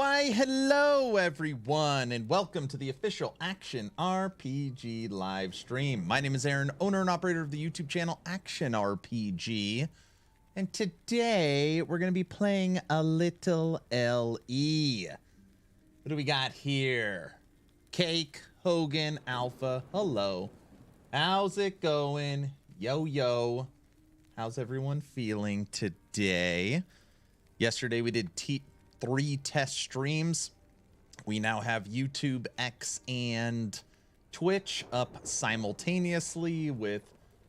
Why, hello everyone, and welcome to the official Action RPG live stream. My name is Aaron, owner and operator of the YouTube channel Action RPG, and today we're going to be playing a little LE. What do we got here? Cake, Hogan, Alpha, hello. How's it going? Yo, yo. How's everyone feeling today? Yesterday we did 3 test streams. We now have YouTube, X, and Twitch up simultaneously with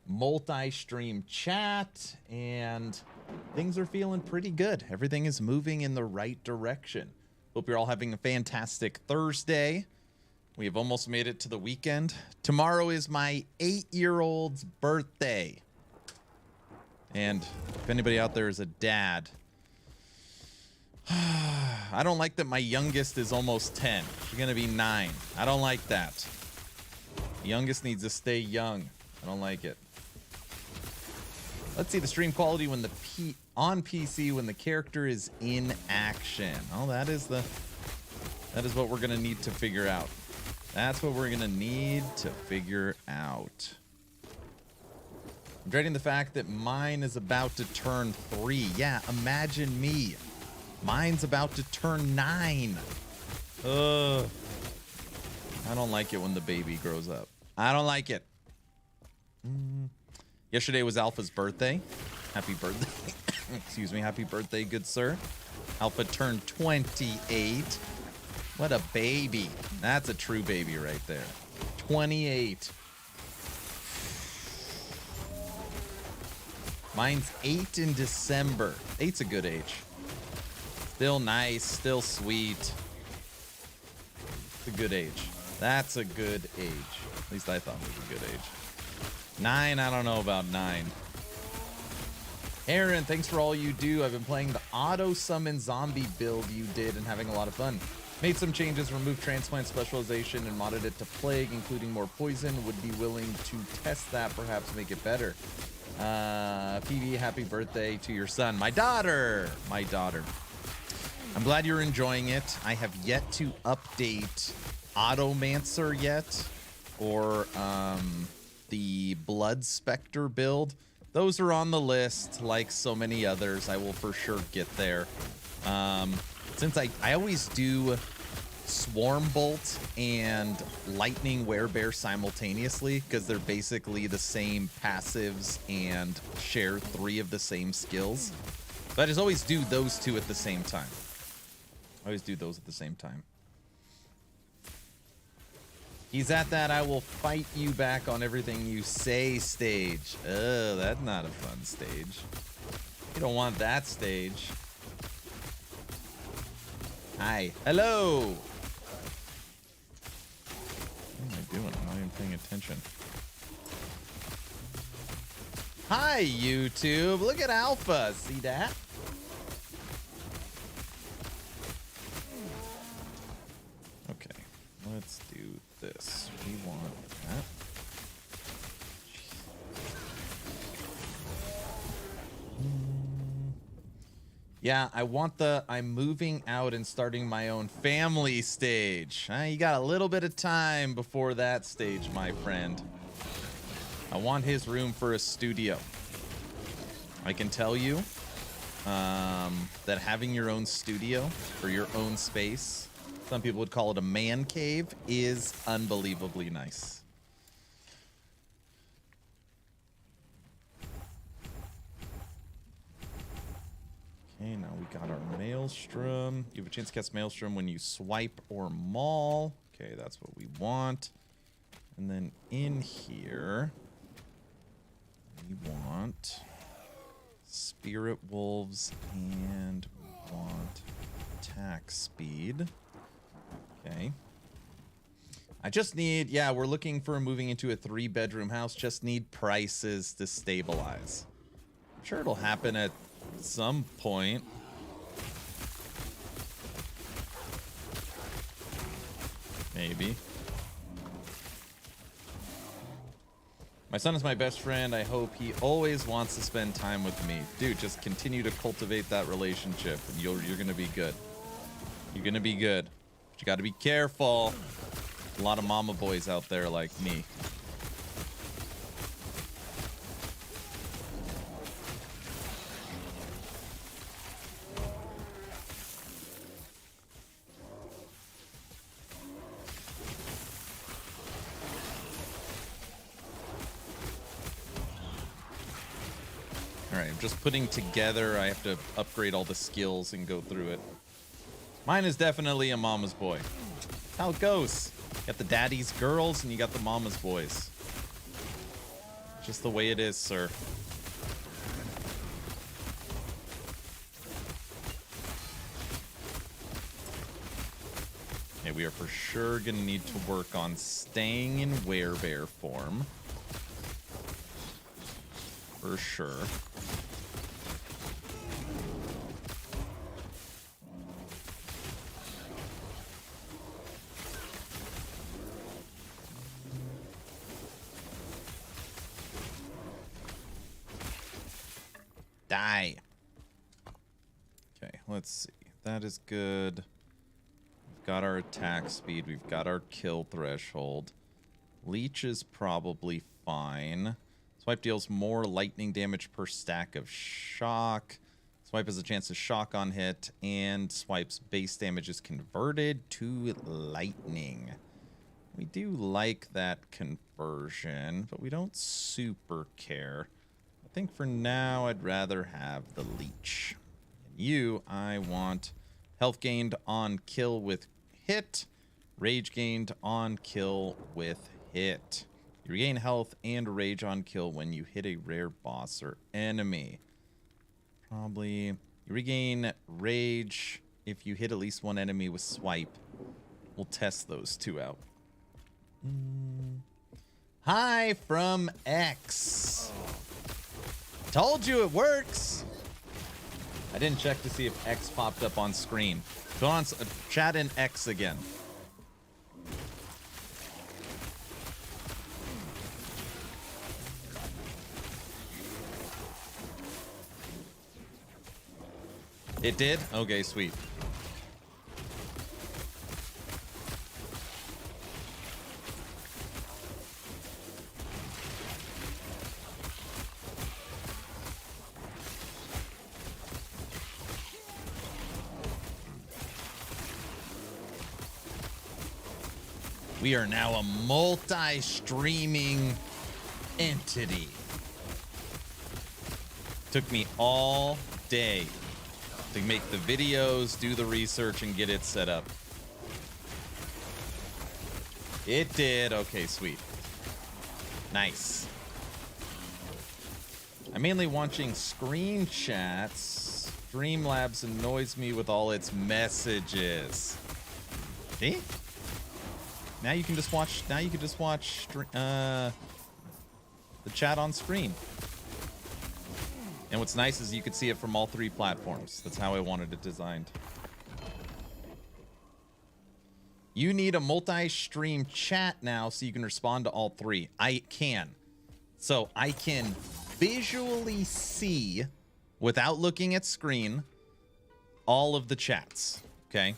multi-stream chat, and things are feeling pretty good. Everything is moving in the right direction. Hope you're all having a fantastic Thursday. We have almost made it to the weekend. Tomorrow is my 8-year-old's birthday. And if anybody out there is a dad, I don't like that my youngest is almost 10. She's gonna be 9. I don't like that. The youngest needs to stay young. I don't like it. Let's see the stream quality when on PC when the character is in action. Oh, that is what we're gonna need to figure out. That's what we're gonna need to figure out. I'm dreading the fact that mine is about to turn 3. Yeah, imagine me. Mine's about to turn 9. I don't like it when the baby grows up. I don't like it. Yesterday was Alpha's birthday. Happy birthday. Excuse me. Happy birthday, good sir. Alpha turned 28. What a baby. That's a true baby right there. 28. Mine's 8 in December. 8's a good age. Still nice, still sweet. It's a good age. That's a good age. At least I thought it was a good age. 9, I don't know about 9. Aaron, thanks for all you do. I've been playing the auto summon zombie build you did and having a lot of fun. Made some changes, removed transplant specialization and modded it to plague, including more poison. Would be willing to test that, perhaps make it better. PB, happy birthday to your son. My daughter. I'm glad you're enjoying it. I have yet to update Automancer yet, or the Blood Spectre build. Those are on the list, like so many others. I will for sure get there. Since I always do Swarm Bolt and Lightning WEREBEAR simultaneously, because they're basically the same passives and share 3 of the same skills. But I just always do those 2 at the same time. He's at that I will fight you back on everything you say stage. Oh, that's not a fun stage. You don't want that stage. Hi. Hello. What am I doing? I'm not even paying attention. Hi, YouTube. Look at Alpha. See that? Okay, let's do this. We want that. Yeah, I want the I'm moving out and starting my own family stage. You got a little bit of time before that stage, my friend. I want his room for a studio. I can tell you that having your own studio or your own space, some people would call it a man cave, is unbelievably nice. Okay, now we got our Maelstrom. You have a chance to cast Maelstrom when you swipe or maul. Okay, that's what we want. And then in here, we want Spirit Wolves and we want attack speed. Okay. I just need, yeah, we're looking for moving into a 3-bedroom house. Just need prices to stabilize. I'm sure it'll happen at some point. Maybe. My son is my best friend. I hope he always wants to spend time with me. Dude, just continue to cultivate that relationship and you're gonna be good. You're gonna be good. But you gotta be careful. A lot of mama boys out there like me. Alright, I'm just putting together. I have to upgrade all the skills and go through it. Mine is definitely a mama's boy. That's how it goes. You got the daddy's girls and you got the mama's boys. Just the way it is, sir. Okay, we are for sure gonna need to work on staying in werebear form. For sure. Die. Okay, let's see. That is good. We've got our attack speed. We've got our kill threshold. Leech is probably fine. Swipe deals more lightning damage per stack of shock. Swipe has a chance to shock on hit. And Swipe's base damage is converted to lightning. We do like that conversion, but we don't super care. I think for now, I'd rather have the leech. And you, I want health gained on kill with hit, rage gained on kill with hit. You regain health and rage on kill when you hit a rare boss or enemy. Probably you regain rage if you hit at least one enemy with swipe. We'll test those two out. Hi from X. Told you it works. I didn't check to see if X popped up on screen. Go on, chat in X again. It did? Okay, sweet. We are now a multi-streaming entity. Took me all day to make the videos, do the research, and get it set up. It did. Okay, sweet. Nice. I'm mainly watching screen chats. Streamlabs annoys me with all its messages. See? Now you can just watch. Now you can just watch the chat on screen. And what's nice is you could see it from all three platforms. That's how I wanted it designed. You need a multi-stream chat now so you can respond to all three. I can. So I can visually see, without looking at screen, all of the chats. Okay.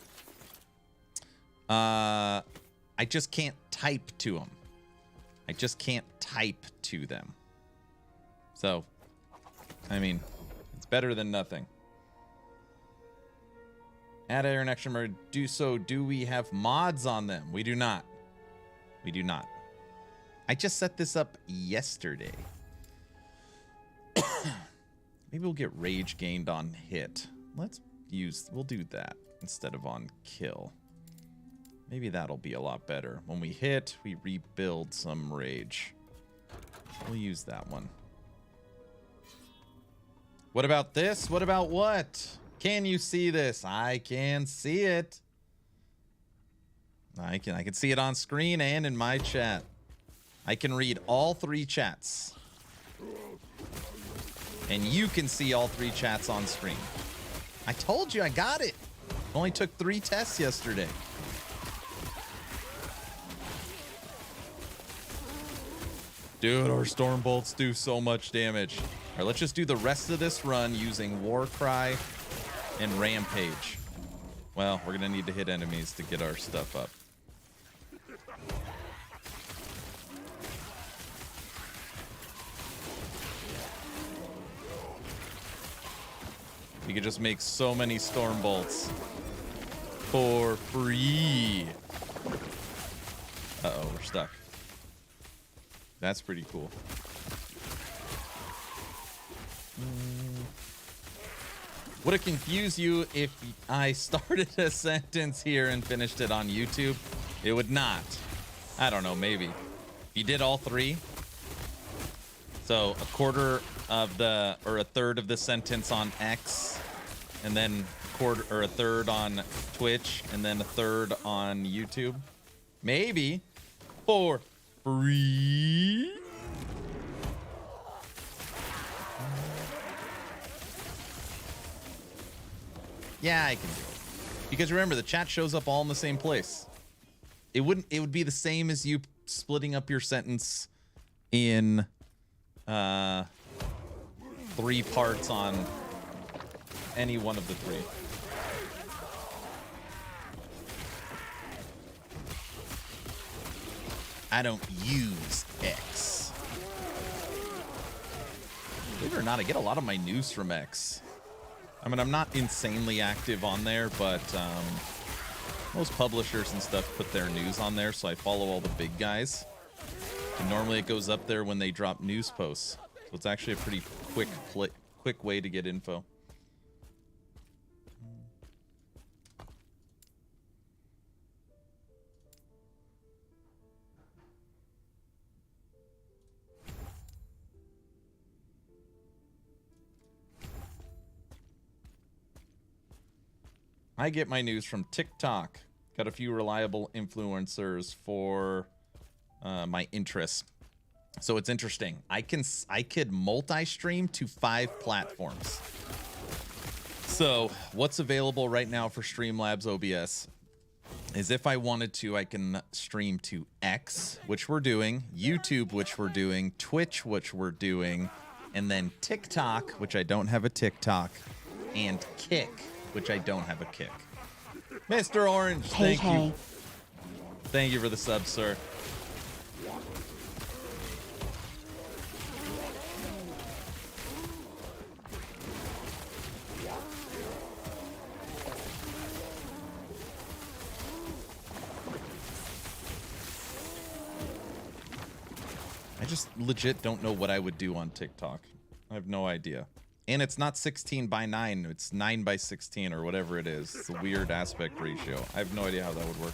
I just can't type to them. I just can't type to them. So, I mean, it's better than nothing. Add air and extra mode. Do so. Do we have mods on them? We do not. We do not. I just set this up yesterday. Maybe we'll get rage gained on hit. We'll do that instead of on kill. Maybe that'll be a lot better. When we hit, we rebuild some rage. We'll use that one. What about this? What about what? Can you see this? I can see it. I can see it on screen and in my chat. I can read all three chats. And you can see all three chats on screen. I told you I got it. Only took 3 tests yesterday. Dude, our storm bolts do so much damage. All right, let's just do the rest of this run using Warcry and Rampage. Well, we're gonna need to hit enemies to get our stuff up. We could just make so many storm bolts for free. Uh-oh, we're stuck. That's pretty cool. Would it confuse you if I started a sentence here and finished it on YouTube? It would not. I don't know, maybe. If you did all three, so a quarter of the, or a third of the sentence on X, and then quarter or a third on Twitch, and then a third on YouTube, maybe for free. Yeah, I can do it. Because remember, the chat shows up all in the same place. It would be the same as you splitting up your sentence in 3 parts on any one of the 3. I don't use X. Believe it or not, I get a lot of my news from X. I mean, I'm not insanely active on there, but most publishers and stuff put their news on there, so I follow all the big guys. And normally it goes up there when they drop news posts. So it's actually a pretty quick way to get info. I get my news from TikTok. Got a few reliable influencers for my interests. So it's interesting. I could multi-stream to 5 platforms. So what's available right now for Streamlabs OBS is if I wanted to, I can stream to X, which we're doing, YouTube, which we're doing, Twitch, which we're doing, and then TikTok, which I don't have a TikTok, and Kick, which I don't have a Kick. Mr. Orange, thank you. Thank you for the sub, sir. I just legit don't know what I would do on TikTok. I have no idea. And it's not 16:9, it's 9:16 or whatever it is. It's a weird aspect ratio. I have no idea how that would work.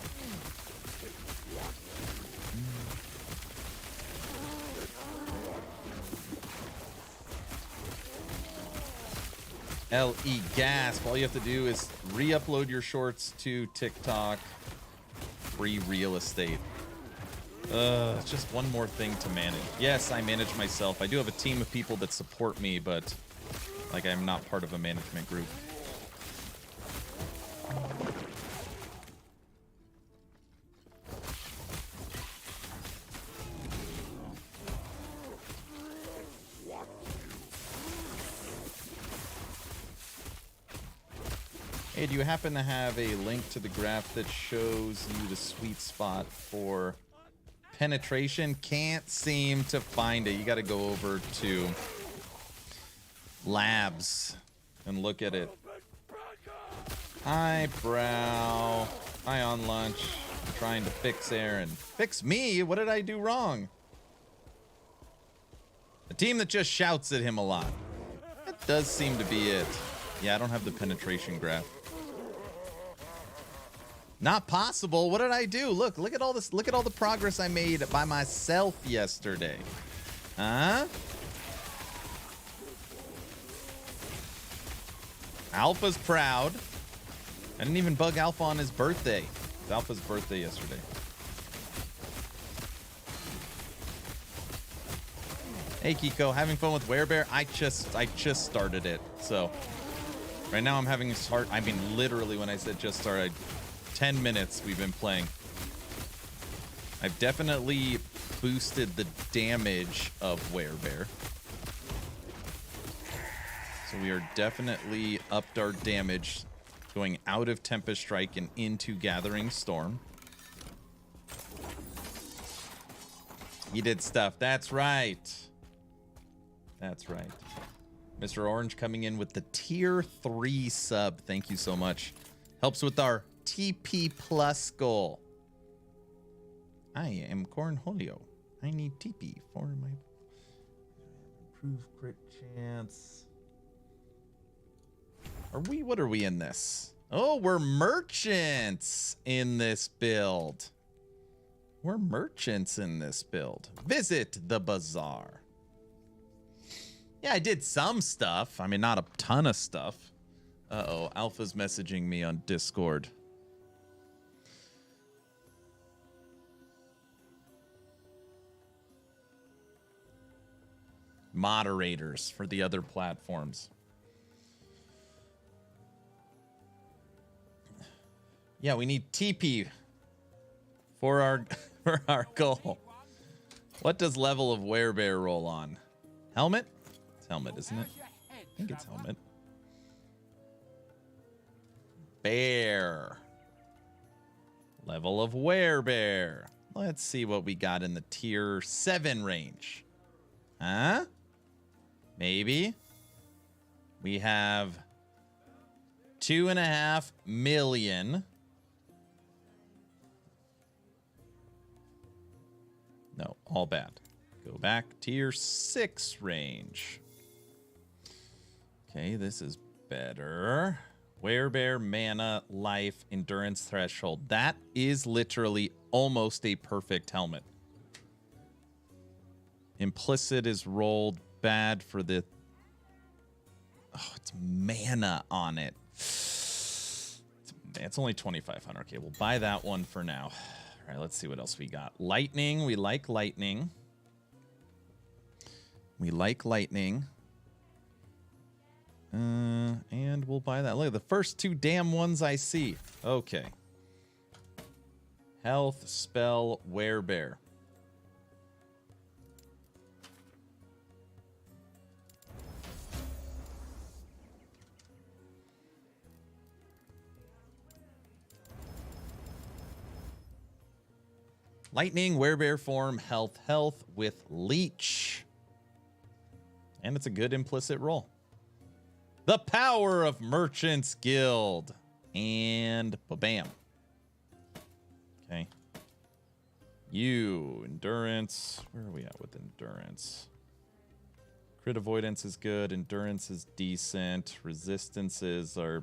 LE Gasp. All you have to do is re-upload your shorts to TikTok. Free real estate. It's just one more thing to manage. Yes, I manage myself. I do have a team of people that support me, but like I'm not part of a management group. Hey, do you happen to have a link to the graph that shows you the sweet spot for penetration? Can't seem to find it. You got to go over to labs and look at it. Hi, Brow. Hi, on lunch. I'm trying to fix Aaron. Fix me? What did I do wrong? A team that just shouts at him a lot. That does seem to be it. Yeah, I don't have the penetration graph. Not possible. What did I do? Look at all this. Look at all the progress I made by myself yesterday. Huh? Alpha's proud. I didn't even bug Alpha on his birthday. It was Alpha's birthday yesterday. Hey Kiko, having fun with WEREBEAR? I just started it. So right now I'm having a start. I mean, literally when I said just started, 10 minutes we've been playing. I've definitely boosted the damage of WEREBEAR. So we are definitely upped our damage Going out of Tempest Strike and into Gathering Storm. He did stuff. That's right. That's right. Mr. Orange coming in with the tier 3 sub. Thank you so much. Helps with our TP plus goal. I am Cornholio. I need TP for my improved crit chance. What are we in this? Oh, we're merchants in this build. We're merchants in this build. Visit the bazaar. Yeah, I did some stuff. I mean, not a ton of stuff. Uh-oh, Alpha's messaging me on Discord. Moderators for the other platforms. Yeah, we need TP for our goal. What does level of Werebear roll on? Helmet? It's helmet, isn't it? I think it's helmet. Bear. Level of Werebear. Let's see what we got in the tier 7 range. Huh? Maybe. We have 2.5 million. No, all bad. Go back, tier 6 range. Okay, this is better. Werebear, mana, life, endurance threshold. That is literally almost a perfect helmet. Implicit is rolled bad for the... Oh, it's mana on it. It's only 2,500. Okay, we'll buy that one for now. All right, let's see what else we got. Lightning. We like lightning. We like lightning. And we'll buy that. Look, the first 2 damn ones I see. Okay. Health, spell, Werebear. Lightning, Werebear form, health, health with leech. And it's a good implicit roll. The power of Merchants Guild. And bam. Okay. You, endurance. Where are we at with endurance? Crit avoidance is good. Endurance is decent. Resistances are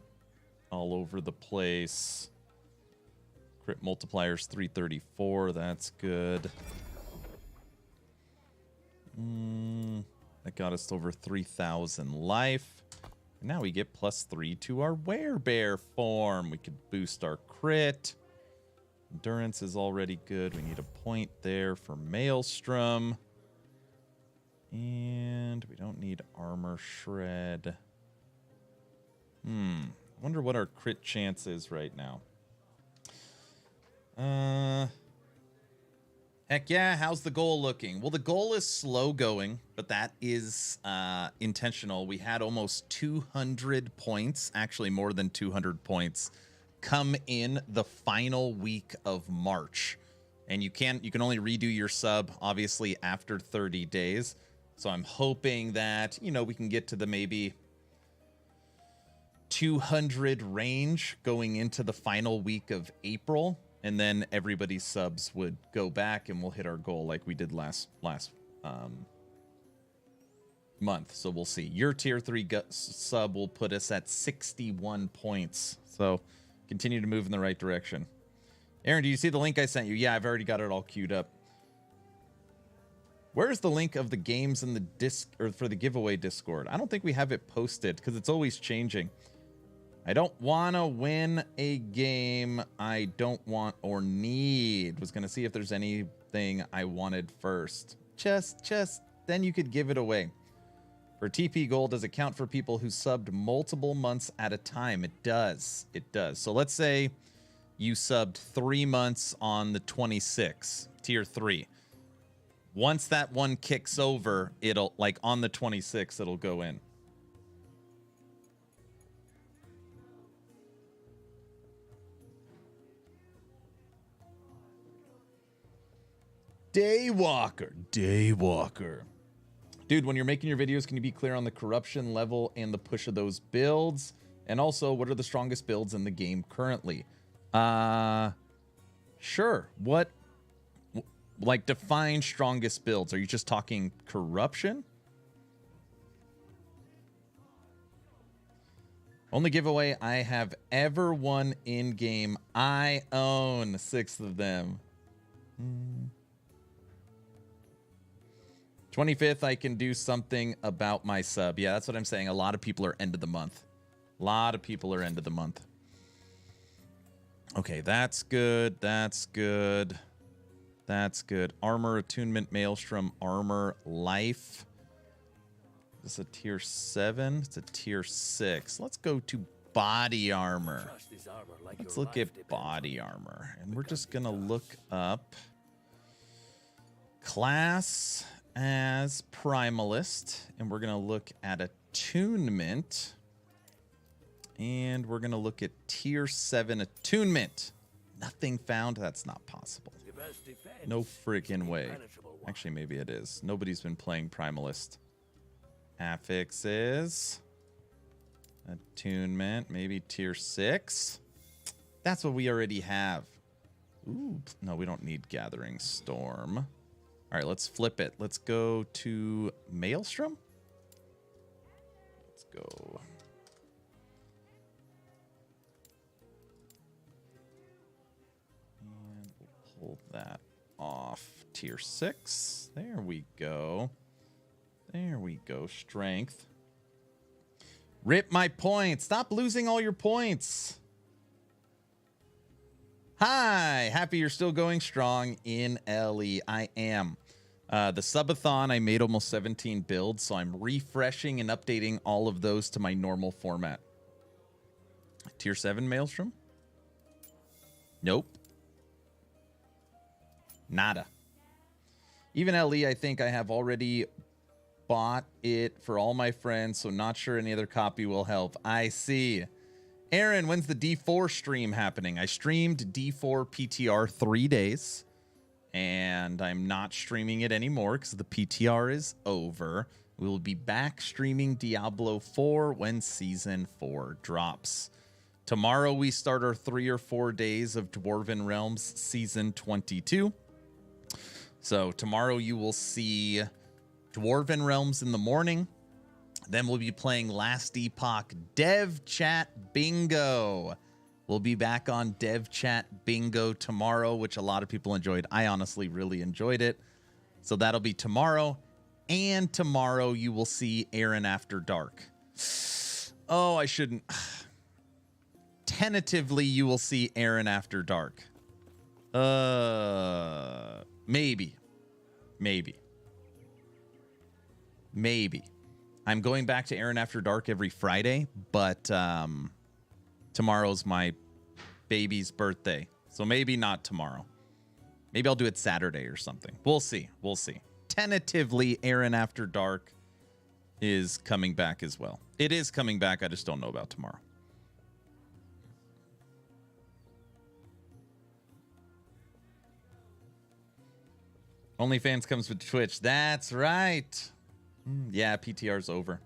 all over the place. Crit multipliers 334. That's good. That got us to over 3,000 life. And now we get +3 to our Werebear form. We could boost our crit. Endurance is already good. We need a point there for Maelstrom. And we don't need armor shred. I wonder what our crit chance is right now. Heck yeah, how's the goal looking? Well, the goal is slow going, but that is intentional. We had almost 200 points, actually more than 200 points, come in the final week of March. And you can only redo your sub, obviously, after 30 days. So I'm hoping that, you know, we can get to the maybe 200 range going into the final week of April. And then everybody's subs would go back and we'll hit our goal like we did last month. So we'll see. Your tier 3 sub will put us at 61 points. So continue to move in the right direction. Aaron, do you see the link I sent you? Yeah, I've already got it all queued up. Where's the link of the games in the or for the giveaway Discord? I don't think we have it posted because it's always changing. I don't want to win a game I don't want or need. Was going to see if there's anything I wanted first. Just then you could give it away. For TP Gold, does it count for people who subbed multiple months at a time? It does. It does. So let's say you subbed 3 months on the 26th, tier 3. Once that one kicks over, it'll, like on the 26th, it'll go in. Daywalker. Daywalker. Dude, when you're making your videos, can you be clear on the corruption level and the push of those builds? And also, what are the strongest builds in the game currently? Sure. What, like, define strongest builds? Are you just talking corruption? Only giveaway I have ever won in-game. I own 6 of them. 25th, I can do something about my sub. Yeah, that's what I'm saying. A lot of people are end of the month. A lot of people are end of the month. Okay, that's good. That's good. That's good. Armor, attunement, maelstrom, armor, life. Is this a tier 7? It's a tier 6. Let's go to body armor. Let's look at body armor. And we're just going to look up class as Primalist. And we're going to look at attunement. And we're going to look at tier 7 attunement. Nothing found? That's not possible. No freaking way. Actually, maybe it is. Nobody's been playing Primalist. Affixes. Attunement. Maybe tier 6. That's what we already have. Ooh, no, we don't need Gathering Storm. All right, let's flip it. Let's go to Maelstrom. Let's go. And we'll pull that off. Tier 6. There we go. There we go. Strength. Rip my points. Stop losing all your points. Hi. Happy you're still going strong in LE. I am. The subathon, I made almost 17 builds, so I'm refreshing and updating all of those to my normal format. Tier 7 Maelstrom? Nope. Nada. Even LE, I think I have already bought it for all my friends, so not sure any other copy will help. I see. Aaron, when's the D4 stream happening? I streamed D4 PTR 3 days, and I'm not streaming it anymore because the PTR is over. We will be back streaming Diablo 4 when Season 4 drops. Tomorrow we start our 3 or 4 days of Dwarven Realms Season 22. So tomorrow you will see Dwarven Realms in the morning. Then we'll be playing Last Epoch Dev Chat Bingo. We'll be back on Dev Chat Bingo tomorrow, which a lot of people enjoyed. I honestly really enjoyed it. So that'll be tomorrow. And tomorrow you will see Aaron After Dark. Oh, I shouldn't. Tentatively, you will see Aaron After Dark. Maybe. I'm going back to Aaron After Dark every Friday, but tomorrow's my baby's birthday. So maybe not tomorrow. Maybe I'll do it Saturday or something. We'll see. We'll see. Tentatively, Aaron After Dark is coming back as well. It is coming back. I just don't know about tomorrow. OnlyFans comes with Twitch. That's right. Yeah, PTR's over.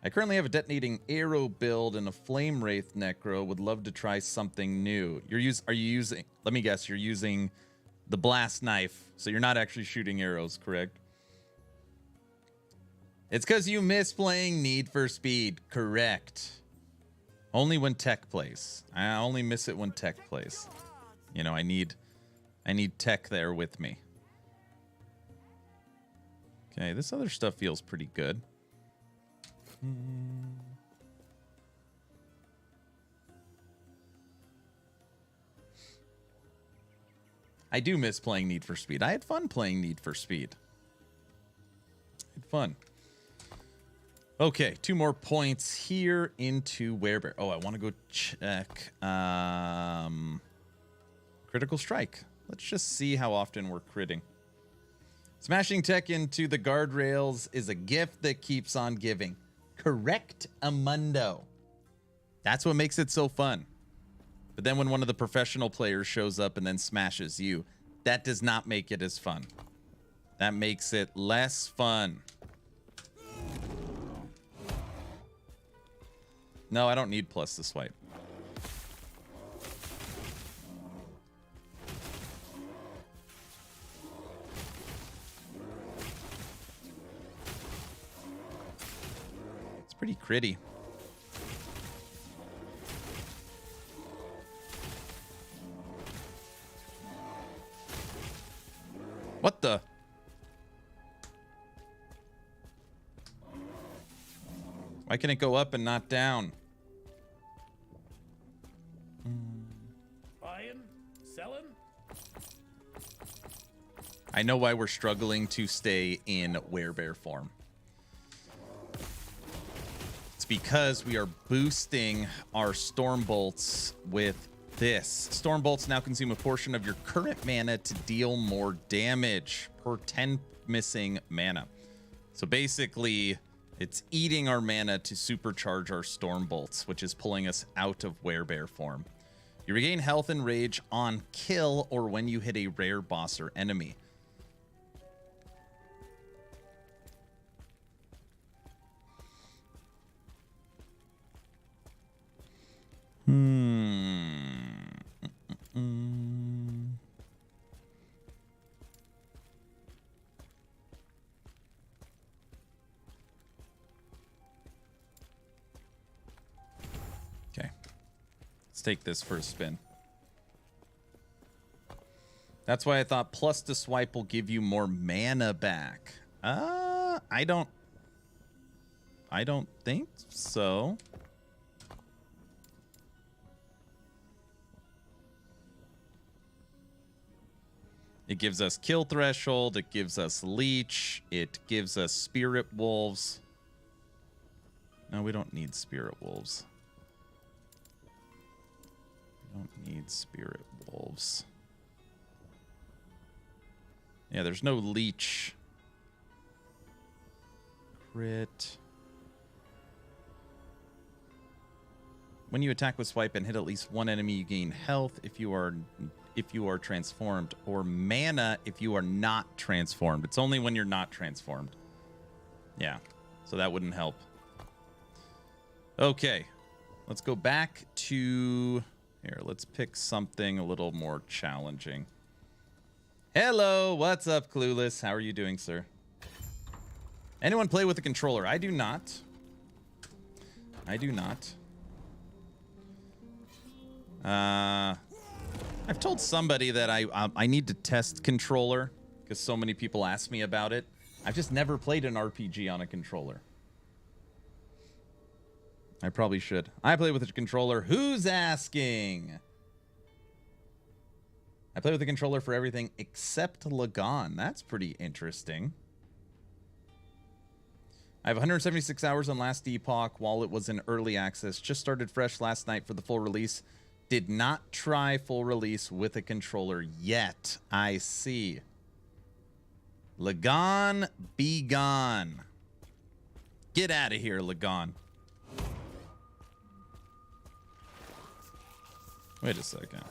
I currently have a detonating arrow build and a flame wraith necro. Would love to try something new. Are you using? Let me guess. You're using the blast knife, so you're not actually shooting arrows, correct? It's because you miss playing Need for Speed, correct? Only when Tech plays. I only miss it when Tech plays. You know, I need Tech there with me. Okay, this other stuff feels pretty good. I do miss playing Need for Speed. I had fun playing Need for Speed. Had fun. Okay, 2 more points here into WEREBEAR. Oh, I want to go check Critical Strike. Let's just see how often we're critting. Smashing tech into the guardrails is a gift that keeps on giving. Correct, Amundo. That's what makes it so fun. But then when one of the professional players shows up and then smashes you, that does not make it as fun. That makes it less fun. No, I don't need plus the swipe. It's pretty critty. What the? Why can it go up and not down? Buying? Selling? I know why we're struggling to stay in werebear form. It's because we are boosting our storm bolts with this. Storm bolts now consume a portion of your current mana to deal more damage per 10 missing mana. So basically, it's eating our mana to supercharge our storm bolts, which is pulling us out of werebear form. You regain health and rage on kill or when you hit a rare boss or enemy. Okay. Let's take this for a spin. That's why I thought plus the swipe will give you more mana back. I don't think so. It gives us kill threshold, it gives us leech, it gives us spirit wolves. No, we don't need spirit wolves. We don't need spirit wolves. Yeah, there's no leech. Crit. When you attack with swipe and hit at least one enemy, you gain health if you are transformed, or mana if you are not transformed. It's only when you're not transformed. Yeah, so that wouldn't help. Okay, let's go back to here. Let's pick something a little more challenging. Hello, what's up, Clueless? How are you doing, sir? Anyone play with a controller? I do not. I do not. I've told somebody that I need to test controller because so many people ask me about it. I've just never played an RPG on a controller. I probably should. I play with a controller. Who's asking? I play with a controller for everything except Lagon. That's pretty interesting. I have 176 hours on last Epoch while it was in early access. Just started fresh last night for the full release. Did not try full release with a controller yet. I see. Lagon, be gone. Get out of here, Lagon. Wait a second.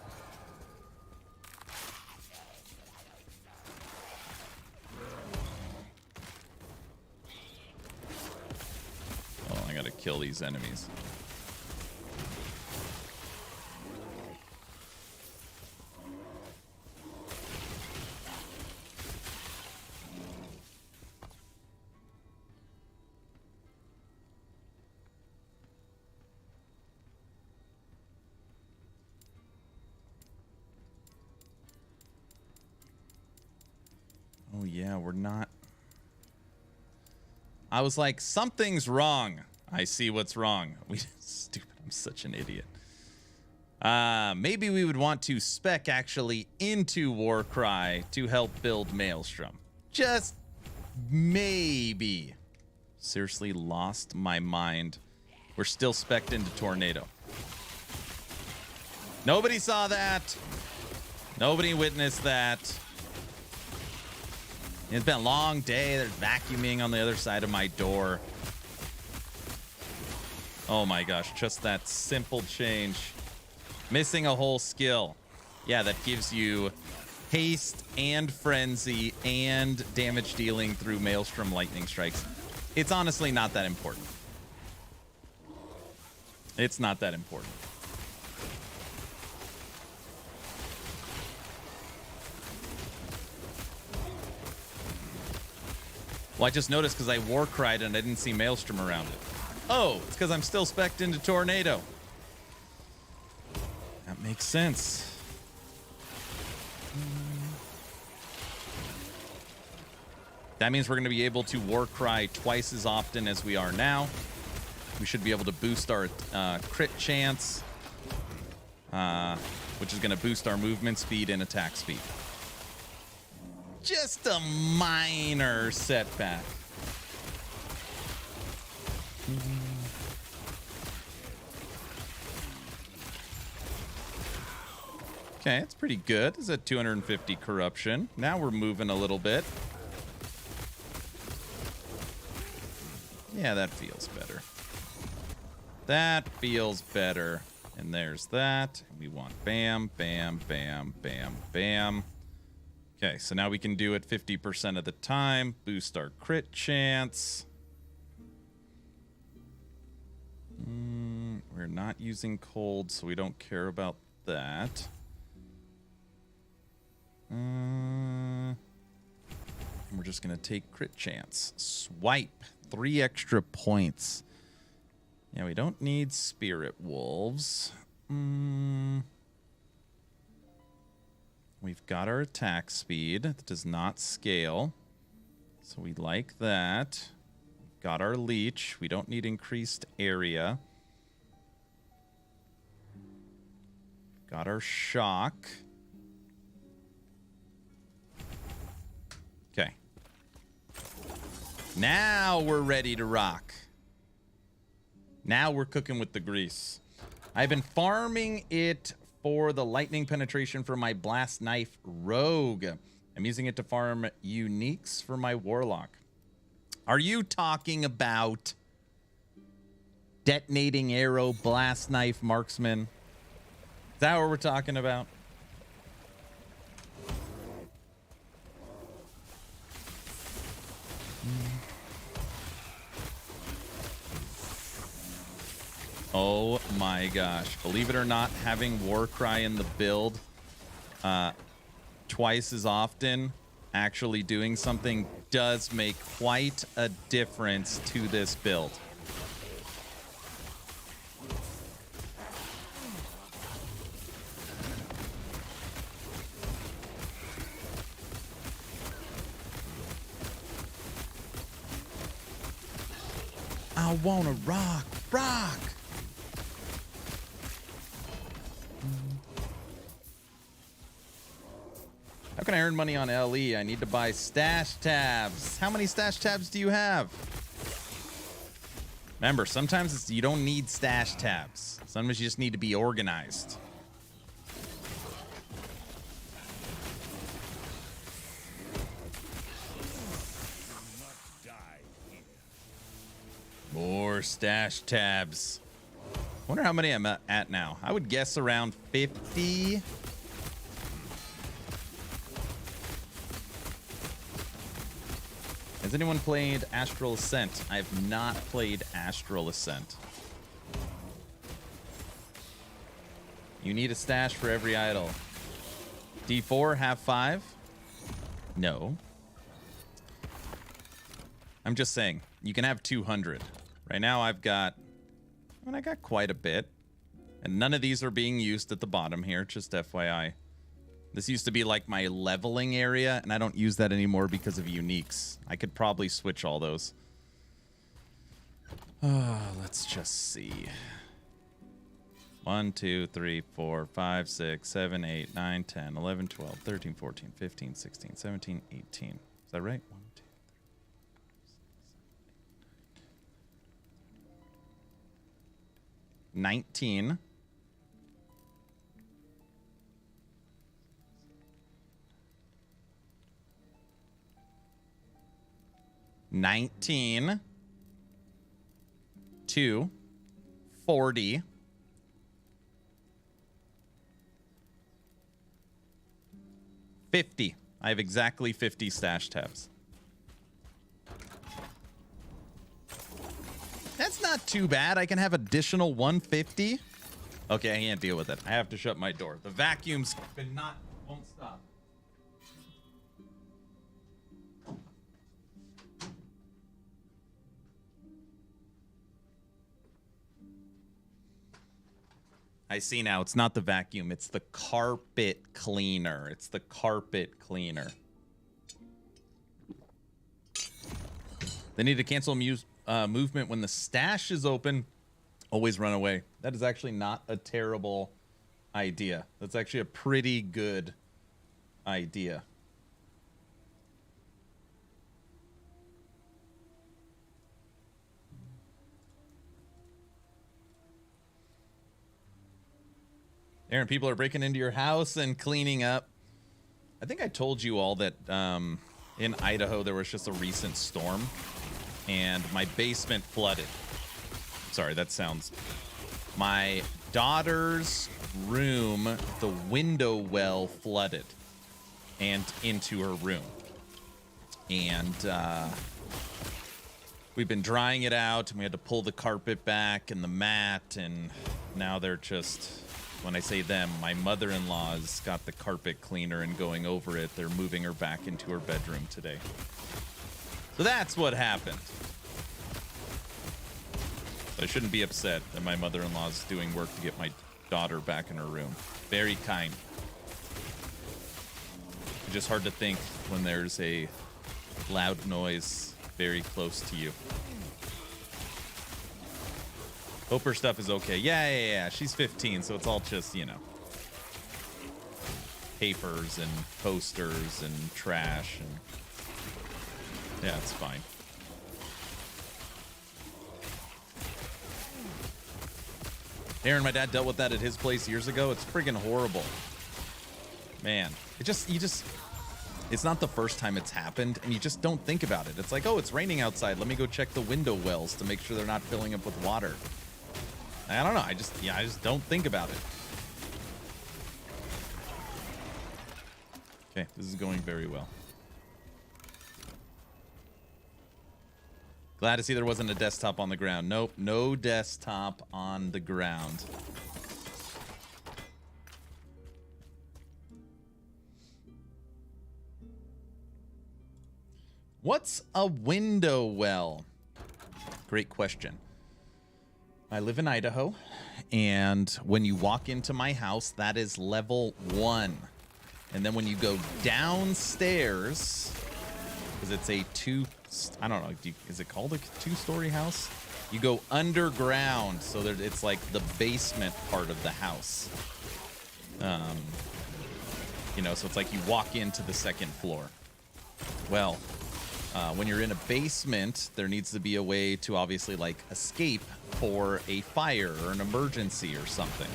Oh, I gotta kill these enemies. Oh yeah, we're not. I was like, something's wrong. I see what's wrong. Stupid. I'm such an idiot. Maybe we would want to spec actually into Warcry to help build Maelstrom. Just maybe. Seriously lost my mind. We're still spec'd into Tornado. Nobody saw that. Nobody witnessed that. It's been a long day. There's vacuuming on the other side of my door. Oh my gosh, just that simple change. Missing a whole skill. Yeah, that gives you haste and frenzy and damage dealing through Maelstrom lightning strikes. It's honestly not that important. It's not that important. Well, I just noticed because I war cried and I didn't see Maelstrom around it. Oh, it's because I'm still spec'd into Tornado. That makes sense. That means we're going to be able to war cry twice as often as we are now. We should be able to boost our crit chance, which is going to boost our movement speed and attack speed. Just a minor setback. Okay, it's pretty good. It's at 250 corruption. Now we're moving a little bit. Yeah, that feels better. That feels better. And there's that. We want bam, bam, bam, bam, bam. Okay, so now we can do it 50% of the time. Boost our crit chance. We're not using cold, so we don't care about that. And we're just going to take crit chance. Swipe. 3 extra points. Yeah, we don't need Spirit Wolves. We've got our attack speed. That does not scale. So we like that. We've got our leech. We don't need increased area. Got our shock. Okay. Now we're ready to rock. Now we're cooking with the grease. I've been farming it for the lightning penetration for my blast knife rogue. I'm using it to farm uniques for my warlock. Are you talking about detonating arrow blast knife marksman? Is that what we're talking about? Oh my gosh. Believe it or not, having Warcry in the build twice as often, actually doing something does make quite a difference to this build. I wanna rock, rock. How can I earn money on LE? I need to buy stash tabs. How many stash tabs do you have? Remember, sometimes you don't need stash tabs. Sometimes you just need to be organized. More stash tabs. I wonder how many I'm at now. I would guess around 50. Has anyone played Astral Ascent? I have not played Astral Ascent. You need a stash for every idol. D4, have 5? No. I'm just saying, you can have 200. Right now I've got, I got quite a bit. And none of these are being used at the bottom here, just FYI. This used to be like my leveling area, and I don't use that anymore because of uniques. I could probably switch all those. Let's just see. 1, 2, 3, 4, 5, 6, 7, 8, 9, 10, 11, 12, 13, 14, 15, 16, 17, 18. Is that right? 1, 2, 3, 19. 19, 2, 40, 50. I have exactly 50 stash tabs. That's not too bad. I can have additional 150. Okay, I can't deal with it. I have to shut my door. The vacuums won't stop. I see now. It's not the vacuum. It's the carpet cleaner. It's the carpet cleaner. They need to cancel movement when the stash is open. Always run away. That is actually not a terrible idea. That's actually a pretty good idea. Aaron, people are breaking into your house and cleaning up. I think I told you all that in Idaho there was just a recent storm and my basement flooded. Sorry, that sounds... My daughter's room, the window well flooded and into her room. And we've been drying it out and we had to pull the carpet back and the mat, and now they're just... When I say them, my mother-in-law's got the carpet cleaner and going over it. They're moving her back into her bedroom today. So that's what happened. I shouldn't be upset that my mother-in-law's doing work to get my daughter back in her room. Very kind. It's just hard to think when there's a loud noise very close to you. Hope her stuff is okay. Yeah. She's 15, so it's all just, you know, papers and posters and trash. And yeah, it's fine. Aaron, my dad dealt with that at his place years ago. It's friggin' horrible. Man, it's not the first time it's happened, and you just don't think about it. It's like, oh, it's raining outside. Let me go check the window wells to make sure they're not filling up with water. I don't know. I just don't think about it. Okay, this is going very well. Glad to see there wasn't a desktop on the ground. Nope, no desktop on the ground. What's a window well? Great question. I live in Idaho, and when you walk into my house, that is level 1. And then when you go downstairs, because it's a I don't know, is it called a 2-story house? You go underground, so it's like the basement part of the house. You know, so it's like you walk into the second floor. Well, when you're in a basement, there needs to be a way to obviously like escape for a fire or an emergency or something.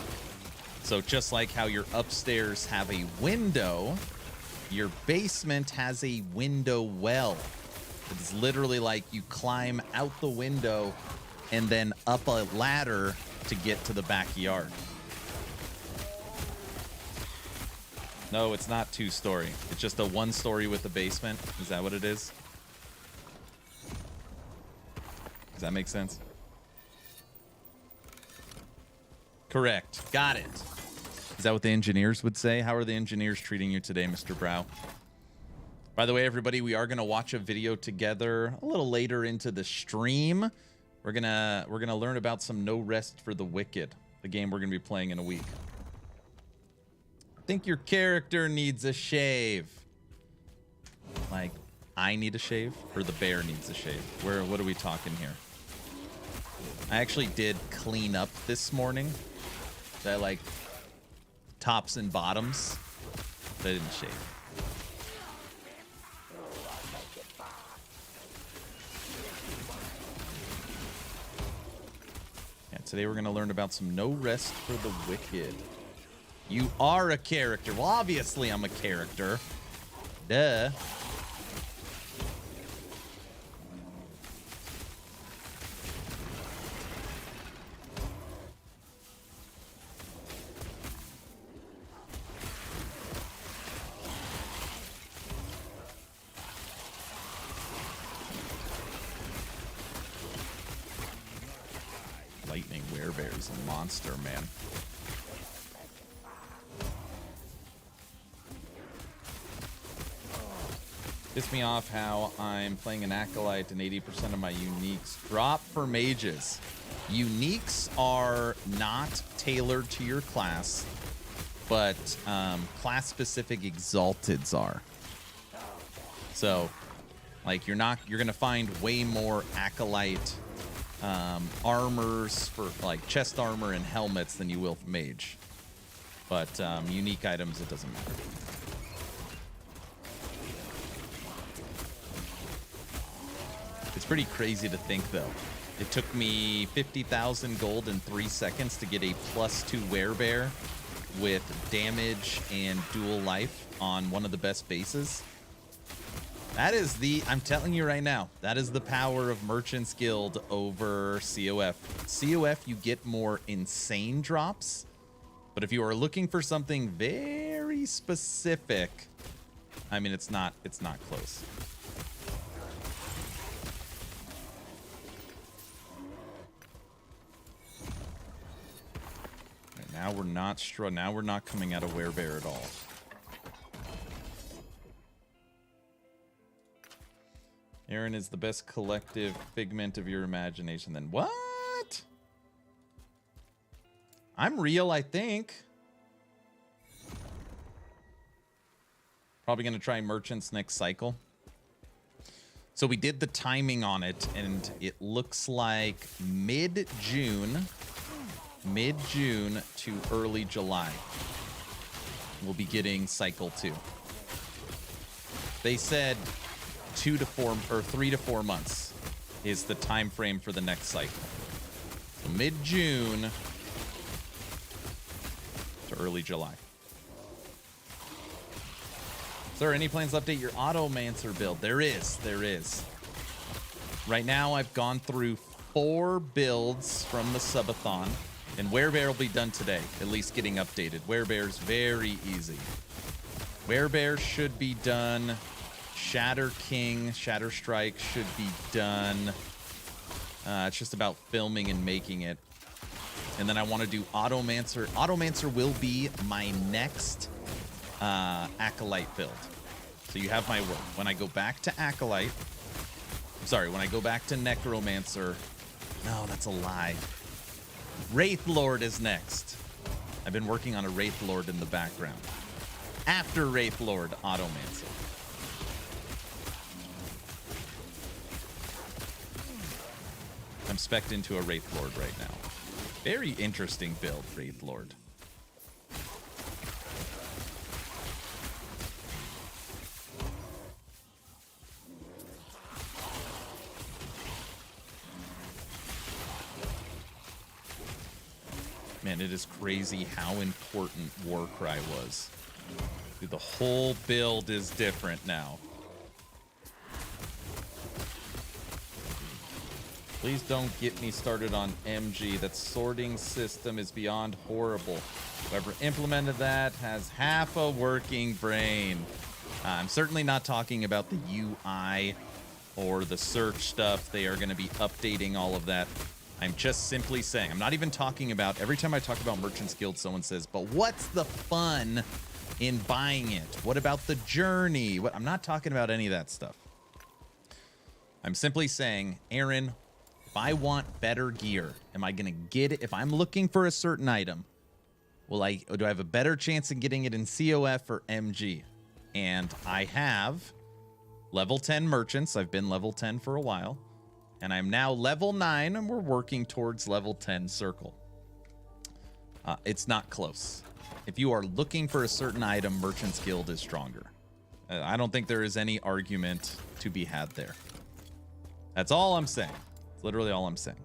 So just like how your upstairs have a window, your basement has a window well. It's literally like you climb out the window and then up a ladder to get to the backyard. No, it's not 2-story. It's just a 1-story with a basement. Is that what it is? Does that make sense? Correct. Got it. Is that what the engineers would say? How are the engineers treating you today, Mr. Brow? By the way, everybody, we are going to watch a video together a little later into the stream. We're gonna learn about some No Rest for the Wicked, the game we're going to be playing in a week. I think your character needs a shave. Like, I need a shave, or the bear needs a shave? What are we talking here? I actually did clean up this morning. I like tops and bottoms, but I didn't shave. Yeah, today we're going to learn about some No Rest for the Wicked. You are a character. Well, obviously I'm a character. Duh. Lightning Werebear is a monster, man. Pissed me off how I'm playing an Acolyte and 80% of my uniques drop for mages. Uniques are not tailored to your class, but class-specific exalteds are. So, like, you're gonna find way more Acolyte armors for like chest armor and helmets than you will for mage. But unique items, it doesn't matter. It's pretty crazy to think, though. It took me 50,000 gold in 3 seconds to get a +2 Werebear with damage and dual life on one of the best bases. That is the, I'm telling you right now, that is the power of Merchant's Guild over COF. COF, you get more insane drops, but if you are looking for something very specific, I mean, it's not close. Now we're not coming out of Werebear at all. Aaron is the best collective figment of your imagination. Then what? I'm real, I think. Probably gonna try merchants next cycle. So we did the timing on it, and it looks like mid-June to early July, we'll be getting cycle 2. They said 2 to 4 or 3 to 4 months is the time frame for the next cycle. So mid-June to early July. Is there any plans to update your Automancer build? There is. Right now I've gone through 4 builds from the subathon. And Werebear will be done today, at least getting updated. Werebear's very easy. Werebear should be done. Shatter King, Shatter Strike should be done. It's just about filming and making it. And then I want to do Automancer. Automancer will be my next Acolyte build. So you have my word. When I go back to Acolyte, when I go back to Necromancer, no, that's a lie. Wraith Lord is next. I've been working on a Wraith Lord in the background. After Wraith Lord, Automancer. I'm spec'd into a Wraith Lord right now. Very interesting build, Wraith Lord. Man, it is crazy how important Warcry was. Dude, the whole build is different now. Please don't get me started on MG. That sorting system is beyond horrible. Whoever implemented that has half a working brain. I'm certainly not talking about the UI or the search stuff. They are going to be updating all of that. I'm just simply saying, I'm not even talking about, every time I talk about Merchant's Guild, someone says, but what's the fun in buying it? What about the journey? I'm not talking about any of that stuff. I'm simply saying, Aaron, if I want better gear, am I going to get it? If I'm looking for a certain item, do I have a better chance in getting it in COF or MG? And I have level 10 merchants. I've been level 10 for a while. And I'm now level 9, and we're working towards level 10 circle. It's not close. If you are looking for a certain item, Merchant's Guild is stronger. I don't think there is any argument to be had there. That's all I'm saying. It's literally all I'm saying.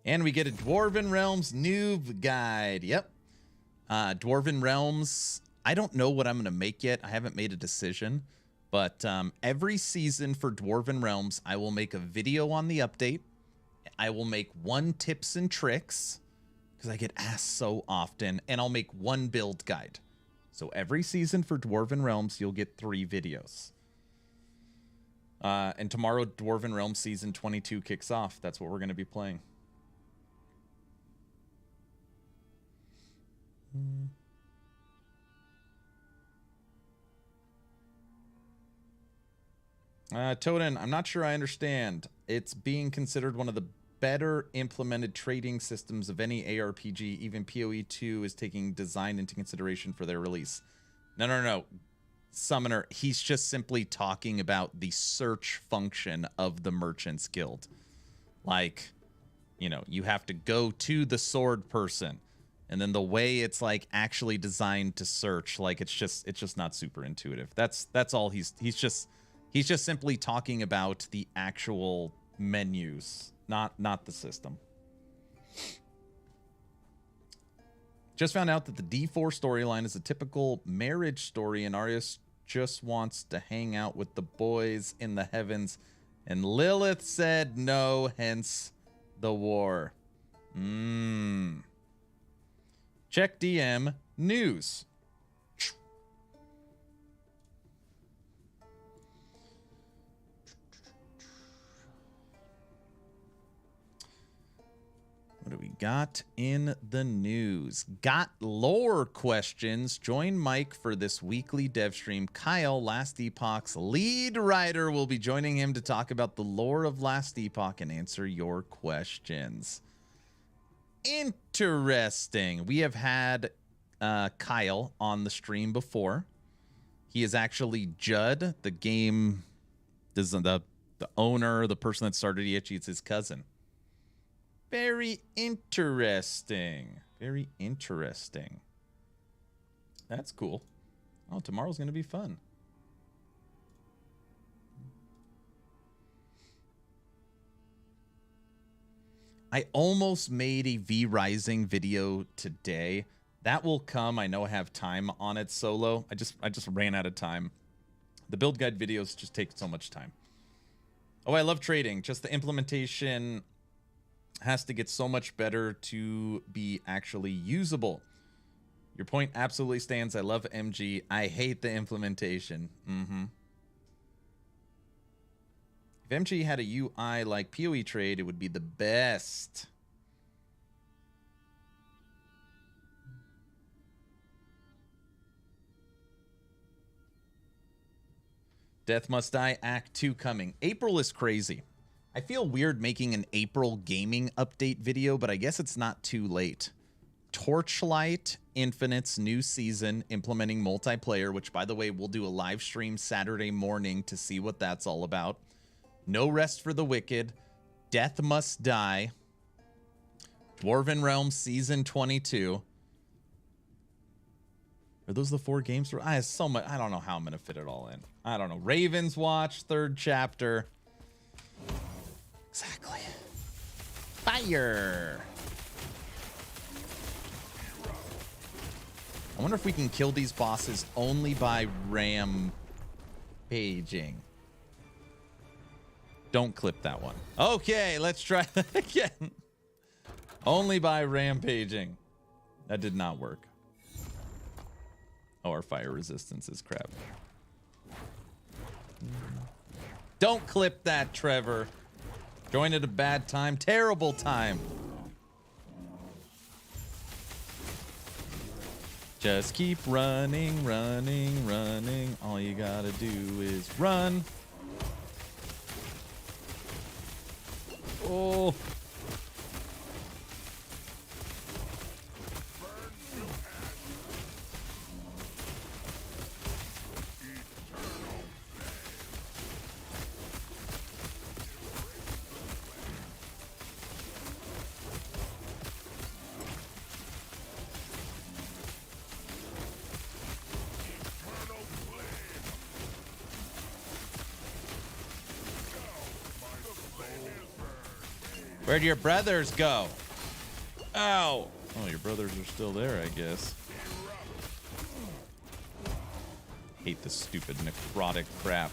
And we get a Dwarven Realms noob guide. Yep. Dwarven Realms... I don't know what I'm going to make yet. I haven't made a decision. But every season for Dwarven Realms, I will make a video on the update. I will make 1 tips and tricks, because I get asked so often. And I'll make 1 build guide. So every season for Dwarven Realms, you'll get 3 videos. And tomorrow, Dwarven Realm Season 22 kicks off. That's what we're going to be playing. Toden, I'm not sure I understand. It's being considered one of the better implemented trading systems of any ARPG. Even PoE 2 is taking design into consideration for their release. No. Summoner, he's just simply talking about the search function of the Merchant's Guild. Like, you know, you have to go to the sword person, and then the way it's like actually designed to search, like it's just not super intuitive. That's all he's just simply talking about the actual menus, not the system. Just found out that the D4 storyline is a typical marriage story, and Arius just wants to hang out with the boys in the heavens, and Lilith said no, hence the war. Check DM news. What do we got in the news? Got lore questions. Join Mike for this weekly dev stream. Kyle, Last Epoch's lead writer, will be joining him to talk about the lore of Last Epoch and answer your questions. Interesting. We have had Kyle on the stream before. He is actually Judd, the game, the owner, the person that started EHE. It's his cousin. Very interesting. Very interesting. That's cool. Oh, tomorrow's going to be fun. I almost made a V Rising video today. That will come. I know I have time on it solo. I just ran out of time. The build guide videos just take so much time. Oh, I love trading. Just the implementation has to get so much better to be actually usable. Your point absolutely stands. I love MG. I hate the implementation. If MG had a UI like PoE trade, it would be the best. Death Must Die Act 2 coming. April is crazy. I feel weird making an April gaming update video, but I guess it's not too late. Torchlight Infinite's new season implementing multiplayer, which, by the way, we'll do a live stream Saturday morning to see what that's all about. No Rest for the Wicked. Death Must Die. Dwarven Realm Season 22. Are those the 4 games? I have so much. I don't know how I'm going to fit it all in. I don't know. Raven's Watch, 3rd chapter. Exactly. Fire. I wonder if we can kill these bosses only by rampaging. Don't clip that one. Okay, let's try that again. Only by rampaging. That did not work. Oh, our fire resistance is crap. Don't clip that, Trevor. Joined at a bad time. Terrible time. Just keep running, running, running. All you gotta do is run. Oh. Where'd your brothers go? Ow! Oh, your brothers are still there, I guess. Hate this stupid necrotic crap.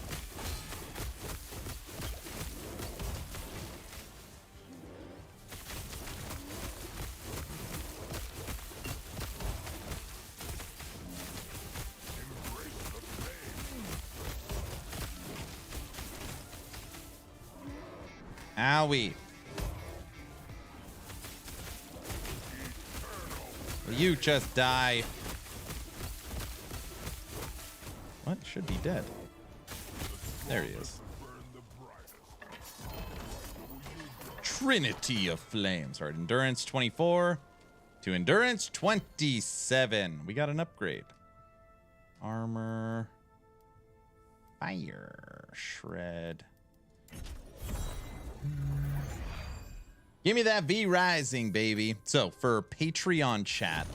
Owie. Will you just die? What? Should be dead. There he is. Trinity of Flames. All right, Endurance 24 to Endurance 27. We got an upgrade. Armor. Fire. Shred. Give me that V Rising, baby. So for Patreon chat,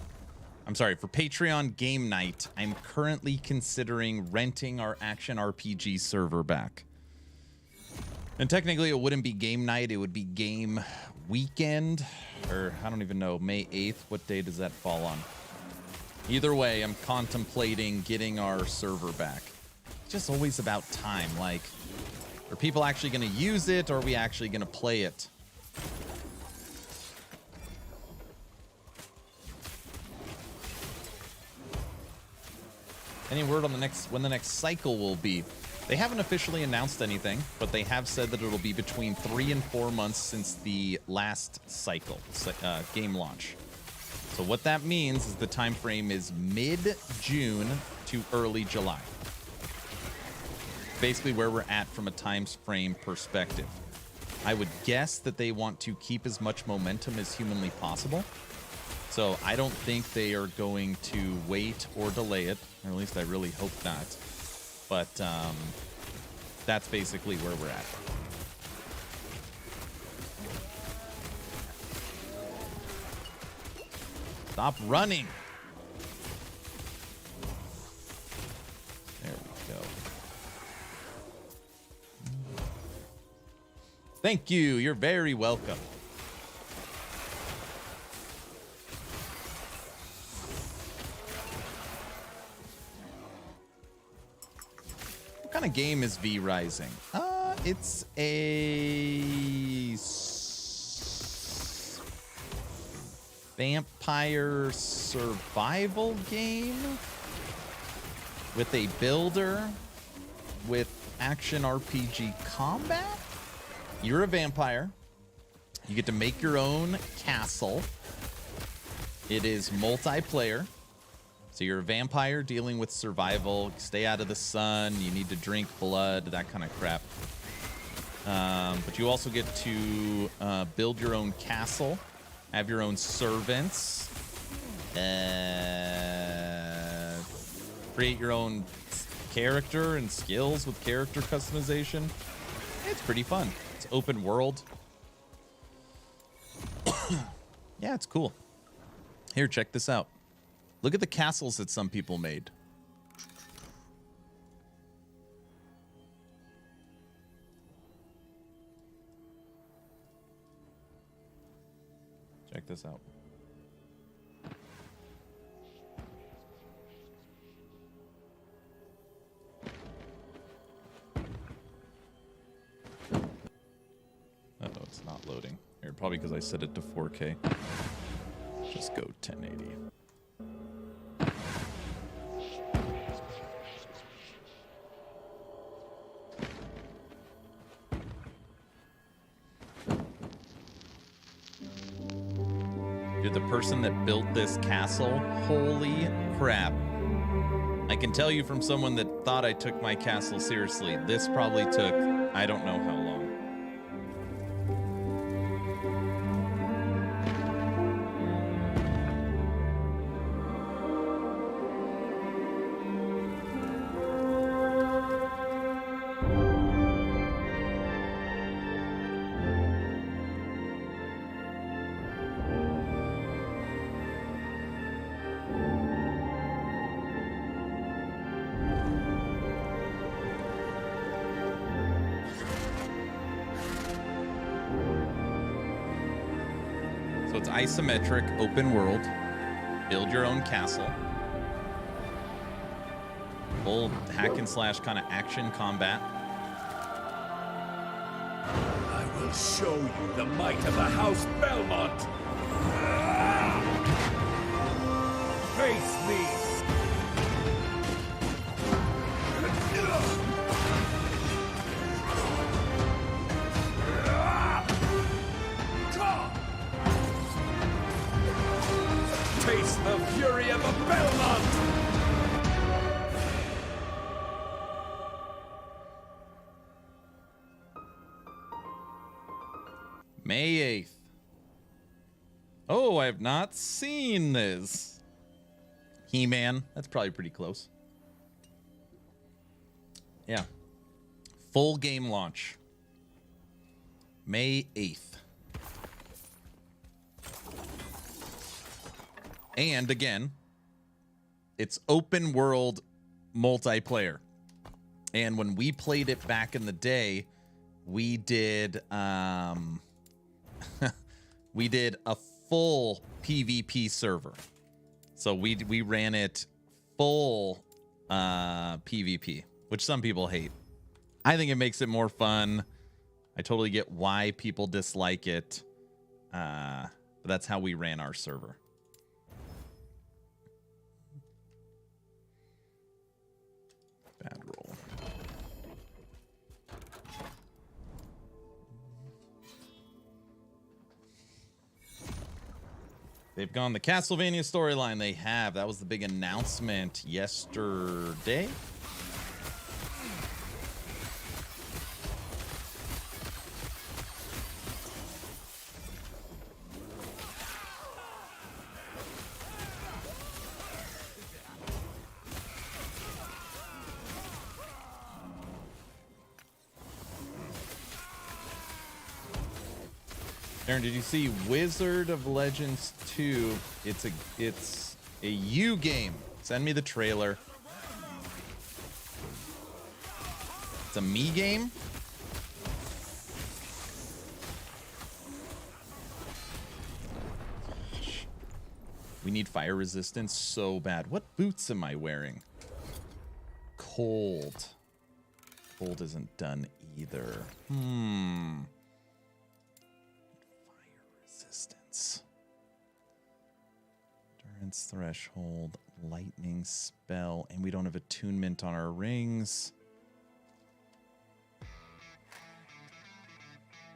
I'm sorry, for Patreon game night, I'm currently considering renting our Action RPG server back. And technically it wouldn't be game night, it would be game weekend, or I don't even know, May 8th. What day does that fall on? Either way, I'm contemplating getting our server back. It's just always about time. Like, are people actually going to use it, or are we actually going to play it? Any word on when the next cycle will be? They haven't officially announced anything, but they have said that it'll be between 3 and 4 months since the last cycle, game launch. So what that means is the time frame is mid-June to early July. Basically where we're at from a time frame perspective. I would guess that they want to keep as much momentum as humanly possible. So I don't think they are going to wait or delay it, or at least I really hope not. But that's basically where we're at. Stop running. There we go. Thank you. You're very welcome. What kind of game is V Rising? It's a vampire survival game with a builder with action RPG combat. You're a vampire. You get to make your own castle. It is multiplayer. So you're a vampire dealing with survival. Stay out of the sun. You need to drink blood, that kind of crap. But you also get to build your own castle, have your own servants, create your own character and skills with character customization. It's pretty fun. It's open world. Yeah, it's cool. Here, check this out. Look at the castles that some people made. Check this out. Oh, it's not loading. Here, probably because I set it to 4K. Just go 1080. You're the person that built this castle. Holy crap. I can tell you from someone that thought I took my castle seriously, this probably took, I don't know how long. So it's isometric, open world, build your own castle, full hack and slash kind of action combat. I will show you the might of the House Belmont. Face me. May 8th. Oh, I have not seen this. He-Man. That's probably pretty close. Yeah. Full game launch. May 8th. And again, it's open world multiplayer. And when we played it back in the day, we did we did a full PvP server. So we ran it full PvP, which some people hate. I think it makes it more fun. I totally get why people dislike it. But that's how we ran our server. Bad roll. They've gone the Castlevania storyline. They have. That was the big announcement yesterday. Aaron, did you see Wizard of Legends 2? It's a U game. Send me the trailer. It's a me game. We need fire resistance so bad. What boots am I wearing? Cold. Cold isn't done either. Endurance threshold, lightning spell, and we don't have attunement on our rings.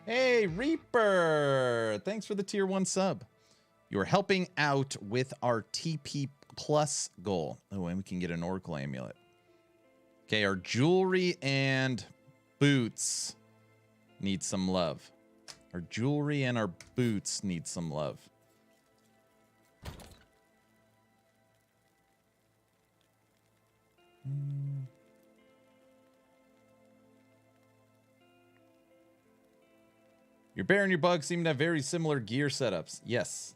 Hey, Reaper! Thanks for the tier 1 sub. You are helping out with our TP plus goal. Oh, and we can get an Oracle amulet. Okay, our jewelry and boots need some love. Our jewelry and our boots need some love. Your bear and your bug seem to have very similar gear setups. Yes.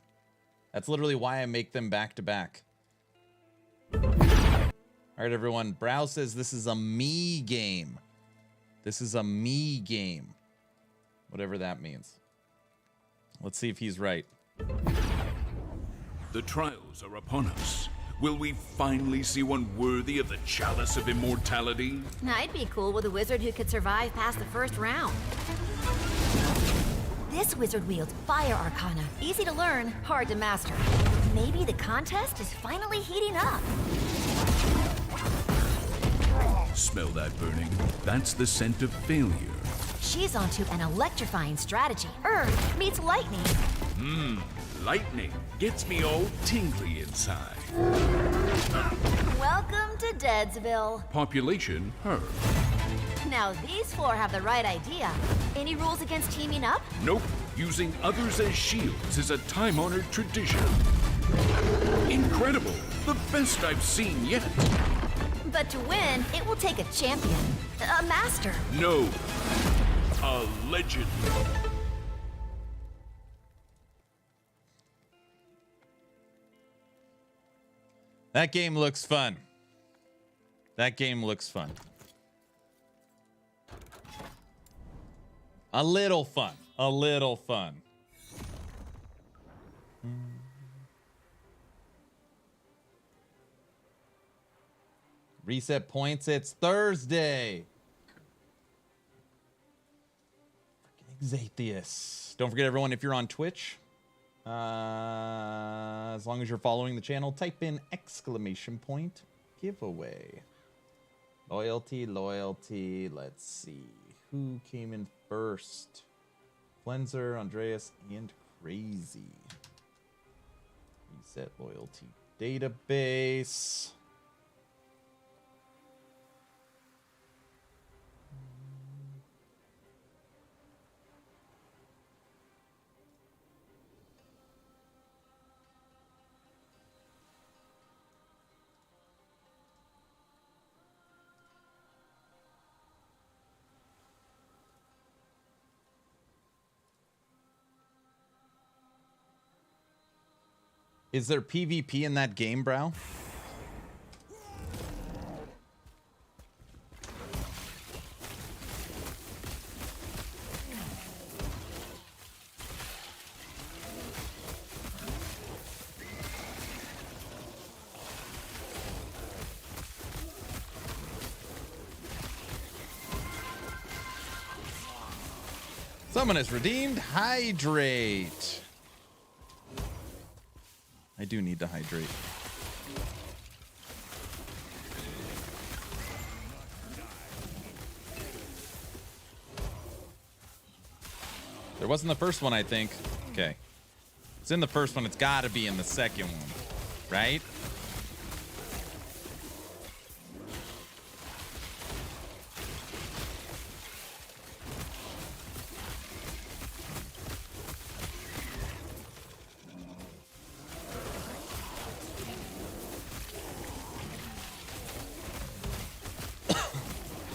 That's literally why I make them back to back. All right, everyone. Brow says this is a me game. This is a me game. Whatever that means. Let's see if he's right. The trials are upon us. Will we finally see one worthy of the chalice of immortality? I'd be cool with a wizard who could survive past the first round. This wizard wields fire arcana. Easy to learn, hard to master. Maybe the contest is finally heating up. Smell that burning? That's the scent of failure. She's onto an electrifying strategy. Earth meets lightning. Lightning gets me all tingly inside. Welcome to Deadsville. Population, her. Now these four have the right idea. Any rules against teaming up? Nope. Using others as shields is a time-honored tradition. Incredible. The best I've seen yet. But to win, it will take a champion. A master. No. A legend. That game looks fun. That game looks fun. A little fun. A little fun. Reset points. It's Thursday. Freaking Exatheus. Don't forget, everyone, if you're on Twitch, as long as you're following the channel, type in ! giveaway. Loyalty, loyalty. Let's see. Who came in first? Flenser, Andreas, and Crazy. Reset loyalty database. Is there PvP in that game, bro? Someone has redeemed hydrate. I do need to hydrate. There wasn't the first one, I think. Okay. It's in the first one. It's got to be in the second one, right?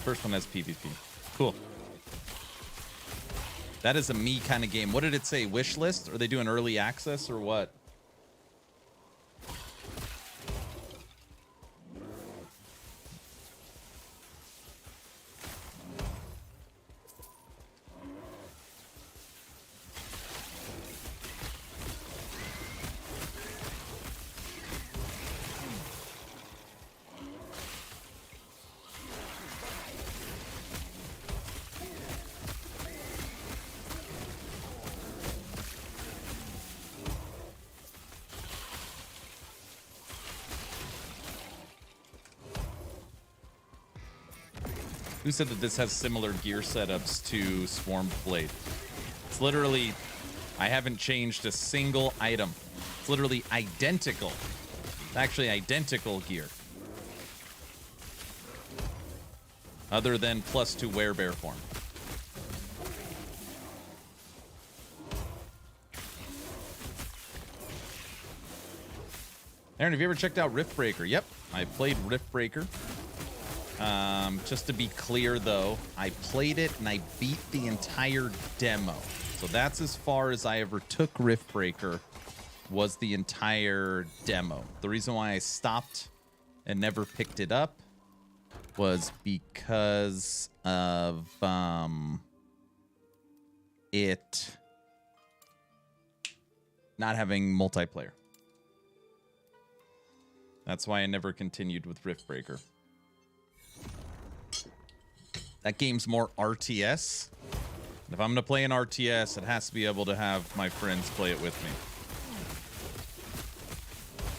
First one has PvP. Cool. That is a me kind of game. What did it say? Wish list? Are they doing early access or what? Who said that this has similar gear setups to Swarmblade? It's literally, I haven't changed a single item. It's literally identical. It's actually identical gear. Other than +2 werebear form. Aaron, have you ever checked out Riftbreaker? Yep, I played Riftbreaker. Just to be clear, though, I played it and I beat the entire demo. So that's as far as I ever took Riftbreaker, was the entire demo. The reason why I stopped and never picked it up was because of it not having multiplayer. That's why I never continued with Riftbreaker. That game's more RTS. And if I'm going to play an RTS, it has to be able to have my friends play it with me.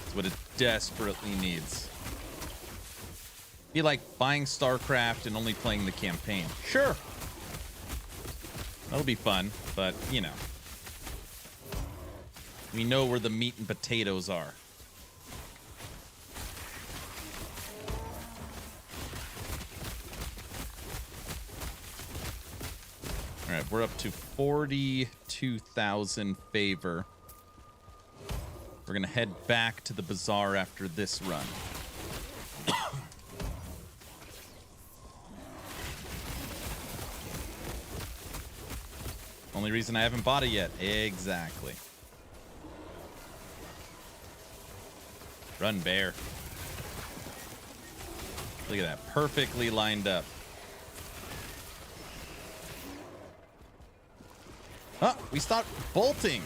It's what it desperately needs. Be like buying StarCraft and only playing the campaign. Sure. That'll be fun, but, you know. We know where the meat and potatoes are. All right, we're up to 42,000 favor. We're going to head back to the bazaar after this run. Only reason I haven't bought it yet. Exactly. Run, bear. Look at that. Perfectly lined up. Oh, we stopped bolting.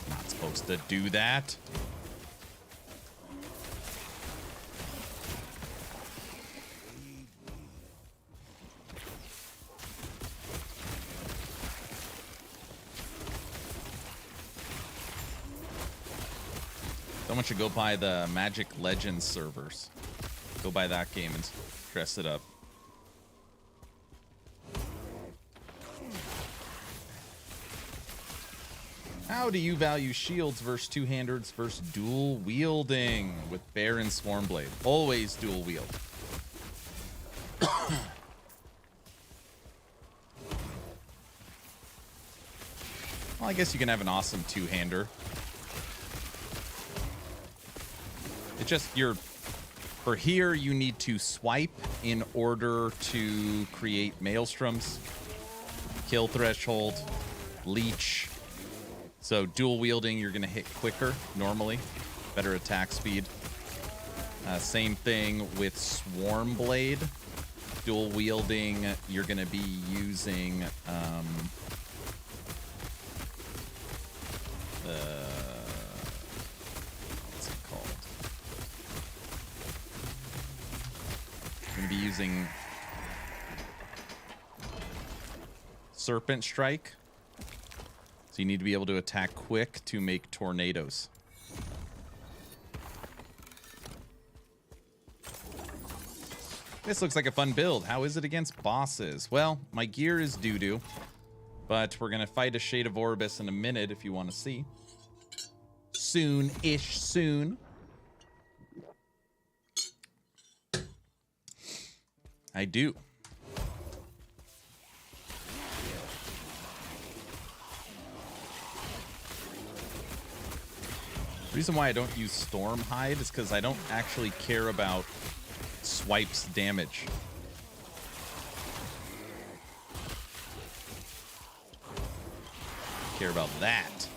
Not supposed to do that. Someone should go buy the Magic Legends servers. Go buy that game and dress it up. How do you value shields versus two-handers versus dual wielding with Bear and Swarmblade? Always dual wield. Well, I guess you can have an awesome two-hander. It's just for here you need to swipe in order to create maelstroms, kill threshold, leech. So dual wielding, you're going to hit quicker normally. Better attack speed. Same thing with Swarm Blade. Dual wielding, you're going to be using... what's it called? You're going to be using Serpent Strike. So you need to be able to attack quick to make tornadoes. This looks like a fun build. How is it against bosses? Well, my gear is doo-doo, but we're going to fight a Shade of Orbis in a minute if you want to see. Soon-ish soon. I do. The reason why I don't use Stormhide is because I don't actually care about swipes damage. I care about that.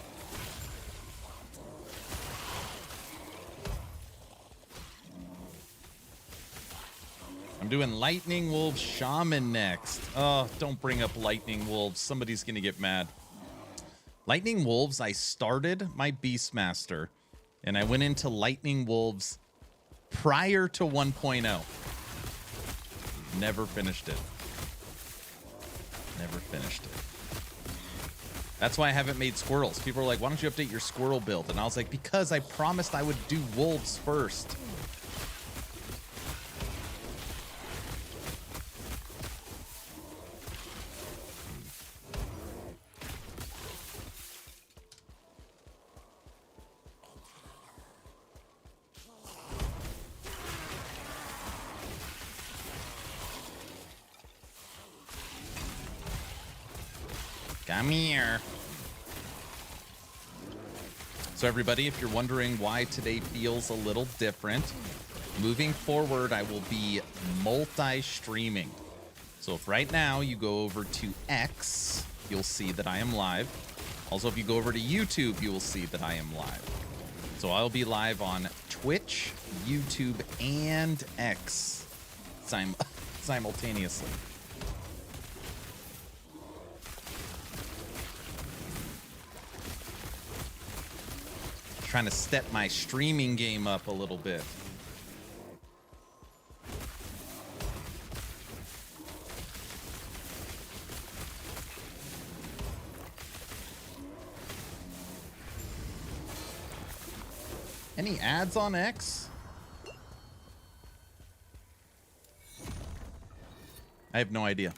I'm doing Lightning Wolf Shaman next. Oh, don't bring up Lightning Wolves. Somebody's gonna get mad. Lightning Wolves, I started my Beastmaster, and I went into Lightning Wolves prior to 1.0. Never finished it. Never finished it. That's why I haven't made squirrels. People are like, why don't you update your squirrel build? And I was like, because I promised I would do wolves first. Come here. So everybody, if you're wondering why today feels a little different, moving forward, I will be multi-streaming. So if right now you go over to X, you'll see that I am live. Also, if you go over to YouTube, you will see that I am live. So I'll be live on Twitch, YouTube, and X simultaneously. Trying to step my streaming game up a little bit. Any ads on X? I have no idea.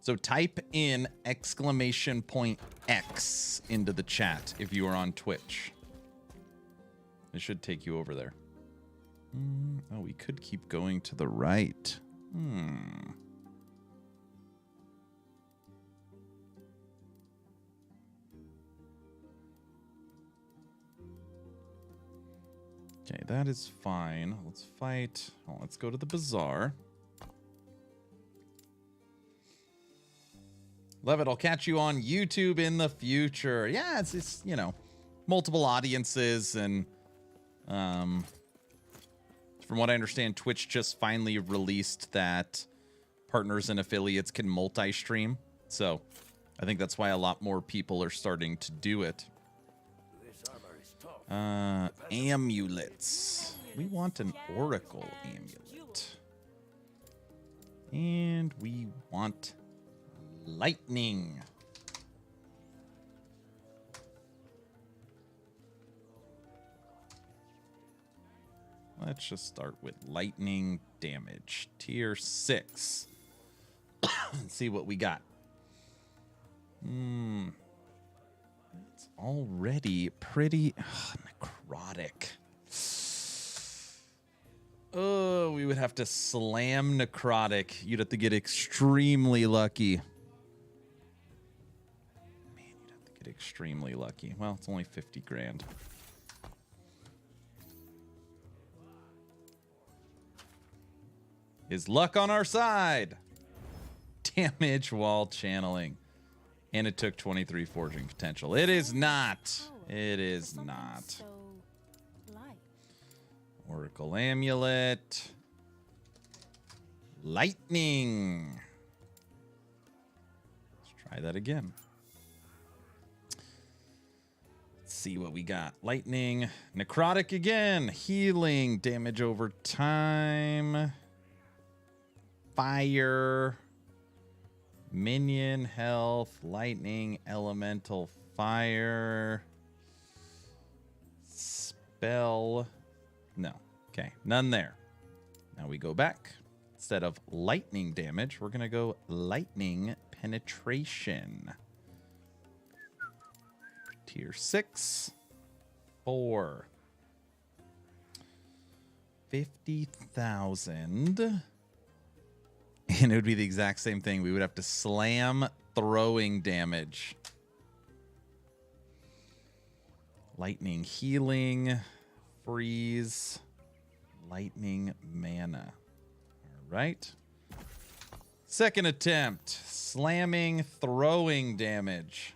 So type in !X into the chat if you are on Twitch. It should take you over there. Oh, we could keep going to the right. Okay, that is fine. Let's fight. Oh, let's go to the bazaar. Love it. I'll catch you on YouTube in the future. Yeah, it's you know, multiple audiences, and from what I understand, Twitch just finally released that partners and affiliates can multi-stream. So I think that's why a lot more people are starting to do it. Amulets. We want an Oracle amulet. And we want lightning. Let's just start with lightning damage. Tier 6. Let's see what we got. It's already pretty necrotic. Oh, we would have to slam necrotic. You'd have to get extremely lucky. Man, you'd have to get extremely lucky. Well, it's only 50 grand. Is luck on our side? damage while channeling. And it took 23 forging potential. It is not. It is not. Oracle Amulet. Lightning. Let's try that again. Let's see what we got. Lightning. Necrotic again. Healing. Damage over time. Fire. Minion health. Lightning. Elemental fire. Spell. No. Okay. None there. Now we go back. Instead of lightning damage, we're going to go lightning penetration. Tier 6. 4. 50,000. And it would be the exact same thing. We would have to slam throwing damage. Lightning healing. Freeze. Lightning mana. All right. Second attempt. Slamming throwing damage.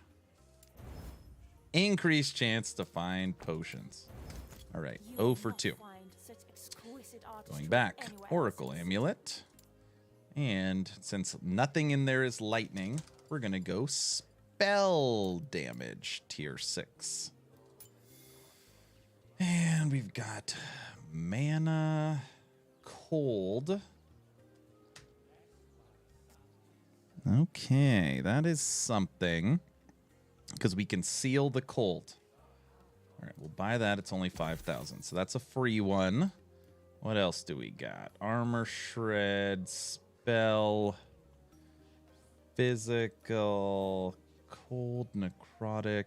Increased chance to find potions. All right. 0 for 2. Going back. Oracle Amulet. And since nothing in there is lightning, we're going to go spell damage. Tier 6. And we've got mana cold. Okay, that is something. Because we can seal the cold. All right, we'll buy that. It's only 5,000. So that's a free one. What else do we got? Armor shred, spell, physical, cold, necrotic,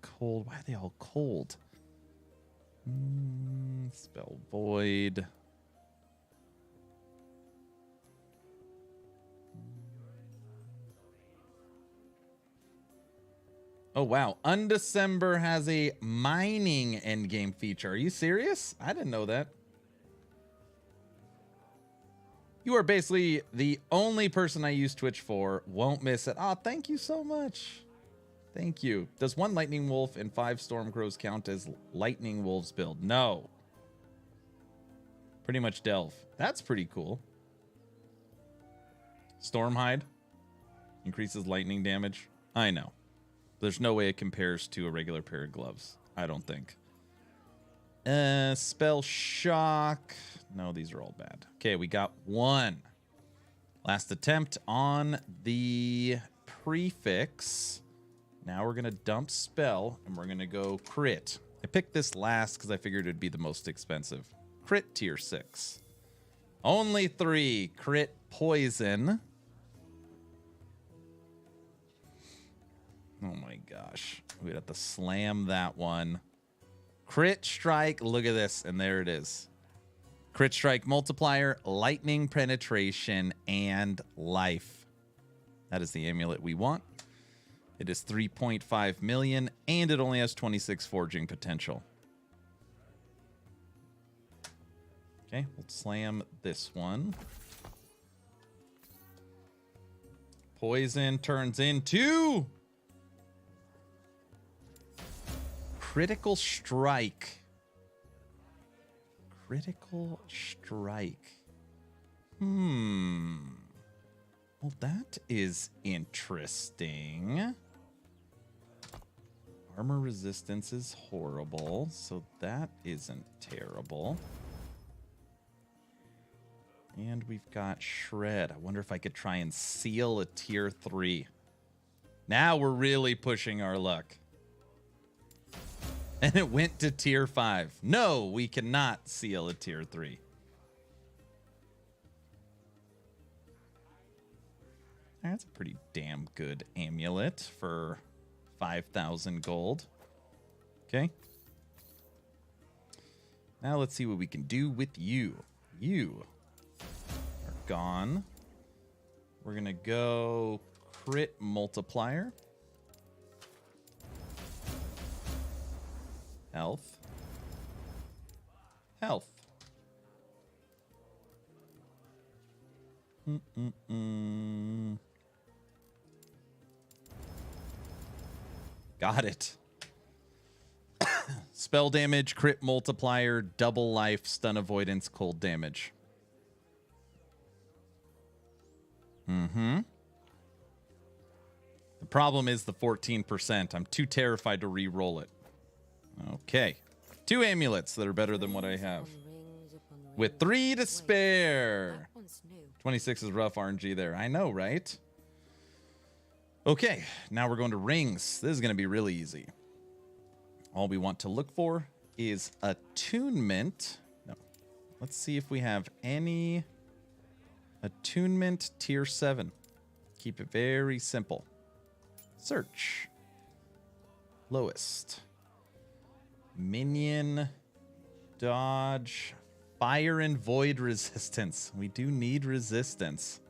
cold. Why are they all cold? Spell void. Oh, wow. Undecember has a mining endgame feature. Are you serious? I didn't know that. You are basically the only person I use Twitch for. Won't miss it. Oh, thank you so much. Thank you. Does 1 Lightning Wolf and 5 Storm Crows count as Lightning Wolves build? No. Pretty much Delve. That's pretty cool. Stormhide increases lightning damage. I know. There's no way it compares to a regular pair of gloves. I don't think. Spell shock. No, these are all bad. Okay, we got 1. Last attempt on the prefix. Now we're going to dump spell, and we're going to go crit. I picked this last because I figured it'd be the most expensive. Crit tier 6. Only 3. Crit poison. Oh my gosh. We'd have to slam that one. Crit strike. Look at this. And there it is. Crit strike multiplier, lightning penetration, and life. That is the amulet we want. It is 3.5 million, and it only has 26 forging potential. Okay, we'll slam this one. Poison turns into critical strike. Critical strike. Well, that is interesting. Armor resistance is horrible, so that isn't terrible. And we've got shred. I wonder if I could try and seal a tier 3. Now we're really pushing our luck. And it went to tier 5. No, we cannot seal a tier 3. That's a pretty damn good amulet for 5,000 gold. Okay. Now let's see what we can do with you. You are gone. We're going to go crit multiplier. Health. Health. Got it. Spell damage, crit multiplier, double life, stun avoidance, cold damage. Mm-hmm. The problem is the 14%. I'm too terrified to re-roll it. Okay. 2 amulets that are better than what I have. With 3 to spare. 26 is rough RNG there. I know, right? Okay, now we're going to rings. This is going to be really easy. All we want to look for is attunement. No. Let's see if we have any attunement tier 7. Keep it very simple. Search. Lowest. Minion. Dodge. Fire and void resistance. We do need resistance.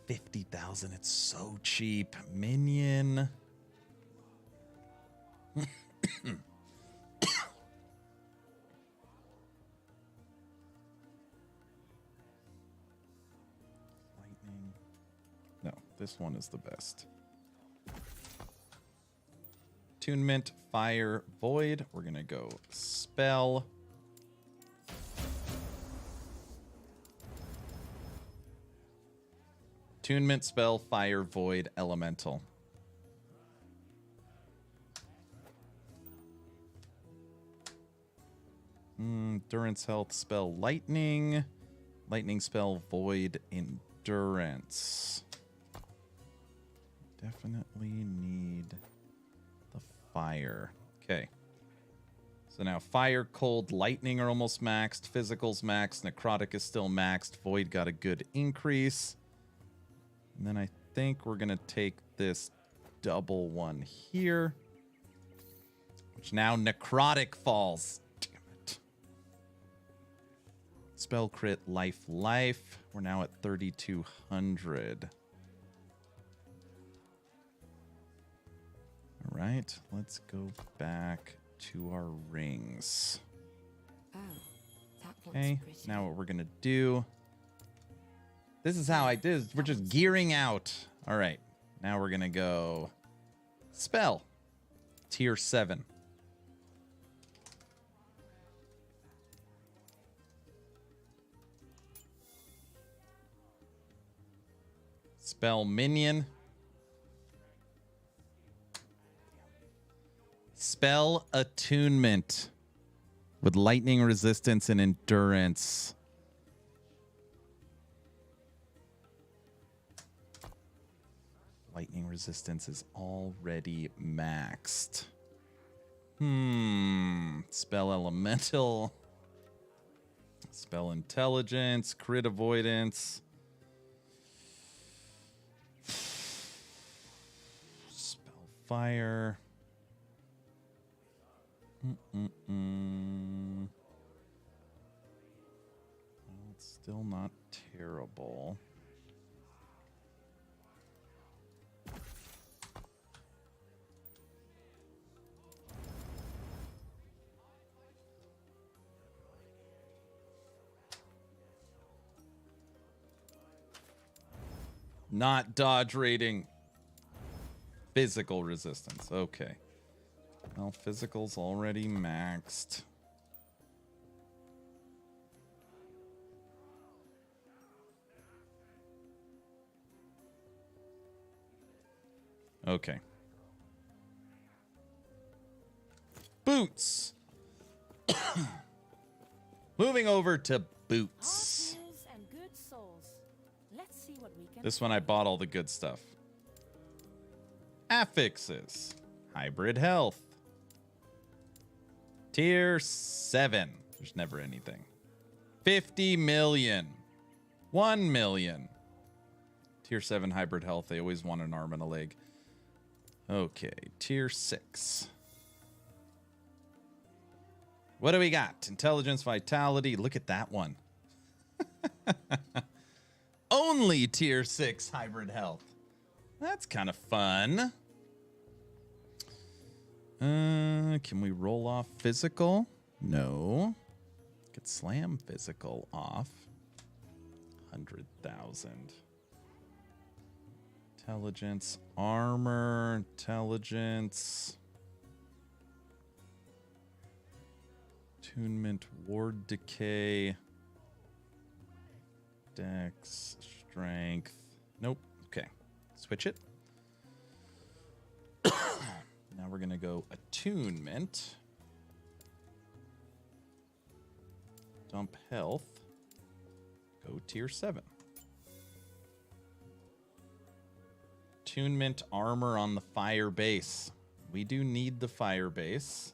50,000. It's so cheap. Minion. Lightning. No, this one is the best. Attunement, fire, void. We're going to go spell. Attunement, spell, fire, void, elemental. Endurance, health, spell, lightning. Lightning spell, void, endurance. Definitely need the fire. Okay. So now fire, cold, lightning are almost maxed. Physical's maxed. Necrotic is still maxed. Void got a good increase. And then I think we're going to take this double one here. Which now necrotic falls. Damn it. Spell crit, life, life. We're now at 3,200. All right, let's go back to our rings. Oh, that one's Okay, pretty. now what we're going to do. This is how I did. We're just gearing out. All right. Now we're going to go spell. Tier 7. Spell minion. Spell attunement with lightning resistance and endurance. Lightning resistance is already maxed. Spell elemental. Spell intelligence. Crit avoidance. Spell fire. Well, it's still not terrible. Not dodge rating. Physical resistance. Okay. Well, physical's already maxed. Okay. Boots. Moving over to boots. And good souls. Let's see what we can. This one I bought all the good stuff. Affixes. Hybrid health. Tier 7. There's never anything. 50 million. 1 million. Tier 7 hybrid health. They always want an arm and a leg. Okay. Tier 6. What do we got? Intelligence, vitality. Look at that one. Only tier 6 hybrid health. That's kind of fun. Can we roll off physical? No. Could slam physical off. 100,000. Intelligence, armor, intelligence, attunement, ward decay, dex, strength. Nope. Okay. Switch it. Now we're going to go attunement. Dump health. Go tier 7. Attunement armor on the fire base. We do need the fire base.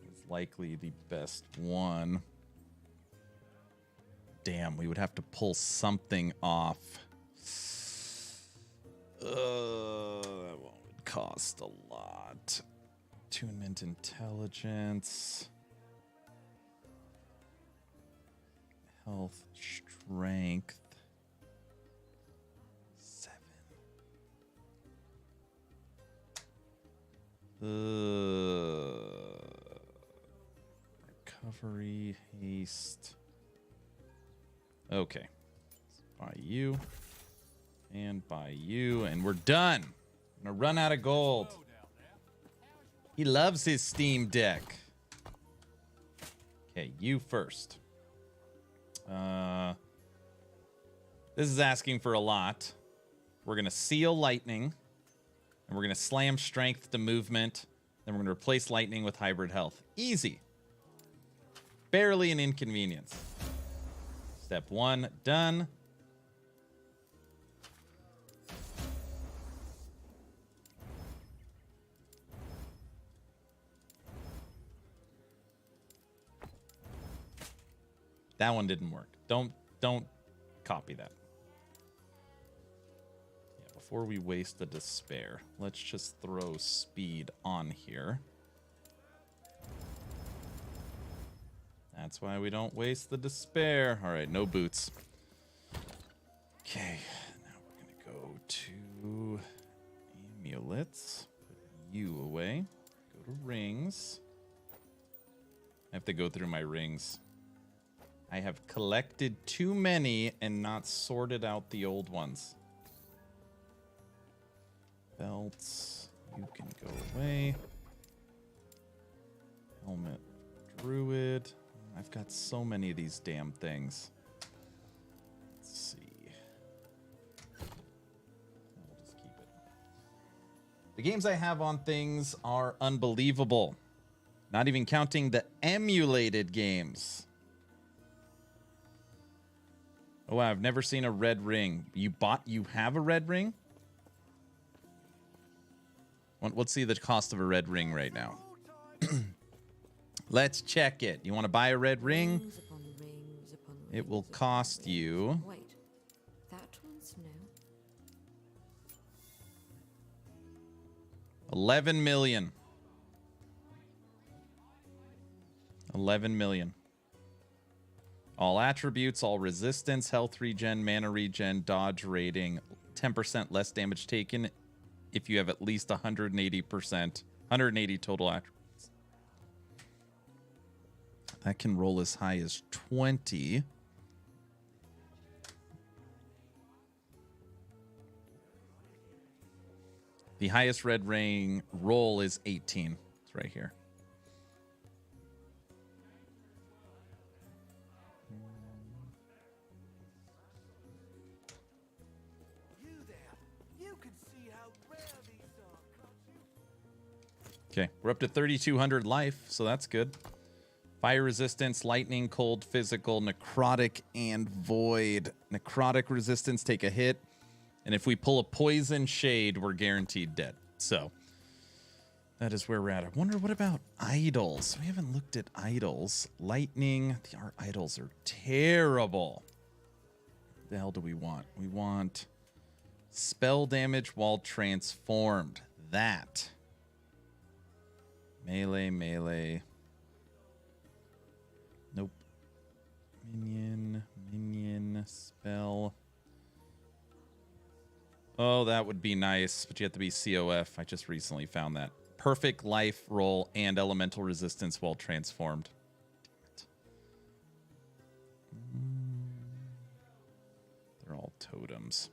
It's likely the best one. Damn, we would have to pull something off. That would cost a lot. Attunement intelligence. Health, strength. 7. Recovery, haste. Okay. Buy you. And buy you. And we're done. I'm gonna run out of gold. He loves his Steam Deck. Okay, you first. This is asking for a lot. We're going to seal lightning. And we're going to slam strength to movement. Then we're going to replace lightning with hybrid health. Easy. Barely an inconvenience. Step 1, done. That one didn't work. Don't copy that. Yeah, before we waste the despair, let's just throw speed on here. That's why we don't waste the despair. All right, no boots. Okay, now we're gonna go to amulets. Put you away. Go to rings. I have to go through my rings. I have collected too many and not sorted out the old ones. Belts, you can go away. Helmet, druid. I've got so many of these damn things. Let's see. We'll just keep it. The games I have on things are unbelievable. Not even counting the emulated games. Oh, wow, I've never seen a red ring. You have a red ring? Let's see the cost of a red ring right now. Let's check it. You want to buy a red ring? It will cost you... Wait, that one's new. 11 million. 11 million. All attributes, all resistance, health regen, mana regen, dodge rating, 10% less damage taken if you have at least 180%, 180 total attributes. That can roll as high as 20. The highest red ring roll is 18. It's right here. Okay, we're up to 3,200 life, so that's good. Fire resistance, lightning, cold, physical, necrotic, and void. Necrotic resistance, take a hit. And if we pull a poison shade, we're guaranteed dead. So that is where we're at. I wonder, what about idols? We haven't looked at idols. Lightning, our idols are terrible. What the hell do we want? We want spell damage while transformed. That. Melee, melee. Nope. Minion, spell. Oh, that would be nice, but you have to be COF. I just recently found that. Perfect life roll and elemental resistance while transformed. Damn it. They're all totems.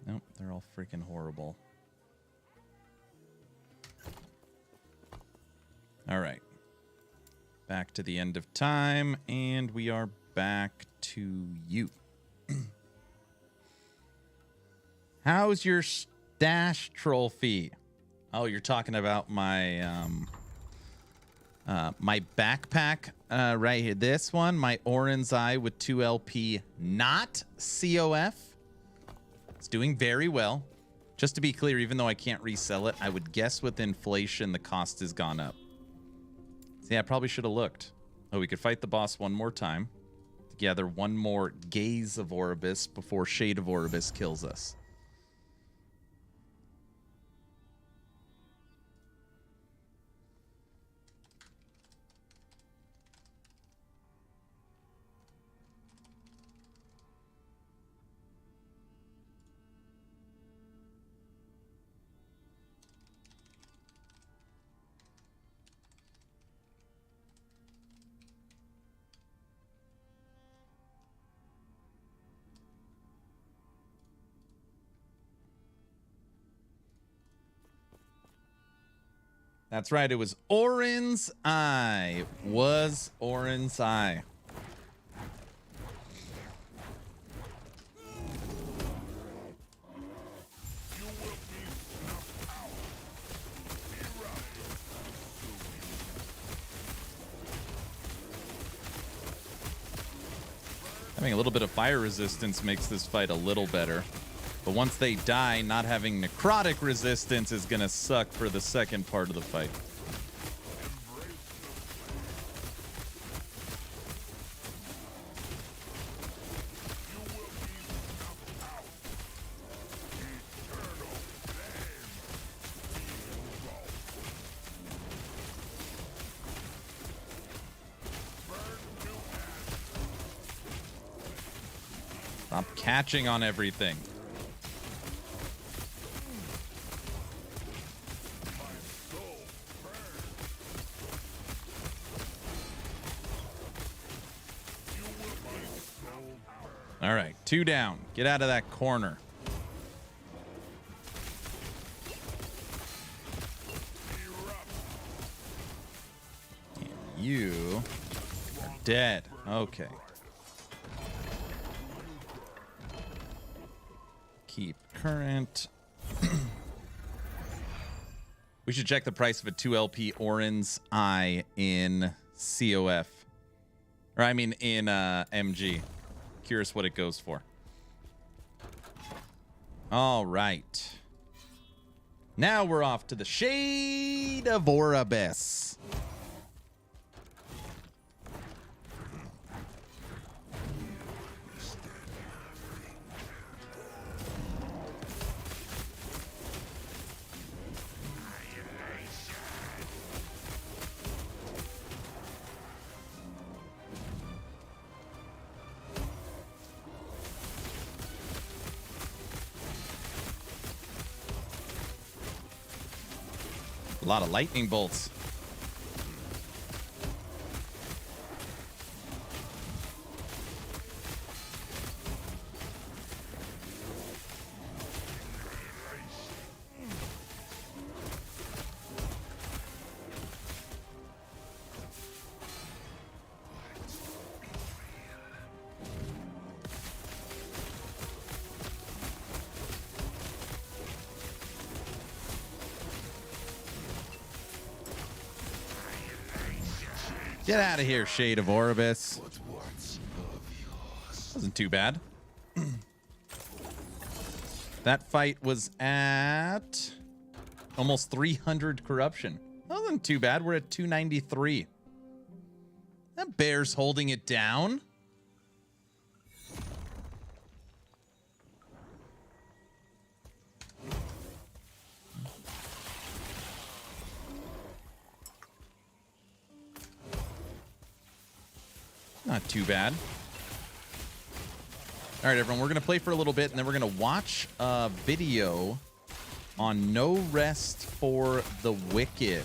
Nope, they're all freaking horrible. All right. Back to the end of time, and we are back to you. How's your stash trophy? Oh, you're talking about my my backpack right here. This one, my Orin's Eye with 2 LP, not COF. It's doing very well. Just to be clear, even though I can't resell it, I would guess with inflation the cost has gone up. See, I probably should have looked. Oh, we could fight the boss one more time to gather one more Gaze of Oribus before Shade of Oribus kills us. That's right. It was Orin's Eye. Was Orin's Eye. Having a little bit of fire resistance makes this fight a little better. But once they die, not having necrotic resistance is going to suck for the second part of the fight. Stop catching on everything. All right, 2 down. Get out of that corner. And you are dead. Okay. Keep current. We should check the price of a 2 LP Orin's Eye in COF. Or I mean in MG. Curious what it goes for. All right. Now we're off to the Shade of Oribus. A lot of lightning bolts. Get out of here, Shade of Oribus. Wasn't too bad. That fight was at almost 300 corruption. Wasn't too bad. We're at 293. That bear's holding it down. Not too bad. All right, everyone, we're going to play for a little bit, and then we're going to watch a video on No Rest for the Wicked.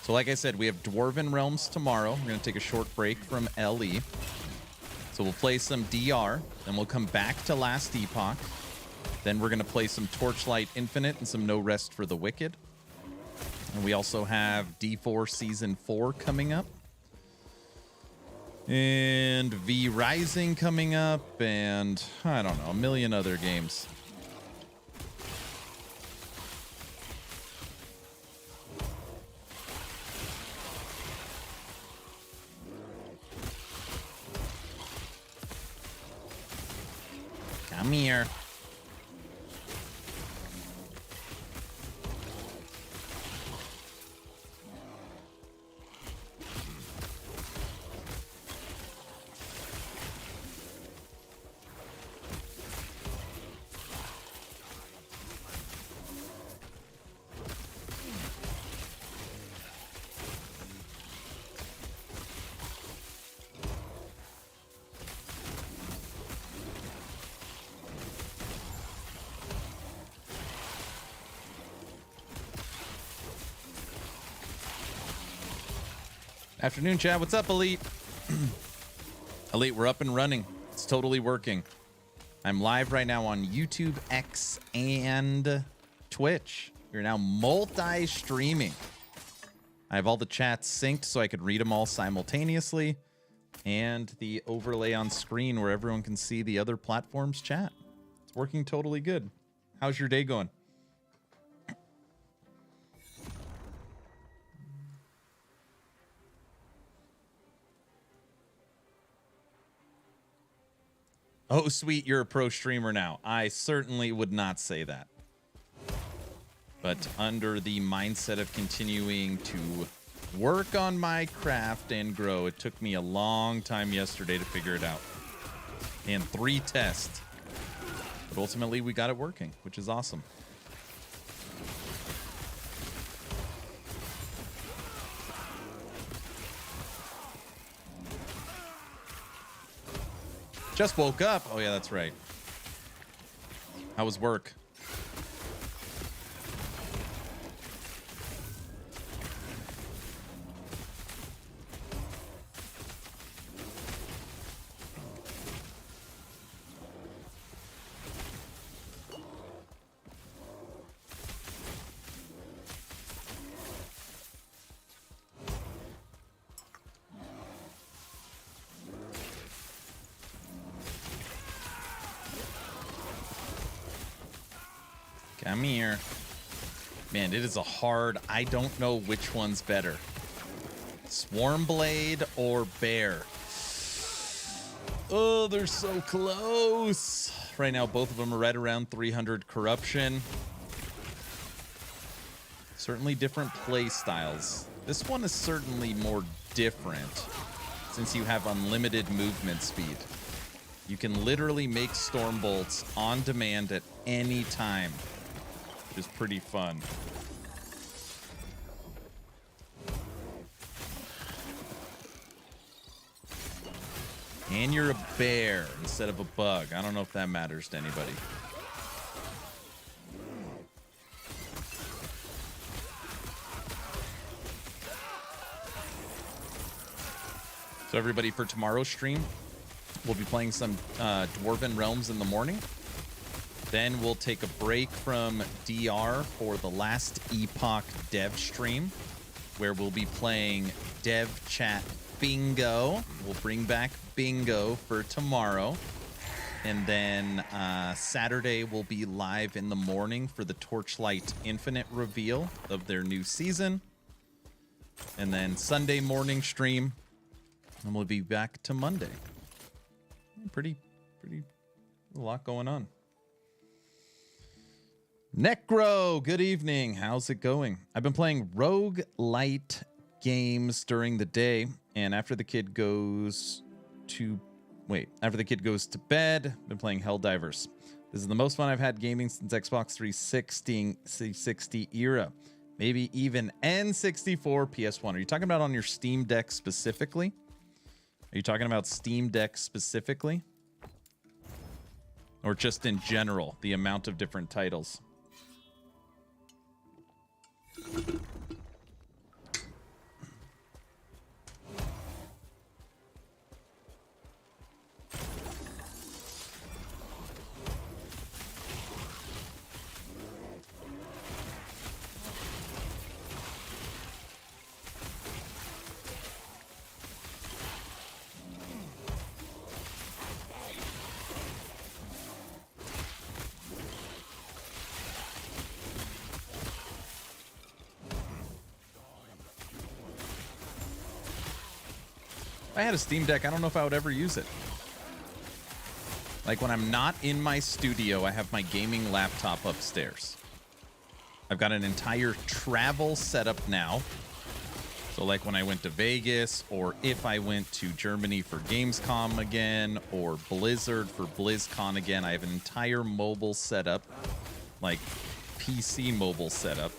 So like I said, we have Dwarven Realms tomorrow. We're going to take a short break from LE. So we'll play some DR, then we'll come back to Last Epoch. Then we're going to play some Torchlight Infinite and some No Rest for the Wicked. And we also have D4 Season 4 coming up. And V Rising coming up. And I don't know, a million other games. Come here. Afternoon, chat. What's up, Elite? Elite, we're up and running. It's totally working. I'm live right now on YouTube, X, and Twitch. We're now multi-streaming. I have all the chats synced so I could read them all simultaneously, and the overlay on screen where everyone can see the other platforms' chat. It's working totally good. How's your day going? Oh, sweet, you're a pro streamer now. I certainly would not say that. But under the mindset of continuing to work on my craft and grow, it took me a long time yesterday to figure it out. And 3 tests. But ultimately, we got it working, which is awesome. Just woke up. Oh, yeah, that's right. How was work? Come here. Man, it is a hard... I don't know which one's better. Swarmblade or Bear? Oh, they're so close. Right now, both of them are right around 300 corruption. Certainly different play styles. This one is certainly more different since you have unlimited movement speed. You can literally make Stormbolts on demand at any time, which is pretty fun. And you're a bear instead of a bug. I don't know if that matters to anybody. So everybody, for tomorrow's stream, we'll be playing some Dwarven Realms in the morning. Then we'll take a break from DR for the last Epoch dev stream, where we'll be playing Dev Chat Bingo. We'll bring back Bingo for tomorrow. And then Saturday we'll be live in the morning for the Torchlight Infinite reveal of their new season. And then Sunday morning stream. And we'll be back to Monday. Pretty, a lot going on. Necro, good evening. How's it going? I've been playing roguelite games during the day, and after the kid goes to bed, I've been playing Helldivers. This is the most fun I've had gaming since Xbox 360 era. Maybe even N64 PS1. Are you talking about on your Steam Deck specifically? Are you talking about Steam Deck specifically? Or just in general, the amount of different titles? If I had a Steam Deck, I don't know if I would ever use it. Like when I'm not in my studio, I have my gaming laptop upstairs. I've got an entire travel setup now. So like when I went to Vegas, or if I went to Germany for Gamescom again, or Blizzard for BlizzCon again, I have an entire mobile setup, like PC mobile setup.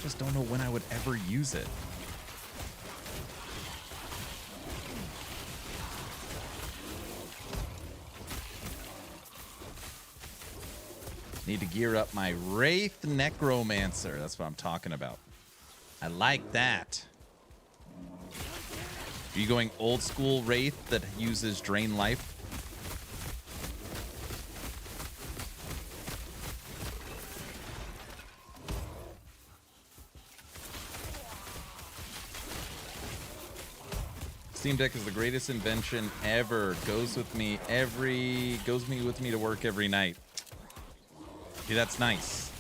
Just don't know when I would ever use it. Need to gear up my Wraith Necromancer. That's what I'm talking about. I like that. Are you going old school Wraith that uses Drain Life? Steam Deck is the greatest invention ever. Goes with me to work every night. See, that's nice.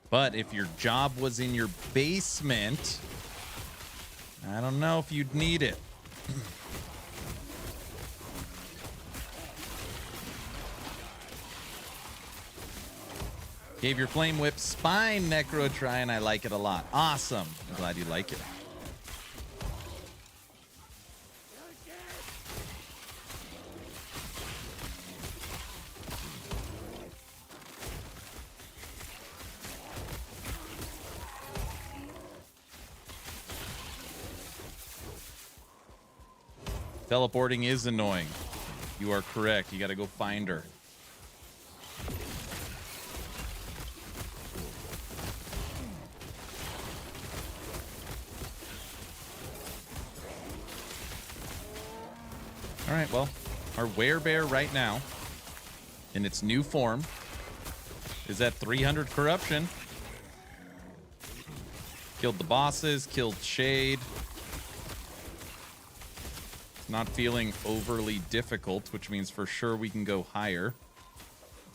But if your job was in your basement, I don't know if you'd need it. Gave your Flame Whip Spine Necro a try, and I like it a lot. Awesome. I'm glad you like it. Teleporting is annoying. You are correct. You got to go find her. All right, well, our Werebear right now, in its new form, is at 300 corruption. Killed the bosses, killed Shade. Not feeling overly difficult, which means for sure we can go higher,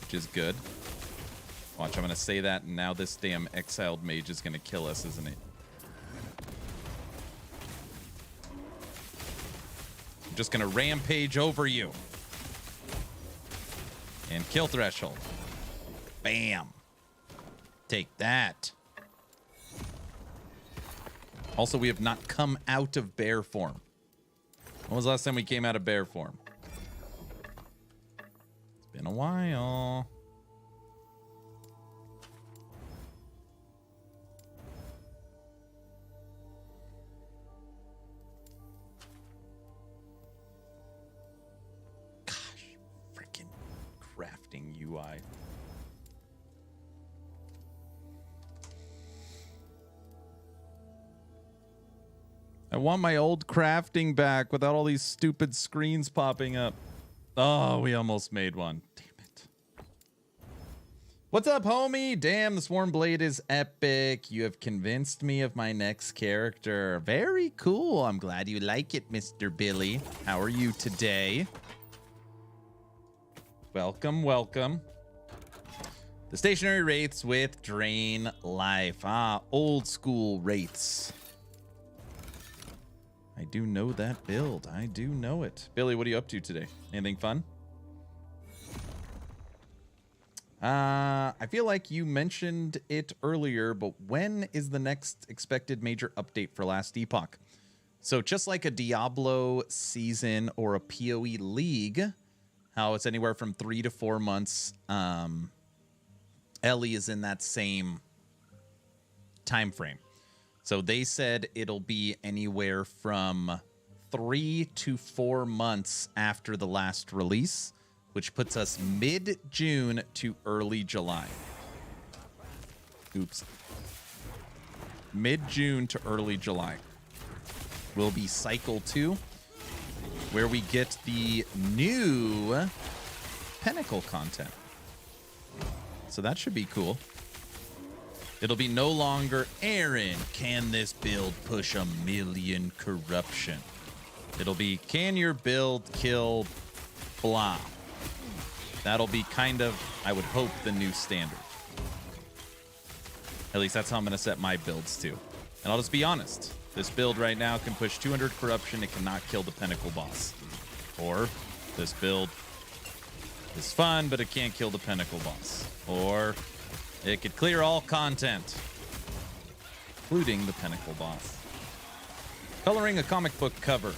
which is good. Watch, I'm going to say that, and now this damn exiled mage is going to kill us, isn't it? I'm just going to rampage over you. And kill threshold. Bam. Take that. Also, we have not come out of bear form. When was the last time we came out of bear form? It's been a while. Gosh, freaking crafting UI. I want my old crafting back without all these stupid screens popping up. Oh, we almost made one. Damn it. What's up, homie? Damn, the Swarm Blade is epic. You have convinced me of my next character. Very cool. I'm glad you like it, Mr. Billy. How are you today? Welcome, welcome. The stationary wraiths with Drain Life. Ah, old school wraiths. I do know that build. I do know it. Billy, what are you up to today? Anything fun? I feel like you mentioned it earlier, but when is the next expected major update for Last Epoch? So just like a Diablo season or a PoE league, how it's anywhere from 3 to 4 months, Ellie is in that same time frame. So they said it'll be anywhere from 3 to 4 months after the last release, which puts us mid-June to early July. Oops. Mid-June to early July will be Cycle 2, where we get the new Pinnacle content. So that should be cool. It'll be no longer, Aaron, can this build push 1,000,000 corruption? It'll be, can your build kill blah? That'll be kind of, I would hope, the new standard. At least that's how I'm going to set my builds too. And I'll just be honest. This build right now can push 200 corruption. It cannot kill the Pinnacle boss. Or this build is fun, but it can't kill the Pinnacle boss. Or it could clear all content, including the Pinnacle boss. Coloring a comic book cover.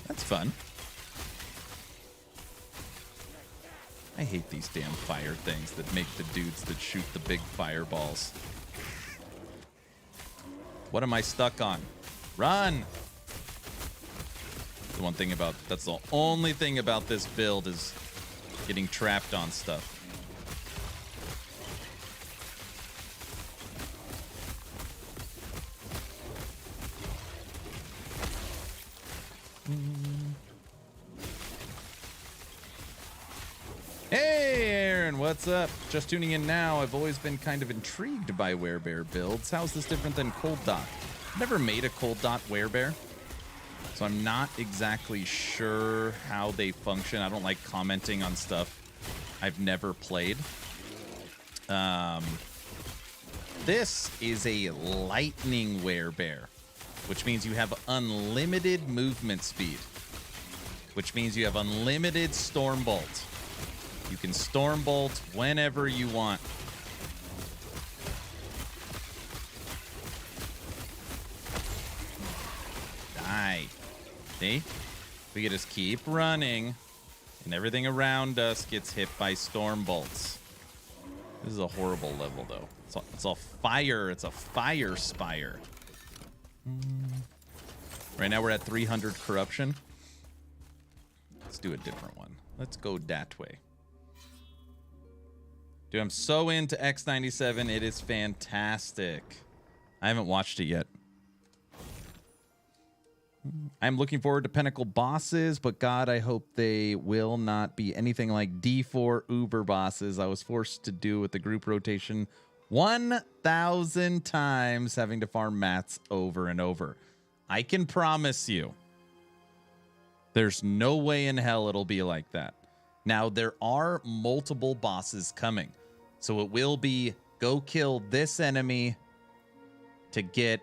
That's fun. I hate these damn fire things that make the dudes that shoot the big fireballs. What am I stuck on? Run! The one thing about, that's the only thing about this build is getting trapped on stuff. Hey, Aaron, what's up? Just tuning in now. I've always been kind of intrigued by WEREBEAR builds. How's this different than Cold Dot? Never made a Cold Dot WEREBEAR, so I'm not exactly sure how they function. I don't like commenting on stuff I've never played. This is a lightning WEREBEAR, which means you have unlimited movement speed, which means you have unlimited Storm Bolt. You can Storm Bolt whenever you want. Die. See? We can just keep running, and everything around us gets hit by Storm Bolts. This is a horrible level, though. It's all fire. It's a fire spire. Right now we're at 300 corruption. Let's do a different one. Let's go that way. Dude, I'm so into X97. It is fantastic. I haven't watched it yet. I'm looking forward to Pinnacle bosses, but God, I hope they will not be anything like D4 Uber bosses I was forced to do with the group rotation 1,000 times, having to farm mats over and over. I can promise you, there's no way in hell it'll be like that. Now, there are multiple bosses coming. So it will be go kill this enemy to get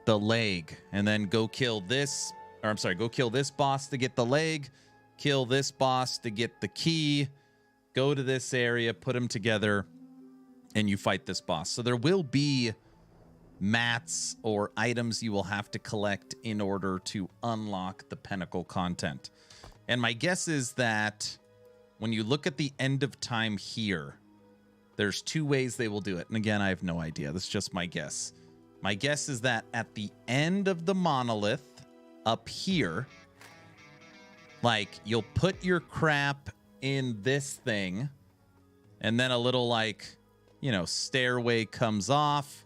the leg, and then go kill this, or I'm sorry, go kill this boss to get the leg, kill this boss to get the key, go to this area, put them together, and you fight this boss. So there will be mats or items you will have to collect in order to unlock the Pinnacle content. And my guess is that when you look at the end of time here, there's two ways they will do it. And again, I have no idea. This is just my guess. My guess is that at the end of the monolith up here, like, you'll put your crap in this thing, and then a little, like, you know, stairway comes off,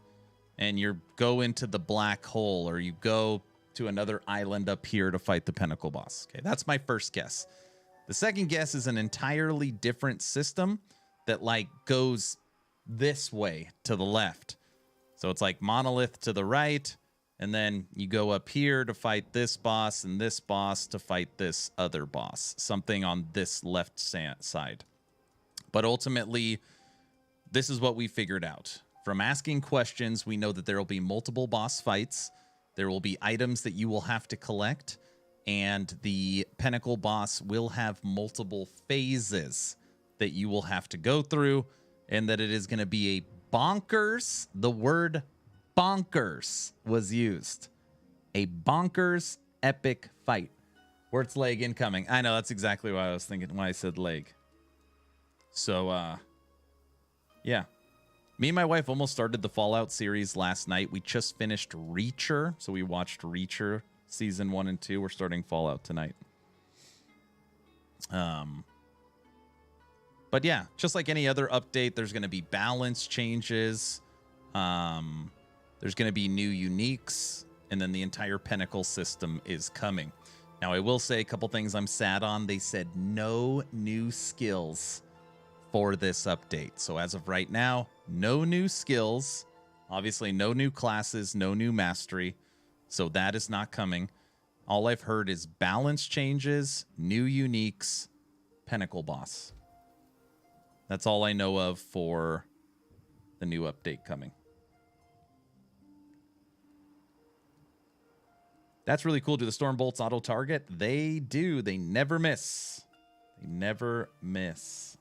and you go into the black hole, or you go to another island up here to fight the Pinnacle boss. Okay, that's my first guess. The second guess is an entirely different system that, like, goes this way to the left. So it's like monolith to the right, and then you go up here to fight this boss, and this boss to fight this other boss. Something on this left side. But ultimately, this is what we figured out. From asking questions, we know that there will be multiple boss fights. There will be items that you will have to collect, and the Pinnacle boss will have multiple phases that you will have to go through, and that it is going to be a bonkers. The word bonkers was used. A bonkers epic fight. Word's leg incoming. I know, that's exactly what I was thinking when I said leg. So, yeah. Me and my wife almost started the Fallout series last night. We just finished Reacher, so we watched Reacher season 1 and 2. We're starting Fallout tonight. But yeah, just like any other update, there's going to be balance changes. There's going to be new uniques, and then the entire Pinnacle system is coming. Now, I will say a couple things I'm sad on. They said no new skills for this update. So as of right now, no new skills. Obviously, no new classes, no new mastery. So that is not coming. All I've heard is balance changes, new uniques, Pinnacle boss. That's all I know of for the new update coming. That's really cool. Do the storm bolts auto target? They do. They never miss. They never miss.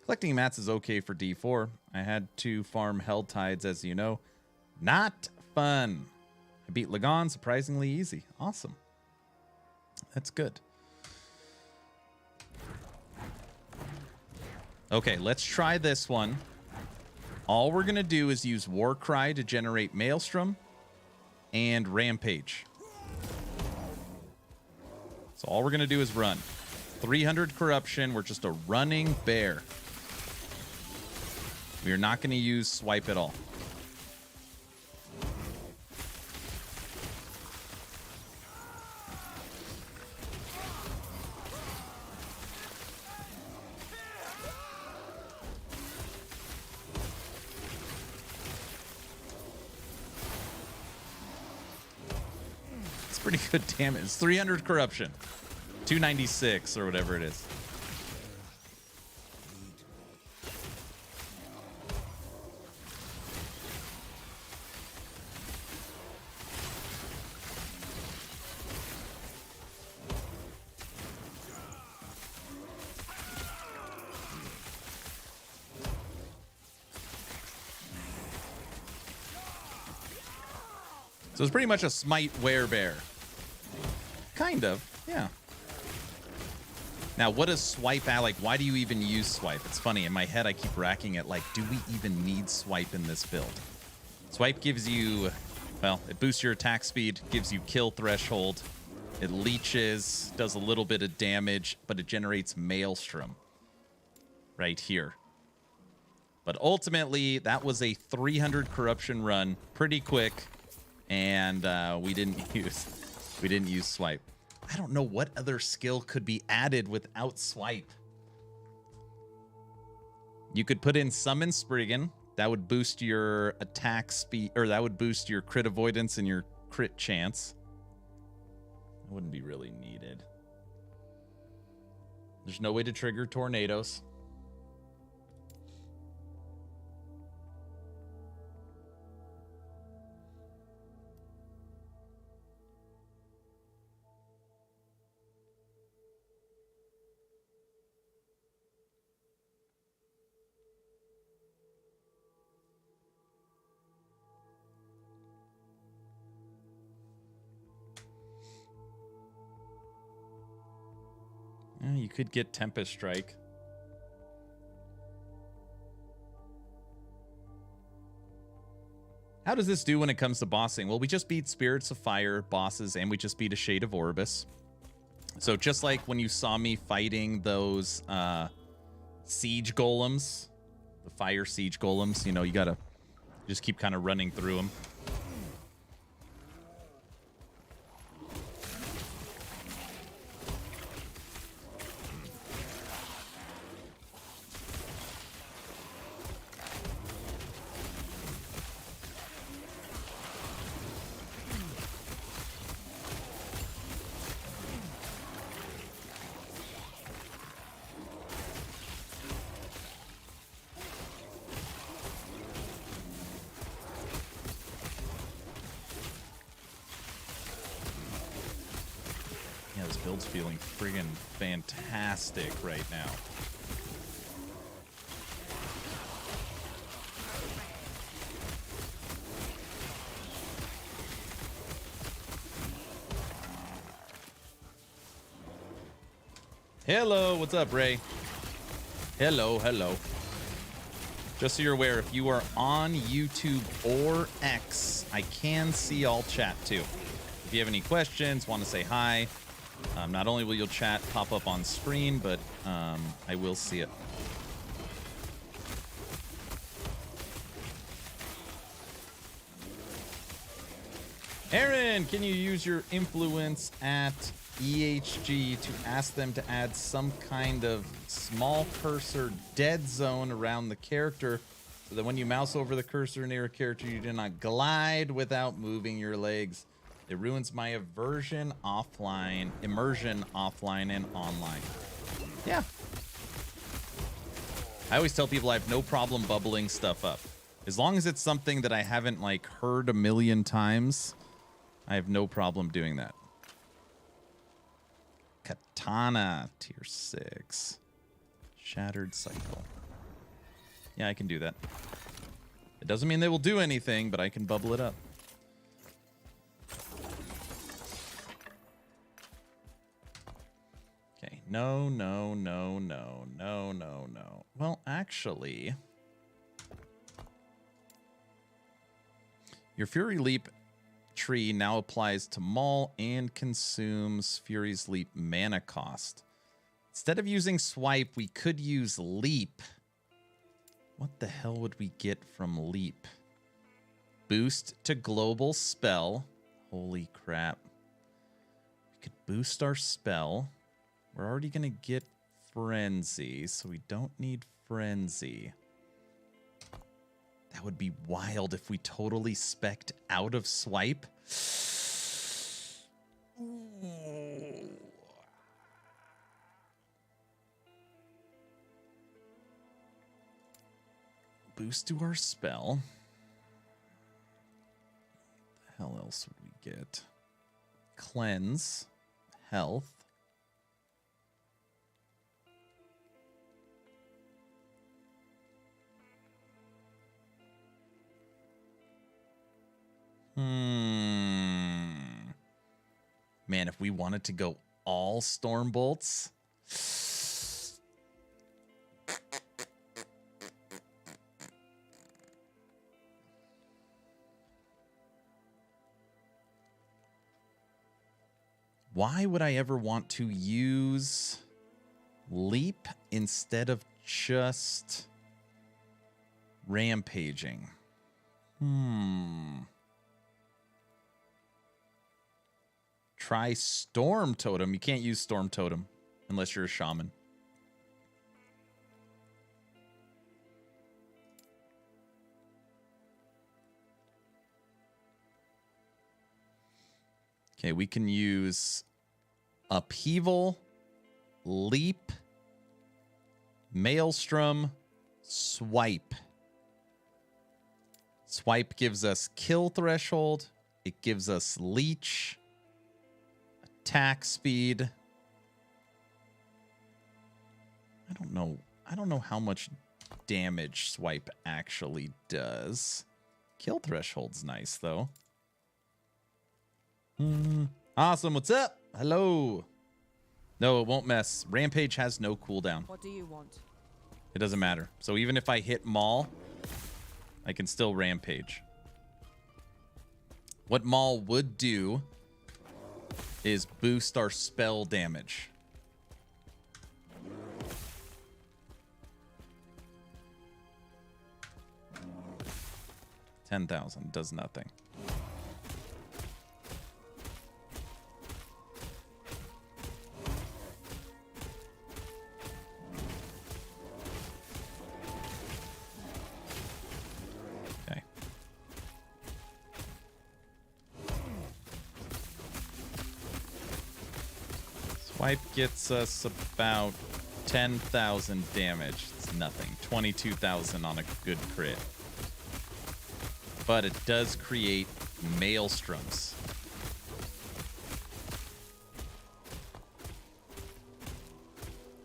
Collecting mats is okay for D4. I had to farm Hell Tides, as you know. Not fun. I beat Lagon surprisingly easy. Awesome. That's good. Okay, let's try this one. All we're going to do is use Warcry to generate Maelstrom and Rampage. So all we're going to do is run. 300 corruption. We're just a running bear. We are not going to use swipe at all. It's pretty good damage. It's 300 corruption. 296 or whatever it is. So it's pretty much a smite werebear. Kind of, yeah. Now, what does swipe at? Like, why do you even use swipe? It's funny, in my head I keep racking it like, do we even need swipe in this build? Swipe gives you, well, it boosts your attack speed, gives you kill threshold, it leeches, does a little bit of damage, but it generates Maelstrom right here. But ultimately, that was a 300 corruption run, pretty quick. And we didn't use swipe. I don't know what other skill could be added without swipe. You could put in Summon Spriggan. That would boost your attack speed, or that would boost your crit avoidance and your crit chance. It wouldn't be really needed. There's no way to trigger tornadoes. You could get Tempest Strike. How does this do when it comes to bossing? Well, we just beat Spirits of Fire bosses, and we just beat a Shade of Orbis. So just like when you saw me fighting those siege golems, the fire siege golems, you know, you gotta just keep kind of running through them. Feeling friggin' fantastic right now. Hello, what's up, Ray? Hello, hello. Just so you're aware, if you are on YouTube or X, I can see all chat too. If you have any questions, want to say hi, not only will your chat pop up on screen, but I will see it. Aaron, can you use your influence at EHG to ask them to add some kind of small cursor dead zone around the character so that when you mouse over the cursor near a character, you do not glide without moving your legs? It ruins my immersion offline and online. Yeah. I always tell people I have no problem bubbling stuff up. As long as it's something that I haven't like heard a million times, I have no problem doing that. Katana, tier 6. Shattered cycle. Yeah, I can do that. It doesn't mean they will do anything, but I can bubble it up. Okay, no. Well, actually, your Fury Leap tree now applies to Maul and consumes Fury's Leap mana cost. Instead of using Swipe, we could use Leap. What the hell would we get from Leap? Boost to global spell. Holy crap. We could boost our spell. We're already going to get Frenzy, so we don't need Frenzy. That would be wild if we totally spec'd out of Swipe. Boost to our spell. What the hell else would we get? Cleanse. Health. Man, if we wanted to go all Storm Bolts. Why would I ever want to use Leap instead of just Rampaging? Try Storm Totem. You can't use Storm Totem unless you're a shaman. Okay, we can use Upheaval, Leap, Maelstrom, Swipe. Swipe gives us kill threshold. It gives us leech, attack speed. I don't know how much damage Swipe actually does. Kill threshold's nice though. Awesome. What's up? Hello. No, it won't mess. Rampage has no cooldown. What do you want? It doesn't matter. So even if I hit Maul, I can still Rampage. What Maul would do is boost our spell damage. $10,000 does nothing. Swipe gets us about 10,000 damage. It's nothing. 22,000 on a good crit. But it does create Maelstroms.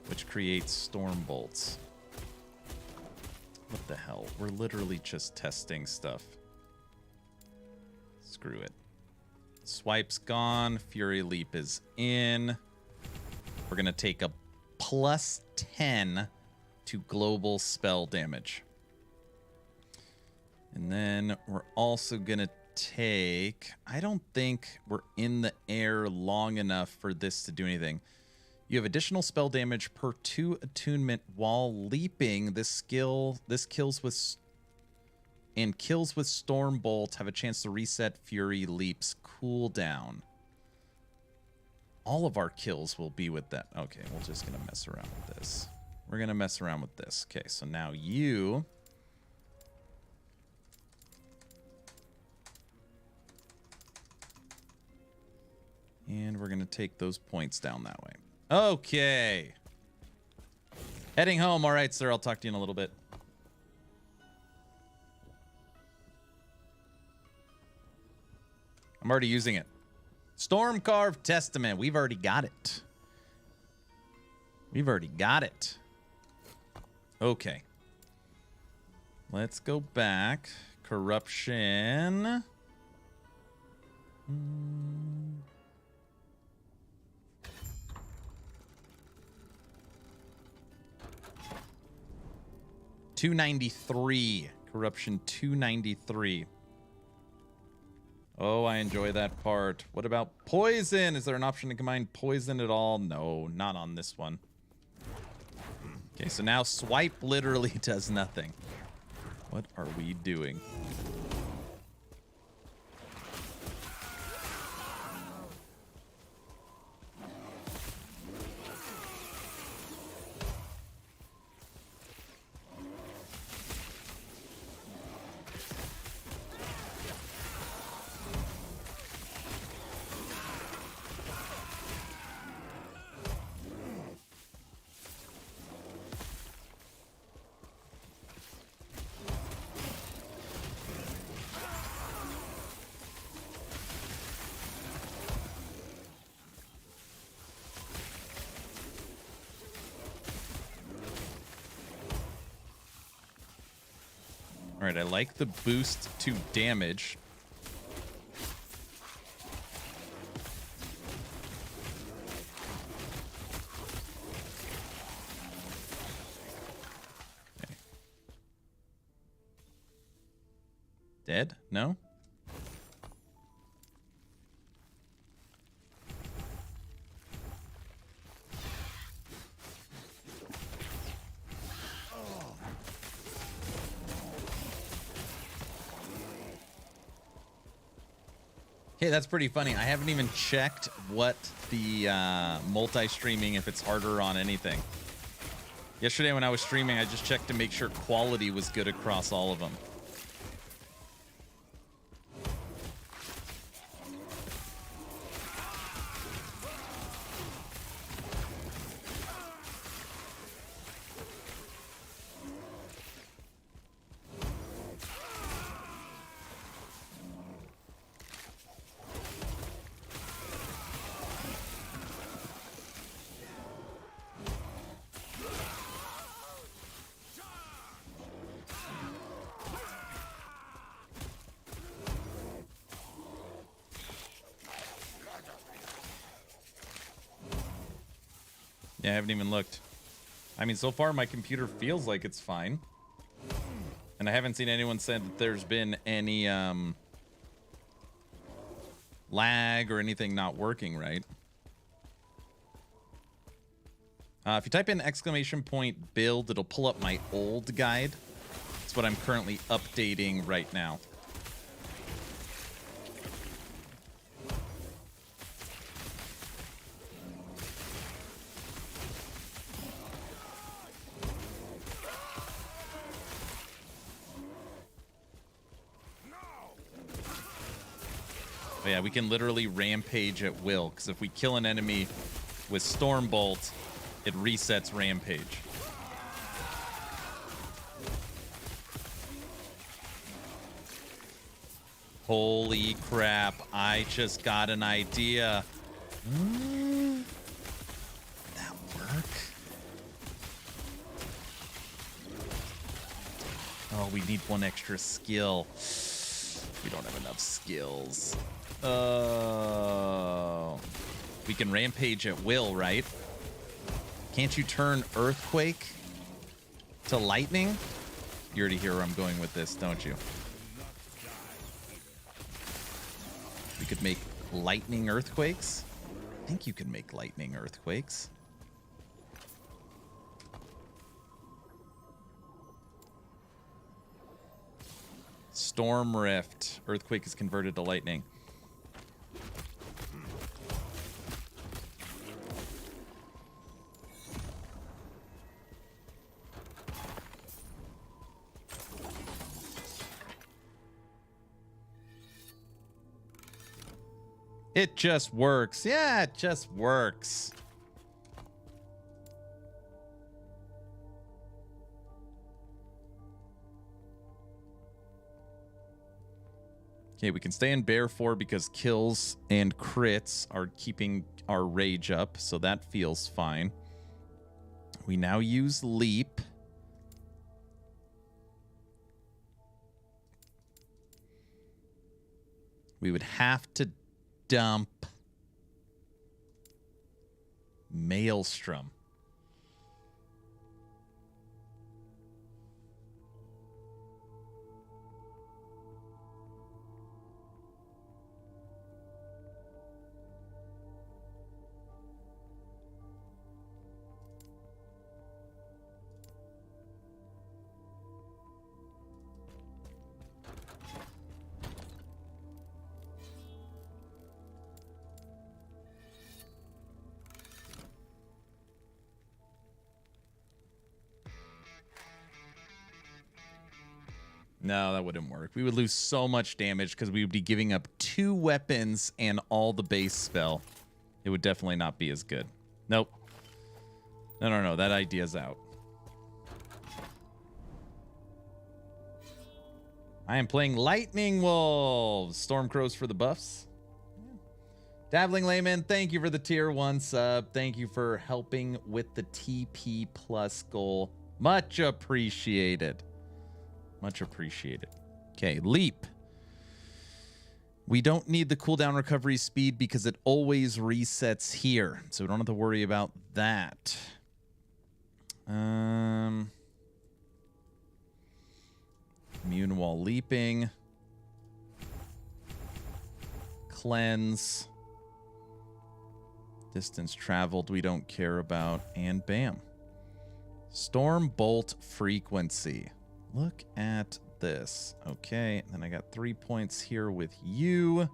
Which creates Storm Bolts. What the hell? We're literally just testing stuff. Screw it. Swipe's gone. Fury Leap is in. We're going to take a plus 10 to global spell damage. And then we're also going to take... I don't think we're in the air long enough for this to do anything. You have additional spell damage per 2 attunement while leaping. This kills with... And kills with Storm Bolt have a chance to reset Fury Leap's cooldown. All of our kills will be with that. Okay, we're just going to mess around with this. We're going to mess around with this. Okay, so now you... And we're going to take those points down that way. Okay. Heading home. All right, sir. I'll talk to you in a little bit. I'm already using it. Storm-carved Testament. We've already got it. We've already got it. Okay. Let's go back. Corruption. $293. Corruption 293. Oh, I enjoy that part. What about poison? Is there an option to combine poison at all? No, not on this one. Okay, so now swipe literally does nothing. What are we doing? All right, I like the boost to damage. Okay. Dead? No? Hey, that's pretty funny. I haven't even checked what the multi-streaming, if it's harder on anything. Yesterday when I was streaming, I just checked to make sure quality was good across all of them. Yeah, I haven't even looked. I mean, so far my computer feels like it's fine. And I haven't seen anyone say that there's been any lag or anything not working right. If you type in !build, it'll pull up my old guide. That's what I'm currently updating right now. Oh yeah, we can literally rampage at will, because if we kill an enemy with Stormbolt, it resets rampage. Holy crap, I just got an idea. Would that work? Oh, we need one extra skill. We don't have enough skills. Oh. We can rampage at will, right? Can't you turn Earthquake to lightning? You already hear where I'm going with this, don't you? We could make lightning earthquakes. I think you can make lightning earthquakes. Storm Rift. Earthquake is converted to lightning. It just works. Yeah, it just works. Okay, we can stay in bear 4 because kills and crits are keeping our rage up, so that feels fine. We now use leap. We would have to dump Maelstrom. No, that wouldn't work. We would lose so much damage because we would be giving up 2 weapons and all the base spell. It would definitely not be as good. Nope. No. That idea's out. I am playing Lightning Wolves. Stormcrows for the buffs. Dabbling Layman, thank you for the tier 1 sub. Thank you for helping with the TP plus goal. Much appreciated. Much appreciated. Okay, leap. We don't need the cooldown recovery speed because it always resets here. So we don't have to worry about that. Immune while leaping. Cleanse. Distance traveled we don't care about. And bam. Storm Bolt frequency. Look at this. Okay, then I got 3 points here with you.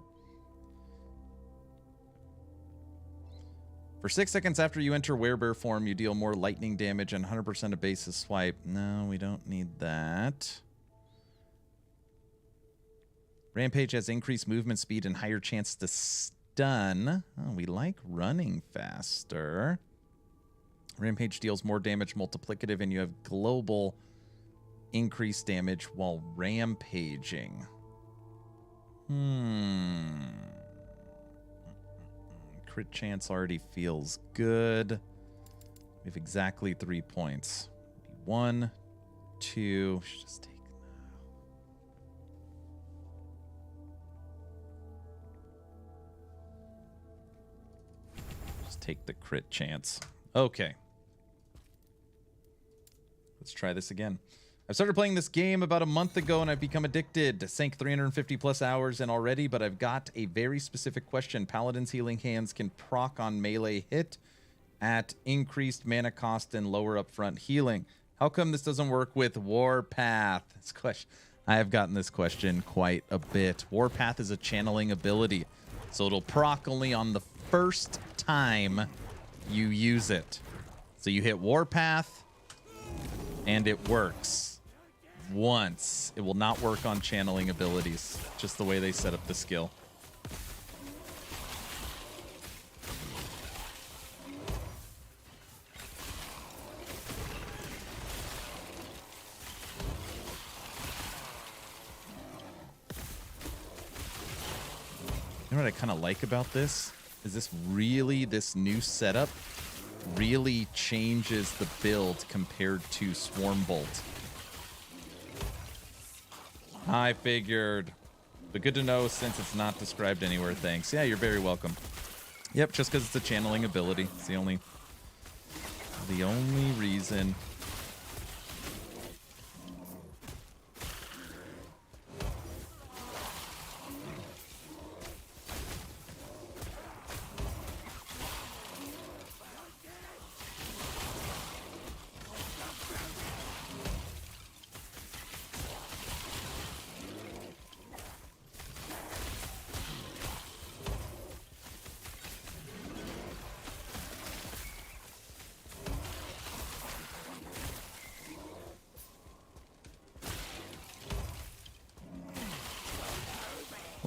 For 6 seconds after you enter werebear form, you deal more lightning damage and 100% of bases swipe. No, we don't need that. Rampage has increased movement speed and higher chance to stun. Oh, we like running faster. Rampage deals more damage multiplicative, and you have global increased damage while rampaging. Crit chance already feels good. We have exactly 3 points. 1, 2. Should just take. Just take the crit chance. Okay. Let's try this again. I started playing this game about a month ago and I've become addicted. Sank 350 plus hours in already, but I've got a very specific question. Paladin's Healing Hands can proc on melee hit at increased mana cost and lower upfront healing. How come this doesn't work with Warpath? This question, I have gotten this question quite a bit. Warpath is a channeling ability, so it'll proc only on the first time you use it. So you hit Warpath and it works once. It will not work on channeling abilities, just the way they set up the skill. You know what I kind of like about this? Is this new setup really changes the build compared to Swarm Bolt. I figured. But good to know since it's not described anywhere. Thanks. Yeah, you're very welcome. Yep, just because it's a channeling ability. It's the only reason.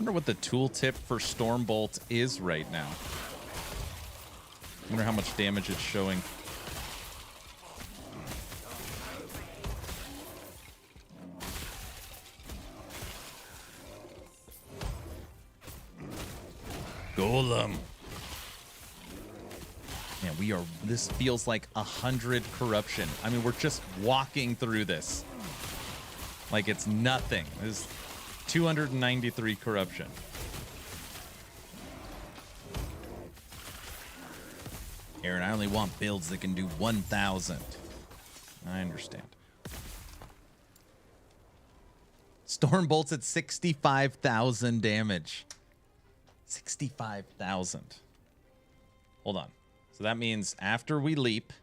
Wonder what the tooltip for Stormbolt is right now. Wonder how much damage it's showing. Golem. Man, we are, this feels like 100 corruption. I mean, we're just walking through this like it's nothing. This is 293 corruption. Aaron, I only want builds that can do 1,000. I understand. Stormbolt's at 65,000 damage. 65,000. Hold on. So that means after we leap,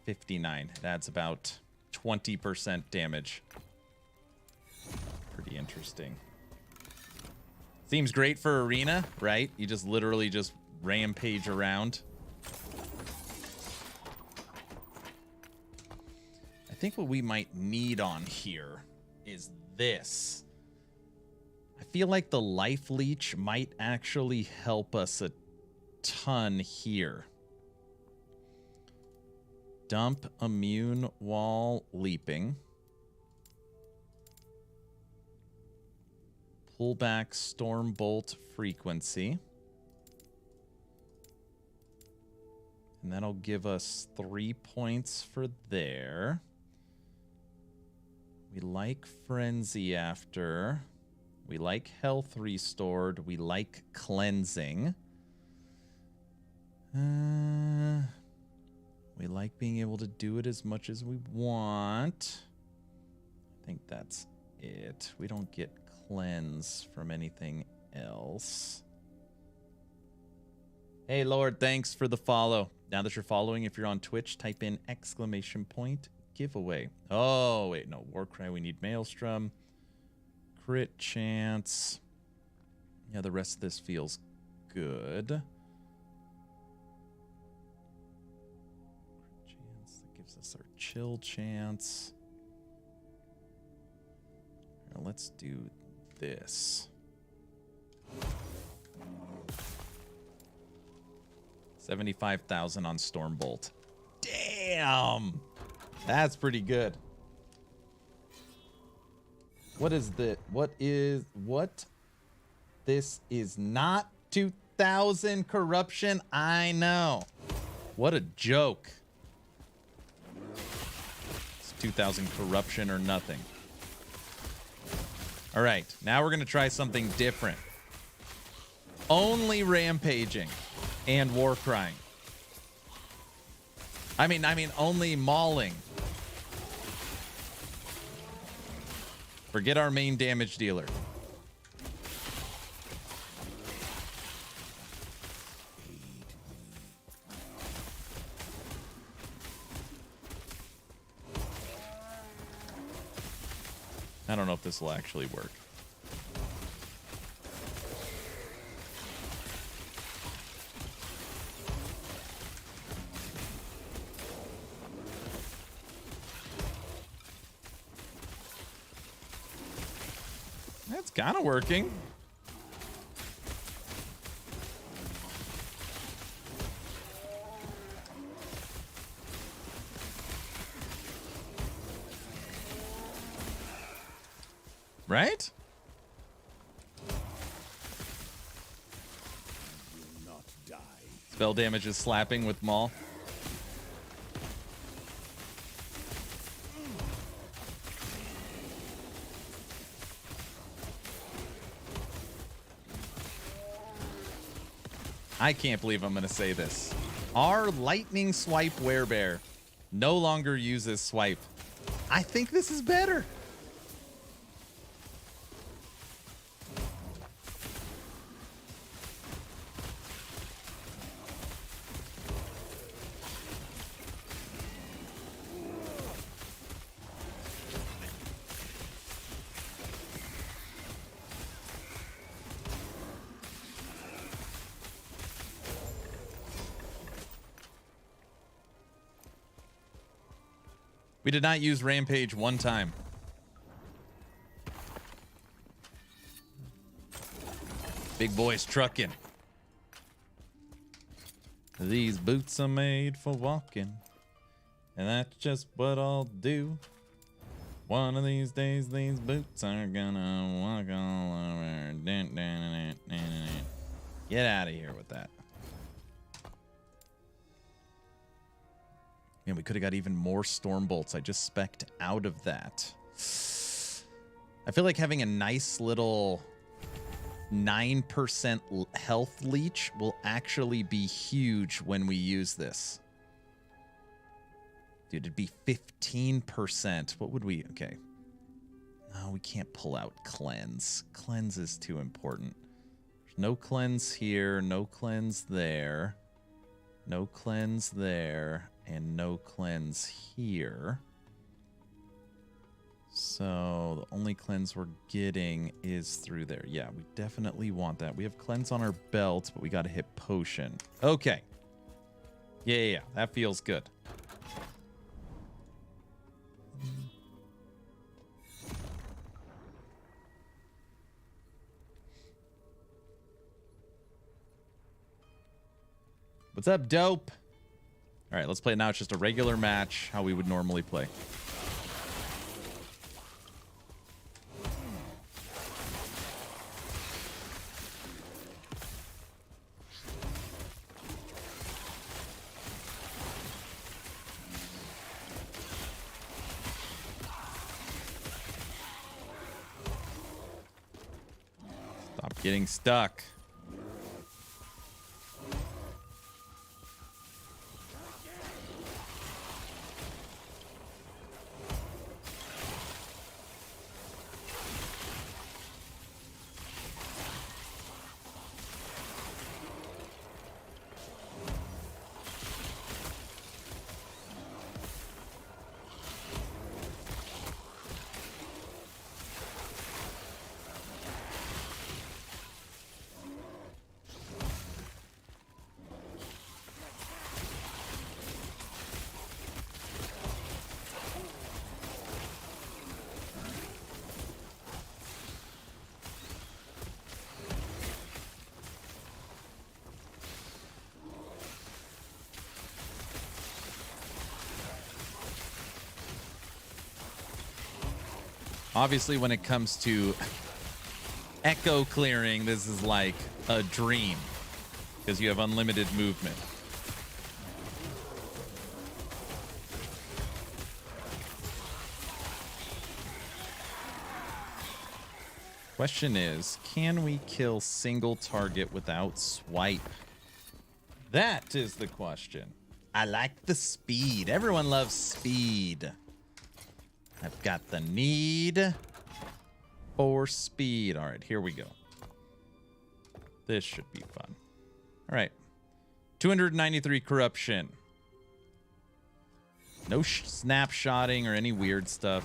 59. That's about 20% damage. Pretty interesting. Seems great for arena, right? You just literally just rampage around. I think what we might need on here is this. I feel like the life leech might actually help us a ton here. Dump immune wall leaping. Pull back Stormbolt frequency. And that'll give us 3 points for there. We like Frenzy after. We like health restored. We like cleansing. We like being able to do it as much as we want. I think that's it. We don't get cleanse from anything else. Hey, Lord, thanks for the follow. Now that you're following, if you're on Twitch, type in !giveaway. Oh, wait, no. Warcry, we need Maelstrom. Crit chance. Yeah, the rest of this feels good. Crit chance, that gives us our chill chance. Now let's do this. 75,000 on Stormbolt. Damn! That's pretty good. What is the, what? This is not 2,000 corruption. I know. What a joke. It's 2,000 corruption or nothing. All right, now we're going to try something different. Only rampaging and war crying. I mean only mauling. Forget our main damage dealer. I don't know if this will actually work. That's kind of working. Right? Spell damage is slapping with Maul. I can't believe I'm going to say this. Our lightning swipe werebear no longer uses swipe. I think this is better. We did not use Rampage one time. Big boys trucking. These boots are made for walking, and that's just what I'll do. One of these days, these boots are gonna walk all over. Get out of here with that. Man, we could have got even more storm bolts. I just spec'd out of that. I feel like having a nice little 9% health leech will actually be huge when we use this. Dude, it'd be 15%. What would we... Okay. No, we can't pull out cleanse. Cleanse is too important. There's no cleanse here, no cleanse there, no cleanse there, and no cleanse here. So the only cleanse we're getting is through there. Yeah, we definitely want that. We have cleanse on our belt, but we got to hit potion. Okay. Yeah. That feels good. What's up, dope? All right, let's play it now. It's just a regular match, how we would normally play. Stop getting stuck. Obviously, when it comes to echo clearing, this is like a dream because you have unlimited movement. Question is, can we kill single target without swipe? That is the question. I like the speed. Everyone loves speed. I've got the need for speed. All right, here we go. This should be fun. All right. 293 corruption. No snapshotting or any weird stuff.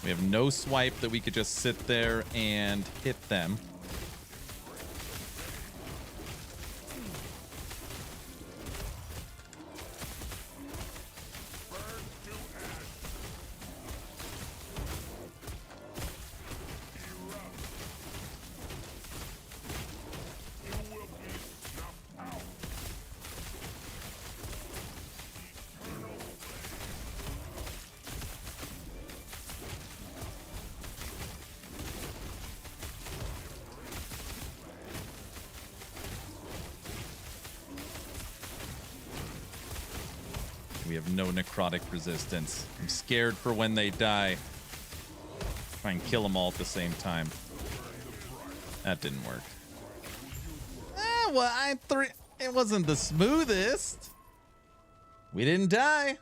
We have no swipe that we could just sit there and hit them. We have no necrotic resistance. I'm scared for when they die. Try and kill them all at the same time. That didn't work. Well, it wasn't the smoothest. We didn't die.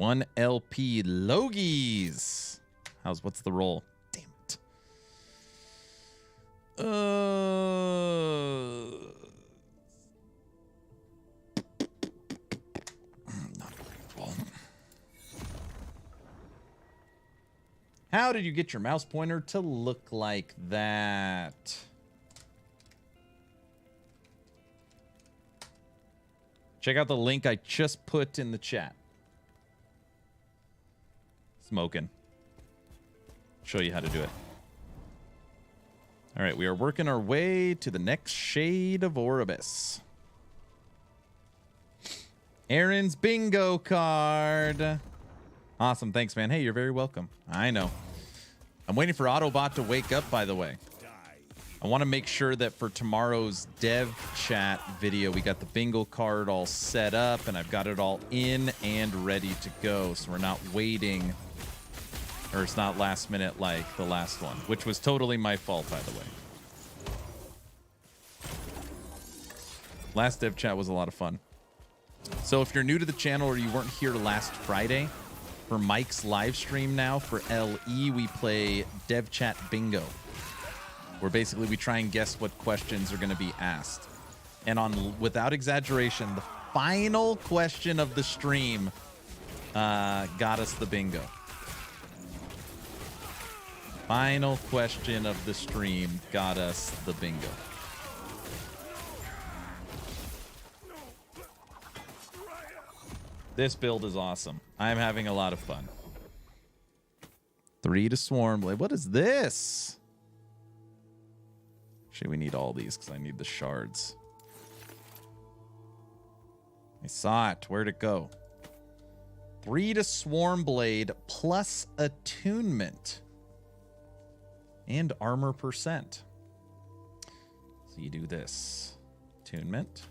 1 LP Logies. What's the roll? Damn it. Not playable. How did you get your mouse pointer to look like that? Check out the link I just put in the chat. Smoking. Show you how to do it. All right, we are working our way to the next shade of Oribus. Aaron's bingo card. Awesome, thanks, man. Hey, you're very welcome. I know. I'm waiting for Autobot to wake up, by the way. I want to make sure that for tomorrow's dev chat video, we got the bingo card all set up, and I've got it all in and ready to go, so we're not waiting, or it's not last minute like the last one, which was totally my fault, by the way. Last dev chat was a lot of fun. So if you're new to the channel or you weren't here last Friday, for Mike's live stream now for LE, we play dev chat bingo, where basically we try and guess what questions are going to be asked. And without exaggeration, the final question of the stream got us the bingo. Final question of the stream got us the bingo. This build is awesome. I'm having a lot of fun. 3 to Swarm Blade. What is this? Actually, we need all these because I need the shards. I saw it. Where'd it go? 3 to Swarm Blade plus attunement. And armor percent. So you do this. Attunement.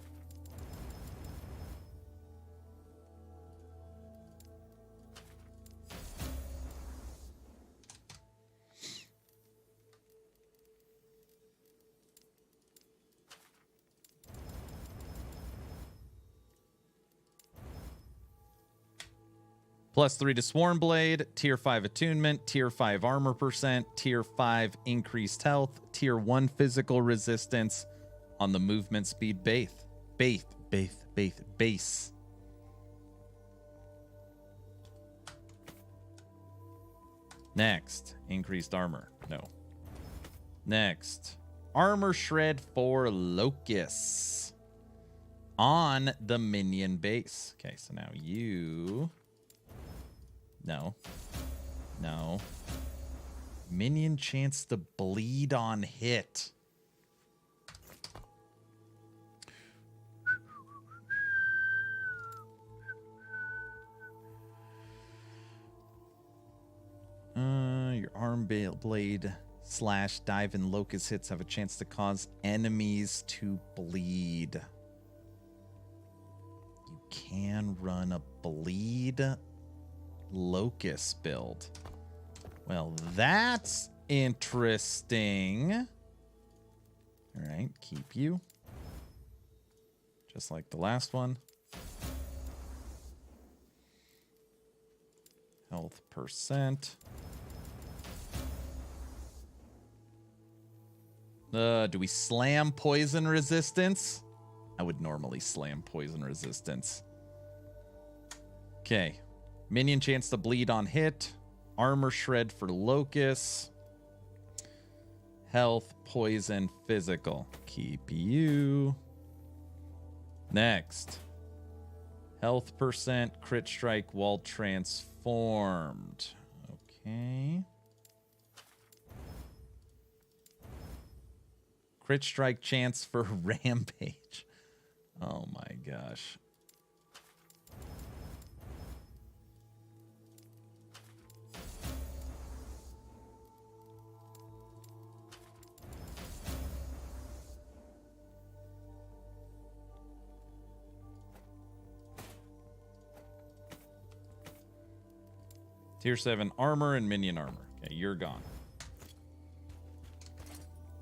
Plus 3 to Swarm Blade, Tier 5 Attunement, Tier 5 Armor Percent, Tier 5 Increased Health, Tier 1 Physical Resistance on the Movement Speed base. Next, Increased Armor. No. Next, Armor Shred for Locusts on the minion base. Okay, so now you... No. No. Minion chance to bleed on hit. Your arm blade / dive and locust hits have a chance to cause enemies to bleed. You can run a bleed locust build. Well, that's interesting. All right, keep you. Just like the last one. Health percent. Do we slam poison resistance? I would normally slam poison resistance. Okay. Minion chance to bleed on hit. Armor shred for locusts. Health, poison, physical. Keep you. Next. Health percent, crit strike while transformed. Okay. Crit strike chance for rampage. Oh my gosh. Tier 7 armor and minion armor. Okay, you're gone.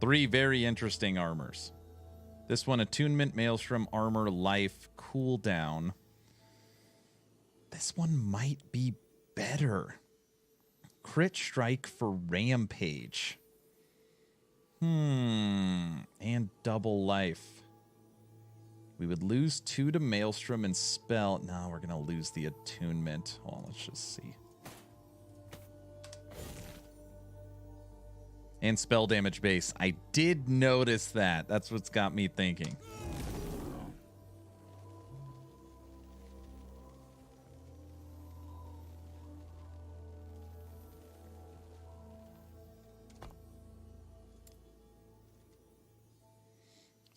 3 very interesting armors. This one, attunement, maelstrom, armor, life, cooldown. This one might be better. Crit strike for Rampage. And double life. We would lose 2 to Maelstrom and Spell. No, we're going to lose the attunement. Well, let's just see. And spell damage base. I did notice that. That's what's got me thinking.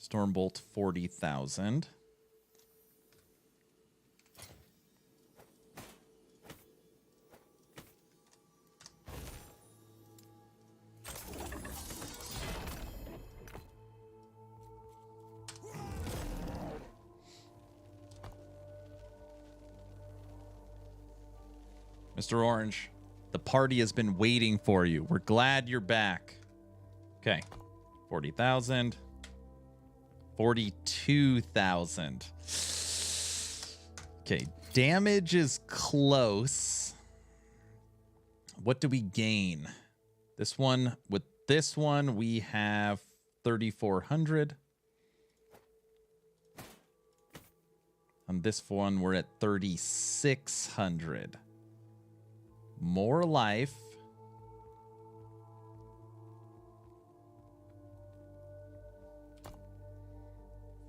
Stormbolt 40,000. Mr. Orange, the party has been waiting for you. We're glad you're back. Okay. 40,000. 42,000. Okay, damage is close. What do we gain? This one, with this one, we have 3,400. On this one, we're at 3,600. More life.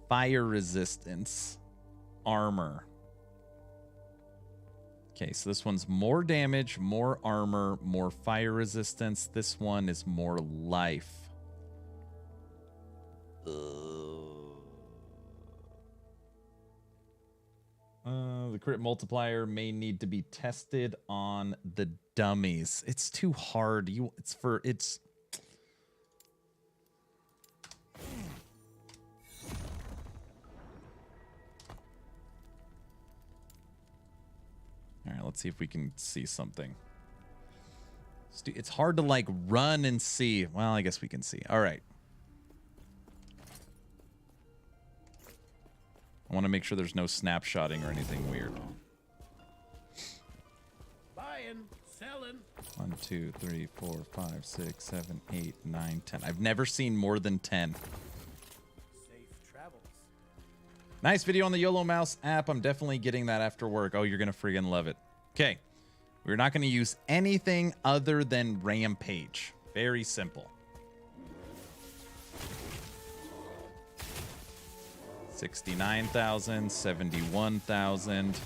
Fire resistance, armor. Okay, so this one's more damage, more armor, more fire resistance. This one is more life. The crit multiplier may need to be tested on the dummies. It's too hard. It's all right, let's see if we can see something. It's hard to like run and see. Well, I guess we can see. All right. I want to make sure there's no snapshotting or anything weird. Buying, selling. 1, 2, 3, 4, 5, 6, 7, 8, 9, 10. I've never seen more than 10. Safe travels. Nice video on the YOLO Mouse app. I'm definitely getting that after work. Oh, you're going to friggin' love it. Okay. We're not going to use anything other than Rampage. Very simple. 69,000, 71,000.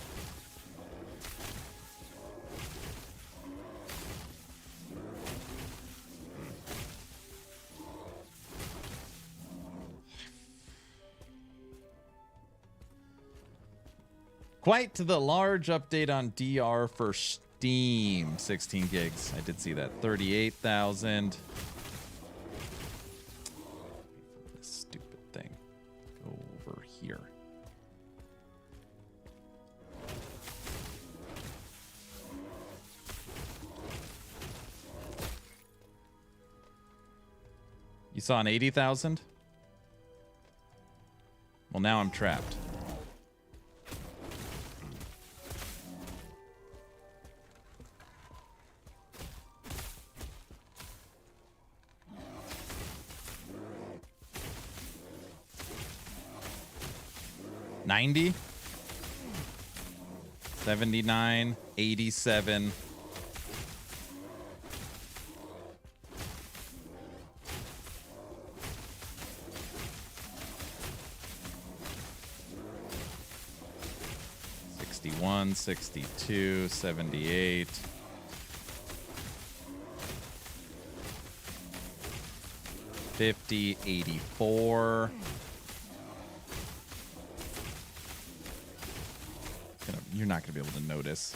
Quite to the large update on DR for Steam. 16 gigs. I did see that. 38,000. This stupid thing. Go over here. You saw an 80,000? Well, now I'm trapped. $90, 79, 87. $61, 62, 78. $50, 84. You're not going to be able to notice.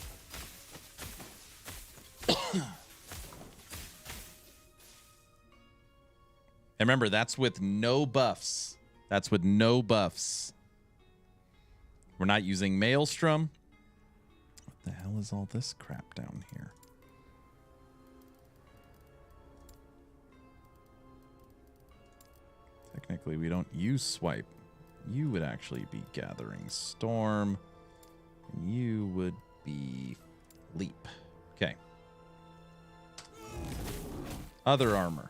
And remember, that's with no buffs. That's with no buffs. We're not using Maelstrom. What the hell is all this crap down here? Technically, we don't use Swipe. You would actually be Gathering Storm. And you would be leap. Okay. Other armor.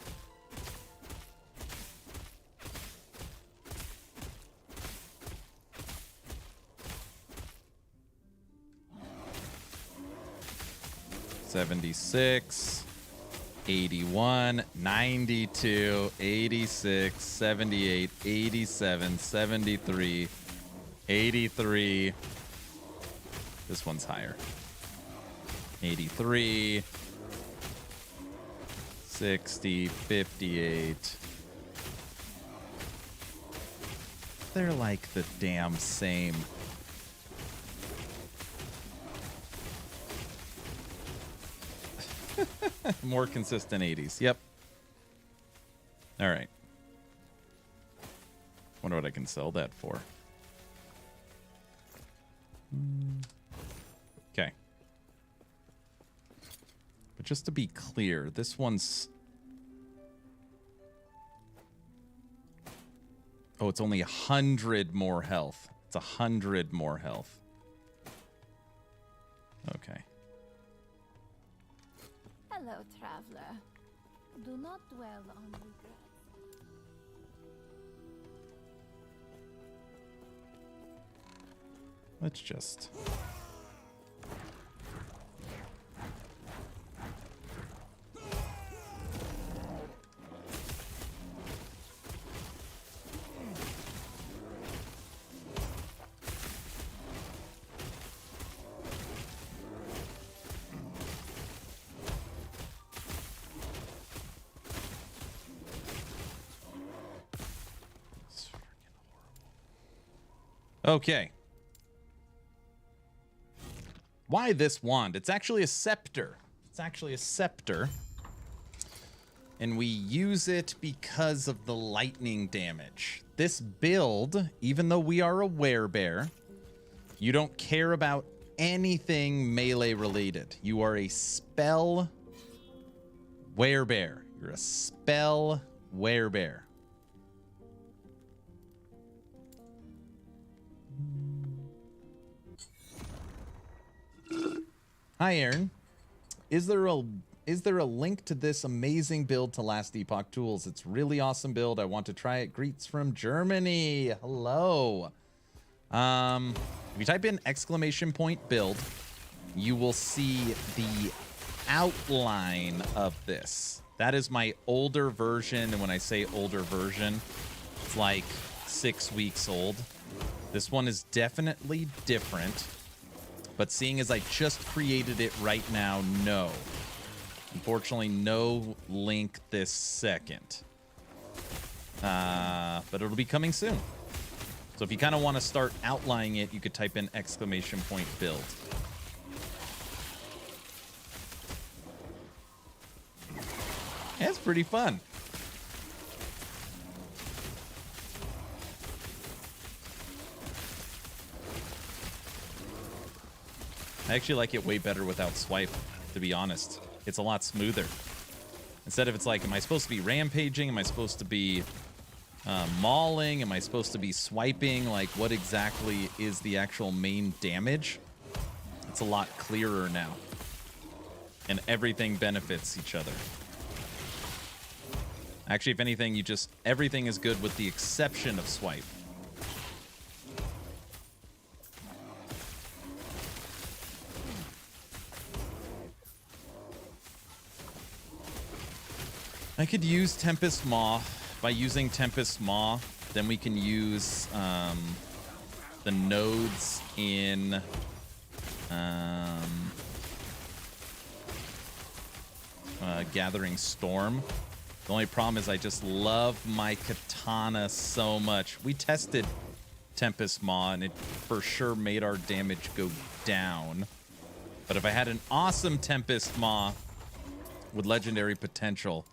$76, $81, $92, $86, $78, $87, $73, $83. This one's higher. $83, $60, $58. They're like the damn same. More consistent 80s. Yep. All right. Wonder what I can sell that for. Okay. But just to be clear, this one's... Oh, it's only 100 more health. It's 100 more health. Okay. Hello, traveler. Do not dwell on regrets. Let's just... Okay. Why this wand? It's actually a scepter. It's actually a scepter. And we use it because of the lightning damage. This build, even though we are a werebear, you don't care about anything melee related. You are a spell werebear. You're a spell werebear. Hi, Aaron. Is there a link to this amazing build to Last Epoch Tools? It's really awesome build. I want to try it. Greets from Germany. Hello. If you type in !build, you will see the outline of this. That is my older version, and when I say older version, it's like 6 weeks old. This one is definitely different. But seeing as I just created it right now, no. Unfortunately, no link this second. But it'll be coming soon. So if you kind of want to start outlining it, you could type in !build. Yeah, it's pretty fun. I actually like it way better without swipe, to be honest. It's a lot smoother. Instead of it's like, am I supposed to be rampaging? Am I supposed to be mauling? Am I supposed to be swiping? Like, what exactly is the actual main damage? It's a lot clearer now. And everything benefits each other. Actually, if anything, everything is good with the exception of swipe. I could use Tempest Maw. By using Tempest Maw, then we can use the nodes in Gathering Storm. The only problem is I just love my katana so much. We tested Tempest Maw, and it for sure made our damage go down. But if I had an awesome Tempest Maw with legendary potential,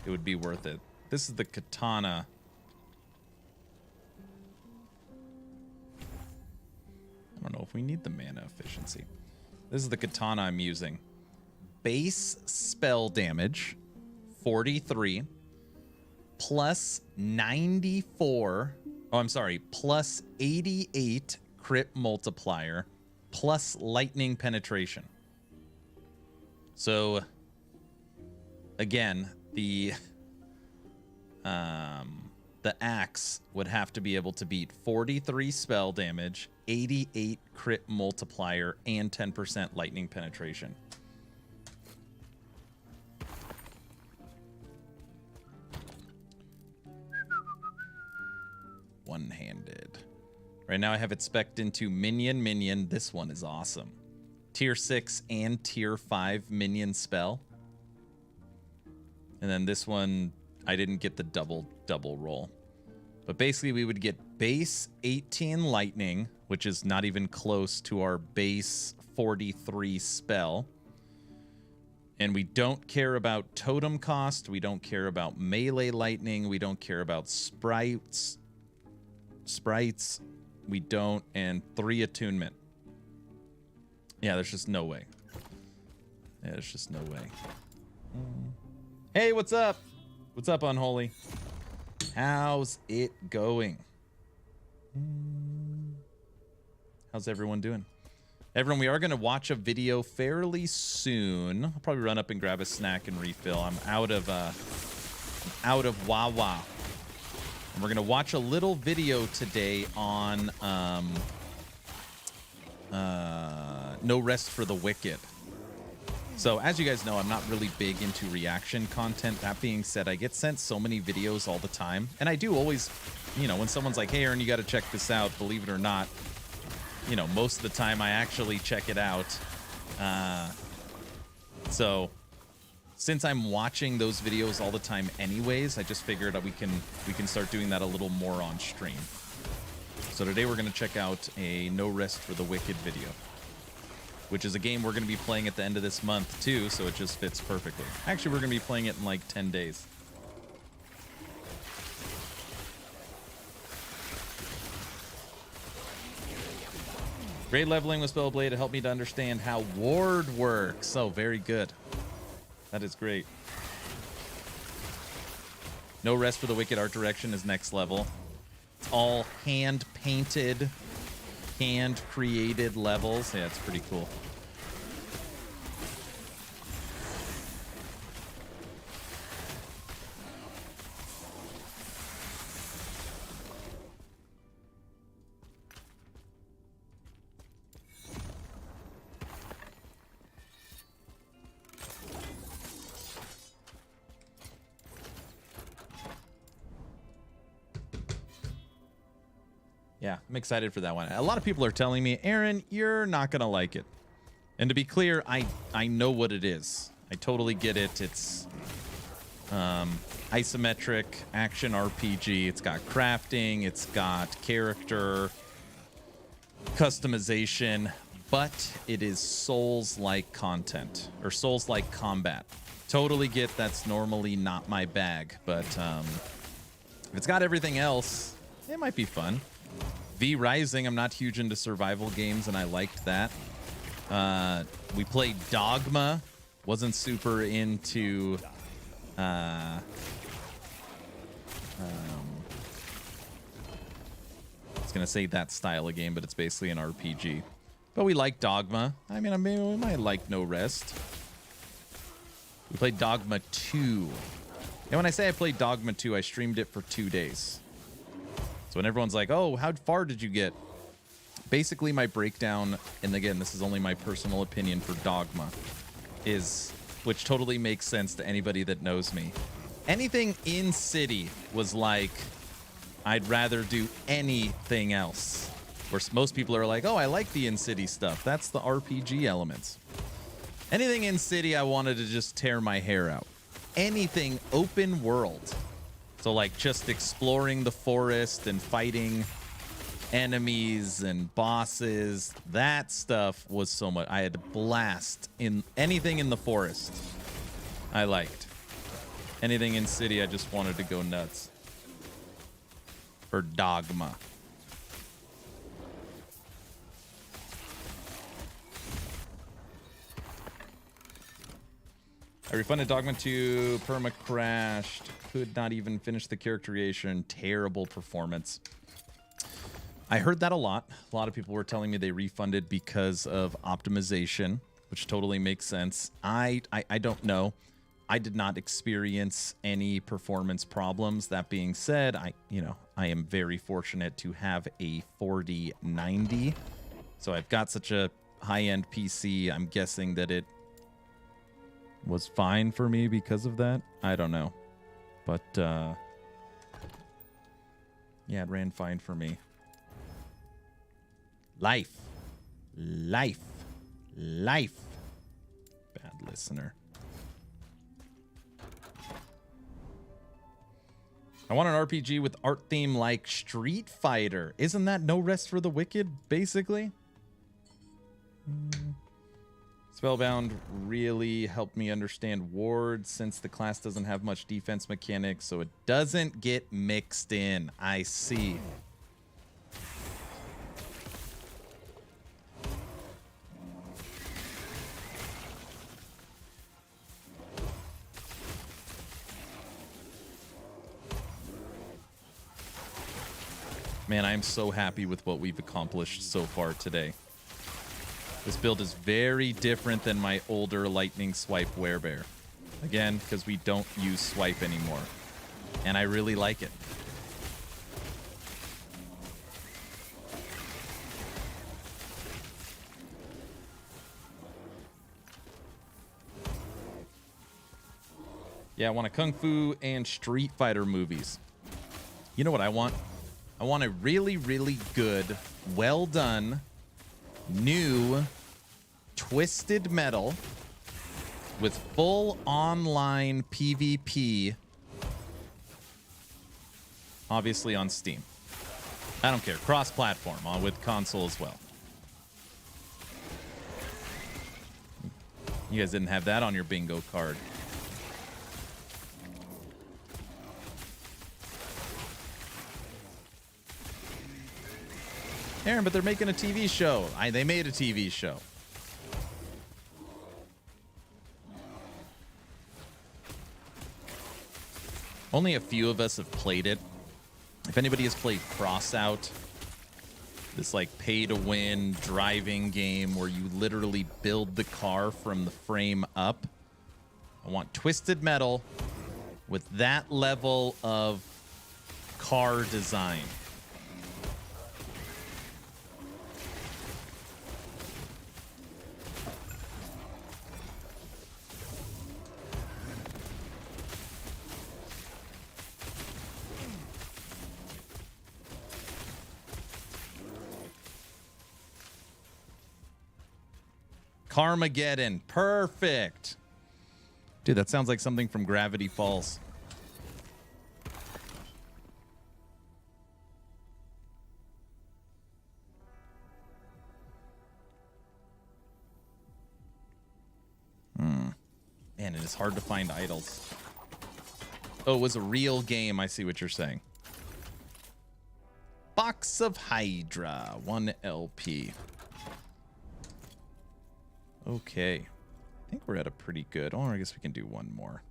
it would be worth it. This is the katana. I don't know if we need the mana efficiency. This is the katana I'm using. Base spell damage, 43, plus 94. Oh, I'm sorry, plus 88 crit multiplier, plus lightning penetration. So again, the axe would have to be able to beat 43 spell damage, 88 crit multiplier, and 10% lightning penetration. One-handed. Right now I have it spec'd into minion. This one is awesome. Tier 6 and tier 5 minion spell. And then this one, I didn't get the double roll. But basically we would get base 18 lightning, which is not even close to our base 43 spell. And we don't care about totem cost. We don't care about melee lightning. We don't care about sprites. We don't. And 3 attunement. Yeah, there's just no way. Yeah, there's just no way. Hey, what's up? What's up, Unholy? How's it going? How's everyone doing? Everyone, we are going to watch a video fairly soon. I'll probably run up and grab a snack and refill. I'm out of Wawa. And we're going to watch a little video today on No Rest for the Wicked. So as you guys know, I'm not really big into reaction content. That being said, I get sent so many videos all the time. And I do always, you know, when someone's like, hey, Aaron, you got to check this out, believe it or not, you know, most of the time I actually check it out. So since I'm watching those videos all the time anyways, I just figured that we can start doing that a little more on stream. So today we're going to check out a No Rest for the Wicked video, which is a game we're going to be playing at the end of this month too, so it just fits perfectly. Actually, we're going to be playing it in like 10 days. Grade leveling with Spellblade to help me to understand how ward works. Oh, very good. That is great. No Rest for the Wicked art direction is next level. It's all hand-painted, hand-created levels. Yeah, it's pretty cool. Yeah, I'm excited for that one. A lot of people are telling me, Aaron, you're not going to like it. And to be clear, I know what it is. I totally get it. It's isometric action RPG. It's got crafting. It's got character customization. But it is Souls-like content. Or Souls-like combat. Totally get that's normally not my bag. But if it's got everything else, it might be fun. V Rising, I'm not huge into survival games, and I liked that. We played Dogma. Wasn't super into I was gonna say that style of game, but it's basically an RPG. But we like Dogma. I mean, we might like No Rest. We played Dogma 2. And when I say I played Dogma 2, I streamed it for 2 days. So when everyone's like, oh, how far did you get? Basically, my breakdown, and again, this is only my personal opinion for Dogma, is, which totally makes sense to anybody that knows me. Anything in City was like, I'd rather do anything else. Where most people are like, oh, I like the in-city stuff. That's the RPG elements. Anything in City, I wanted to just tear my hair out. Anything open world. So like just exploring the forest and fighting enemies and bosses, that stuff was so much. I had a blast in anything in the forest. I liked. Anything in City, I just wanted to go nuts. For Dogma. I refunded Dogma 2, perma crashed, could not even finish the character creation, terrible performance. I heard that a lot. A lot of people were telling me they refunded because of optimization, which totally makes sense. I don't know. I did not experience any performance problems. That being said, I am very fortunate to have a 4090. So I've got such a high-end PC. I'm guessing that it was fine for me because of that. I don't know. But yeah, it ran fine for me. Life. Bad listener. I want an RPG with art theme like Street Fighter. Isn't that No Rest for the Wicked, basically? Spellbound really helped me understand wards since the class doesn't have much defense mechanics, so it doesn't get mixed in. I see. Man, I'm so happy with what we've accomplished so far today. This build is very different than my older Lightning Swipe Werebear. Again, because we don't use Swipe anymore. And I really like it. Yeah, I want a Kung Fu and Street Fighter movies. You know what I want? I want a really, really good, well done, new Twisted Metal with full online PvP, obviously on Steam. I don't care. Cross-platform with console as well. You guys didn't have that on your bingo card. Aaron, but they're making a TV show. They made a TV show. Only a few of us have played it. If anybody has played Crossout, this like pay-to-win driving game where you literally build the car from the frame up, I want Twisted Metal with that level of car design. Carmageddon. Perfect. Dude, that sounds like something from Gravity Falls. Man, it is hard to find idols. Oh, it was a real game. I see what you're saying. Box of Hydra. 1 LP. Okay. I think we're at a pretty good... Oh, I guess we can do one more.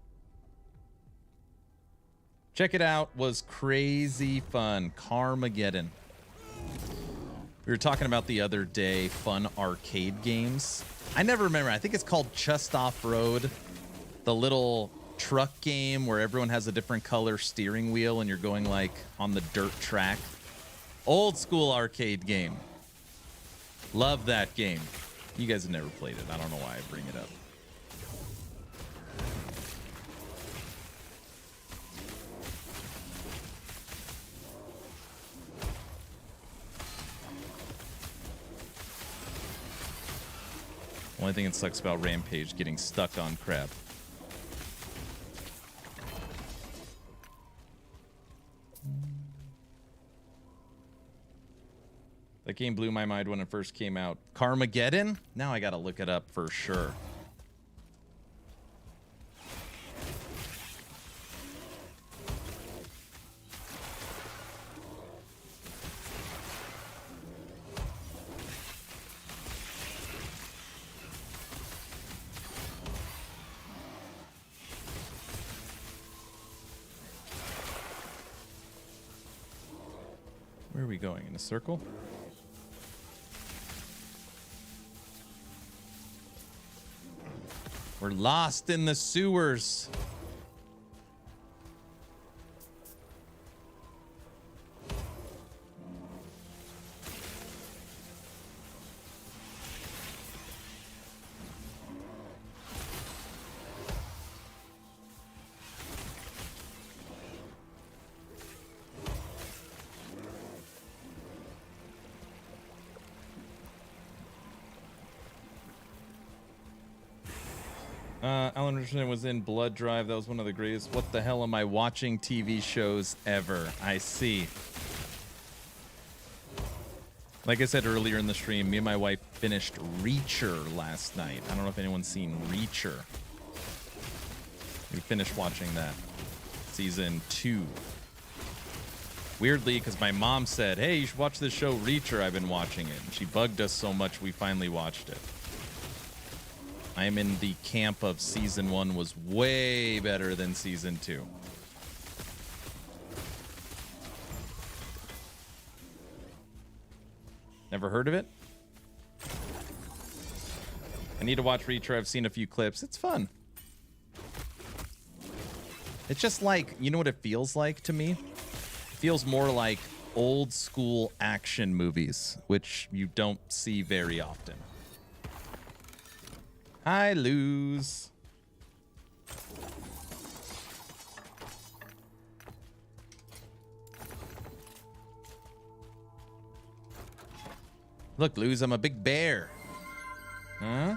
Check it out. Was crazy fun. Carmageddon. We were talking about the other day fun arcade games. I never remember. I think it's called Just Off-Road. The little truck game where everyone has a different color steering wheel and you're going like on the dirt track. Old school arcade game. Love that game. You guys have never played it. I don't know why I bring it up. Only thing that sucks about Rampage getting stuck on crab. That game blew my mind when it first came out. Carmageddon? Now I gotta look it up for sure. Where are we going? In a circle? We're lost in the sewers. Alan Richardson was in Blood Drive. That was one of the greatest. What the hell am I watching TV shows ever? I see. Like I said earlier in the stream, me and my wife finished Reacher last night. I don't know if anyone's seen Reacher. We finished watching that. Season 2. Weirdly, because my mom said, hey, you should watch this show Reacher. I've been watching it. And she bugged us so much we finally watched it. I'm in the camp of season 1 was way better than season 2. Never heard of it? I need to watch Reacher. I've seen a few clips. It's fun. It's just like, you know what it feels like to me? It feels more like old school action movies, which you don't see very often. Hi, Luz. Look, Luz, I'm a big bear. Huh?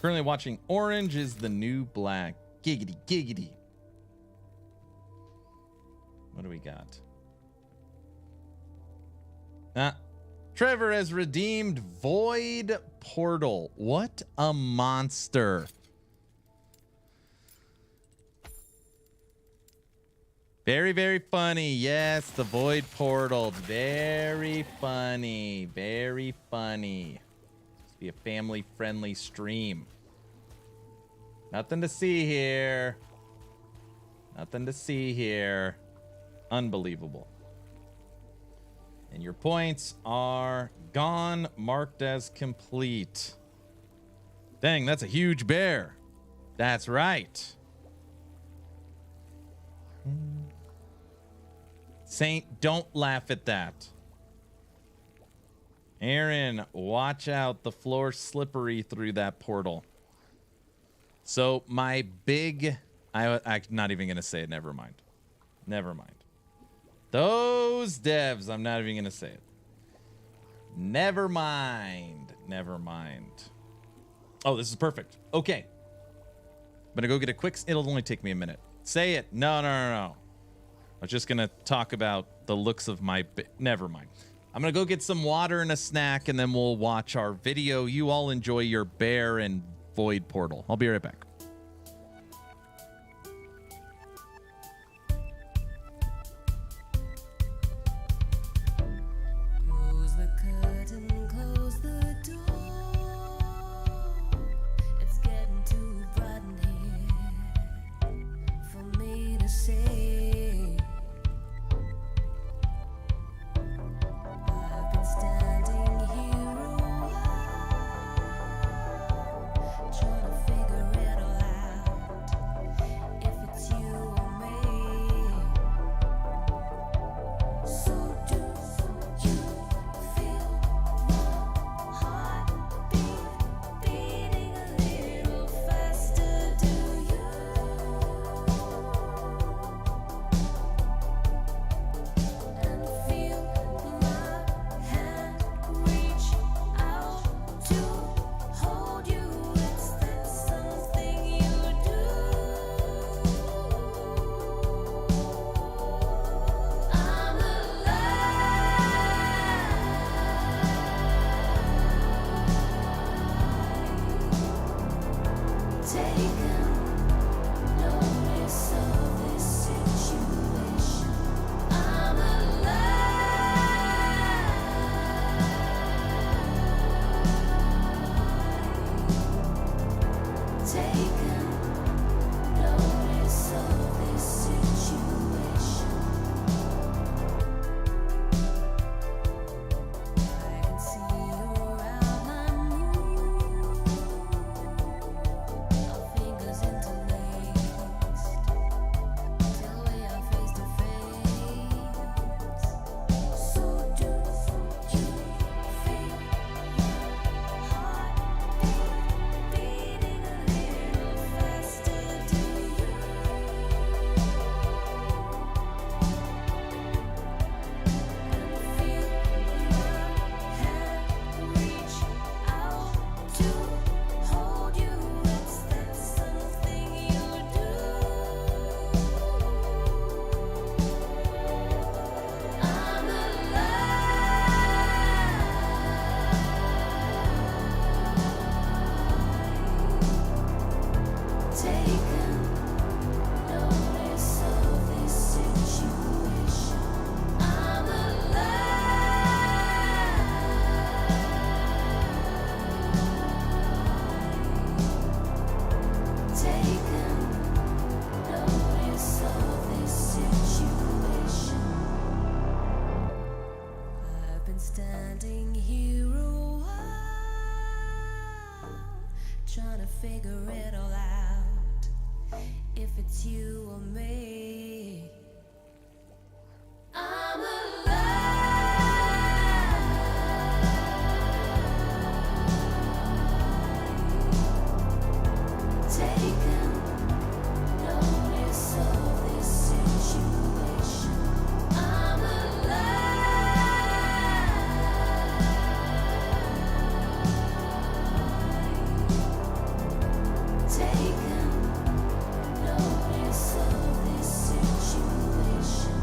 Currently watching Orange is the New Black. Giggity, giggity. What do we got? Trevor has redeemed Void Portal. What a monster. Very, very funny. Yes, the Void Portal. Very funny. Very funny. It's be a family-friendly stream. Nothing to see here. Nothing to see here. Unbelievable. And your points are gone, marked as complete. Dang, that's a huge bear. That's right. Saint, don't laugh at that. Aaron, watch out. The floor's slippery through that portal. So my big... I'm not even going to say it. Never mind. Never mind. Those devs, I'm not even going to say it. Never mind. Never mind. Oh, this is perfect. Okay. I'm going to go get a quick... It'll only take me a minute. Say it. No. I was just going to talk about the looks of my... Never mind. I'm going to go get some water and a snack, and then we'll watch our video. You all enjoy your bear and Void Portal. I'll be right back. Trying to figure it all figure it all out. If it's you or me, I'm alive. Taking notice of this situation. I'm alive. Taking notice of this situation.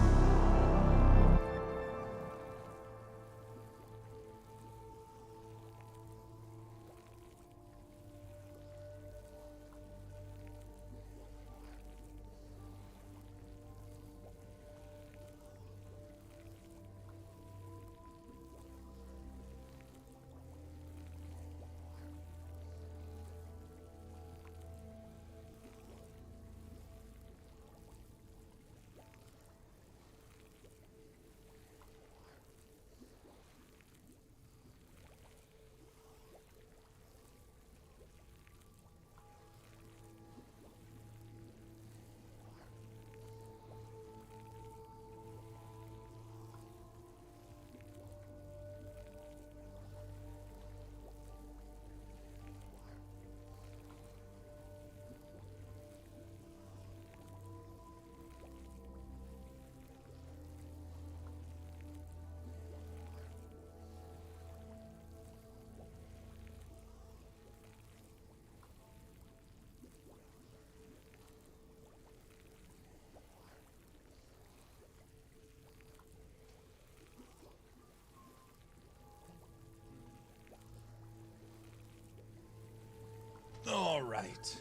All right.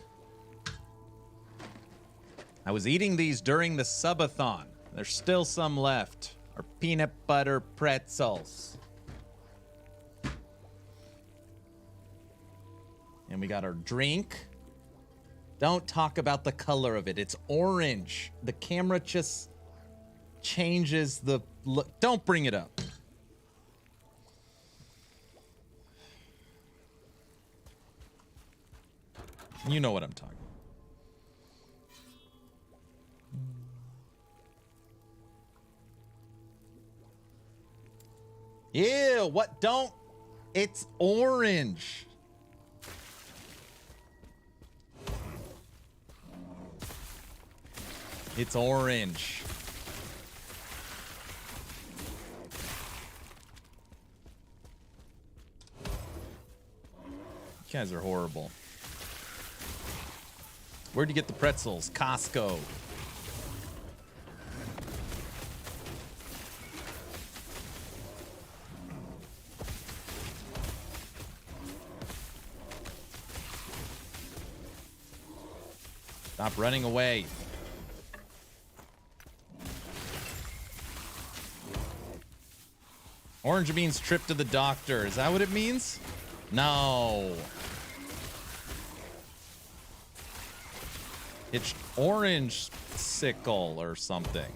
I was eating these during the subathon. There's still some left. Our peanut butter pretzels. And we got our drink. Don't talk about the color of it. It's orange. The camera just changes the look. Don't bring it up. You know what I'm talking about. Ew, what? Don't. It's orange. It's orange. You guys are horrible. Where'd you get the pretzels? Costco. Stop running away. Orange means trip to the doctor. Is that what it means? No. It's orange sickle or something.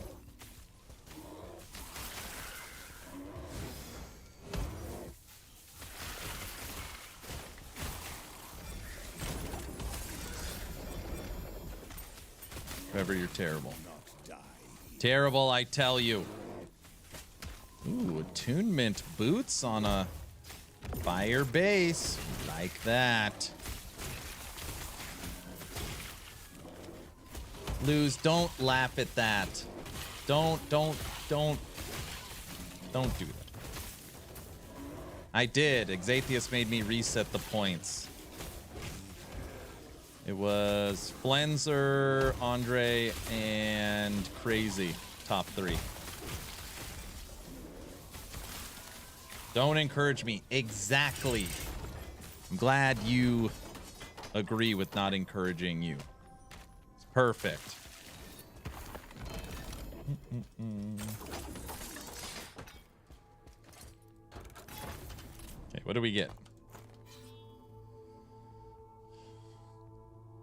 Trevor, you're terrible. Terrible, I tell you. Ooh, attunement boots on a fire base. Like that. Lose, don't laugh at that. Don't do that. I did. Exathius made me reset the points. It was Flenser, Andre, and Crazy. Top 3. Don't encourage me. Exactly. I'm glad you agree with not encouraging you. It's perfect. Okay, what do we get?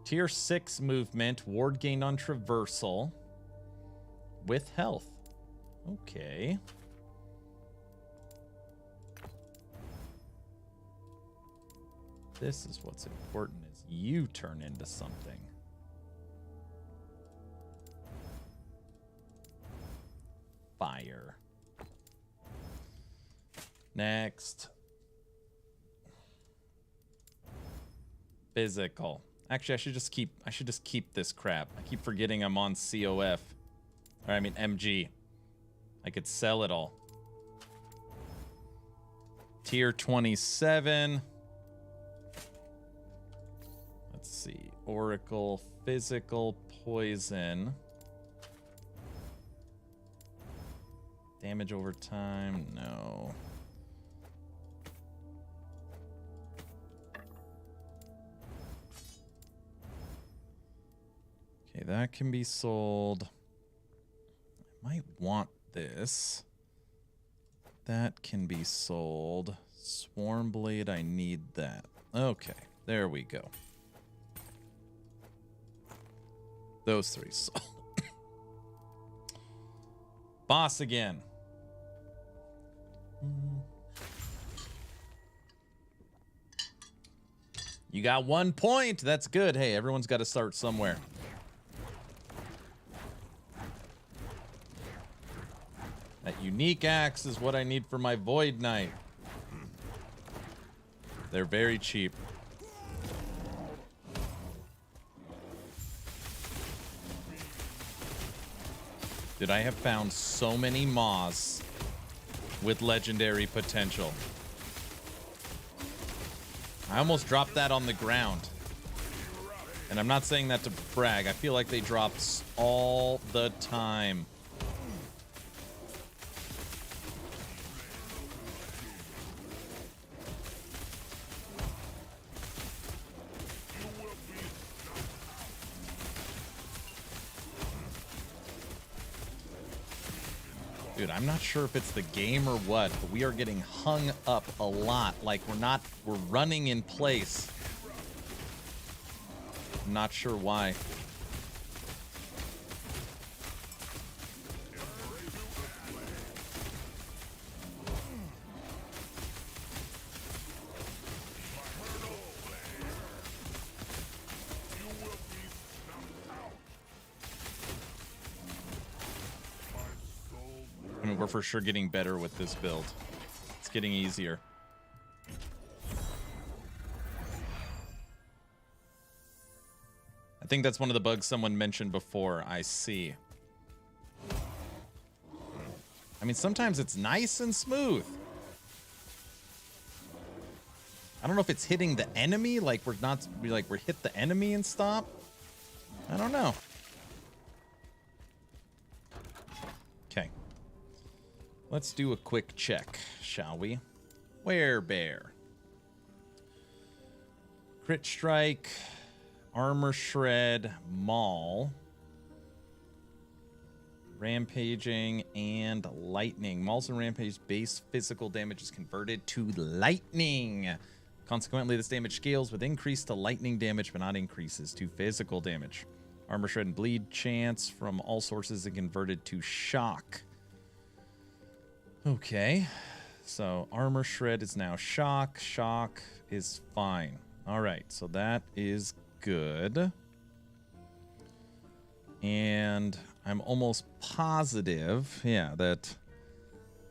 Tier 6 movement, ward gained on traversal with health. Okay. This is what's important, is you turn into something. Fire. Next. Physical. Actually, I should just keep this crap. I keep forgetting I'm on COF. Or I mean MG. I could sell it all. Tier 27. Let's see. Oracle, physical, poison. Damage over time, no. Okay, that can be sold. I might want this. That can be sold. Swarm Blade, I need that. Okay, there we go. Those three sold. Boss again. You got 1 point. That's good. Hey, everyone's got to start somewhere. That unique axe is what I need for my Void Knight. They're very cheap. Dude, I have found so many moths with legendary potential. I almost dropped that on the ground. And I'm not saying that to brag. I feel like they drop all the time. Dude, I'm not sure if it's the game or what, but we are getting hung up a lot. Like we're running in place. I'm not sure why. I mean, we're for sure getting better with this build. It's getting easier. I think that's one of the bugs someone mentioned before. I see. I mean, sometimes it's nice and smooth. I don't know if it's hitting the enemy, like we're hit the enemy and stop. I don't know. Okay. Let's do a quick check, shall we? WEREBEAR. Crit Strike, Armor Shred, Maul, Rampaging, and Lightning. Mauls and Rampage base physical damage is converted to lightning. Consequently, this damage scales with increase to lightning damage, but not increases to physical damage. Armor Shred and Bleed chance from all sources is converted to shock. Okay, so Armor Shred is now shock. Shock is fine. All right, so that is good. And I'm almost positive, yeah, that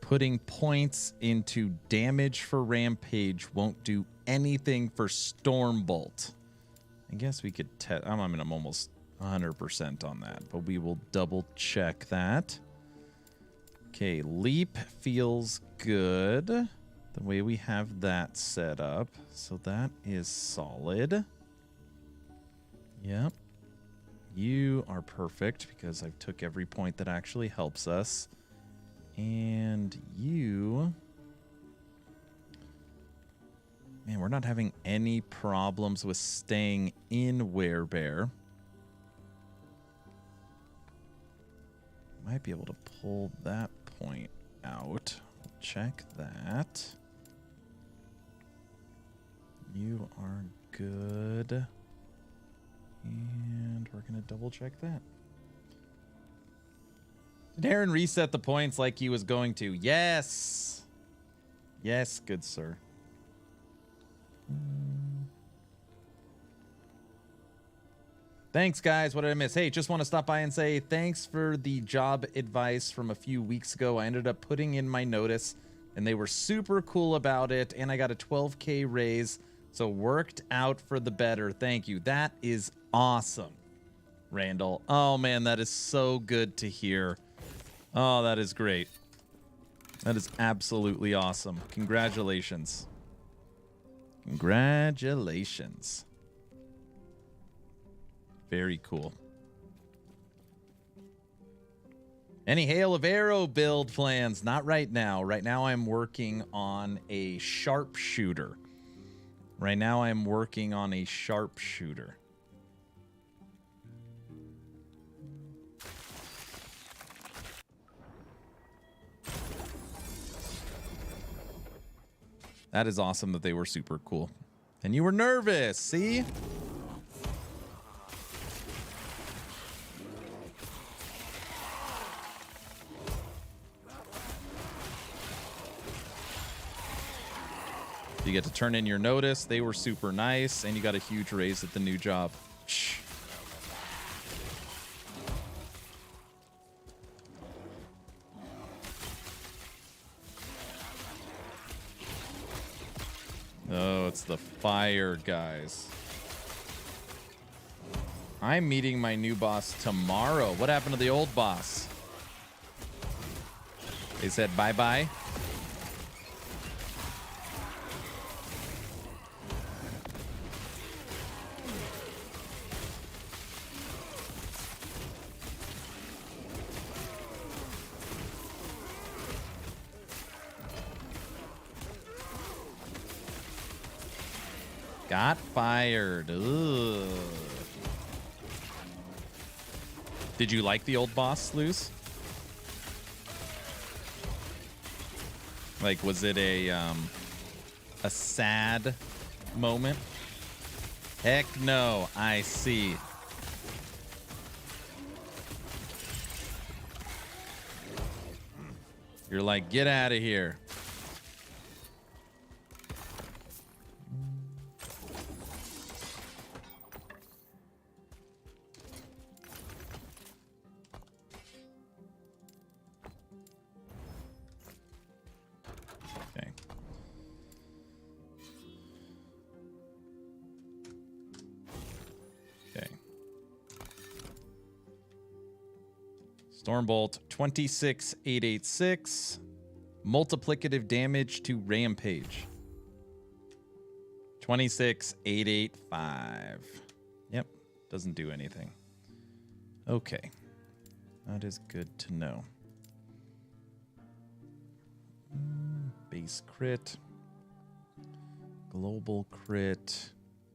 putting points into damage for Rampage won't do anything for Stormbolt. I guess we could test. I mean, I'm almost 100% on that, but we will double check that. Okay, Leap feels good the way we have that set up. So that is solid. Yep. You are perfect because I've took every point that actually helps us. And you... Man, we're not having any problems with staying in WEREBEAR. Might be able to pull that point out. Check that. You are good. And we're going to double check that. Did Aaron reset the points like he was going to? Yes. Yes, good sir. Thanks, guys. What did I miss? Hey, just want to stop by and say thanks for the job advice from a few weeks ago. I ended up putting in my notice, and they were super cool about it, and I got a 12K raise, so worked out for the better. Thank you. That is awesome, Randall. Oh, man, that is so good to hear. Oh, that is great. That is absolutely awesome. Congratulations. Congratulations. Very cool. Any Hail of Arrow build plans? Not right now. Right now I'm working on a sharpshooter. That is awesome that they were super cool. And you were nervous, see? You get to turn in your notice. They were super nice, and you got a huge raise at the new job. Shh. Oh, it's the fire guys. I'm meeting my new boss tomorrow. What happened to the old boss? They said bye-bye. Got fired. Ugh. Did you like the old boss, Luz? Like, was it a sad moment? Heck no, I see. You're like, get out of here. Stormbolt 26886. Multiplicative damage to Rampage. 26885. Yep, doesn't do anything. Okay. That is good to know. Base crit. Global crit.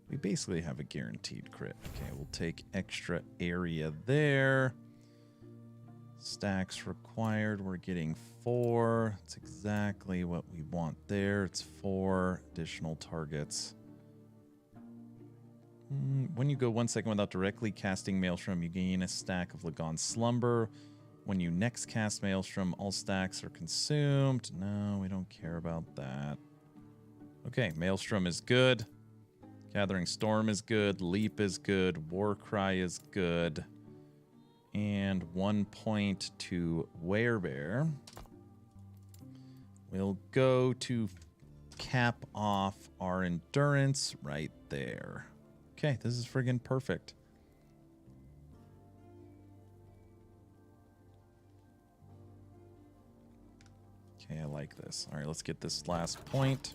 We basically have a guaranteed crit. Okay, we'll take extra area there. Stacks required, we're getting 4. It's exactly what we want there. It's 4 additional targets. When you go 1 second without directly casting Maelstrom, you gain a stack of Lagon Slumber. When you next cast Maelstrom, all stacks are consumed. No, we don't care about that. Okay, Maelstrom is good. Gathering Storm is good. Leap is good. Warcry is good. And 1 point to WEREBEAR. We'll go to cap off our endurance right there. Okay, this is friggin' perfect. Okay, I like this. All right, let's get this last point.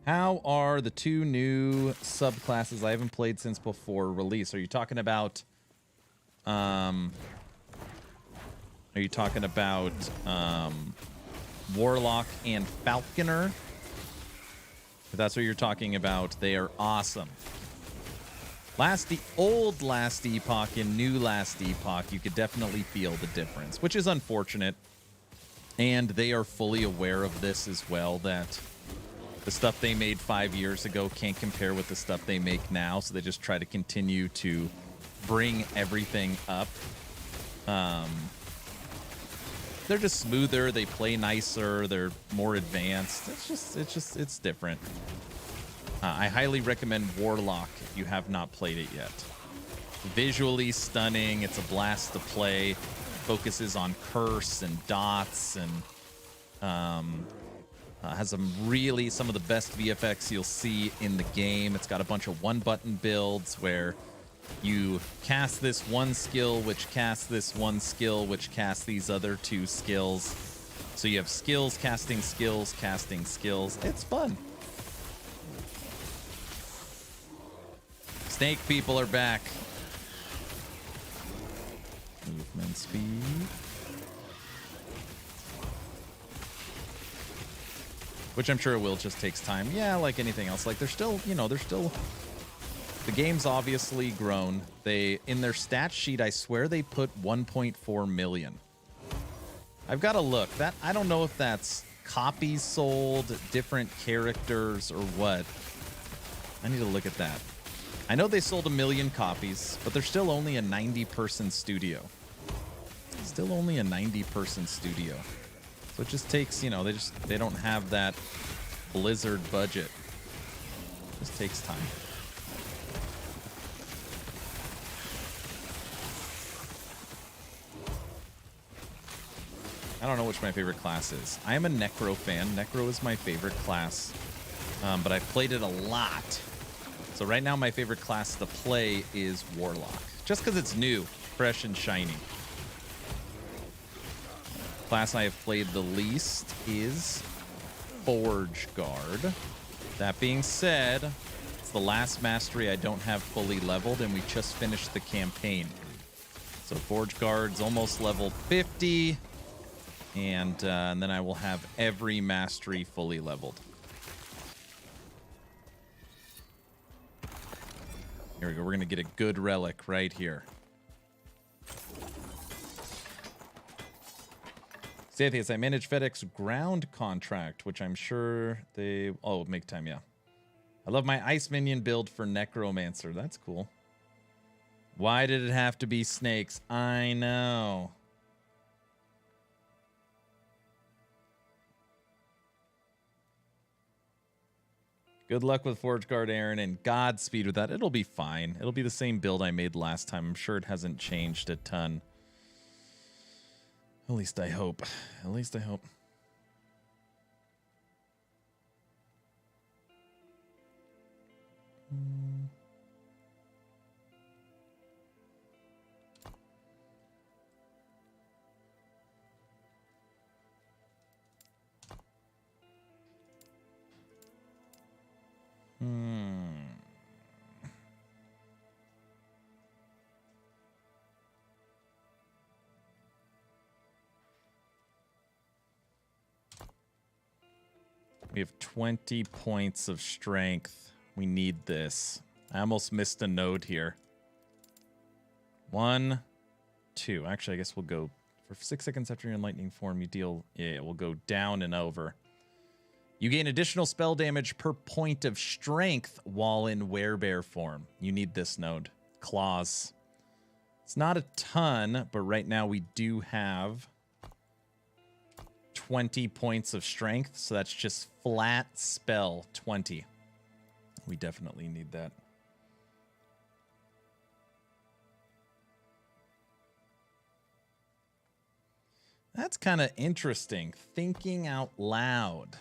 How are the 2 new subclasses I haven't played since before release? Are you talking about Warlock and Falconer? If that's what you're talking about, they are awesome. Old Last Epoch and new Last Epoch, you could definitely feel the difference, which is unfortunate. And they are fully aware of this as well, that the stuff they made 5 years ago can't compare with the stuff they make now, so they just try to continue to bring everything up. They're just smoother, they play nicer, they're more advanced. It's different. I highly recommend Warlock if you have not played it yet. Visually stunning. It's a blast to play. Focuses on curse and dots and has some of the best VFX you'll see in the game. It's got a bunch of one-button builds where you cast this one skill, which casts this one skill, which casts these other two skills. So you have skills, casting skills, casting skills. It's fun. Snake people are back. Movement speed. Which I'm sure it will, just takes time. Yeah, like anything else. Like, they're still, the game's obviously grown. In their stat sheet, I swear they put 1.4 million. I've got to look. I don't know if that's copies sold, different characters, or what. I need to look at that. I know they sold 1 million copies, but they're still only a 90-person studio. Still only a 90-person studio. So it just takes, they don't have that Blizzard budget. It just takes time. I don't know which my favorite class is. I am a Necro fan. Necro is my favorite class, but I've played it a lot. So right now my favorite class to play is Warlock, just because it's new, fresh, and shiny. Class I have played the least is Forge Guard. That being said, it's the last mastery I don't have fully leveled, and we just finished the campaign. So Forge Guard's almost level 50, and then I will have every mastery fully leveled. Here we go. We're going to get a good relic right here. Sathius, I manage FedEx ground contract, which I'm sure they... Oh, make time, yeah. I love my ice minion build for Necromancer. That's cool. Why did it have to be snakes? I know. Good luck with Forge Guard, Aaron, and Godspeed with that. It'll be fine. It'll be the same build I made last time. I'm sure it hasn't changed a ton. At least I hope. At least I hope. We have 20 points of strength. We need this. I almost missed a node here. 1, 2. Actually, I guess we'll go for 6 seconds after your enlightening form. You deal. Yeah, we'll go down and over. You gain additional spell damage per point of strength while in werebear form. You need this node. Claws. It's not a ton, but right now we do have 20 points of strength, so that's just flat spell 20. We definitely need that. That's kind of interesting. Thinking out loud.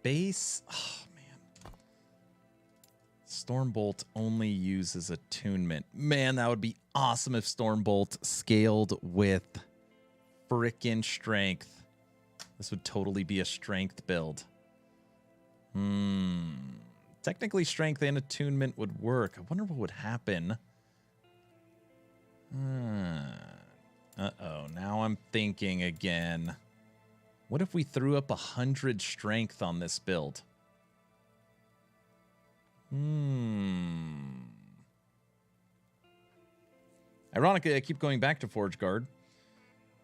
Base. Oh, man. Stormbolt only uses attunement. Man, that would be awesome if Stormbolt scaled with frickin' strength. This would totally be a strength build. Technically, strength and attunement would work. I wonder what would happen. Uh-oh. Now I'm thinking again. What if we threw up 100 strength on this build? Ironically, I keep going back to Forge Guard.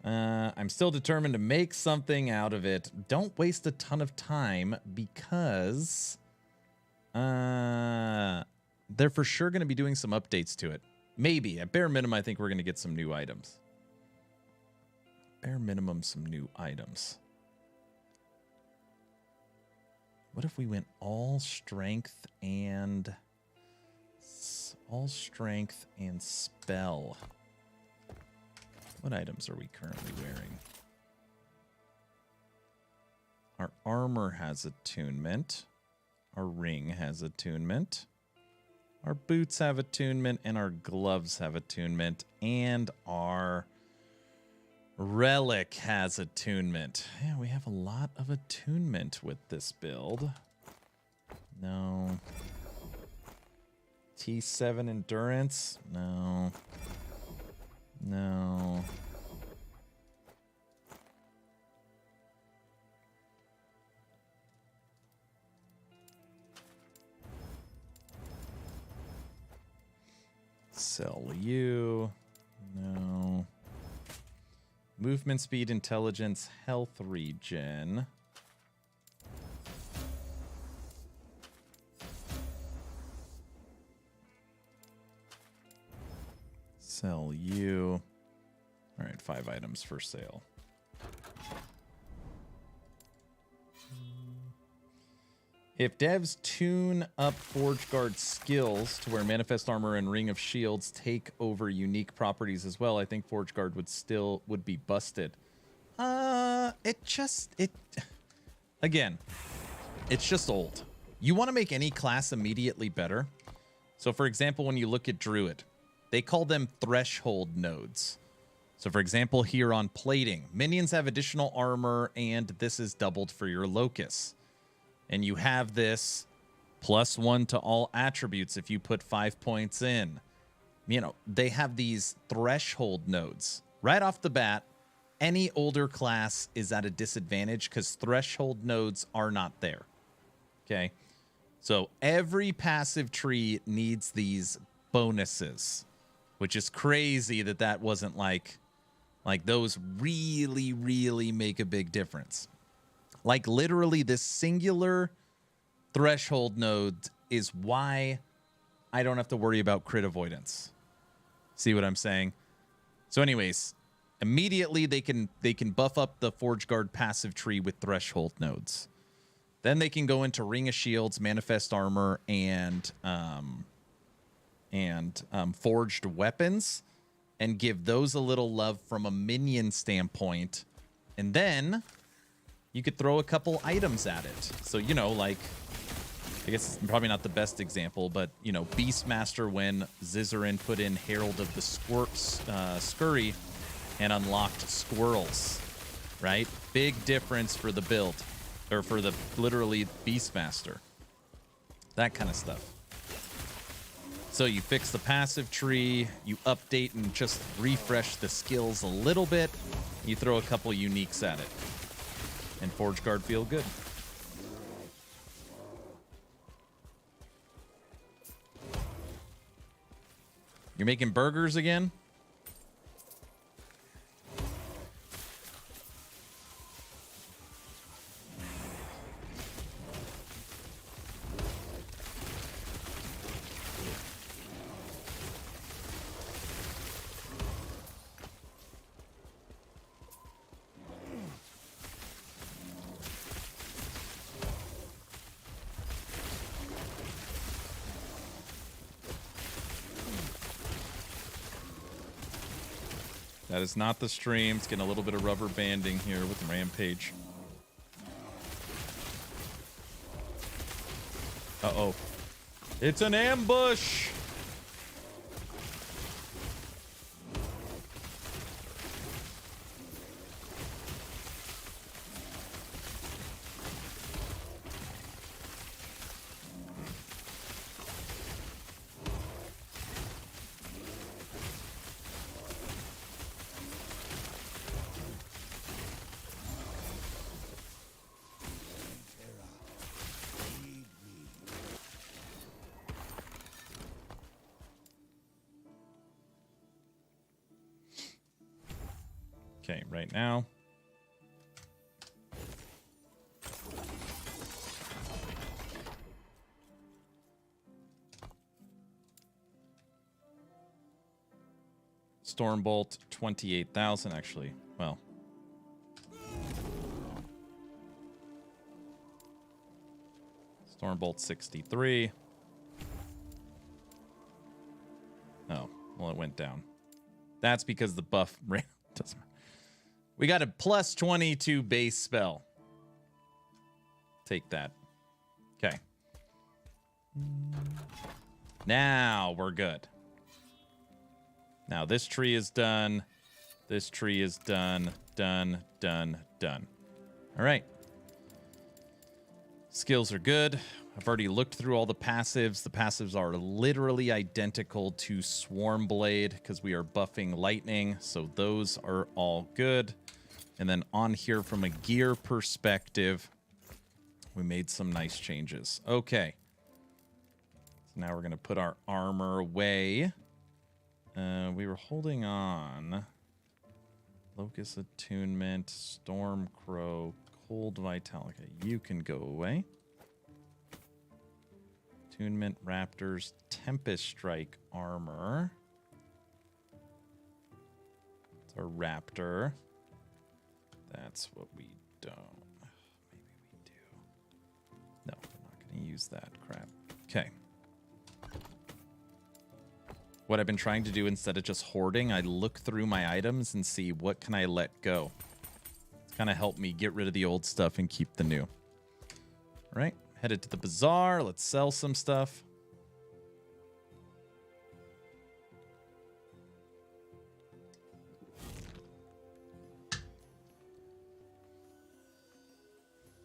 I'm still determined to make something out of it. Don't waste a ton of time because they're for sure going to be doing some updates to it. Maybe. At bare minimum, I think we're going to get some new items. Bare minimum, some new items. What if we went all strength and spell? What items are we currently wearing? Our armor has attunement. Our ring has attunement. Our boots have attunement, and our gloves have attunement, and our relic has attunement. Yeah, we have a lot of attunement with this build. No. T7 endurance? No. No. Sell you. No. Movement speed, intelligence, health regen. Sell you. All right, 5 items for sale. If devs tune up Forge Guard skills to where Manifest Armor and Ring of Shields take over unique properties as well, I think Forge Guard would be busted. Again, it's just old. You want to make any class immediately better. So for example, when you look at Druid, they call them threshold nodes. So for example, here on plating, minions have additional armor and this is doubled for your Locus. And you have this +1 to all attributes if you put 5 points in. You know, they have these threshold nodes. Right off the bat, any older class is at a disadvantage because threshold nodes are not there. Okay? So every passive tree needs these bonuses, which is crazy that that wasn't like those really, really make a big difference. Like literally this singular threshold node is why I don't have to worry about crit avoidance. See what I'm saying? So anyways, immediately they can buff up the Forge Guard passive tree with threshold nodes. Then they can go into Ring of Shields, Manifest Armor, and Forged Weapons and give those a little love from a minion standpoint. And then you could throw a couple items at it. So, you know, like, I guess it's probably not the best example, but, you know, Beastmaster when Zizarin put in Herald of the Scurry and unlocked squirrels, right? Big difference for the build, or for the literally Beastmaster. That kind of stuff. So you fix the passive tree, you update and just refresh the skills a little bit, you throw a couple uniques at it. And Forge Guard feel good. You're making burgers again? That is not the stream. It's getting a little bit of rubber banding here with Rampage. Uh-oh. It's an ambush! Okay, right now. Stormbolt, 28,000 actually. Well. Stormbolt 63. Oh, well, it went down. That's because the buff ran. Doesn't matter. We got a plus 22 base spell. Take that. Okay. Now we're good. Now this tree is done. This tree is done. Done, done, done. All right. Skills are good. I've already looked through all the passives. The passives are literally identical to Swarm Blade because we are buffing lightning. So those are all good. And then on here from a gear perspective, we made some nice changes. Okay. So now we're going to put our armor away. We were holding on. Locust Attunement, Stormcrow, Cold Vitality. You can go away. Attunement, Raptors, Tempest Strike armor. It's our Raptor. That's what we don't. Maybe we do. No, we're not going to use that crap. Okay. What I've been trying to do instead of just hoarding, I look through my items and see what can I let go. It's kind of helped me get rid of the old stuff and keep the new. All right, headed to the bazaar. Let's sell some stuff.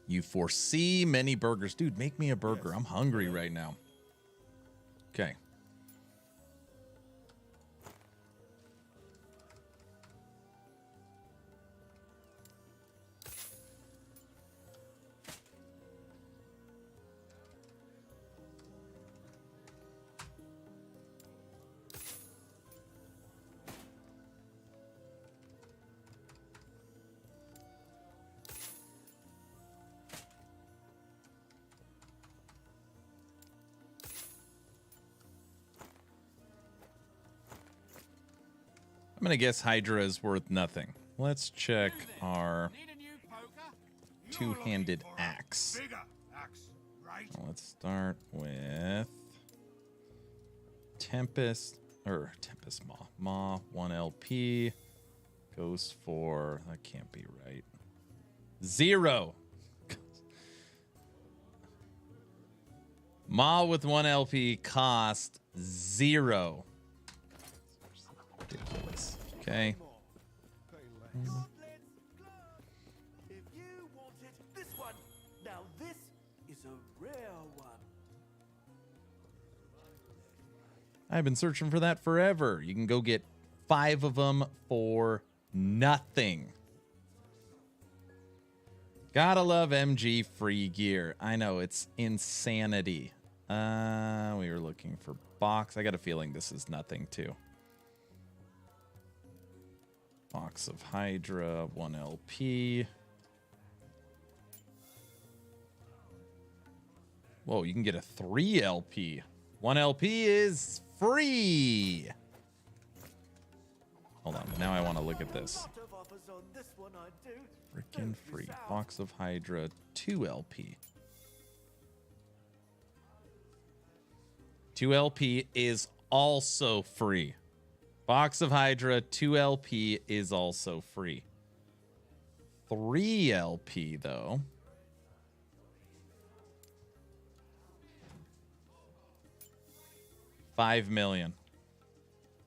You foresee many burgers. Dude, make me a burger. I'm hungry right now. Okay. I'm going to guess Hydra is worth nothing. Let's check our two-handed axe. Well, let's start with Tempest Maw. Maw, 1 LP. Goes for, that can't be right. 0. Maw with 1 LP cost 0. Ridiculous. Okay. If you wanted this one, now this is a rare one. I've been searching for that forever. You can go get 5 of them for nothing. Gotta love MG free gear. I know, it's insanity. We were looking for box. I got a feeling this is nothing too. Box of Hydra, 1 LP. Whoa, you can get a 3 LP. 1 LP is free. Hold on, now I want to look at this. Freaking free. Box of Hydra, 2 LP. 2 LP is also free. Box of Hydra, 2 LP is also free. 3 LP, though. $5 million.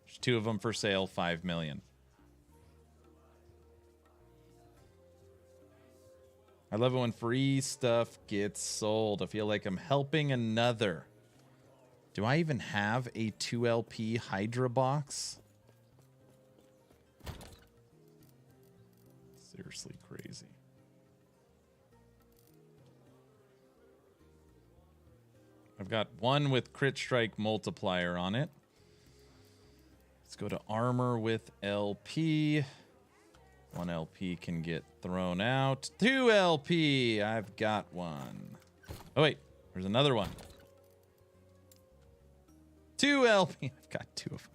There's 2 of them for sale, $5 million. I love it when free stuff gets sold. I feel like I'm helping another. Do I even have a 2 LP Hydra box? Seriously crazy. I've got 1 with crit strike multiplier on it. Let's go to armor with LP. 1 LP can get thrown out. 2 LP. I've got 1. Oh, wait. There's another one. 2 LP. I've got 2 of them.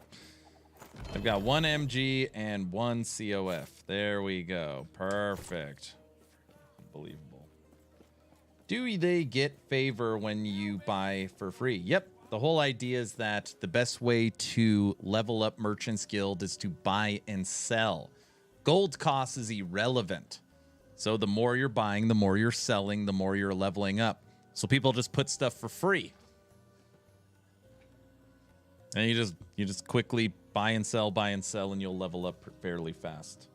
I've got 1 MG and 1 COF. There we go. Perfect. Unbelievable. Do they get favor when you buy for free? Yep. The whole idea is that the best way to level up Merchant's Guild is to buy and sell. Gold cost is irrelevant. So the more you're buying, the more you're selling, the more you're leveling up. So people just put stuff for free. And you just quickly buy and sell, and you'll level up fairly fast.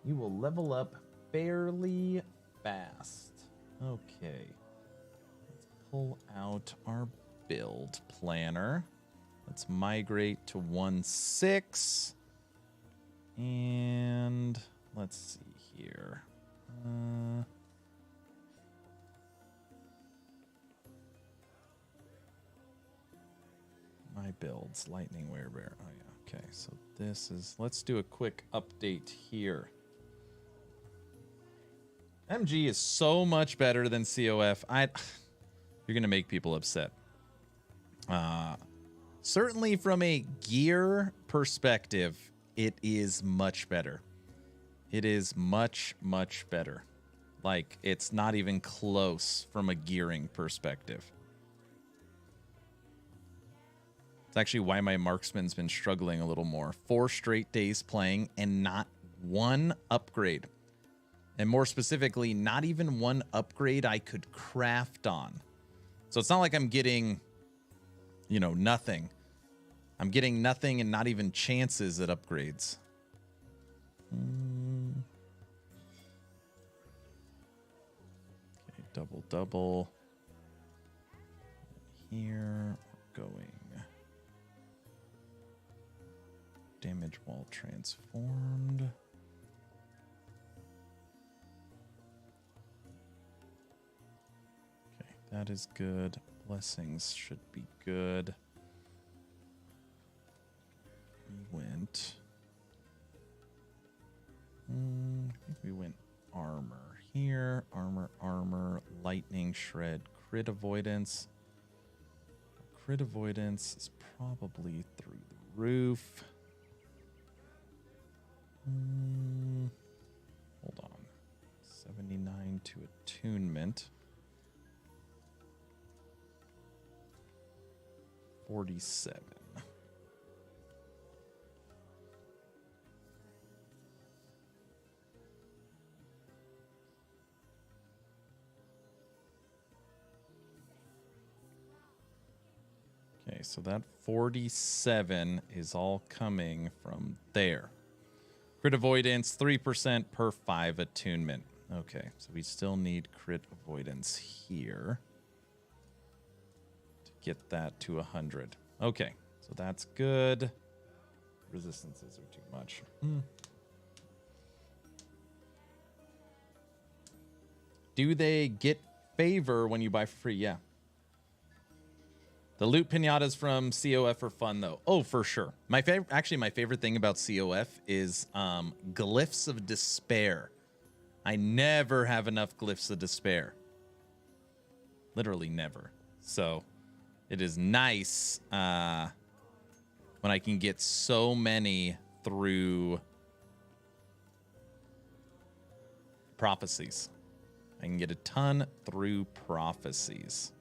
You will level up fairly fast. Okay. Let's pull out our build planner. Let's migrate to 1.6. And let's see here. My builds, Lightning WEREBEAR. Oh yeah, okay. So this is, let's do a quick update here. MG is so much better than COF. You're gonna make people upset. Certainly from a gear perspective, it is much better. It is much, much better. Like, it's not even close from a gearing perspective. It's actually why my Marksman's been struggling a little more. 4 straight days playing and not one upgrade. And more specifically, not even one upgrade I could craft on. So it's not like I'm getting, you know, nothing. I'm getting nothing and not even chances at upgrades. Okay, double. Here, we're going. Damage while transformed. Okay, that is good. Blessings should be good. We went. I think we went armor here. Armor, lightning shred, crit avoidance. Crit avoidance is probably through the roof. Hold on. 79 to attunement. 47. Okay, so that 47 is all coming from there. Crit avoidance, 3% per 5 attunement. Okay, so we still need crit avoidance here to get that to 100. Okay, so that's good. Resistances are too much. Do they get favor when you buy for free? Yeah. The loot pinatas from COF are fun, though. Oh, for sure. My favorite thing about COF is glyphs of despair. I never have enough glyphs of despair. Literally never. So it is nice when I can get so many through prophecies. I can get a ton through prophecies.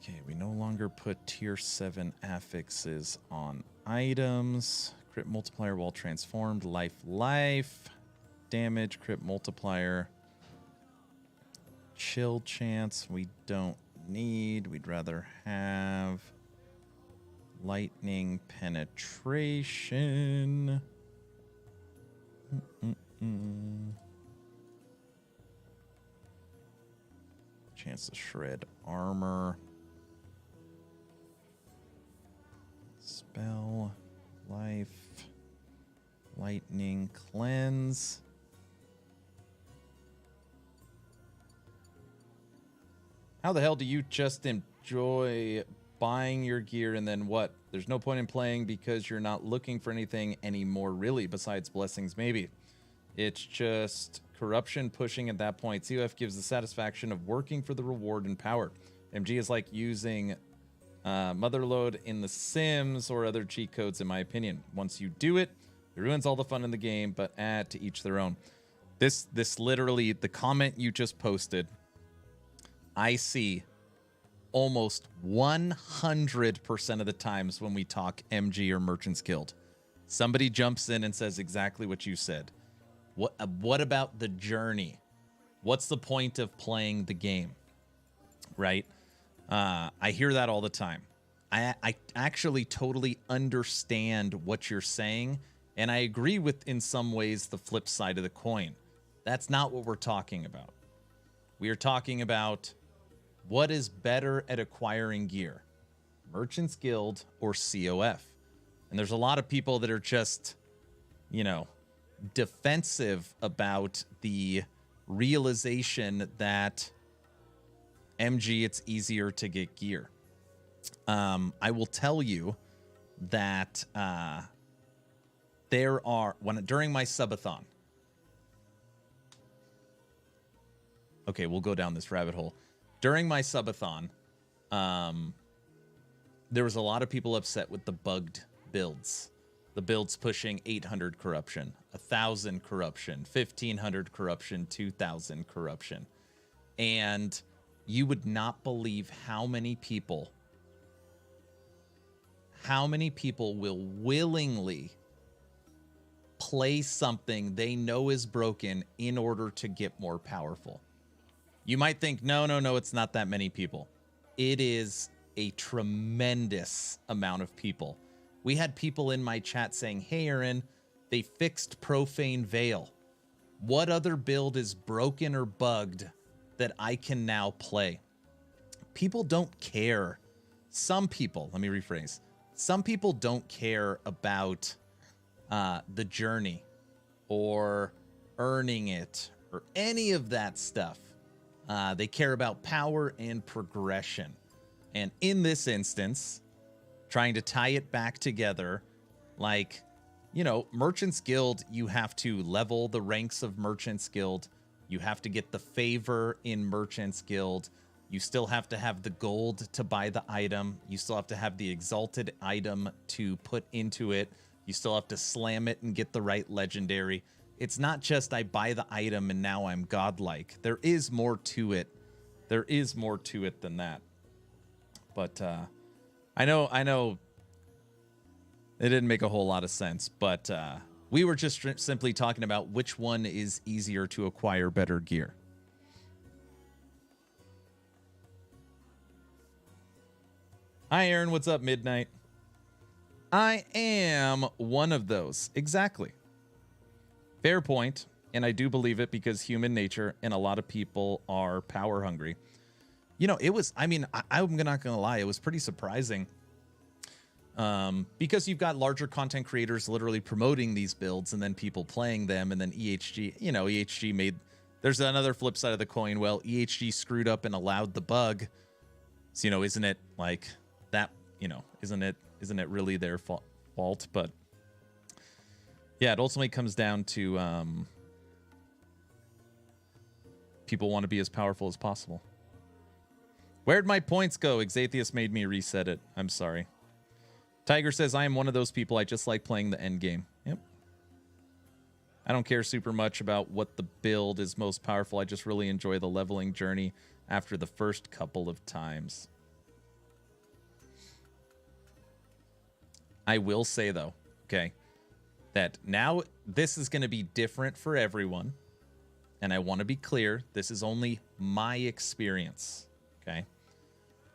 Okay, we no longer put tier 7 affixes on items. Crit multiplier while transformed. Life. Damage, crit multiplier. Chill chance, we don't need. We'd rather have lightning penetration. Chance to shred armor. Spell, life, lightning, cleanse. How the hell do you just enjoy buying your gear and then what? There's no point in playing because you're not looking for anything anymore, really, besides blessings, maybe. It's just corruption pushing at that point. COF gives the satisfaction of working for the reward and power. MG is like using Motherload in The Sims or other cheat codes, in my opinion. Once you do it, it ruins all the fun in the game, but add to each their own. This literally, the comment you just posted, I see almost 100% of the times when we talk MG or Merchant's Guild. Somebody jumps in and says exactly what you said. What about the journey? What's the point of playing the game? Right? I hear that all the time. I actually totally understand what you're saying, and I agree with, in some ways, the flip side of the coin. That's not what we're talking about. We are talking about what is better at acquiring gear, Merchant's Guild or COF. And there's a lot of people that are just, you know, defensive about the realization that MG, it's easier to get gear. I will tell you that during my subathon. Okay, we'll go down this rabbit hole. During my subathon, there was a lot of people upset with the bugged builds. The builds pushing 800 corruption, 1,000 corruption, 1,500 corruption, 2,000 corruption. And you would not believe how many people will willingly play something they know is broken in order to get more powerful. You might think, no, it's not that many people. It is a tremendous amount of people. We had people in my chat saying, hey, Aaron, they fixed Profane Veil. What other build is broken or bugged that I can now play? People don't care. Some people, let me rephrase. Some people don't care about the journey or earning it or any of that stuff. They care about power and progression. And in this instance, trying to tie it back together, like, you know, Merchant's Guild, you have to level the ranks of Merchant's Guild. You have to get the favor in Merchant's Guild. You still have to have the gold to buy the item. You still have to have the exalted item to put into it. You still have to slam it and get the right legendary. It's not just I buy the item and now I'm godlike. There is more to it. There is more to it than that. But I know it didn't make a whole lot of sense, but we were just simply talking about which one is easier to acquire better gear. Hi, Aaron. What's up, Midnight? I am one of those. Exactly. Fair point. And I do believe it because human nature and a lot of people are power hungry. You know, it was, I mean, I'm not going to lie. It was pretty surprising. Because you've got larger content creators literally promoting these builds and then people playing them. And then EHG, you know, EHG made, there's another flip side of the coin. Well, EHG screwed up and allowed the bug. So, you know, isn't it like that, you know, isn't it really their fault? But yeah, it ultimately comes down to people want to be as powerful as possible. Where'd my points go? Exatheus made me reset it. I'm sorry. Tiger says, I am one of those people. I just like playing the end game. Yep. I don't care super much about what the build is most powerful. I just really enjoy the leveling journey after the first couple of times. I will say, though, okay, that now this is going to be different for everyone. And I want to be clear, this is only my experience, okay?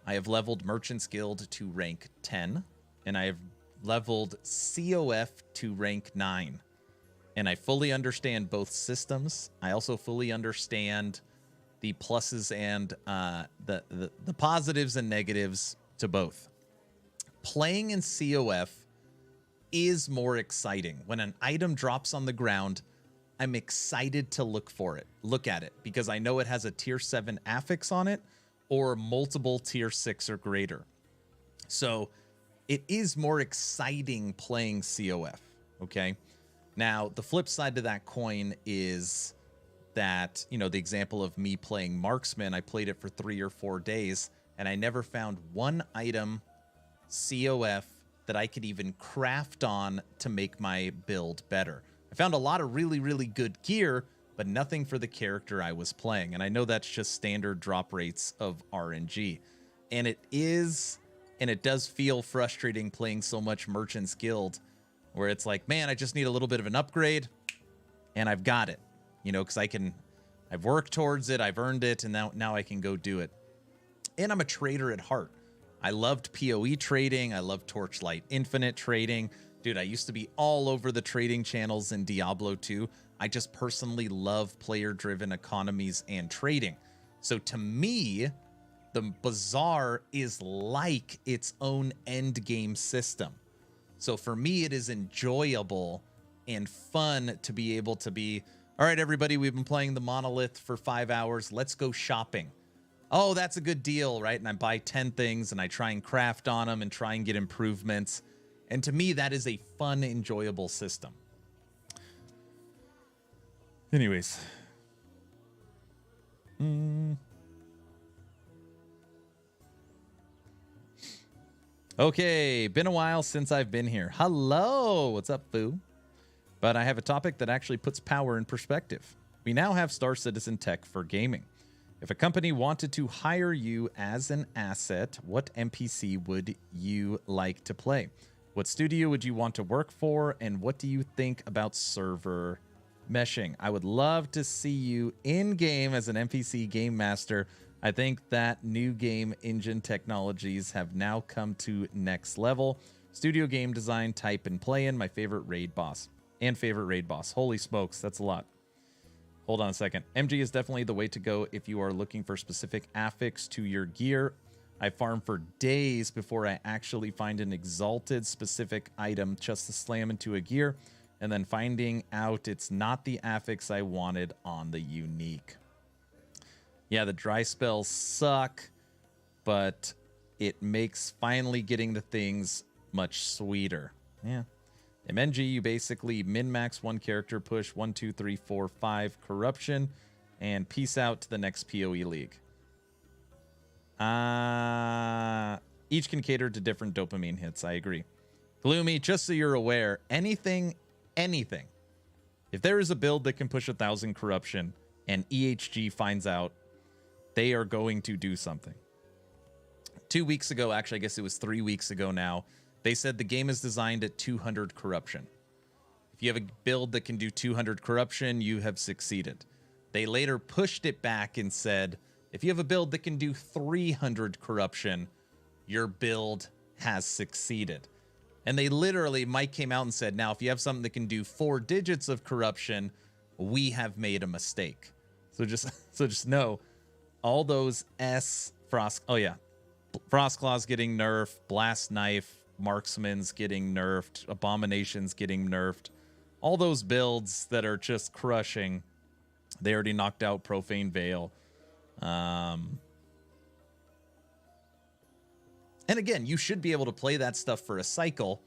I have leveled Merchant's Guild to rank 10, and I have leveled COF to rank 9. And I fully understand both systems. I also fully understand the pluses and the positives and negatives to both. Playing in COF is more exciting. When an item drops on the ground, I'm excited to look at it, because I know it has a tier 7 affix on it or multiple tier 6 or greater. So it is more exciting playing COF, okay? Now, the flip side to that coin is that, you know, the example of me playing Marksman, I played it for 3 or 4 days, and I never found one item COF that I could even craft on to make my build better. I found a lot of really, really good gear, but nothing for the character I was playing. And I know that's just standard drop rates of RNG. And it is, and it does feel frustrating playing so much Merchant's Guild, where it's like, man, I just need a little bit of an upgrade, and I've got it. You know, because I've worked towards it, I've earned it, and now I can go do it. And I'm a trader at heart. I loved PoE trading. I loved Torchlight Infinite trading. Dude, I used to be all over the trading channels in Diablo 2. I just personally love player-driven economies and trading. So to me, the Bazaar is like its own end game system. So for me, it is enjoyable and fun to be able to be, all right, everybody, we've been playing the Monolith for 5 hours. Let's go shopping. Oh, that's a good deal, right? And I buy 10 things and I try and craft on them and try and get improvements. And to me, that is a fun, enjoyable system. Anyways. Okay, been a while since I've been here. Hello, what's up, Foo? But I have a topic that actually puts power in perspective. We now have Star Citizen tech for gaming. If a company wanted to hire you as an asset, what NPC would you like to play? What studio would you want to work for? And what do you think about server meshing? I would love to see you in-game as an NPC game master. I think that new game engine technologies have now come to next level. Studio game design, type, and play in my favorite raid boss. And favorite raid boss. Holy smokes, that's a lot. Hold on a second. MG is definitely the way to go if you are looking for specific affix to your gear. I farm for days before I actually find an exalted specific item just to slam into a gear, and then finding out it's not the affix I wanted on the unique. Yeah, the dry spells suck, but it makes finally getting the things much sweeter. Yeah. MNG, you basically min-max one character, push 1, 2, 3, 4, 5 corruption, and peace out to the next PoE league. Each can cater to different dopamine hits. I agree. Gloomy, just so you're aware, anything, if there is a build that can push 1,000 corruption and EHG finds out, they are going to do something. 2 weeks ago, actually, I guess it was 3 weeks ago now, they said the game is designed at 200 corruption. If you have a build that can do 200 corruption, you have succeeded. They later pushed it back and said, if you have a build that can do 300 corruption, your build has succeeded. And they literally, Mike came out and said, now, if you have something that can do 4 digits of corruption, we have made a mistake. So just know, all those Frost Claw's getting nerfed, Blast Knife, Marksman's getting nerfed, Abomination's getting nerfed. All those builds that are just crushing. They already knocked out Profane Veil. And again, you should be able to play that stuff for a cycle,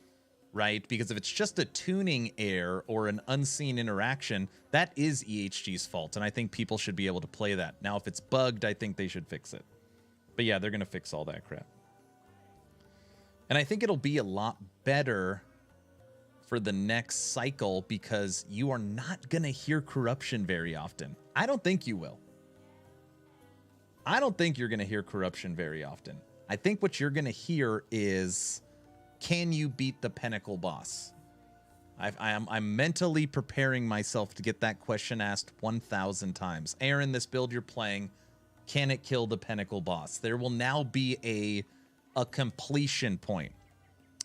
right? Because if it's just a tuning error or an unseen interaction, that is EHG's fault. And I think people should be able to play that. Now, if it's bugged, I think they should fix it. But yeah, they're going to fix all that crap. And I think it'll be a lot better for the next cycle because you are not going to hear corruption very often. I don't think you will. I don't think you're going to hear corruption very often. I think what you're going to hear is, can you beat the Pinnacle boss? I'm mentally preparing myself to get that question asked 1,000 times. Aaron, this build you're playing, can it kill the Pinnacle boss? There will now be a completion point.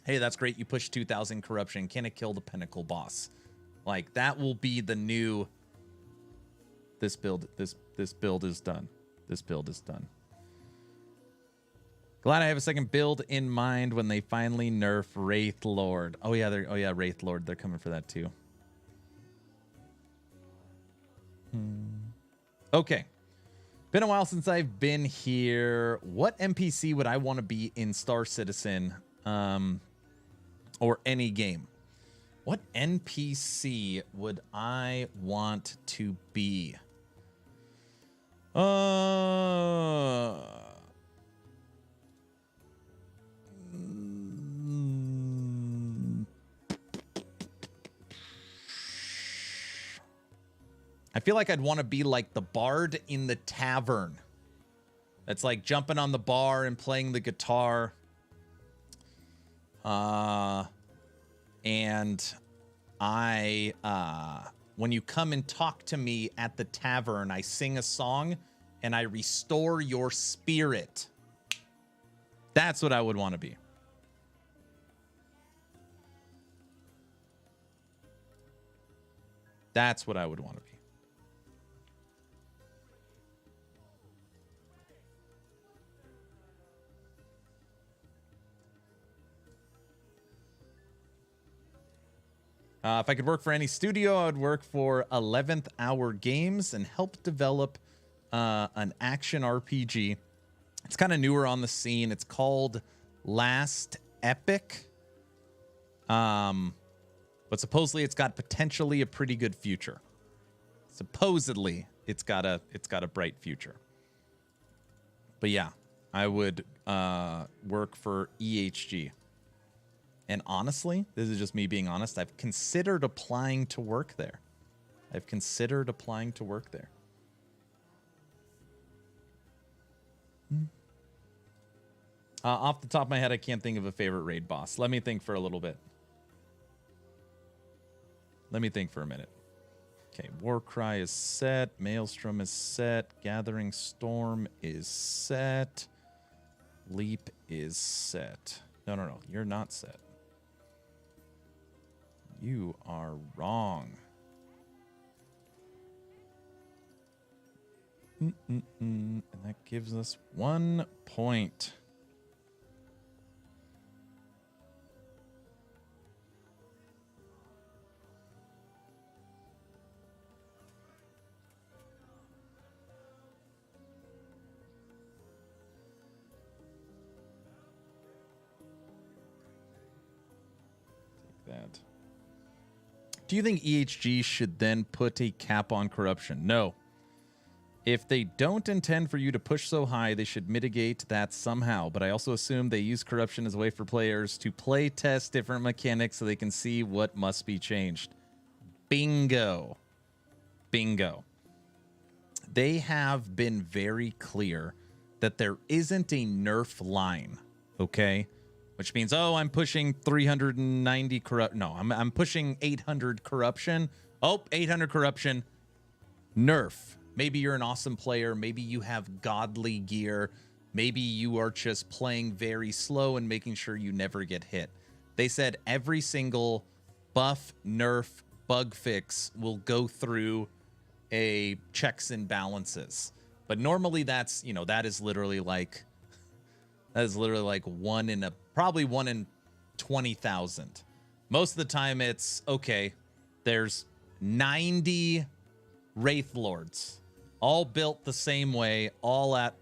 Hey, that's great. You pushed 2,000 corruption. Can it kill the Pinnacle boss? Like, that will be the new, this build is done. This build is done. Glad I have a second build in mind when they finally nerf Wraith Lord. Oh yeah, Wraith Lord. They're coming for that too. Okay. Been a while since I've been here. What NPC would I want to be in Star Citizen or any game? What NPC would I want to be? I feel like I'd want to be like the bard in the tavern. That's like jumping on the bar and playing the guitar. And when you come and talk to me at the tavern, I sing a song and I restore your spirit. That's what I would want to be. That's what I would want to be. If I could work for any studio, I would work for 11th Hour Games and help develop an action RPG. It's kind of newer on the scene. It's called Last Epoch. But supposedly it's got potentially a pretty good future. Supposedly it's got a bright future. But yeah, I would work for EHG. And honestly, this is just me being honest, I've considered applying to work there. Off the top of my head, I can't think of a favorite raid boss. Let me think for a little bit. Let me think for a minute. Okay, Warcry is set. Maelstrom is set. Gathering Storm is set. Leap is set. No. You're not set. You are wrong. And that gives us 1 point. Take that. Do you think EHG should then put a cap on corruption? No. If they don't intend for you to push so high, they should mitigate that somehow. But I also assume they use corruption as a way for players to play test different mechanics so they can see what must be changed. Bingo. Bingo. They have been very clear that there isn't a nerf line, okay? Which means, oh, I'm pushing 390 corrupt. No, I'm pushing 800 corruption. Oh, 800 corruption. Nerf. Maybe you're an awesome player. Maybe you have godly gear. Maybe you are just playing very slow and making sure you never get hit. They said every single buff, nerf, bug fix will go through a checks and balances. But normally that's, you know, that is literally like probably one in 20,000. Most of the time it's, okay, there's 90 Wraith Lords, all built the same way, all at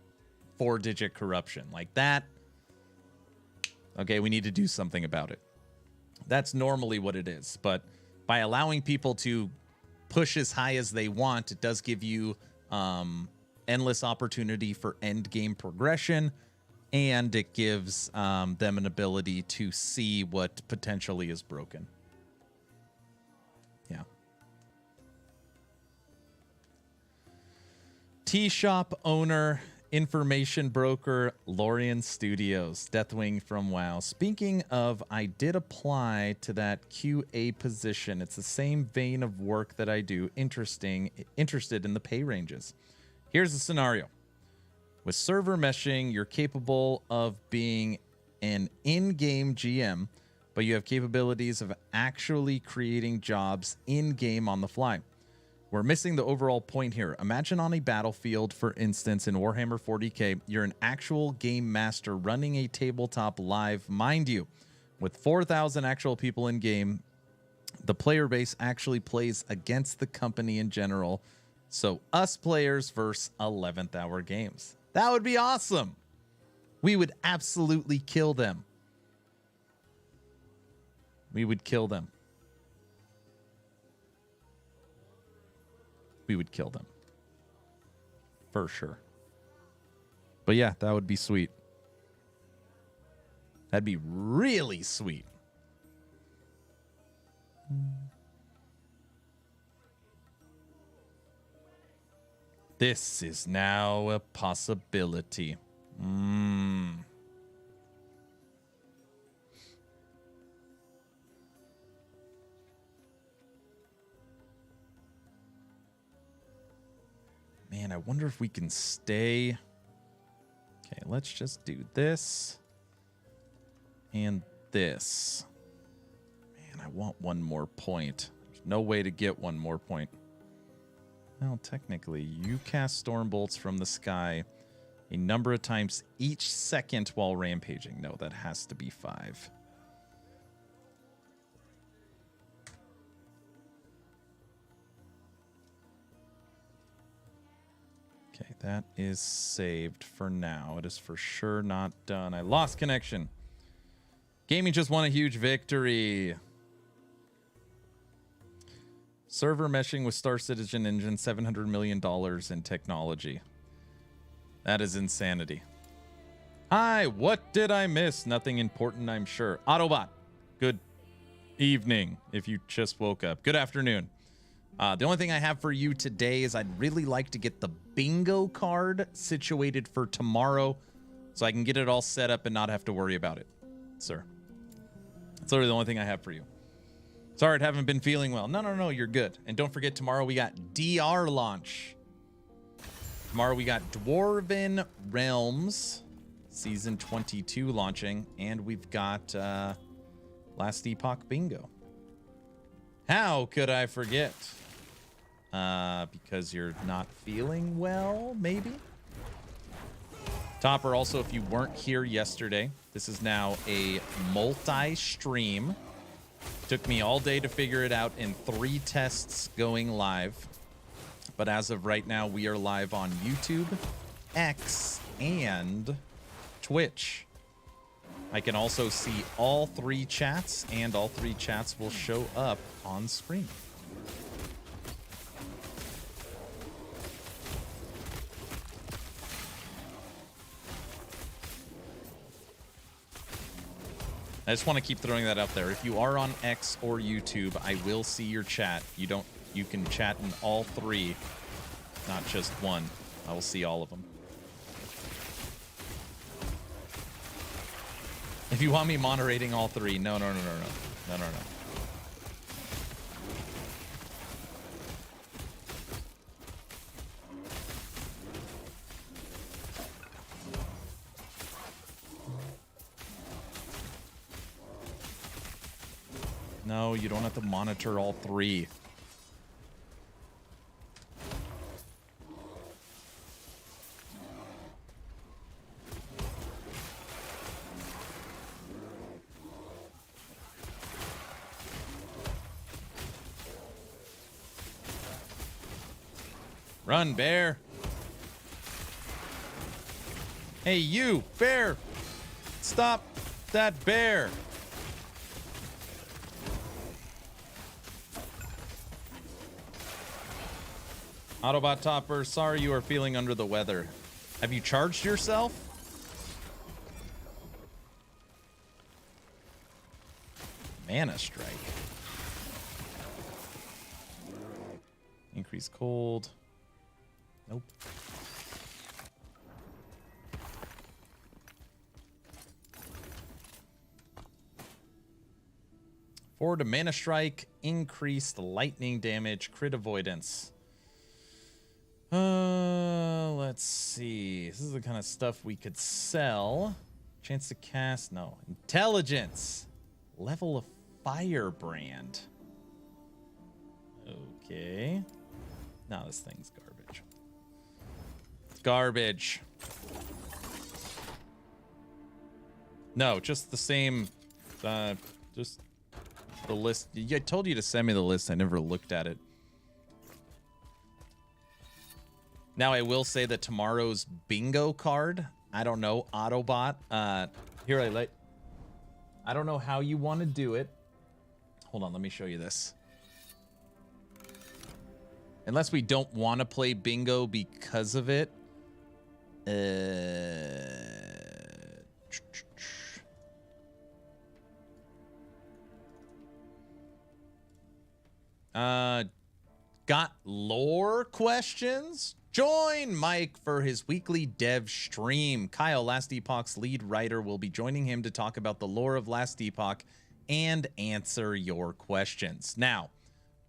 4-digit corruption. Like that, okay, we need to do something about it. That's normally what it is. But by allowing people to push as high as they want, it does give you endless opportunity for end game progression. And it gives them an ability to see what potentially is broken. Yeah. Tea shop owner, information broker, Lorien Studios, Deathwing from WoW. Speaking of, I did apply to that QA position. It's the same vein of work that I do. Interested in the pay ranges. Here's the scenario. With server meshing, you're capable of being an in-game GM, but you have capabilities of actually creating jobs in-game on the fly. We're missing the overall point here. Imagine on a battlefield, for instance, in Warhammer 40k, you're an actual game master running a tabletop live, mind you. With 4,000 actual people in game, the player base actually plays against the company in general. So us players versus 11th Hour Games. That would be awesome. We would absolutely kill them. We would kill them. We would kill them. For sure. But yeah, that would be sweet. That'd be really sweet. This is now a possibility. Man, I wonder if we can stay. Okay, let's just do this and this. Man, I want one more point. There's no way to get one more point. Well, technically, you cast storm bolts from the sky a number of times each second while rampaging. No, that has to be 5. Okay, that is saved for now. It is for sure not done. I lost connection. Gaming just won a huge victory. Server meshing with Star Citizen Engine, $700 million in technology. That is insanity. Hi, what did I miss? Nothing important, I'm sure. Autobot, good evening if you just woke up. Good afternoon. The only thing I have for you today is I'd really like to get the bingo card situated for tomorrow so I can get it all set up and not have to worry about it, sir. That's literally the only thing I have for you. Sorry, I haven't been feeling well. No, you're good. And don't forget, tomorrow we got DR launch. Tomorrow we got Dwarven Realms Season 22 launching. And we've got Last Epoch Bingo. How could I forget? Because you're not feeling well, maybe? Topper, also, if you weren't here yesterday, this is now a multi-stream. Took me all day to figure it out in 3 tests going live. But as of right now, we are live on YouTube, X, and Twitch. I can also see all 3 chats, and all 3 chats will show up on screen. I just want to keep throwing that out there. If you are on X or YouTube, I will see your chat. You can chat in all 3, not just one. I will see all of them. If you want me moderating all 3, no. No, you don't have to monitor all 3. Run, bear. Hey, you, bear. Stop that bear. Autobot Topper, sorry you are feeling under the weather. Have you charged yourself? Mana Strike. Increase cold. Nope. Forward to Mana Strike, increased lightning damage, crit avoidance. Let's see. This is the kind of stuff we could sell. Chance to cast, no. Intelligence. Level of Firebrand. Okay. No, this thing's garbage. It's garbage. No, just the same. Just the list. I told you to send me the list. I never looked at it. Now, I will say that tomorrow's bingo card, I don't know, Autobot. Here, I don't know how you want to do it. Hold on, let me show you this. Unless we don't want to play bingo because of it. Got lore questions? Join Mike for his weekly dev stream. Kyle, Last Epoch's lead writer, will be joining him to talk about the lore of Last Epoch and answer your questions. Now,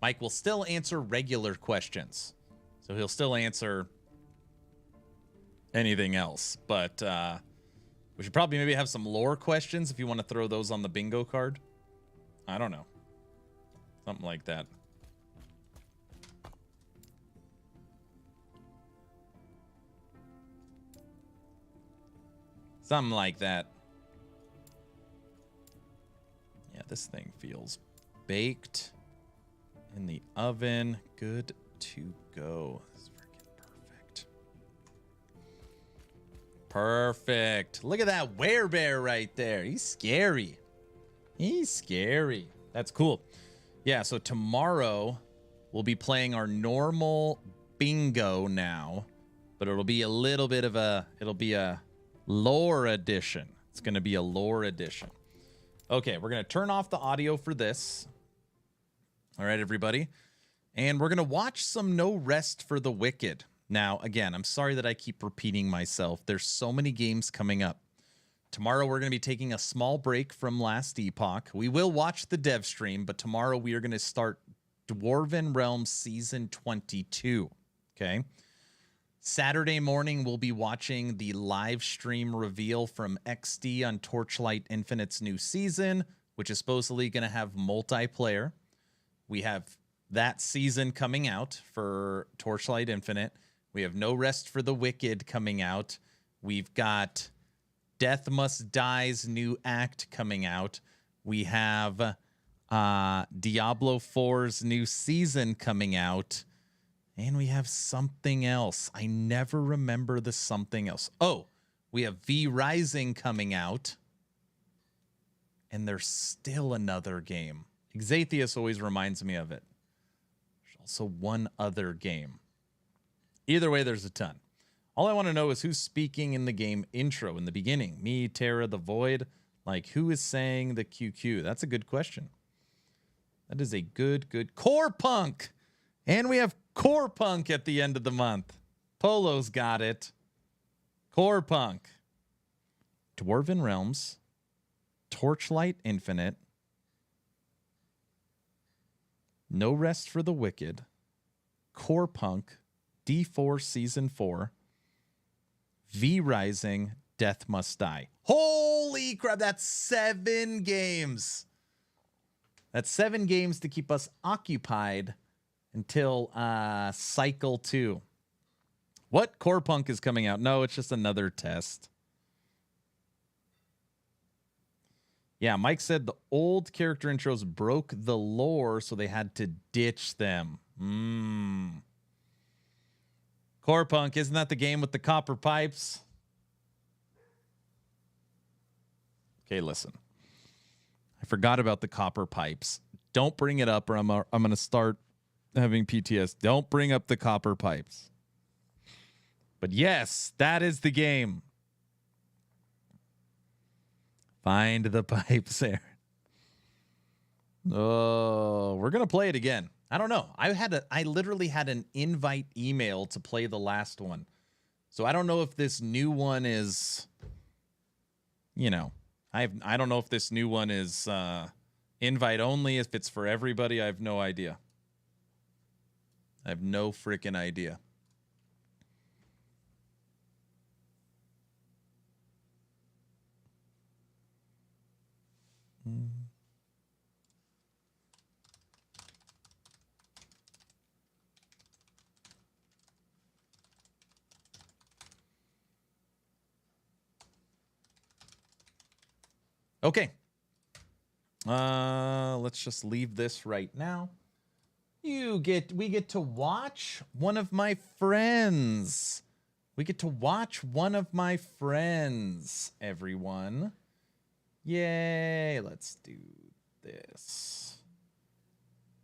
Mike will still answer regular questions, so he'll still answer anything else, but we should probably maybe have some lore questions if you want to throw those on the bingo card. I don't know. Something like that. Something like that. Yeah, this thing feels baked in the oven. Good to go. This is freaking perfect. Perfect. Look at that werebear right there. He's scary. He's scary. That's cool. Yeah, so tomorrow we'll be playing our normal bingo now, but it'll be a little bit of a, it'll be a lore edition. It's going to be a lore edition. Okay, we're going to turn off the audio for this. All right, everybody. And we're going to watch some No Rest for the Wicked. Now, again, I'm sorry that I keep repeating myself. There's so many games coming up. Tomorrow, we're going to be taking a small break from Last Epoch. We will watch the dev stream, but tomorrow we are going to start Dwarven Realms Season 22. Okay? Saturday morning, we'll be watching the live stream reveal from XD on Torchlight Infinite's new season, which is supposedly going to have multiplayer. We have that season coming out for Torchlight Infinite. We have No Rest for the Wicked coming out. We've got Death Must Die's new act coming out. We have Diablo 4's new season coming out. And we have something else. I never remember the something else. Oh, we have V Rising coming out. And there's still another game. Exathius always reminds me of it. There's also one other game. Either way, there's a ton. All I want to know is who's speaking in the game intro in the beginning. Me, Terra, the Void. Like, who is saying the QQ? That's a good question. That is a good Core Punk. And we have Core Punk at the end of the month. Polo's got it. Core Punk. Dwarven Realms. Torchlight Infinite. No Rest for the Wicked. Core Punk. D4 Season 4. V Rising. Death Must Die. Holy crap, that's 7 games. That's 7 games to keep us occupied until cycle 2. What? Core Punk is coming out. No, it's just another test. Yeah, Mike said the old character intros broke the lore, so they had to ditch them. Core Punk, isn't that the game with the copper pipes? Okay, listen. I forgot about the copper pipes. Don't bring it up or I'm going to start having PTS. Don't bring up the copper pipes. But yes, that is the game. Find the pipes there. Oh, we're going to play it again. I don't know. I literally had an invite email to play the last one. So I don't know if this new one is, you know, I don't know if this new one is invite only, if it's for everybody. I have no idea. I have no freaking idea. Okay. Let's just leave this right now. We get to watch one of my friends. We get to watch one of my friends, everyone. Yay, let's do this.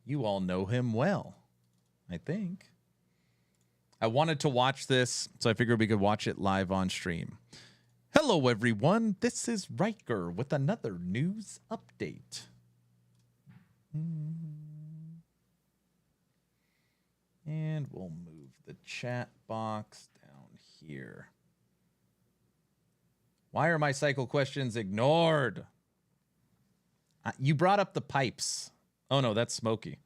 You all know him well, I think. I wanted to watch this, so I figured we could watch it live on stream. Hello, everyone. This is Riker with another news update. And we'll move the chat box down here. Why are my cycle questions ignored? You brought up the pipes. Oh no, that's Smokey.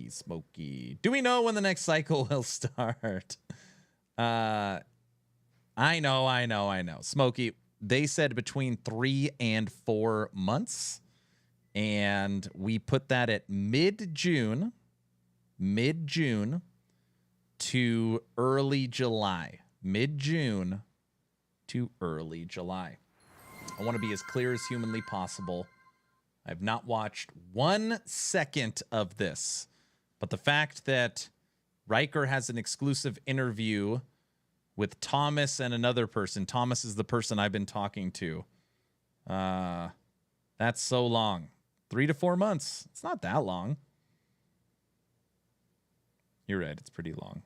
Smokey. Do we know when the next cycle will start? I know. Smokey, they said between 3 and 4 months. And we put that at mid-June to early July. Mid-June to early July. I want to be as clear as humanly possible. I've not watched 1 second of this. But the fact that Riker has an exclusive interview with Thomas and another person. Thomas is the person I've been talking to. That's so long. 3 to 4 months. It's not that long. You're right. It's pretty long.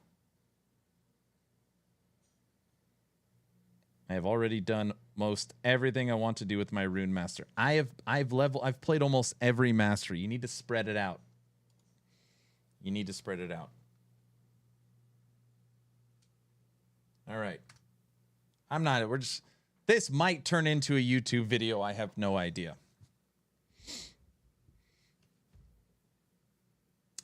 I have already done most everything I want to do with my Rune Master. I've played almost every mastery. You need to spread it out. All right. This might turn into a YouTube video. I have no idea.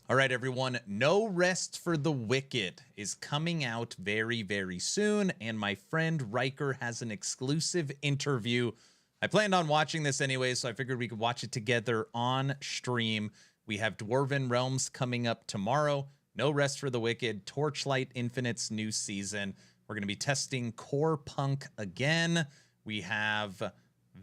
All right, everyone. No Rest for the Wicked is coming out very, very soon, and my friend Riker has an exclusive interview. I planned on watching this anyway, so I figured we could watch it together on stream. We have Dwarven Realms coming up tomorrow. No Rest for the Wicked, Torchlight Infinite's new season. We're going to be testing Core Punk again. We have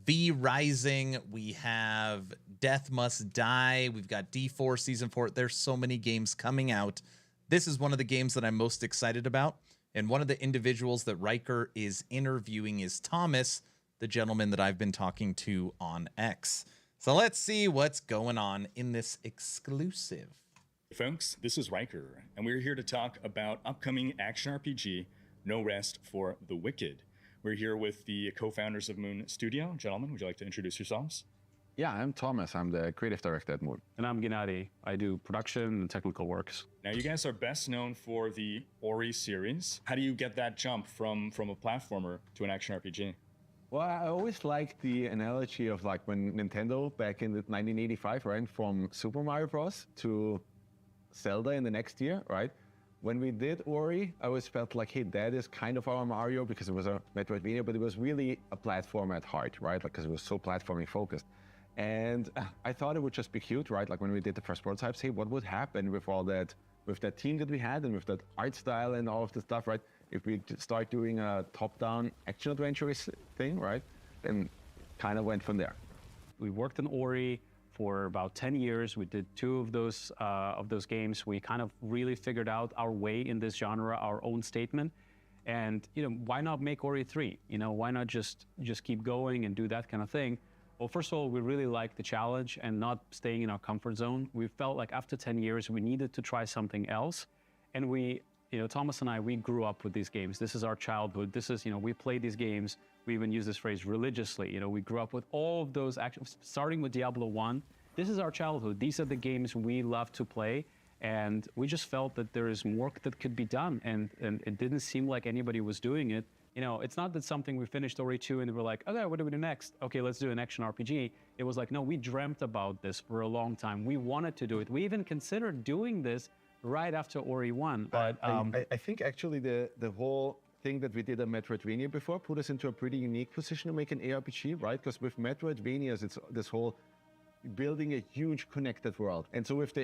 V Rising, we have Death Must Die, we've got D4 Season 4. There's so many games coming out. This is one of the games that I'm most excited about, and one of the individuals that Riker is interviewing is Thomas, the gentleman that I've been talking to on X. So let's see what's going on in this exclusive. Hey folks, this is Riker, and we're here to talk about upcoming action RPG, No Rest for the Wicked. We're here with the co-founders of Moon Studio. Gentlemen, would you like to introduce yourselves? Yeah, I'm Thomas. I'm the creative director at Moon. And I'm Gennady. I do production and technical works. Now, you guys are best known for the Ori series. How do you get that jump from a platformer to an action RPG? Well, I always liked the analogy of like when Nintendo back in 1985 ran from Super Mario Bros. To Zelda in the next year, right? When we did Ori, I always felt like, hey, that is kind of our Mario because it was a Metroidvania, but it was really a platformer at heart, right? Like, because it was so platforming focused. And I thought it would just be cute, right? Like when we did the first prototypes, hey, what would happen with all that, with that team that we had and with that art style and all of the stuff, right? If we start doing a top-down action adventure thing, right? And kind of went from there. We worked on Ori for about 10 years. We did 2 of those games. We kind of really figured out our way in this genre, our own statement. And, you know, why not make Ori 3? You know, why not just keep going and do that kind of thing? Well, first of all, we really liked the challenge and not staying in our comfort zone. We felt like after 10 years, we needed to try something else. And we, you know, Thomas and I, we grew up with these games. This is our childhood. This is, you know, we played these games. We even use this phrase religiously. You know, we grew up with all of those actions, starting with Diablo 1. This is our childhood. These are the games we love to play. And we just felt that there is more that could be done. And it didn't seem like anybody was doing it. You know, it's not that something we finished Ori 2 and we're like, okay, what do we do next? Okay, let's do an action RPG. It was like, no, we dreamt about this for a long time. We wanted to do it. We even considered doing this right after Ori 1. But I think actually the whole thing that we did at Metroidvania before put us into a pretty unique position to make an ARPG, right? Because with Metroidvanias, it's this whole building a huge connected world. And so with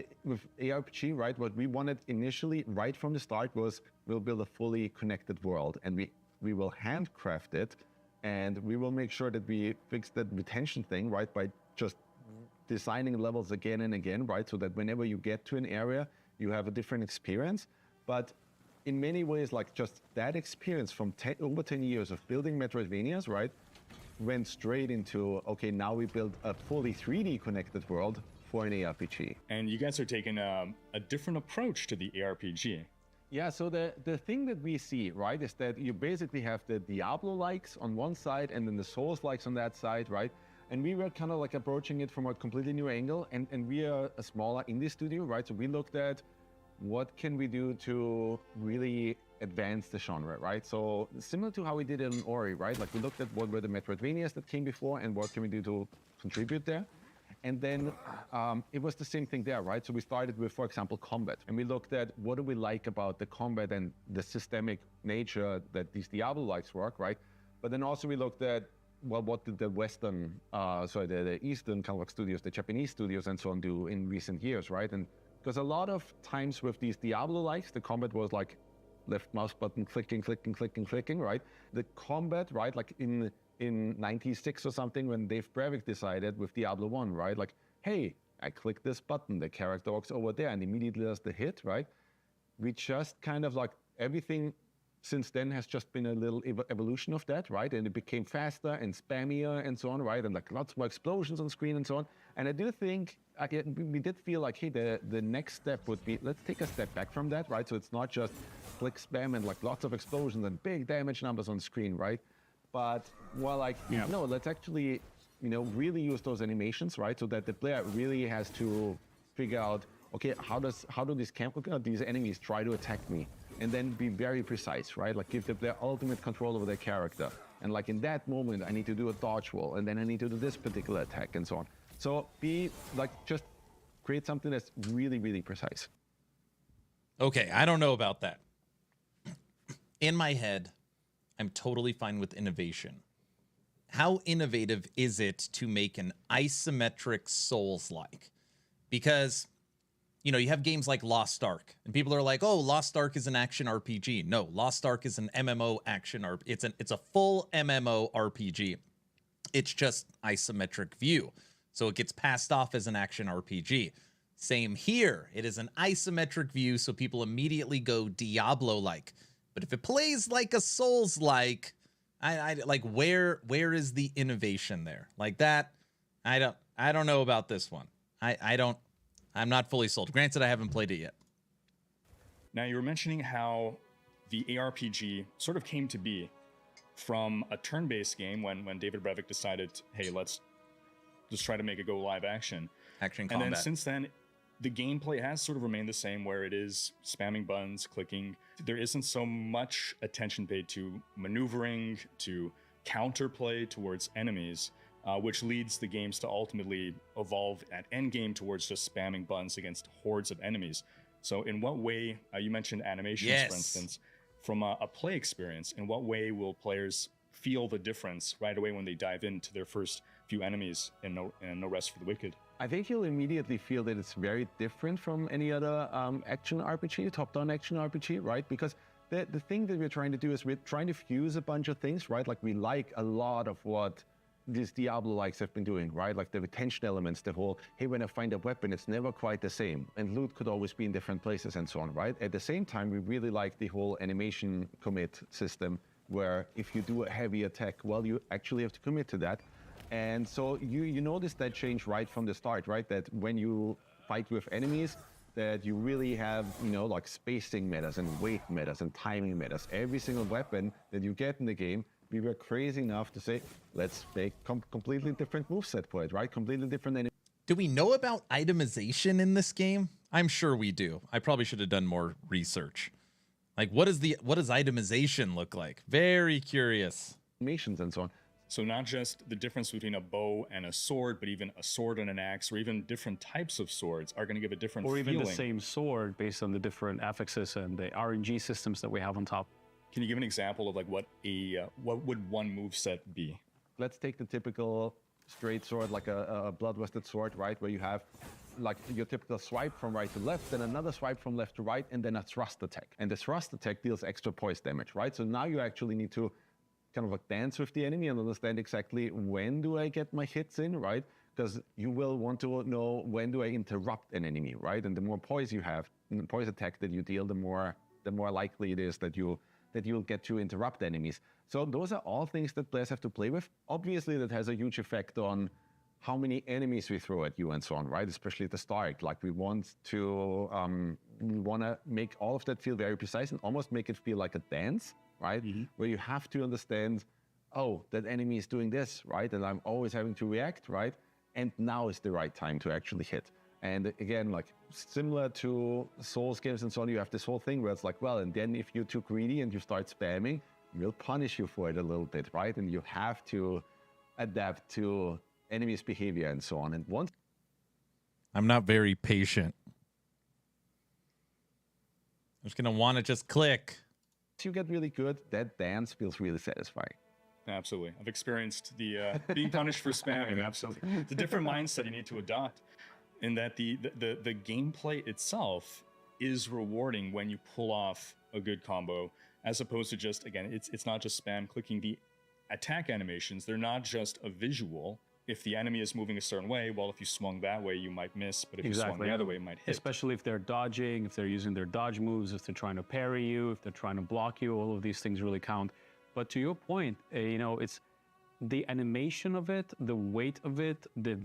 ARPG, right, what we wanted initially right from the start was we'll build a fully connected world, and we will handcraft it, and we will make sure that we fix that retention thing, right, by just designing levels again and again, right, so that whenever you get to an area, you have a different experience. But in many ways, like just that experience from over 10 years of building Metroidvanias, right, went straight into, okay, now we build a fully 3D connected world for an ARPG. And you guys are taking a different approach to the ARPG. Yeah, so the thing that we see, right, is that you basically have the Diablo-likes on one side and then the Souls-likes on that side, right? And we were kind of like approaching it from a completely new angle. And we are a smaller indie studio, right? So we looked at what can we do to really advance the genre, right? So similar to how we did it in Ori, right? Like we looked at what were the Metroidvanias that came before and what can we do to contribute there. And then it was the same thing there, right? So we started with, for example, combat. And we looked at what do we like about the combat and the systemic nature that these Diablo-likes work, right? But then also we looked at, well, what did the Western, the Eastern kind of like studios, the Japanese studios and so on do in recent years, right? And because a lot of times with these Diablo-likes, the combat was like left mouse button, clicking, clicking, clicking, clicking, right? The combat, right, like in 96 or something when Dave Brevik decided with Diablo 1, right? Like, hey, I click this button, the character walks over there and immediately does the hit, right? We just kind of like everything since then has just been a little evolution of that, right? And it became faster and spammier and so on, right? And like lots more explosions on screen and so on. And I do think, again, we did feel like, hey, the next step would be, let's take a step back from that, right? So it's not just click spam and like lots of explosions and big damage numbers on screen, right? But, well, like, no, let's actually, really use those animations, right? So that the player really has to figure out, okay, how do these enemies try to attack me? And then be very precise, right? Like give the player ultimate control over their character. And like in that moment, I need to do a dodge roll, and then I need to do this particular attack and so on. So just create something that's really, really precise. Okay, I don't know about that. In my head, I'm totally fine with innovation. How innovative is it to make an isometric Souls-like? Because, you have games like Lost Ark, and people are like, oh, Lost Ark is an action RPG. No, Lost Ark is an MMO action RPG. It's a full MMO RPG. It's just isometric view. So it gets passed off as an action RPG. Same here. It is an isometric view, so people immediately go Diablo-like. But if it plays like a Souls-like, I like where is the innovation there? Like that, I don't know about this one. I'm not fully sold. Granted, I haven't played it yet. Now you were mentioning how the ARPG sort of came to be from a turn-based game when David Brevik decided, hey, let's just try to make it go live action. Action combat. And then since then, the gameplay has sort of remained the same, where it is spamming buttons, clicking. There isn't so much attention paid to maneuvering, to counterplay towards enemies, which leads the games to ultimately evolve at endgame towards just spamming buttons against hordes of enemies. So in what way, you mentioned animations, for instance, from a play experience, in what way will players feel the difference right away when they dive into their first few enemies in No Rest for the Wicked? I think you'll immediately feel that it's very different from any other action RPG, top-down action RPG, right? Because the thing that we're trying to do is we're trying to fuse a bunch of things, right? Like we like a lot of what these Diablo-likes have been doing, right? Like the retention elements, the whole, hey, when I find a weapon, it's never quite the same. And loot could always be in different places and so on, right? At the same time, we really like the whole animation commit system, where if you do a heavy attack, well, you actually have to commit to that. And so you notice that change right from the start, right? That when you fight with enemies, that you really have, like spacing matters and weight matters and timing matters. Every single weapon that you get in the game, we were crazy enough to say, let's make completely different moveset for it, right? Completely different enemies. Do we know about itemization in this game? I'm sure we do. I probably should have done more research. Like, what does itemization look like? Very curious. Animations and so on. So not just the difference between a bow and a sword, but even a sword and an axe, or even different types of swords are going to give a different feeling. Or even the same sword based on the different affixes and the RNG systems that we have on top. Can you give an example of like what would one moveset be? Let's take the typical straight sword, like a blood-rusted sword, right? Where you have like your typical swipe from right to left, then another swipe from left to right, and then a thrust attack. And the thrust attack deals extra poise damage, right? So now you actually need to kind of like dance with the enemy and understand exactly when do I get my hits in, right? Because you will want to know when do I interrupt an enemy, right? And the more poise you have, the poise attack that you deal, the more likely it is that you'll get to interrupt enemies. So those are all things that players have to play with. Obviously, that has a huge effect on how many enemies we throw at you and so on, right? Especially at the start. Like we want to make all of that feel very precise and almost make it feel like a dance, right? Mm-hmm. Where you have to understand oh, that enemy is doing this, right? And I'm always having to react, right? And now is the right time to actually hit. And again, like similar to Souls games and so on, you have this whole thing where it's like, well, and then if you're too greedy and you start spamming, we'll punish you for it a little bit, right? And you have to adapt to enemies' behavior and so on. And once I'm not very patient. I'm just gonna want to just click. you get really good, that dance feels really satisfying. Absolutely. I've experienced the being punished for spamming. Absolutely. It's a different mindset you need to adopt, in that the gameplay itself is rewarding when you pull off a good combo, as opposed to just, again, it's not just spam clicking. The attack animations, they're not just a visual. If the enemy is moving a certain way, well, if you swung that way, you might miss, but if you swung the other way, you might hit. Especially if they're dodging, if they're using their dodge moves, if they're trying to parry you, if they're trying to block you, all of these things really count. But to your point, you know, it's the animation of it, the weight of it, the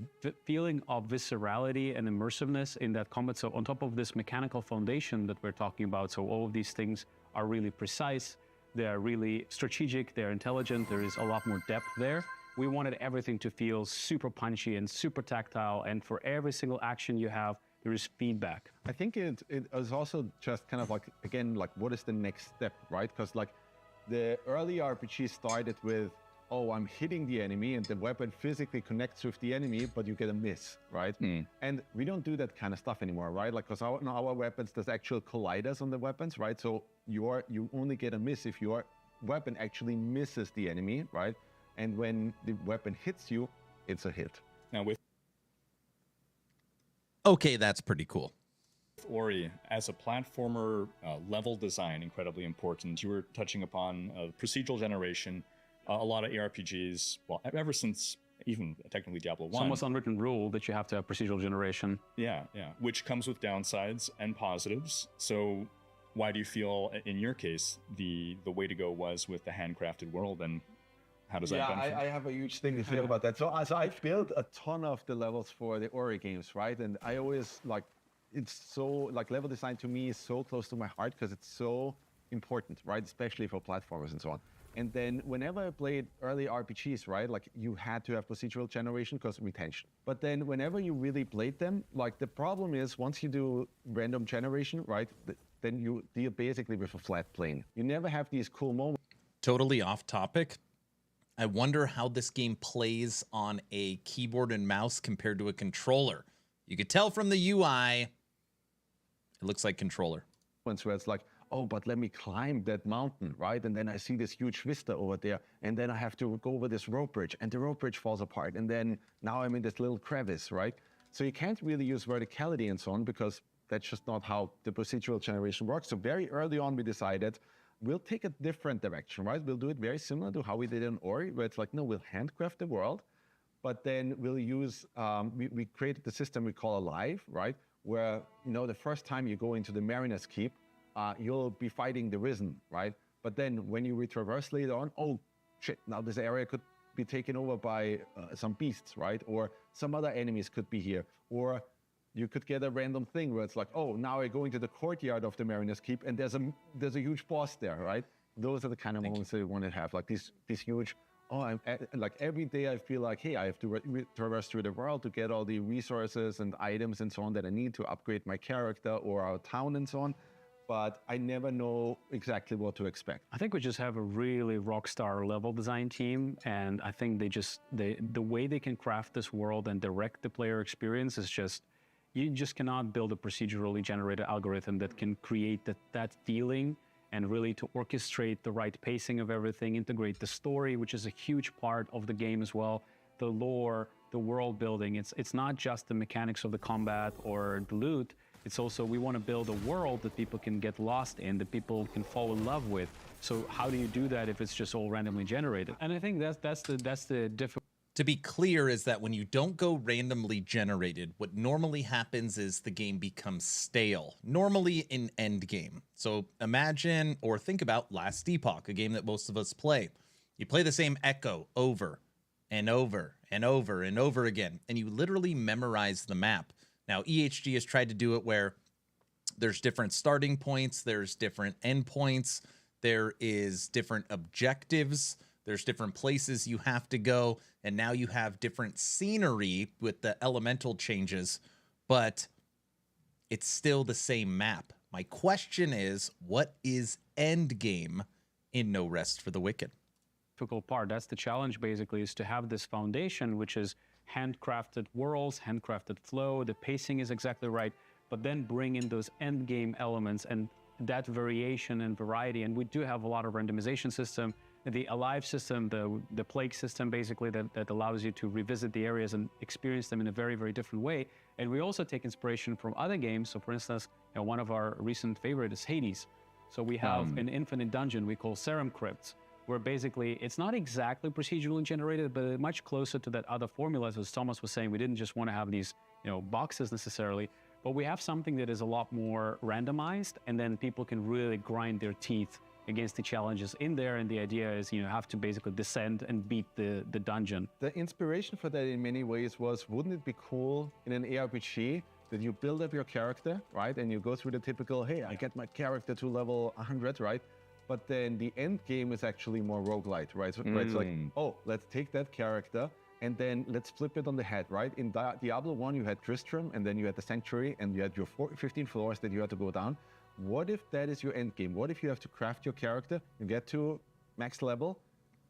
feeling of viscerality and immersiveness in that combat. So on top of this mechanical foundation that we're talking about, so all of these things are really precise, they're really strategic, they're intelligent, there is a lot more depth there. We wanted everything to feel super punchy and super tactile, and for every single action you have, there is feedback. I think it is also just kind of like, again, like what is the next step, right? Because like the early RPG started with, oh, I'm hitting the enemy and the weapon physically connects with the enemy, but you get a miss, right? And we don't do that kind of stuff anymore, right? Like, because our weapons, there's actual colliders on the weapons, right? So you only get a miss if your weapon actually misses the enemy, right? And when the weapon hits you, it's a hit. Now with Okay, that's pretty cool. Ori, as a platformer, level design, incredibly important. You were touching upon procedural generation. A lot of ARPGs, well, ever since even technically Diablo 1. It's almost unwritten rule that you have to have procedural generation. Yeah, which comes with downsides and positives. So why do you feel, in your case, the way to go was with the handcrafted world, and how does that benefit? I have a huge thing to say about that. So I built a ton of the levels for the Ori games, right? And I always like, it's so, like level design to me is so close to my heart because it's so important, right? Especially for platformers and so on. And then whenever I played early RPGs, right, like you had to have procedural generation because retention. But then whenever you really played them, like the problem is once you do random generation, right, then you deal basically with a flat plane. You never have these cool moments. Totally off topic. I wonder how this game plays on a keyboard and mouse compared to a controller. You could tell from the UI, it looks like controller. Where it's like, oh, but let me climb that mountain, right? And then I see this huge vista over there, and then I have to go over this rope bridge, and the rope bridge falls apart, and then now I'm in this little crevice, right? So you can't really use verticality and so on because that's just not how the procedural generation works. So very early on, we decided we'll take a different direction, right? We'll do it very similar to how we did in Ori, where it's like, no, we'll handcraft the world, but then we'll use, we created the system we call Alive, right? Where, you know, the first time you go into the Mariner's Keep, you'll be fighting the Risen, right? But then when you retraverse later on, oh, shit, now this area could be taken over by some beasts, right? Or some other enemies could be here. Or you could get a random thing where it's like, oh, now I go into the courtyard of the Mariner's Keep and there's a huge boss there, right? Those are the kind of moments that you want to have, like these huge, oh, like every day I feel like, hey, I have to traverse through the world to get all the resources and items and so on that I need to upgrade my character or our town and so on. But I never know exactly what to expect. I think we just have a really rock star level design team, and I think the way they can craft this world and direct the player experience is just, you just cannot build a procedurally generated algorithm that can create that feeling and really to orchestrate the right pacing of everything, integrate the story, which is a huge part of the game as well, the lore, the world building. It's not just the mechanics of the combat or the loot. It's also, we want to build a world that people can get lost in, that people can fall in love with. So how do you do that if it's just all randomly generated? And I think that's the difference. To be clear is that when you don't go randomly generated, what normally happens is the game becomes stale, normally in endgame. So imagine or think about Last Epoch, a game that most of us play. You play the same echo over and over and over and over again, and you literally memorize the map. Now, EHG has tried to do it where there's different starting points, there's different endpoints, there is different objectives There's different places you have to go, and now you have different scenery with the elemental changes, but it's still the same map. My question is, what is endgame in No Rest for the Wicked? Difficult part. That's the challenge, basically, is to have this foundation, which is handcrafted worlds, handcrafted flow, the pacing is exactly right, but then bring in those end game elements and that variation and variety. And we do have a lot of randomization system, the Alive system, the Plague system, basically, that allows you to revisit the areas and experience them in a very, very different way. And we also take inspiration from other games. So for instance, one of our recent favorite is Hades. So we have an infinite dungeon we call Serum Crypts, where basically it's not exactly procedurally generated, but much closer to that other formulas. As Thomas was saying, we didn't just want to have these, boxes necessarily, but we have something that is a lot more randomized, and then people can really grind their teeth against the challenges in there. And the idea is, have to basically descend and beat the dungeon. The inspiration for that in many ways was, wouldn't it be cool in an ARPG that you build up your character, right? And you go through the typical, hey, I get my character to level 100, right? But then the end game is actually more roguelite, right? So it's like, oh, let's take that character and then let's flip it on the head, right? In Diablo 1, you had Tristram, and then you had the Sanctuary, and you had your 15 floors that you had to go down. What if that is your end game? What if you have to craft your character, you get to max level,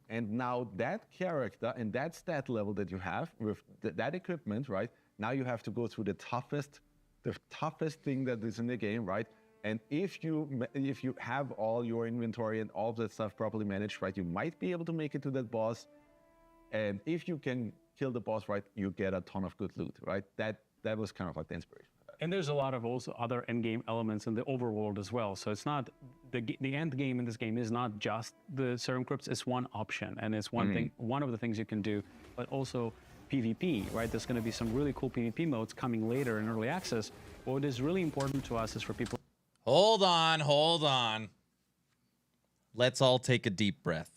and now that character and that stat level that you have with that equipment, right? Now you have to go through the toughest thing that is in the game, right? And if you have all your inventory and all of that stuff properly managed, right, you might be able to make it to that boss. And if you can kill the boss, right, you get a ton of good loot, right? That was kind of like the inspiration. And there's a lot of also other end game elements in the overworld as well. So it's not the end game in this game is not just the Serum Crypts. It's one option, and it's one thing, one of the things you can do, but also PvP, right? There's going to be some really cool PvP modes coming later in early access. What is really important to us is for people. Hold on. Let's all take a deep breath.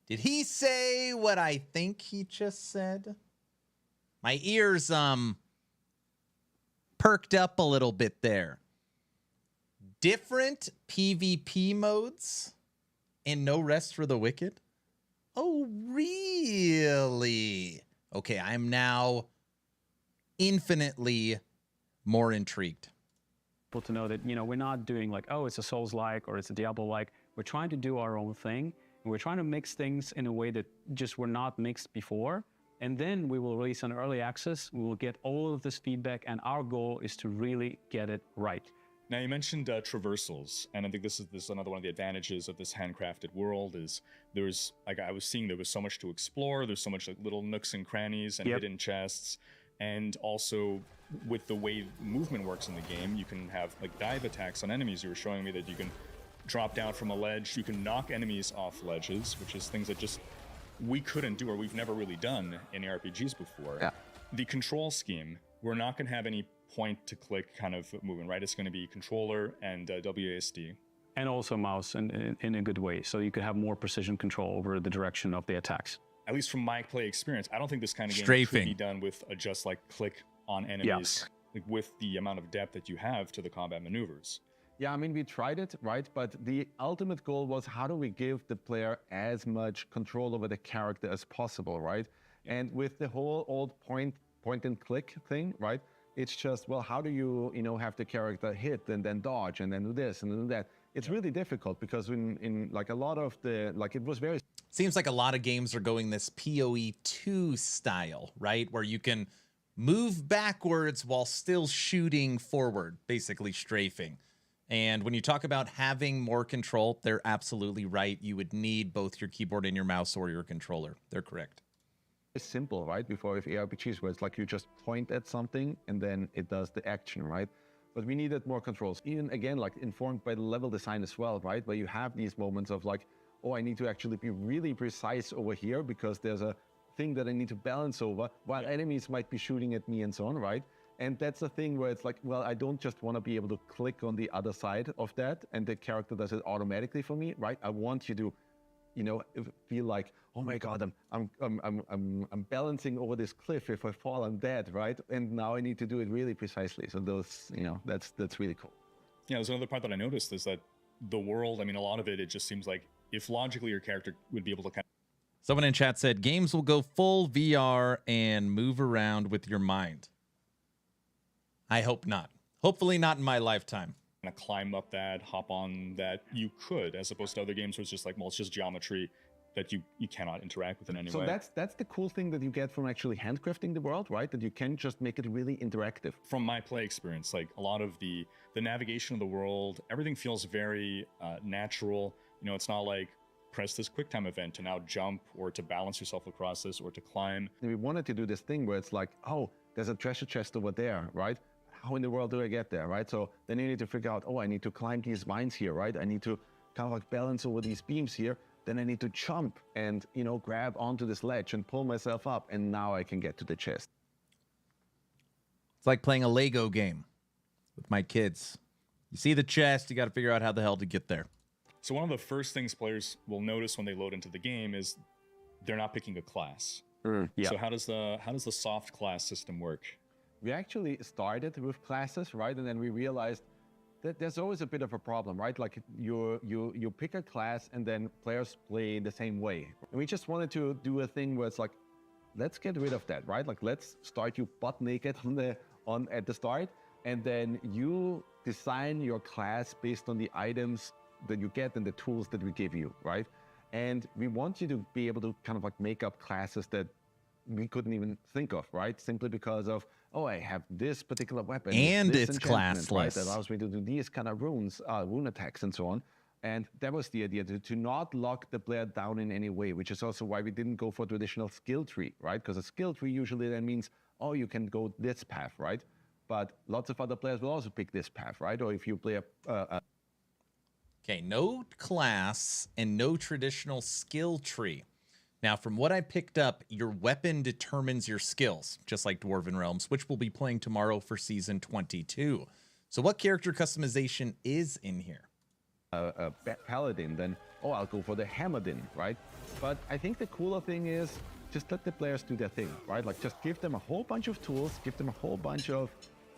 Did he say what I think he just said? My ears, perked up a little bit there. Different PvP modes in No Rest for the Wicked? Oh, really? Okay, I'm now infinitely more intrigued. People to know that, we're not doing like, oh, it's a Souls-like or it's a Diablo-like. We're trying to do our own thing. And we're trying to mix things in a way that just were not mixed before. And then we will release an early access. We will get all of this feedback, and our goal is to really get it right. Now, you mentioned traversals, and I think this is another one of the advantages of this handcrafted world is there's, like I was seeing, there was so much to explore. There's so much like little nooks and crannies and hidden chests. And also with the way movement works in the game, you can have like dive attacks on enemies. You were showing me that you can drop down from a ledge, you can knock enemies off ledges, which is things that just we couldn't do or we've never really done in RPGs before. Yeah. The control scheme, we're not going to have any point-to-click kind of movement, right? It's going to be controller and WASD. And also mouse in a good way, so you could have more precision control over the direction of the attacks. At least from my play experience, I don't think this kind of game could be done with a just like click on enemies, like with the amount of depth that you have to the combat maneuvers. Yeah, I mean, we tried it, right? But the ultimate goal was, how do we give the player as much control over the character as possible, right? And with the whole old point and click thing, right? It's just, well, how do you, have the character hit and then dodge and then do this and then do that? It's really difficult because in like a lot of the, like it was very... Seems like a lot of games are going this PoE 2 style, right? Where you can move backwards while still shooting forward, basically strafing. And when you talk about having more control, they're absolutely right. You would need both your keyboard and your mouse or your controller. They're correct. It's simple, right? Before with ARPGs, where it's like you just point at something and then it does the action, right? But we needed more controls. Even, again, like informed by the level design as well, right? Where you have these moments of like, oh, I need to actually be really precise over here because there's a thing that I need to balance over while enemies might be shooting at me and so on, right? And that's the thing where it's like, well, I don't just want to be able to click on the other side of that and the character does it automatically for me, right? I want you to, feel like, oh my God, I'm balancing over this cliff. If I fall, I'm dead, right? And now I need to do it really precisely. So those, that's really cool. Yeah, there's another part that I noticed is that the world, I mean, a lot of it just seems like if logically your character would be able to kind of Someone in chat said games will go full VR and move around with your mind. I hope not. Hopefully not in my lifetime. To climb up that, hop on that, you could, as opposed to other games where it's just like, well, it's just geometry that you cannot interact with in any way. So that's the cool thing that you get from actually handcrafting the world, right? That you can just make it really interactive. From my play experience, like a lot of the navigation of the world, everything feels very natural. You know, it's not like press this QuickTime event to now jump or to balance yourself across this or to climb. And we wanted to do this thing where it's like, oh, there's a treasure chest over there, right? How in the world do I get there, right? So then you need to figure out, oh, I need to climb these vines here, right? I need to kind of like balance over these beams here. Then I need to jump and, you know, grab onto this ledge and pull myself up. And now I can get to the chest. It's like playing a Lego game with my kids. You see the chest, you got to figure out how the hell to get there. So one of the first things players will notice when they load into the game is they're not picking a class. Yeah. So how does the soft class system work? We actually started with classes, right? And then we realized that there's always a bit of a problem, right? Like you pick a class and then players play the same way. And we just wanted to do a thing where it's like, let's get rid of that, right? Like let's start you butt naked at the start, and then you design your class based on the items that you get and the tools that we give you, right? And we want you to be able to kind of like make up classes that we couldn't even think of, right? Simply because of, oh, I have this particular weapon. And this it's enchantment, right, classless. that allows me to do these kind of runes, rune attacks and so on. And that was the idea, to not lock the player down in any way, which is also why we didn't go for traditional skill tree, right? Because a skill tree usually then means, oh, you can go this path, right? But lots of other players will also pick this path, right? Or if you play Okay, no class and no traditional skill tree. Now, from what I picked up, your weapon determines your skills, just like Dwarven Realms, which we'll be playing tomorrow for Season 22. So what character customization is in here? a paladin, then, oh, I'll go for the Hammerdin, right? But I think the cooler thing is just let the players do their thing, right? Like just give them a whole bunch of tools, give them a whole bunch of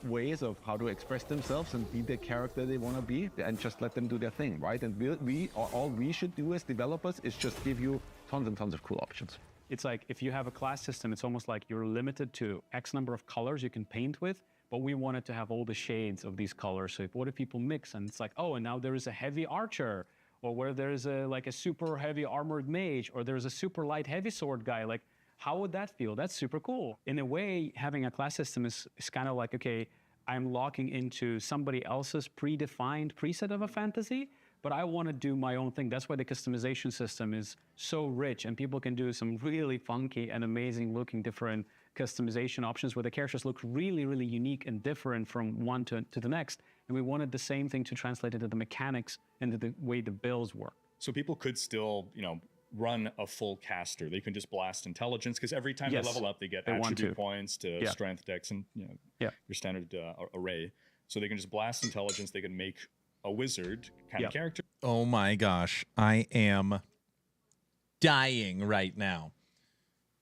ways of how to express themselves and be the character they want to be, and just let them do their thing, right? And all we should do as developers is just give you tons and tons of cool options. It's like if you have a class system, it's almost like you're limited to X number of colors you can paint with, but we wanted to have all the shades of these colors. So what if people mix and it's like, oh, and now there is a heavy archer, or where there is a super heavy armored mage, or there's a super light heavy sword guy. Like, how would that feel? That's super cool. In a way, having a class system is kind of like, okay, I'm locking into somebody else's predefined preset of a fantasy, but I want to do my own thing. That's why the customization system is so rich, and people can do some really funky and amazing looking different customization options where the characters look really, really unique and different from one to the next. And we wanted the same thing to translate into the mechanics and to the way the builds work. So people could still, run a full caster. They can just blast intelligence, because every time Yes, they level up, they get they want attribute to. points to Yeah. strength, dex, and Yeah. your standard array. So they can just blast intelligence. They can make a wizard kind Yeah. of character. Oh my gosh, I am dying right now.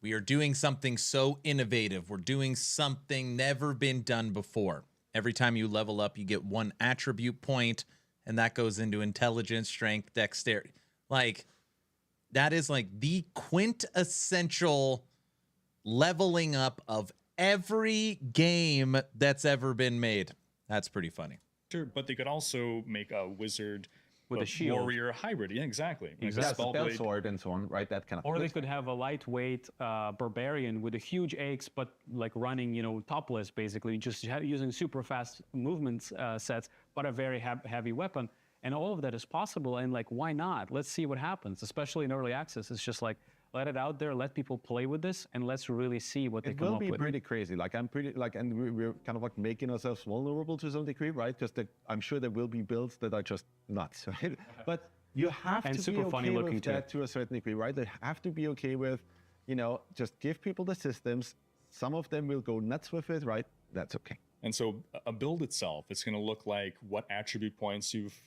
We are doing something so innovative. We're doing something never been done before. Every time you level up, you get one attribute point, and that goes into intelligence, strength, dexterity. Like, that is like the quintessential leveling up of every game that's ever been made. That's pretty funny. But they could also make a wizard With a shield. warrior hybrid. Yeah, exactly. Like a Exactly. spell Spell blade. sword and so on, right? That kind of. Or they could have a lightweight barbarian with a huge axe, but like running, topless, basically, just using super fast movement sets, but a very heavy weapon. And all of that is possible. And like, why not? Let's see what happens, especially in early access. It's just like, let it out there, let people play with this, and let's really see what they It come will up be with. pretty crazy. Like and we're kind of like making ourselves vulnerable to some degree, right? Because I'm sure there will be builds that are just nuts, right? But you have And to super be funny okay looking with too. that to a certain degree, right? They have to be okay with, just give people the systems. Some of them will go nuts with it, right? That's okay. And so a build itself, it's going to look like what attribute points you've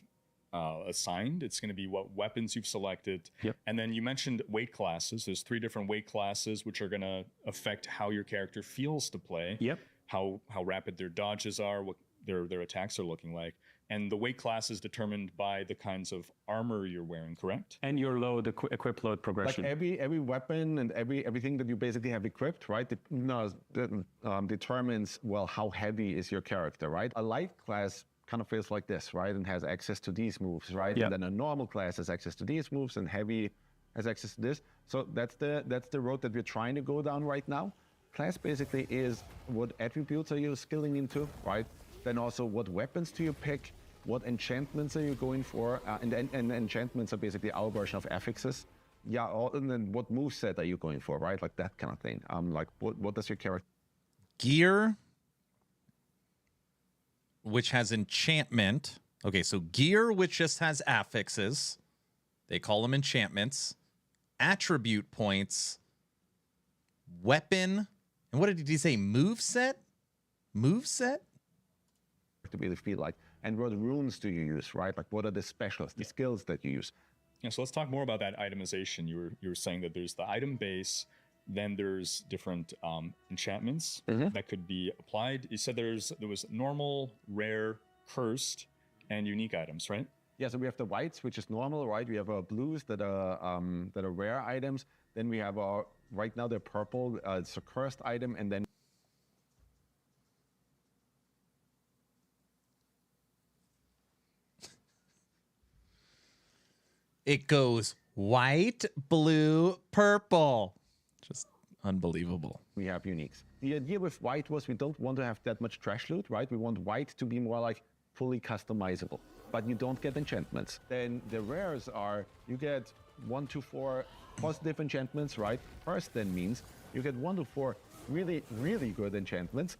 assigned. It's going to be what weapons you've selected. Yep. And then you mentioned weight classes. There's 3 different weight classes, which are going to affect how your character feels to play. Yep. How rapid their dodges are, what their attacks are looking like. And the weight class is determined by the kinds of armor you're wearing, correct? And your load, equip load progression. Like every weapon and everything that you basically have equipped, right, determines, well, how heavy is your character, right? A light class kind of feels like this, right, and has access to these moves, right? Yep. And then a normal class has access to these moves, and heavy has access to this. So that's the road that we're trying to go down right now. Class basically is what attributes are you skilling into, right? Then also what weapons do you pick? What enchantments are you going for? And enchantments are basically our version of affixes. Yeah, and then what moveset are you going for, right? Like that kind of thing. Like what does your character... Gear, which has enchantment. Okay, so gear, which just has affixes. They call them enchantments. Attribute points. Weapon. And what did he say? Moveset? Moveset? To really feel like, and what runes do you use, right? Like what are the specials, the skills that you use? Yeah, so let's talk more about that itemization. You were saying that there's the item base, then there's different enchantments that could be applied. You said there was normal, rare, cursed, and unique items, right? Yeah, so we have the whites, which is normal, right? We have our blues that are rare items. Then we have our, right now they're purple, it's a cursed item, and then It goes white, blue, purple. Just unbelievable. we have uniques. The idea with white was we don't want to have that much trash loot, right? We want white to be more like fully customizable, but you don't get enchantments. Then the rares are, you get 1 to 4 positive enchantments, right? First then means you get 1 to 4 really, really good enchantments,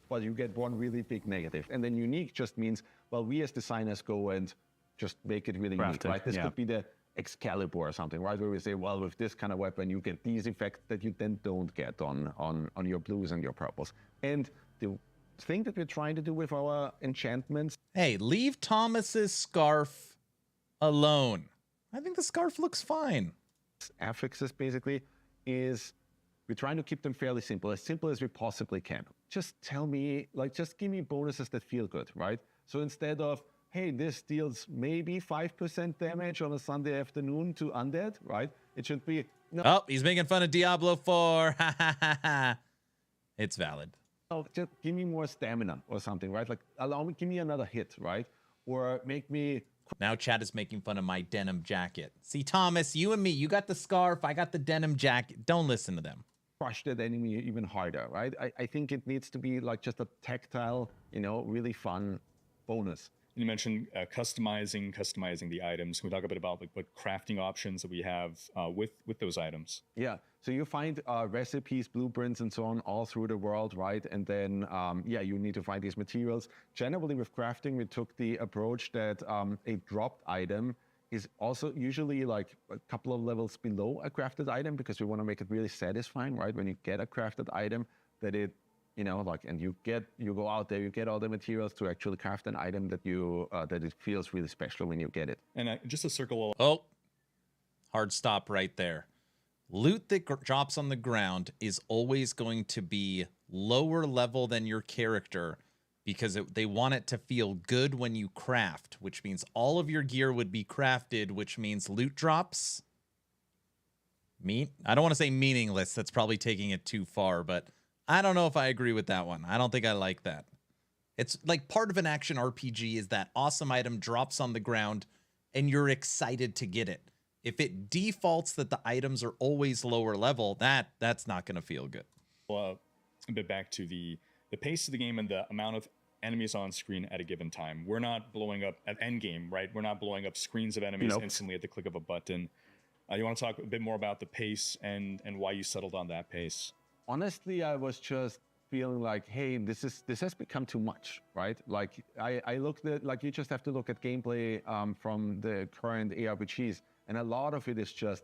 but you get 1 really big negative. And then unique just means, well, we as designers go and just make it really unique, right? This could be the Excalibur or something, right? Where we say, well, with this kind of weapon, you get these effects that you then don't get on your blues and your purples. And the thing that we're trying to do with our enchantments... Hey, leave Thomas's scarf alone. I think the scarf looks fine. Affixes, basically, is we're trying to keep them fairly simple as we possibly can. Just tell me, like, just give me bonuses that feel good, right? So instead of, hey, this deals maybe 5% damage on a Sunday afternoon to undead, right? It should be... No, Oh, he's making fun of Diablo 4. It's valid. no, just give me more stamina or something, right? Like, give me another hit, right? Or make me... Now Chad is making fun of my denim jacket. See, Thomas, you and me, you got the scarf, I got the denim jacket. Don't listen to them. Crush that enemy even harder, right? I think it needs to be like just a tactile, you know, really fun bonus. You mentioned customizing the items. Can we talk a bit about like what crafting options that we have with those items? Yeah, so you find recipes, blueprints, and so on all through the world, right? And then, yeah, you need to find these materials. Generally, with crafting, we took the approach that a dropped item is also usually like a couple of levels below a crafted item because we want to make it really satisfying, right? When you get a crafted item, that it, you know, like, and you go out there, you get all the materials to actually craft an item that that it feels really special when you get it. And just to circle... Oh, hard stop right there. Loot that drops on the ground is always going to be lower level than your character because they want it to feel good when you craft, which means all of your gear would be crafted, which means loot drops. I don't want to say meaningless. That's probably taking it too far, but I don't know if I agree with that one. I don't think I like that. It's like part of an action RPG is that awesome item drops on the ground and you're excited to get it. If it defaults that the items are always lower level, that's not going to feel good. A bit back to the pace of the game and the amount of enemies on screen at a given time. We're not blowing up at endgame, right? We're not blowing up screens of enemies instantly at the click of a button. You want to talk a bit more about the pace and why you settled on that pace? Honestly, I was just feeling like, hey, this has become too much, right? Like I looked at, like, you just have to look at gameplay from the current ARPGs, and a lot of it is just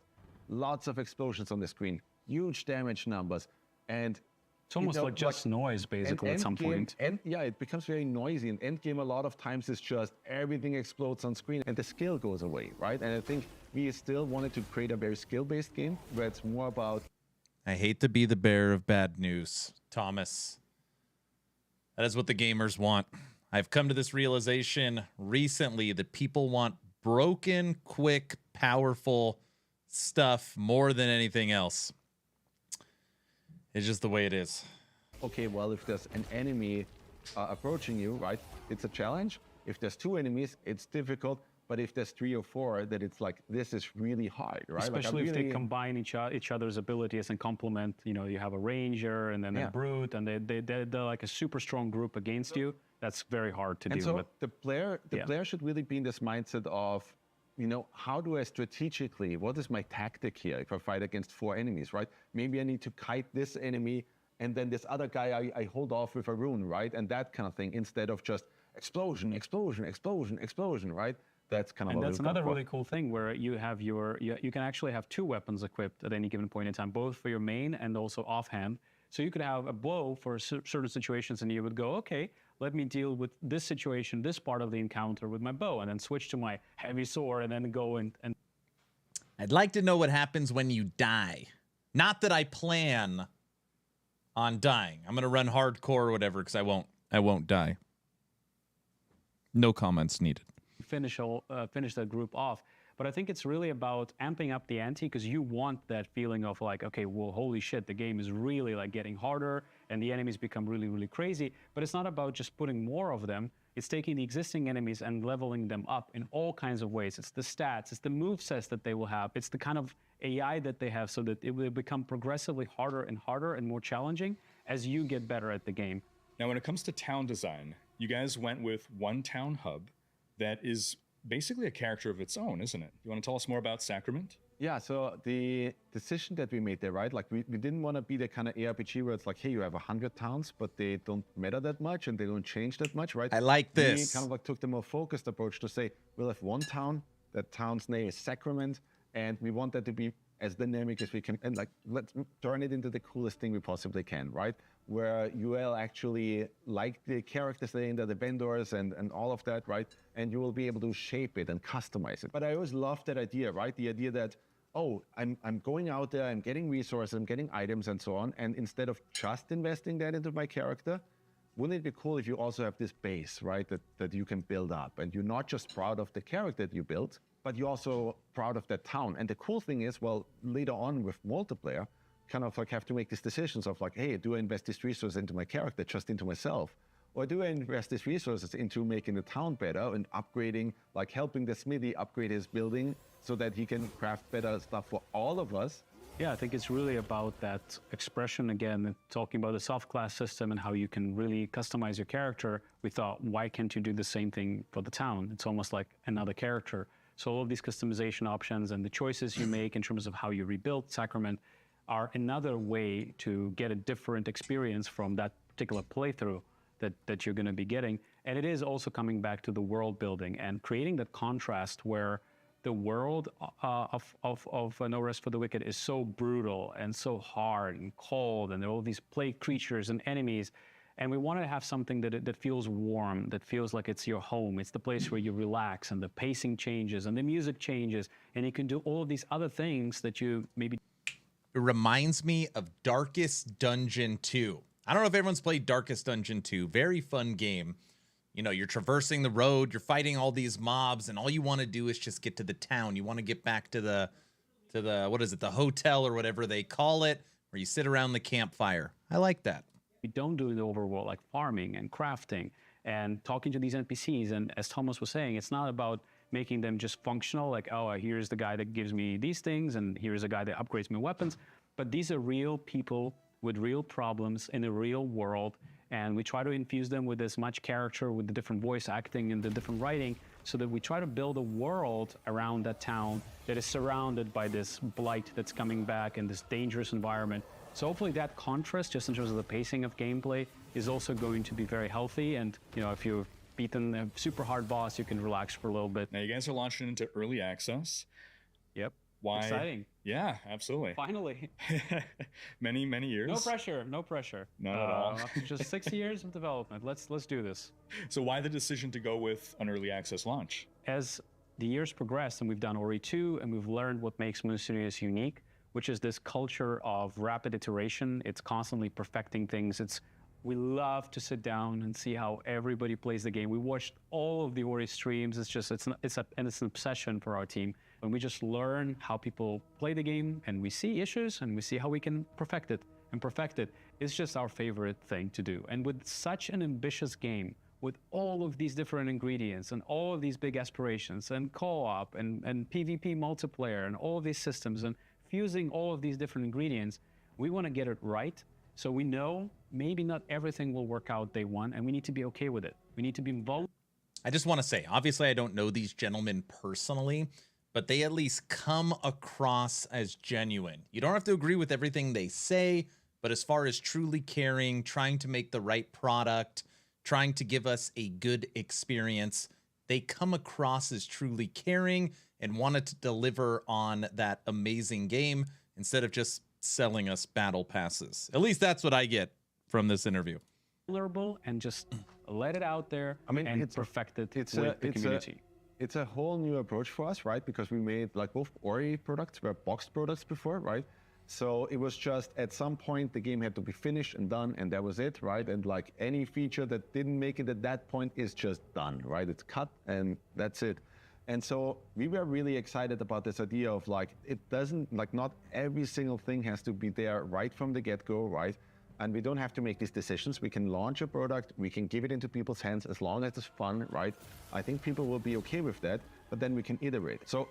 lots of explosions on the screen, huge damage numbers, and it's almost like just noise, basically, at some point. And yeah, it becomes very noisy. And endgame, a lot of times, is just everything explodes on screen and the skill goes away, right? And I think we still wanted to create a very skill-based game where it's more about... I hate to be the bearer of bad news, Thomas. That is what the gamers want. I've come to this realization recently that people want broken, quick, powerful stuff more than anything else. It's just the way it is. Okay, well, if there's an enemy approaching you, right, it's a challenge. If there's 2 enemies, it's difficult. But if there's 3 or 4, that it's like, this is really hard, right? Especially like if they combine each other's abilities and complement. You know, you have a ranger and then a brute, and they're like a super strong group against you. That's very hard to deal with. The player should really be in this mindset of, you know, how do I strategically, what is my tactic here if I fight against 4 enemies, right? Maybe I need to kite this enemy, and then this other guy I hold off with a rune, right? And that kind of thing, instead of just explosion, explosion, explosion, explosion, right? That's kind of and that's another really cool thing where you have you can actually have 2 weapons equipped at any given point in time, both for your main and also offhand. So you could have a bow for certain situations, and you would go, okay, let me deal with this situation, this part of the encounter with my bow, and then switch to my heavy sword, and then go and. I'd like to know what happens when you die. Not that I plan on dying. I'm gonna run hardcore or whatever because I won't die. No comments needed. Finish that group off. But I think it's really about amping up the ante, because you want that feeling of like, okay, well, holy shit, the game is really like getting harder and the enemies become really, really crazy. But it's not about just putting more of them. It's taking the existing enemies and leveling them up in all kinds of ways. It's the stats, it's the movesets that they will have, it's the kind of AI that they have, so that it will become progressively harder and more challenging as you get better at the game. Now, when it comes to town design, you guys went with one town hub that is basically a character of its own, isn't it? You want to tell us more about Sacrament? Yeah, so the decision that we made there, right? Like we didn't want to be the kind of ARPG where it's like, hey, you have 100 towns, but they don't matter that much and they don't change that much, right? I like this. We kind of like took the more focused approach to say, we'll have one town, that town's name is Sacrament, and we want that to be as dynamic as we can, and like, let's turn it into the coolest thing we possibly can, right? Where you will actually like the characters that are in there, the vendors and all of that, right? And you will be able to shape it and customize it. But I always love that idea, right? The idea that, oh, I'm going out there, I'm getting resources, I'm getting items and so on, and instead of just investing that into my character, wouldn't it be cool if you also have this base, right, that you can build up, and you're not just proud of the character that you built, but you're also proud of that town. And the cool thing is, well, later on with multiplayer, kind of like have to make these decisions of like, hey, do I invest these resources into my character, just into myself? Or do I invest these resources into making the town better and upgrading, like helping the smithy upgrade his building so that he can craft better stuff for all of us? Yeah, I think it's really about that expression again, talking about the soft class system and how you can really customize your character. We thought, why can't you do the same thing for the town? It's almost like another character. So all of these customization options and the choices you make in terms of how you rebuild Sacrament are another way to get a different experience from that particular playthrough that you're going to be getting. And it is also coming back to the world building and creating that contrast where the world of No Rest for the Wicked is so brutal and so hard and cold, and there are all these plague creatures and enemies. And we want to have something that feels warm, that feels like it's your home. It's the place where you relax, and the pacing changes, and the music changes, and you can do all of these other things that you maybe... It reminds me of Darkest Dungeon 2. I don't know if everyone's played Darkest Dungeon 2. Very fun game. You know, you're traversing the road, you're fighting all these mobs, and all you want to do is just get to the town. You want to get back to the what is it, the hotel or whatever they call it, where you sit around the campfire. I like that. We don't do the overworld, like farming and crafting and talking to these NPCs. And as Thomas was saying, it's not about making them just functional, like, oh, here's the guy that gives me these things, and here's a guy that upgrades my weapons. But these are real people with real problems in a real world, and we try to infuse them with as much character, with the different voice acting and the different writing, so that we try to build a world around that town that is surrounded by this blight that's coming back and this dangerous environment. So hopefully that contrast, just in terms of the pacing of gameplay, is also going to be very healthy. And, you know, if you've beaten a super hard boss, you can relax for a little bit. Now, you guys are launching into early access. Yep. Why? Exciting. Yeah, absolutely. Finally. many years. No pressure, no pressure. Not at all. After just 6 years of development, let's do this. So why the decision to go with an early access launch? As the years progressed, and we've done Ori 2, and we've learned what makes Moon Studios unique, which is this culture of rapid iteration. It's constantly perfecting things. It's We love to sit down and see how everybody plays the game. We watched all of the Ori streams. It's an obsession for our team. And we just learn how people play the game, and we see issues, and we see how we can perfect it. And perfect it is just our favorite thing to do. And with such an ambitious game, with all of these different ingredients and all of these big aspirations and co-op and PvP multiplayer and all of these systems and fusing all of these different ingredients, we want to get it right. So we know maybe not everything will work out day one, and we need to be okay with it. We need to be involved. I just want to say, obviously I don't know these gentlemen personally, but they at least come across as genuine. You don't have to agree with everything they say, but as far as truly caring, trying to make the right product, trying to give us a good experience, they come across as truly caring and wanted to deliver on that amazing game instead of just selling us battle passes. At least that's what I get from this interview. Vulnerable and just let it out there. I mean, and perfect it with the community. It's a whole new approach for us, right? Because we made, like, both Ori products were boxed products before, right? So it was just at some point the game had to be finished and done, and that was it, right? And like any feature that didn't make it at that point is just done, right? It's cut and that's it. And so we were really excited about this idea of like, it doesn't, like, not every single thing has to be there right from the get-go, right? And we don't have to make these decisions. We can launch a product, we can give it into people's hands as long as it's fun, right? I think people will be okay with that, but then we can iterate. So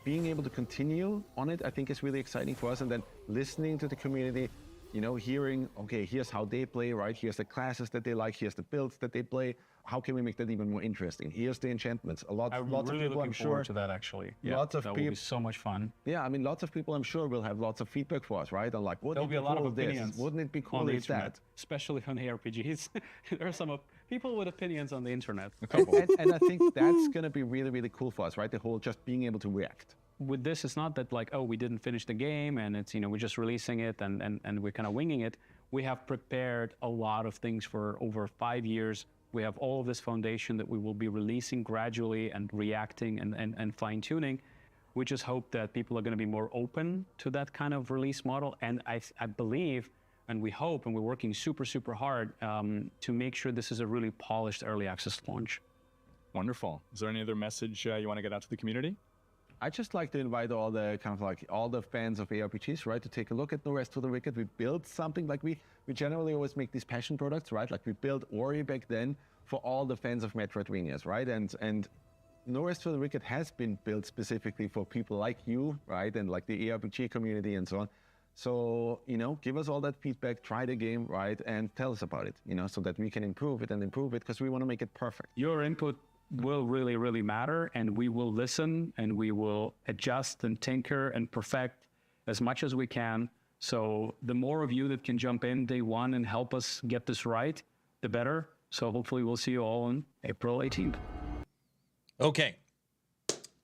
being able to continue on it, I think, is really exciting for us. And then listening to the community, you know, hearing, okay, here's how they play, right? Here's the classes that they like, here's the builds that they play. How can we make that even more interesting? Here's the enchantments. Lots I'm of really people, looking I'm forward sure. to that, actually. Yeah, Lots of that will people. be so much fun. Yeah, I mean, lots of people, I'm sure, will have lots of feedback for us, right? And like, There'll wouldn't be it a be lot cool of this? opinions Wouldn't it be cool on the if internet, that? especially on the RPGs. There are some people with opinions on the internet. And I think that's going to be really, really cool for us, right? The whole just being able to react. With this, it's not that like, oh, we didn't finish the game and it's, you know, we're just releasing it and we're kind of winging it. We have prepared a lot of things for over 5 years. We have all of this foundation that we will be releasing gradually and reacting and fine-tuning. We just hope that people are going to be more open to that kind of release model. And I believe, and we hope, and we're working super, super hard to make sure this is a really polished early access launch. Wonderful. Is there any other message you want to get out to the community? I'd just like to invite all the all the fans of ARPGs, right, to take a look at No Rest for the Wicked. We built something like we generally always make these passion products, right? Like we built Ori back then for all the fans of Metroidvanias, right? And No Rest for the Wicked has been built specifically for people like you, right? And like the ARPG community and so on. So, you know, give us all that feedback, try the game, right? And tell us about it, you know, so that we can improve it because we want to make it perfect. Your input will really, really matter, and we will listen and we will adjust and tinker and perfect as much as we can. So the more of you that can jump in day one and help us get this right, the better. So hopefully we'll see you all on April 18th. Okay.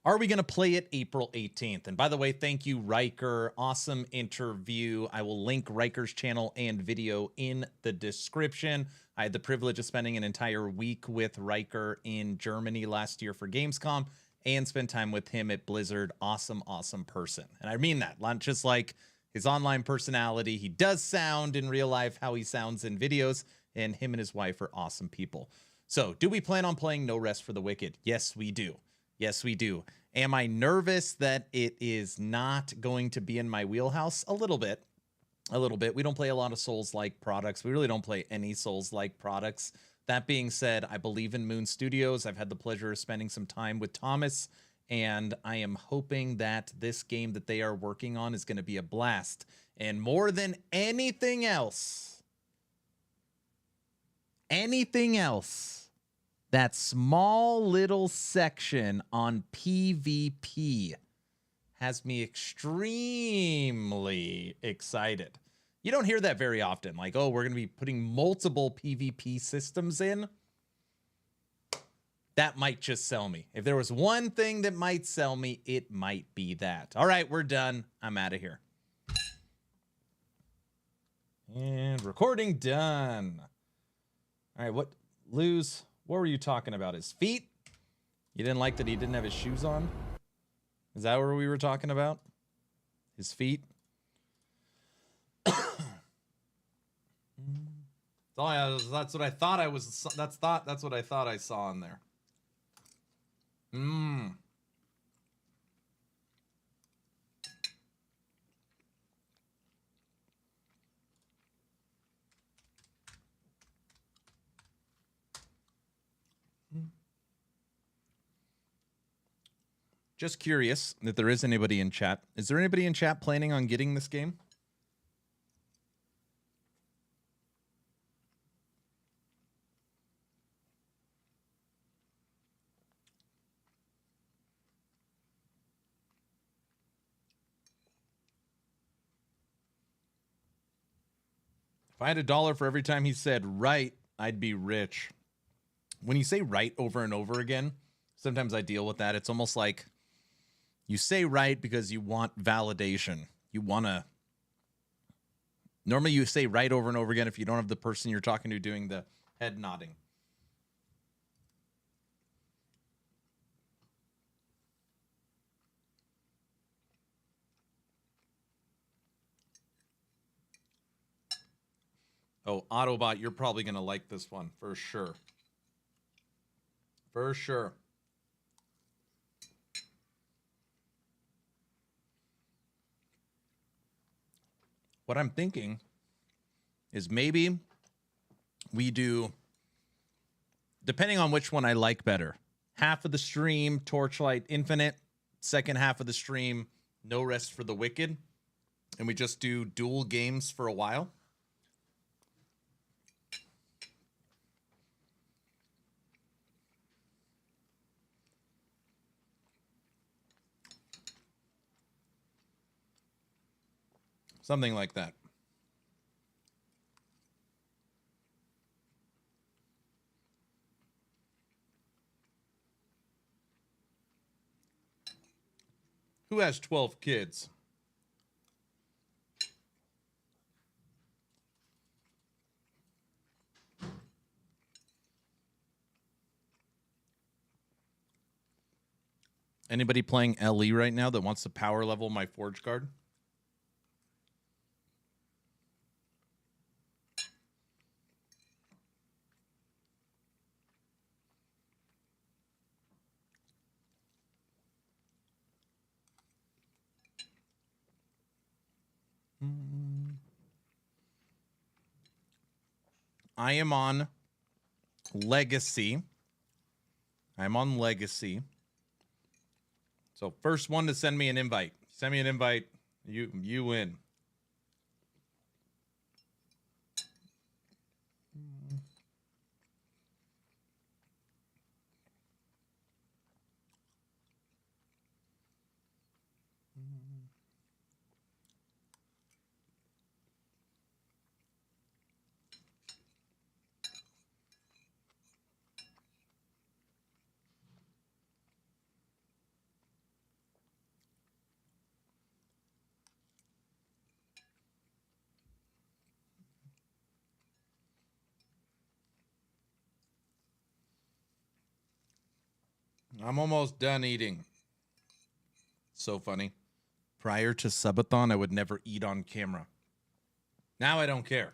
Are we going to play it April 18th? And by the way, thank you, Riker. Awesome interview. I will link Riker's channel and video in the description. I had the privilege of spending an entire week with Riker in Germany last year for Gamescom and spent time with him at Blizzard. Awesome, awesome person. And I mean that, not just like his online personality. He does sound in real life how he sounds in videos, and him and his wife are awesome people. So do we plan on playing No Rest for the Wicked? Yes, we do. Yes, we do. Am I nervous that it is not going to be in my wheelhouse? A little bit. A little bit. We don't play a lot of Souls-like products. We really don't play any Souls-like products. That being said, I believe in Moon Studios. I've had the pleasure of spending some time with Thomas, and I am hoping that this game that they are working on is going to be a blast. And more than anything else, that small little section on PvP has me extremely excited. You don't hear that very often. Like, oh, we're going to be putting multiple PvP systems in. That might just sell me. If there was one thing that might sell me, it might be that. All right, we're done. I'm out of here. And recording done. All right, what were you talking about? His feet? You didn't like that he didn't have his shoes on? Is that what we were talking about? His feet? That's what I thought I was. That's what I thought I saw in there. Mmm. Just curious if there is anybody in chat. Is there anybody in chat planning on getting this game? If I had $1 for every time he said right, I'd be rich. When you say right over and over again, sometimes I deal with that. It's almost like you say right because you want validation. You want to. Normally you say right over and over again if you don't have the person you're talking to doing the head nodding. Oh, Autobot, you're probably going to like this one for sure. For sure. What I'm thinking is maybe we do, depending on which one I like better, half of the stream, Torchlight Infinite, second half of the stream, No Rest for the Wicked, and we just do dual games for a while. Something like that. Who has 12 kids? Anybody playing LE right now that wants to power level my Forge Guard? I am on Legacy. I'm on Legacy. So first one to send me an invite. Send me an invite. You win. I'm almost done eating. So funny. Prior to subathon, I would never eat on camera. Now I don't care.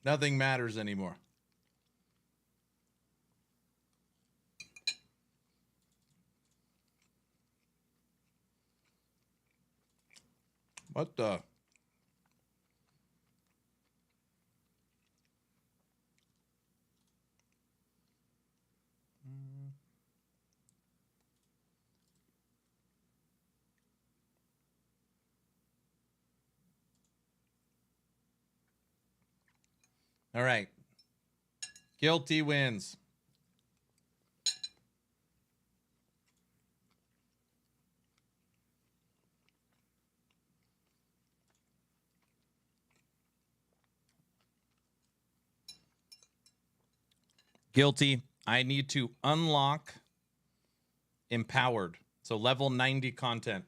Nothing matters anymore. What the? All right. Guilty wins. Guilty. I need to unlock empowered. So level 90 content.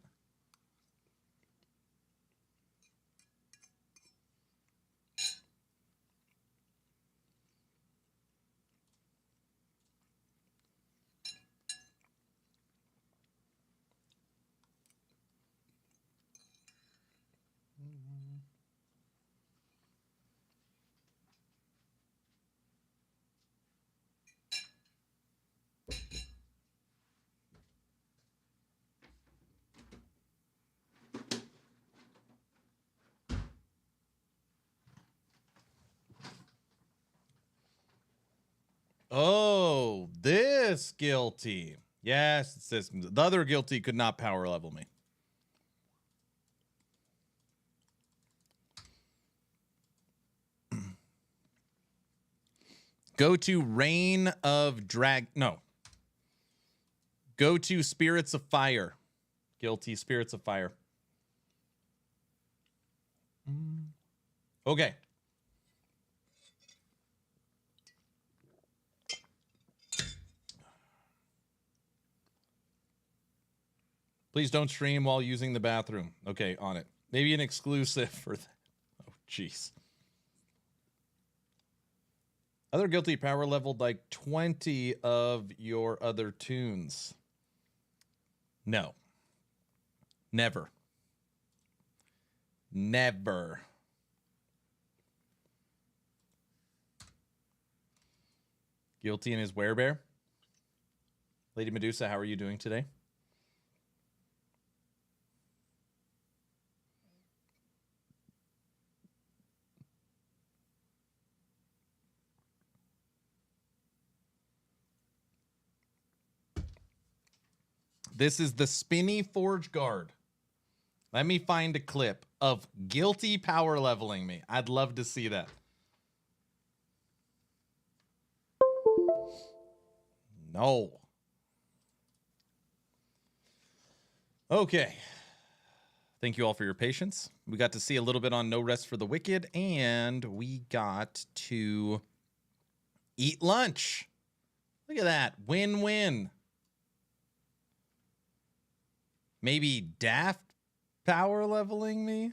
Oh, this guilty. Yes, it says the other guilty could not power level me. Go to Reign of Drag. No. Go to Spirits of Fire. Guilty Spirits of Fire. Okay. Please don't stream while using the bathroom. Okay, on it. Maybe an exclusive for that. Oh, jeez. Other guilty power leveled like 20 of your other tunes. No. Never. Never. Guilty and his werebear. Lady Medusa, how are you doing today? This is the Spinny Forge Guard. Let me find a clip of guilty power leveling me. I'd love to see that. No. Okay. Thank you all for your patience. We got to see a little bit on No Rest for the Wicked, and we got to eat lunch. Look at that. Win-win. Maybe Daft power leveling me?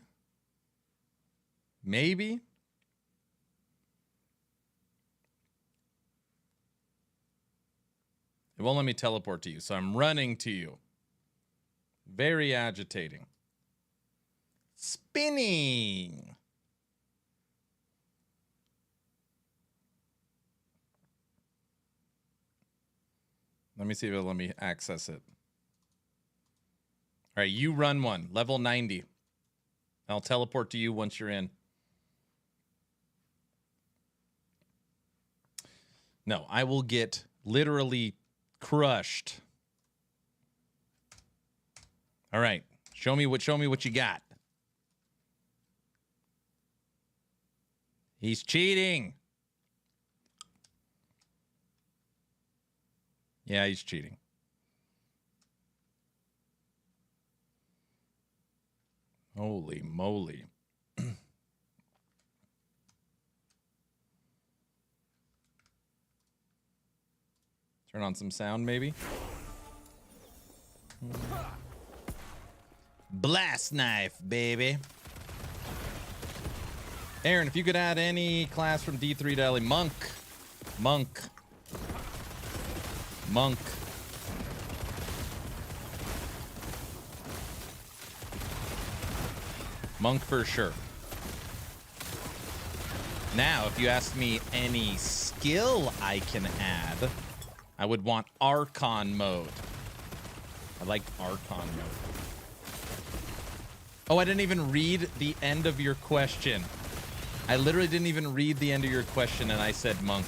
Maybe. It won't let me teleport to you, so I'm running to you. Very agitating. Spinning. Let me see if it'll let me access it. All right, you run one, level 90. I'll teleport to you once you're in. No, I will get literally crushed. All right, show me what you got. He's cheating. Yeah, he's cheating. Holy moly. Turn on some sound, maybe. Blast knife, baby. Aaron, if you could add any class from D3 to LE. Monk. Monk. Monk. Monk for sure. Now, if you ask me any skill I can add, I would want Archon mode. I like Archon mode. Oh, I didn't even read the end of your question. I literally didn't even read the end of your question, and I said Monk.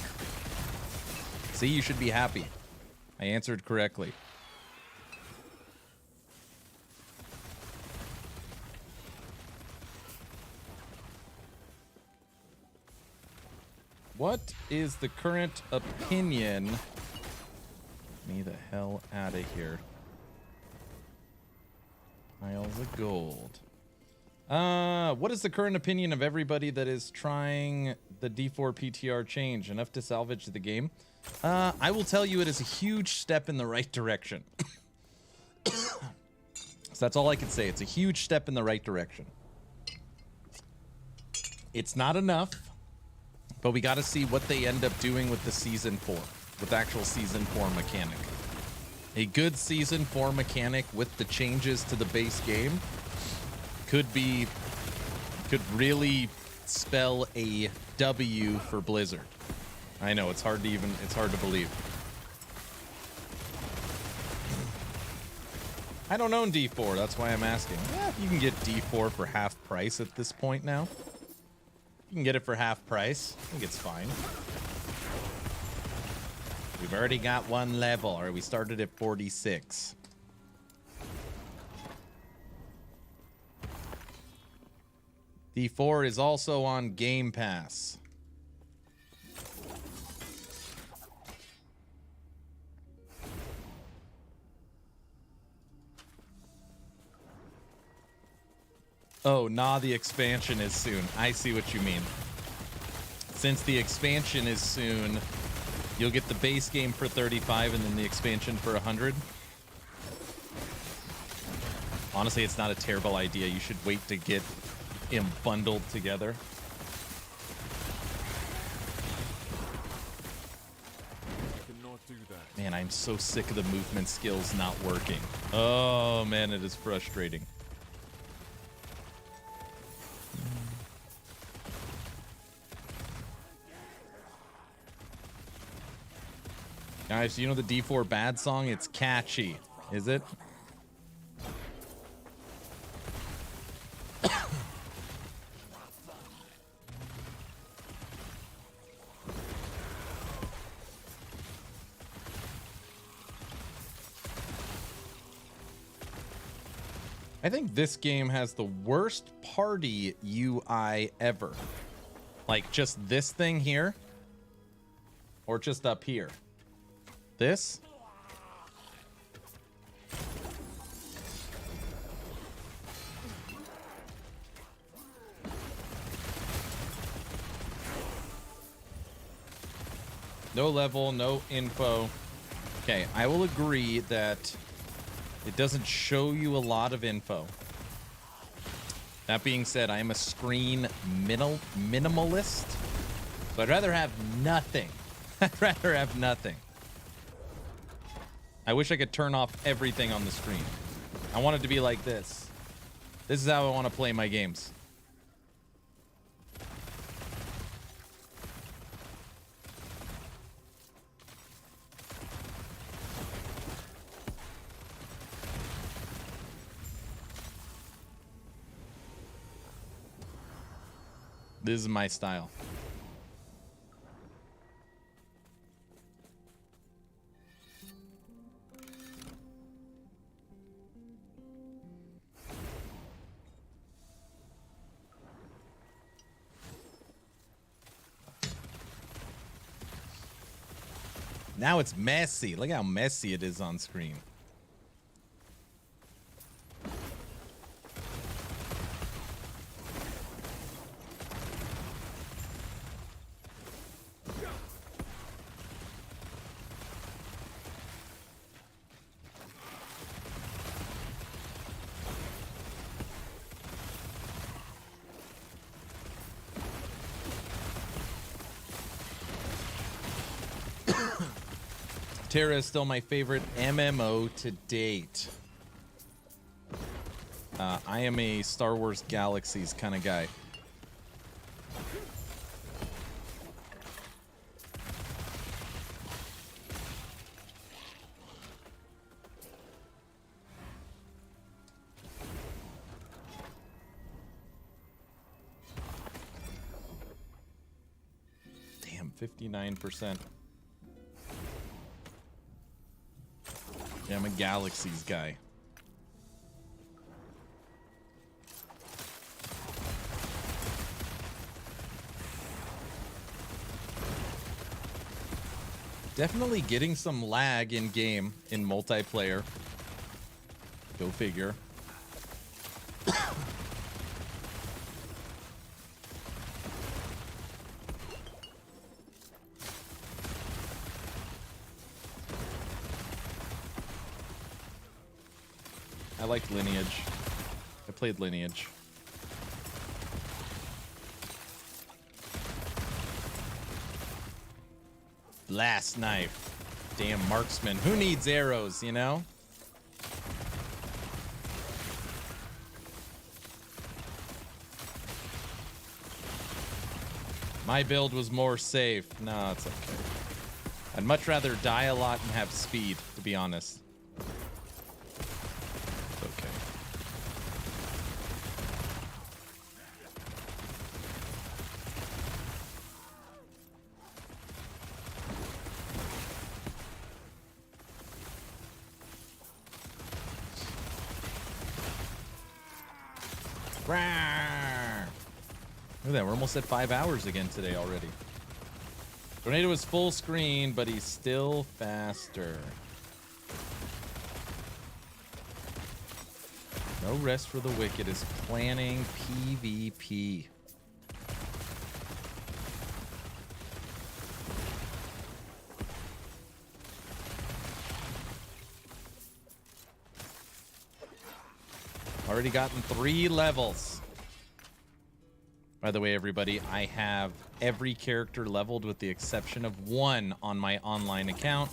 See, you should be happy. I answered correctly. What is the current opinion? Get me the hell out of here. Piles of gold. What is the current opinion of everybody that is trying the D4 PTR change? Enough to salvage the game? I will tell you it is a huge step in the right direction. So that's all I can say. It's a huge step in the right direction. It's not enough. But we got to see what they end up doing with the Season 4, with actual Season 4 mechanic. A good Season 4 mechanic with the changes to the base game could really spell a W for Blizzard. I know, it's hard to believe. I don't own D4, that's why I'm asking. Yeah, you can get D4 for half price at this point now. You can get it for half price. I think it's fine. We've already got one level. All right, we started at 46. D4 is also on Game Pass. Oh, nah, the expansion is soon. I see what you mean. Since the expansion is soon, you'll get the base game for 35 and then the expansion for 100. Honestly, it's not a terrible idea. You should wait to get them bundled together. Man, I'm so sick of the movement skills not working. Oh, man, it is frustrating. Guys, you know the D4 bad song? It's catchy. Is it? I think this game has the worst party UI ever. Like just this thing here or just up here. This? No level, no info. Okay, I will agree that it doesn't show you a lot of info. That being said, I am a screen minimalist, so I'd rather have nothing. I'd rather have nothing. I wish I could turn off everything on the screen. I want it to be like this. This is how I want to play my games. This is my style. Now it's messy. Look how messy it is on screen. Terra is still my favorite MMO to date. I am a Star Wars Galaxies kind of guy. Damn, 59%. Yeah, I'm a Galaxies guy. Definitely getting some lag in game in multiplayer. Go figure. I liked Lineage. I played Lineage. Blast knife. Damn Marksman. Who needs arrows, you know? My build was more safe. No, it's okay. I'd much rather die a lot and have speed, to be honest. Rawr. Look at that, we're almost at 5 hours again today already. Tornado is full screen, but he's still faster. No rest for the wicked is planning PvP. Already gotten 3 levels. By the way, everybody, I have every character leveled with the exception of 1 on my online account.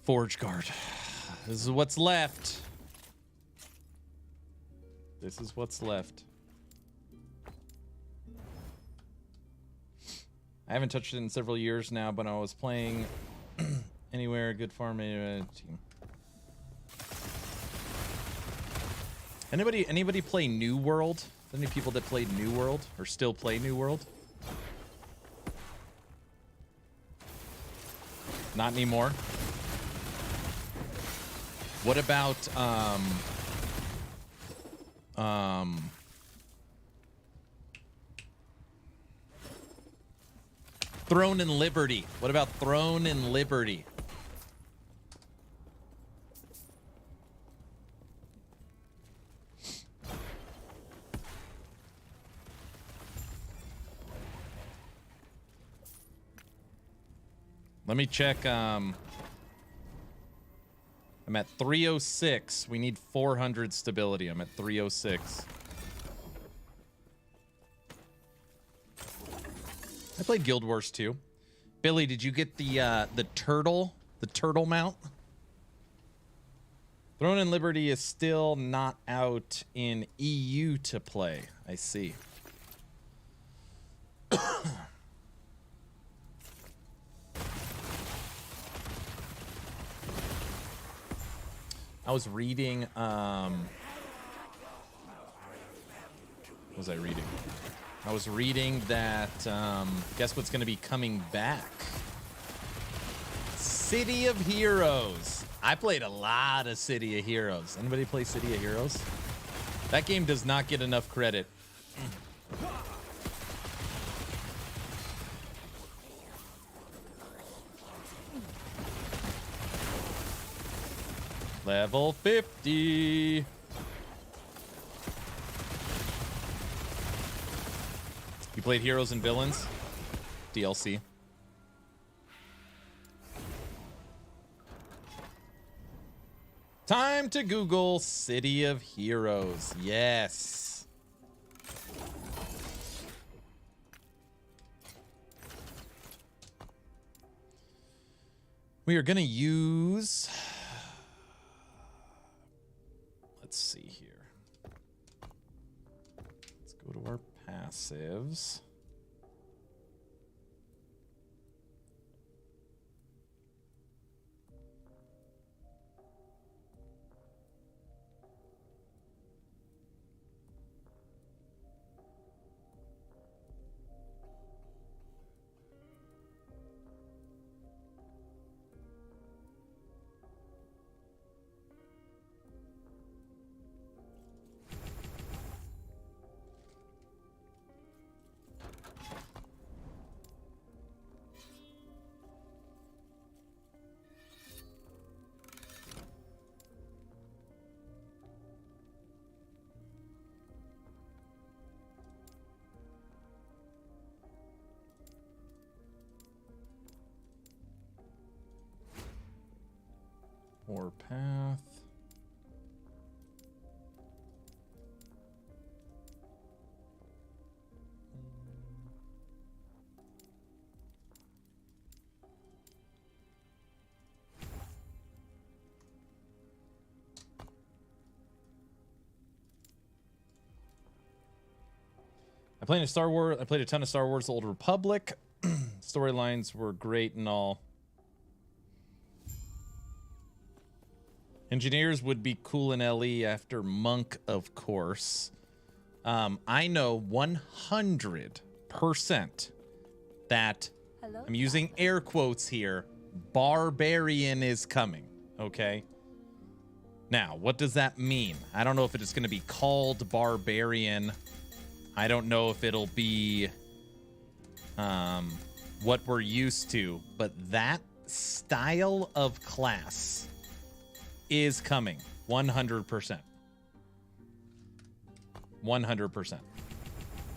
Forge Guard. This is what's left. This is what's left. I haven't touched it in several years now, but I was playing anywhere, good farm team. Anybody play New World? Any people that played New World or still play New World? Not anymore. What about Throne and Liberty? What about Throne and Liberty? Let me check. I'm at 306. We need 400 stability. I'm at 306. I played Guild Wars 2. Billy, did you get the turtle mount? Throne and Liberty is still not out in EU to play. I see. I was reading, what was I reading? I was reading that, guess what's going to be coming back? City of Heroes. I played a lot of City of Heroes. Anybody play City of Heroes? That game does not get enough credit. Level 50. You played Heroes and Villains? DLC. Time to Google City of Heroes. Yes. We are going to use... Let's see here. Let's go to our passives. Or path. I played a ton of Star Wars: The Old Republic. Storylines were great and all. Engineers would be cool in LE after Monk, of course. I know 100% that, I'm using air quotes here, Barbarian is coming, okay? Now, what does that mean? I don't know if it is going to be called Barbarian. I don't know if it'll be what we're used to, but that style of class is coming 100%. 100%.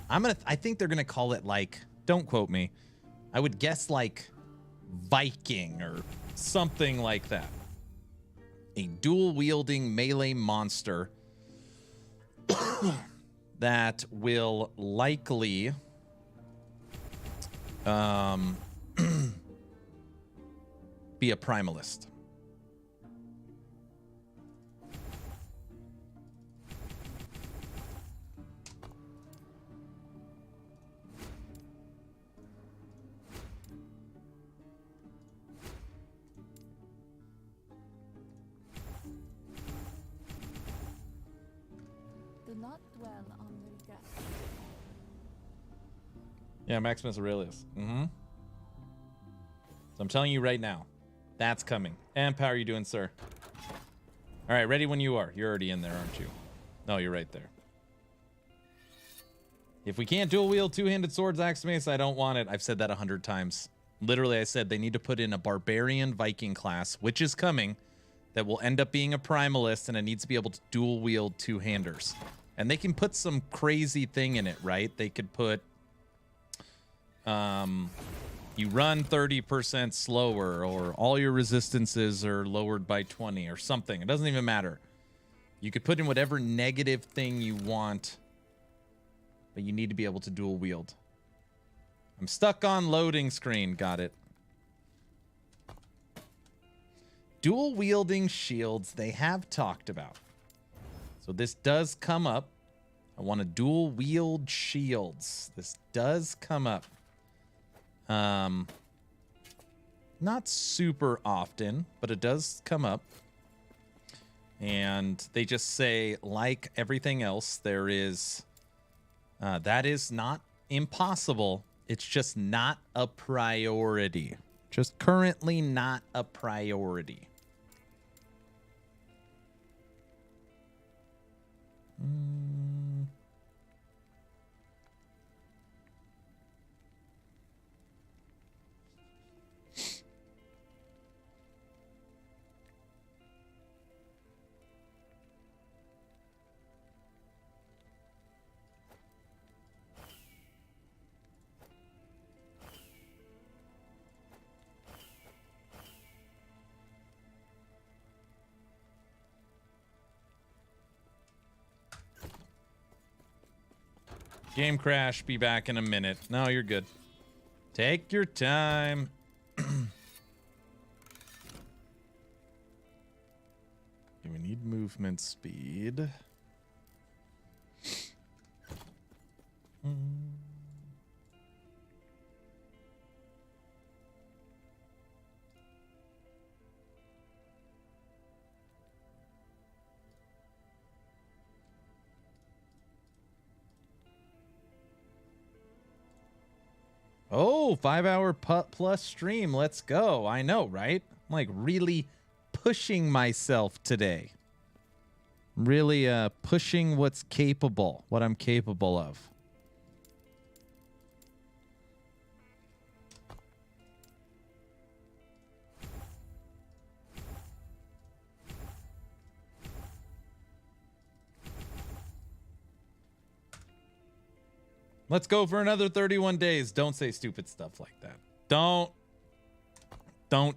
I think they're gonna call it, like, don't quote me, I would guess like Viking or something like that. A dual wielding melee monster that will likely be a Primalist. Do not dwell on regret. Yeah, Maximus Aurelius. So I'm telling you right now, that's coming. And how are you doing, sir? All right, ready when you are. You're already in there, aren't you? No, you're right there. If we can't dual wield two-handed swords, axe mace, I don't want it. I've said that 100 times. Literally, I said they need to put in a barbarian Viking class, which is coming, that will end up being a primalist, and it needs to be able to dual wield two-handers. And they can put some crazy thing in it, right? They could put you run 30% slower, or all your resistances are lowered by 20 or something. It doesn't even matter. You could put in whatever negative thing you want, but you need to be able to dual wield. I'm stuck on loading screen. Got it. Dual wielding shields they have talked about. So this does come up. I want to dual wield shields. This does come up. Not super often, but it does come up. And they just say, like everything else, there is that is not impossible. It's just not a priority. Just currently not a priority. Game crash, be back in a minute. No, you're good. Take your time. We need movement speed. Oh, 5-hour plus stream. Let's go. I know, right? I'm like really pushing myself today. Really pushing what I'm capable of. Let's go for another 31 days. Don't say stupid stuff like that. Don't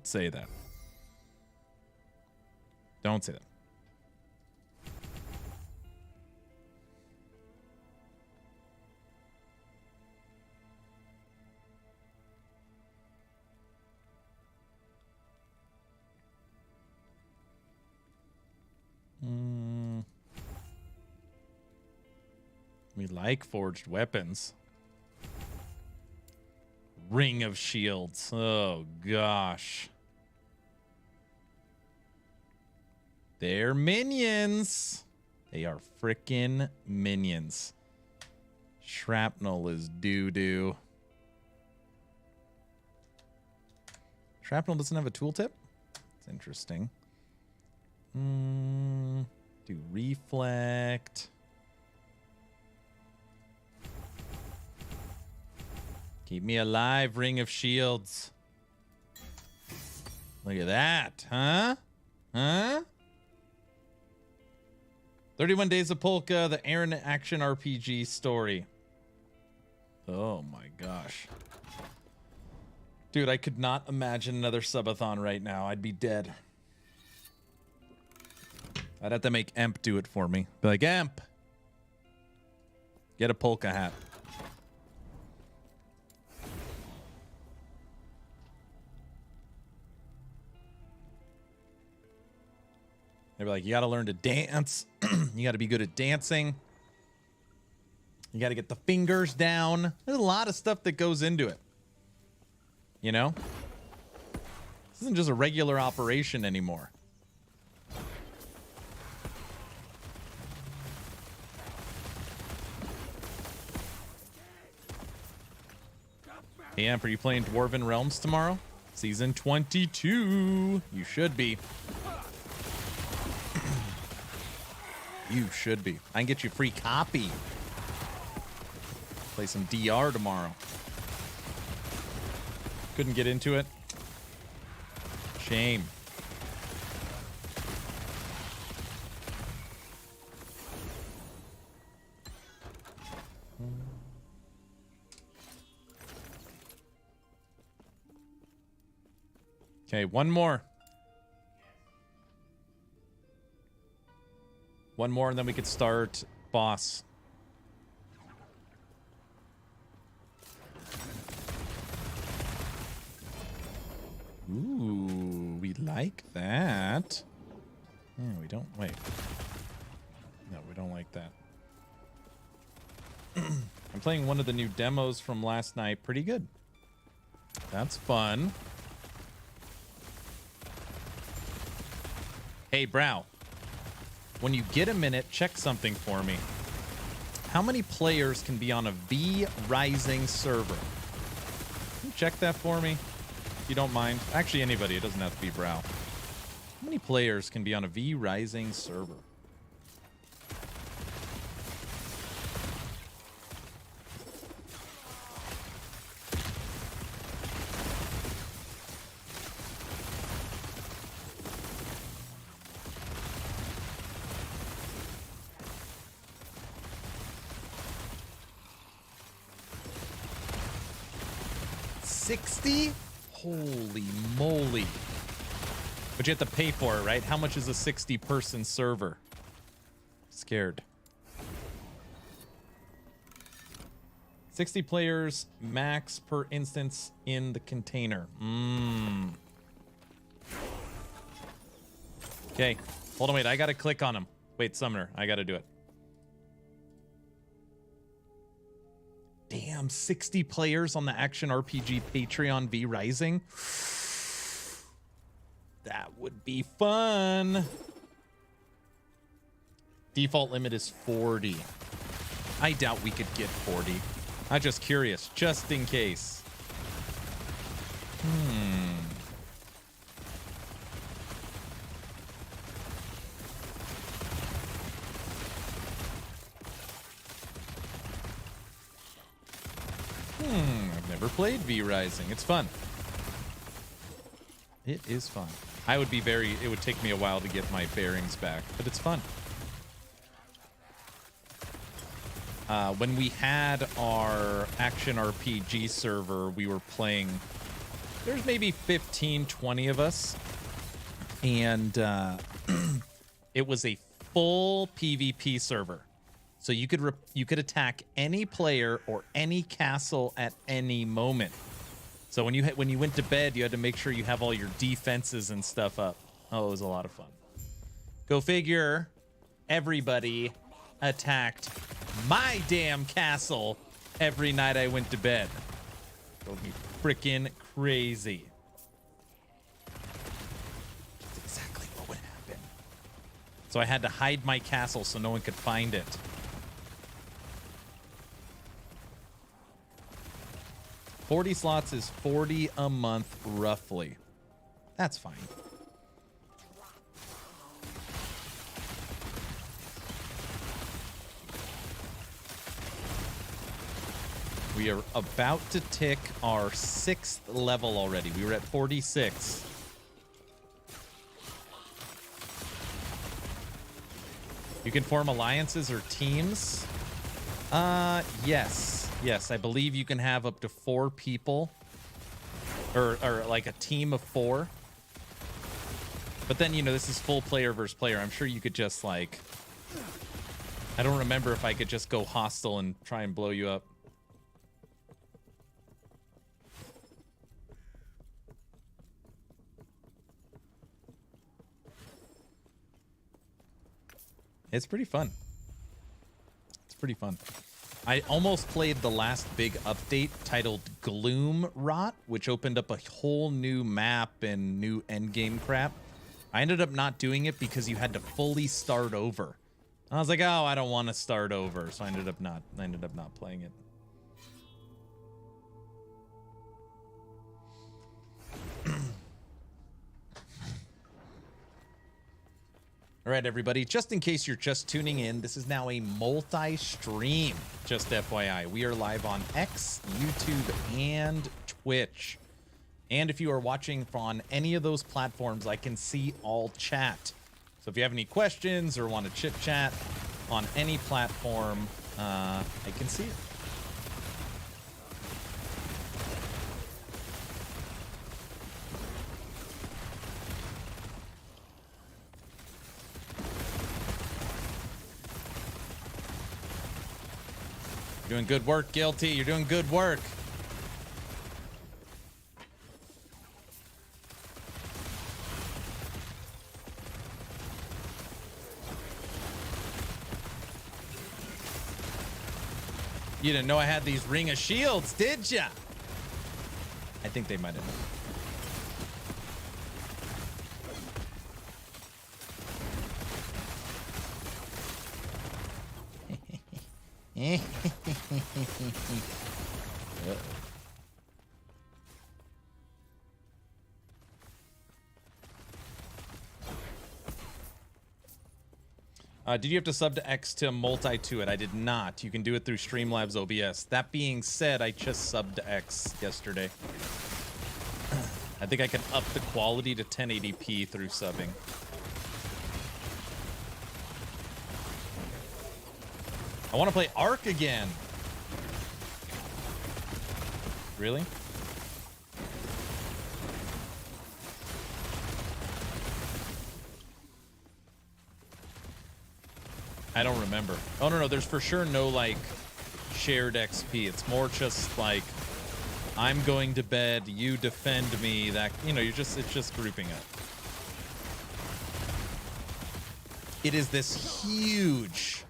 say that. Don't say that. We like forged weapons. Ring of Shields. Oh, gosh. They're minions. They are frickin' minions. Shrapnel is doo-doo. Shrapnel doesn't have a tooltip? It's interesting. Do reflect. Keep me alive, Ring of Shields. Look at that, huh? Huh? 31 Days of Polka, the Aaron action RPG story. Oh my gosh. Dude, I could not imagine another subathon right now. I'd be dead. I'd have to make Emp do it for me. Be like, Emp, get a polka hat. They'd be like, you got to learn to dance. You got to be good at dancing. You got to get the fingers down. There's a lot of stuff that goes into it. You know? This isn't just a regular operation anymore. Hey, Amp, are you playing Dwarven Realms tomorrow? Season 22. You should be. You should be. I can get you a free copy. Play some DR tomorrow. Couldn't get into it. Shame. Okay, one more. One more, and then we could start boss. Ooh, we like that. Yeah, we don't. Wait. No, we don't like that. I'm playing one of the new demos from last night. Pretty good. That's fun. Hey, Brow. When you get a minute, check something for me. How many players can be on a V Rising server? Can you check that for me? If you don't mind. Actually, anybody. It doesn't have to be Brow. How many players can be on a V Rising server? Holy moly. But you have to pay for it, right? How much is a 60-person server? Scared. 60 players max per instance in the container. Okay. Hold on, wait. I gotta click on him. Wait, Summoner. I gotta do it. Damn, 60 players on the Action RPG Patreon V Rising. That would be fun. Default limit is 40. I doubt we could get 40. I'm just curious, just in case. I've never played V Rising. It's fun. It is fun. I would be it would take me a while to get my bearings back, but it's fun. When we had our Action RPG server, we were playing, there's maybe 15, 20 of us. And it was a full PvP server. So you could attack any player or any castle at any moment. So when you went to bed, you had to make sure you have all your defenses and stuff up. Oh, it was a lot of fun. Go figure. Everybody attacked my damn castle every night I went to bed. Drove me freaking crazy. That's exactly what would happen. So I had to hide my castle so no one could find it. 40 slots is 40 a month, roughly. That's fine. We are about to tick our 6th level already. We were at 46. You can form alliances or teams. Yes. Yes, I believe you can have up to 4 people. Or like a team of 4. But then, you know, this is full player versus player. I'm sure you could just, like... I don't remember if I could just go hostile and try and blow you up. It's pretty fun. It's pretty fun. I almost played the last big update titled Gloom Rot, which opened up a whole new map and new endgame crap. I ended up not doing it because you had to fully start over. I was like, oh, I don't want to start over, so I ended up not playing it. All right, everybody, just in case you're just tuning in, this is now a multi-stream, just FYI. We are live on X, YouTube, and Twitch. And if you are watching on any of those platforms, I can see all chat. So if you have any questions or want to chit-chat on any platform, I can see it. You're doing good work, Guilty. You're doing good work. You didn't know I had these Ring of Shields, did ya? I think they might have known. Did you have to sub to X to multi to it? I did not. You can do it through Streamlabs OBS. That being said, I just subbed to X yesterday. I think I can up the quality to 1080p through subbing. I want to play Ark again. Really? I don't remember. Oh, no, there's for sure no, like, shared XP. It's more just, like, I'm going to bed, you defend me, that, you know, it's just grouping up. It is this huge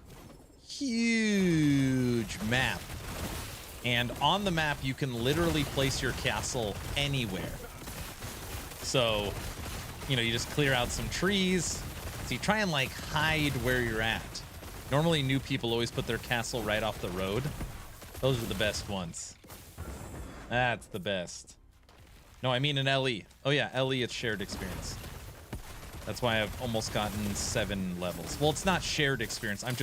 map. And on the map, you can literally place your castle anywhere. So, you know, you just clear out some trees. So you try and, like, hide where you're at. Normally, new people always put their castle right off the road. Those are the best ones. That's the best. No, I mean in LE. Oh, yeah, LE, it's shared experience. That's why I've almost gotten 7 levels. Well, it's not shared experience. I'm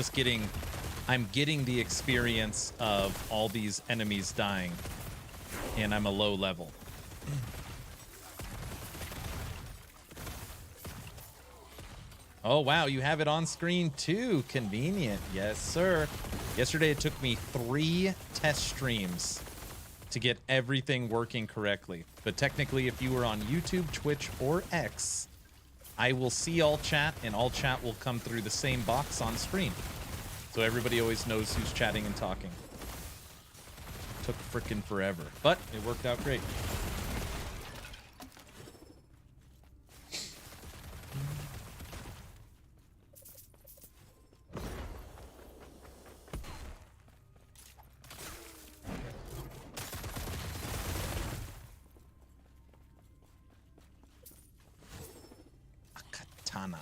getting the experience of all these enemies dying. And I'm a low level. Oh, wow, you have it on screen too. Convenient. Yes, sir. Yesterday, it took me 3 test streams to get everything working correctly. But technically, if you were on YouTube, Twitch, or X, I will see all chat, and all chat will come through the same box on screen. So everybody always knows who's chatting and talking. Took frickin' forever, but it worked out great. Katana.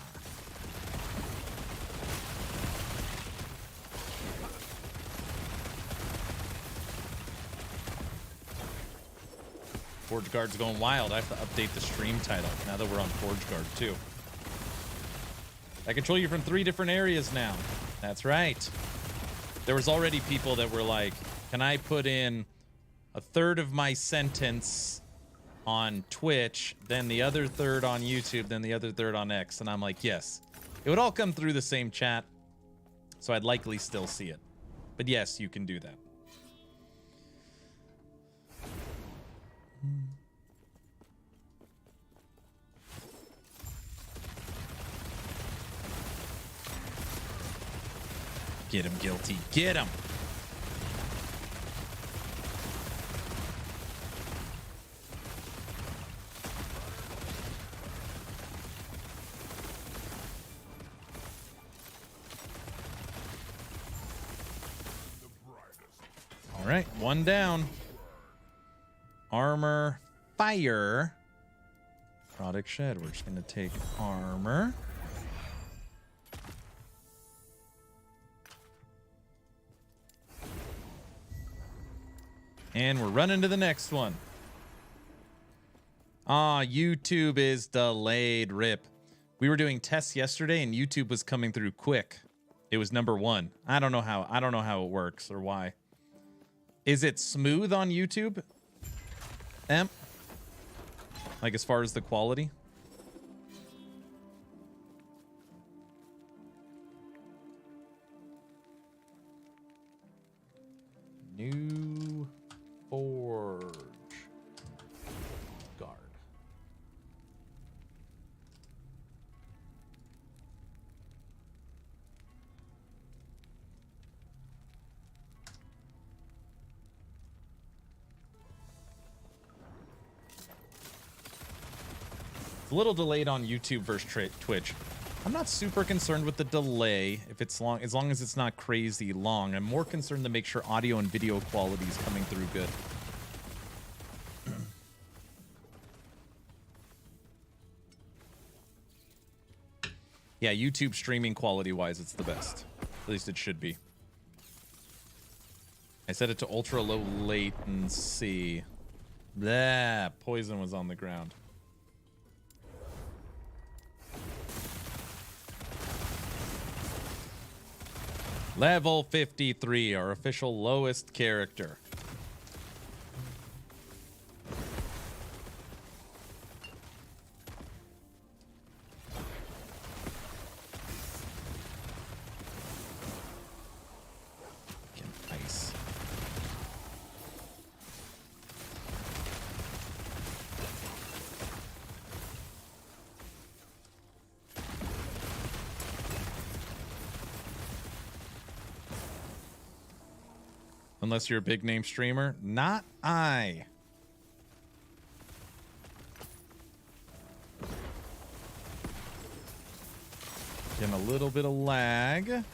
Forge Guard's going wild. I have to update the stream title now that we're on Forge Guard too. I control you from 3 different areas now. That's right. There was already people that were like, can I put in a third of my sentence on Twitch, then the other third on YouTube, then the other third on X. And I'm like, yes, it would all come through the same chat, so I'd likely still see it. But yes, you can do that. Get him, Guilty. Get him. All right, one down. Armor, fire. Product shed. We're just going to take armor. And we're running to the next one. Ah, YouTube is delayed. Rip. We were doing tests yesterday and YouTube was coming through quick. It was #1. I don't know how it works or why. Is it smooth on YouTube? Like as far as the quality? New Forge Guard. It's a little delayed on YouTube versus Twitch. I'm not super concerned with the delay if it's long, as long as it's not crazy long. I'm more concerned to make sure audio and video quality is coming through good. Yeah, YouTube streaming quality wise, it's the best. At least it should be. I set it to ultra low latency. Blah, poison was on the ground. Level 53, our official lowest character. Get ice. Unless you're a big name streamer. Not I. Getting a little bit of lag.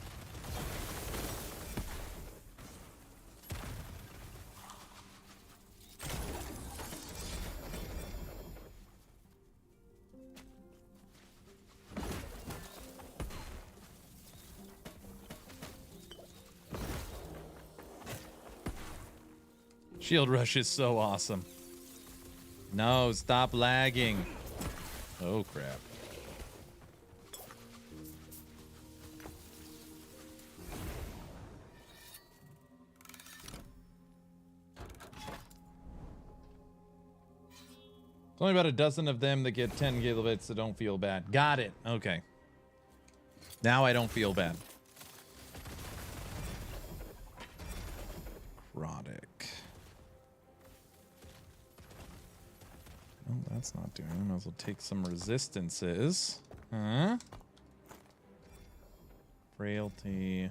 Shield rush is so awesome. No, stop lagging. Oh, crap. It's only about a dozen of them that get 10 gigabits, so don't feel bad. Got it. Okay. Now I don't feel bad. Necrotic. Oh, that's not doing it. Might as well take some resistances. Huh? Frailty.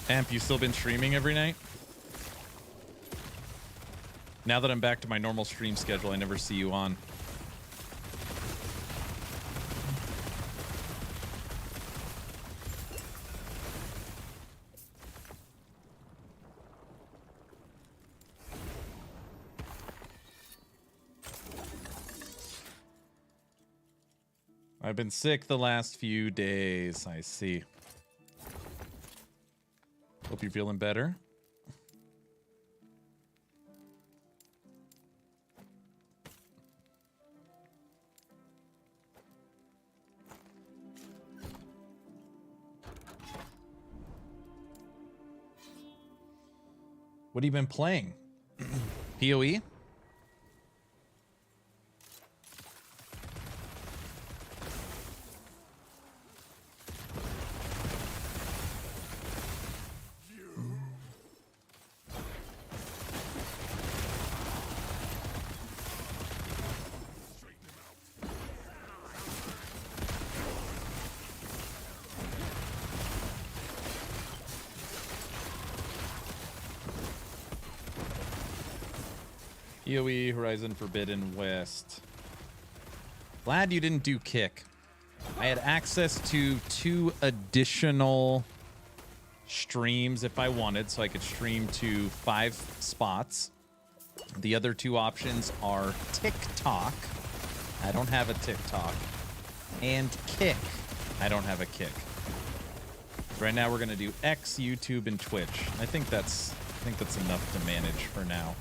Amp, you still been streaming every night? Now that I'm back to my normal stream schedule, I never see you on. I've been sick the last few days. I see. Hope you're feeling better. What have you been playing? PoE? PoE, Horizon Forbidden West. Glad you didn't do kick. I had access to 2 additional streams if I wanted, so I could stream to 5 spots. The other 2 options are TikTok. I don't have a TikTok. And Kick. I don't have a Kick. Right now we're gonna do X, YouTube, and Twitch. I think that's enough to manage for now.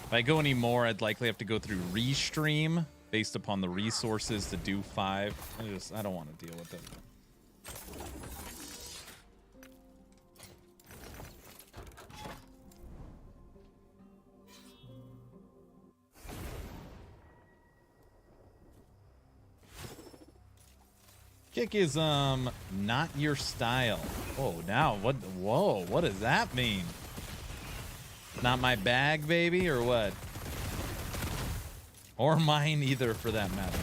If I go any more, I'd likely have to go through restream based upon the resources to do 5. I don't want to deal with it. Kick is not your style. Oh, now what? Whoa, what does that mean? Not my bag, baby, or what? Or mine either, for that matter.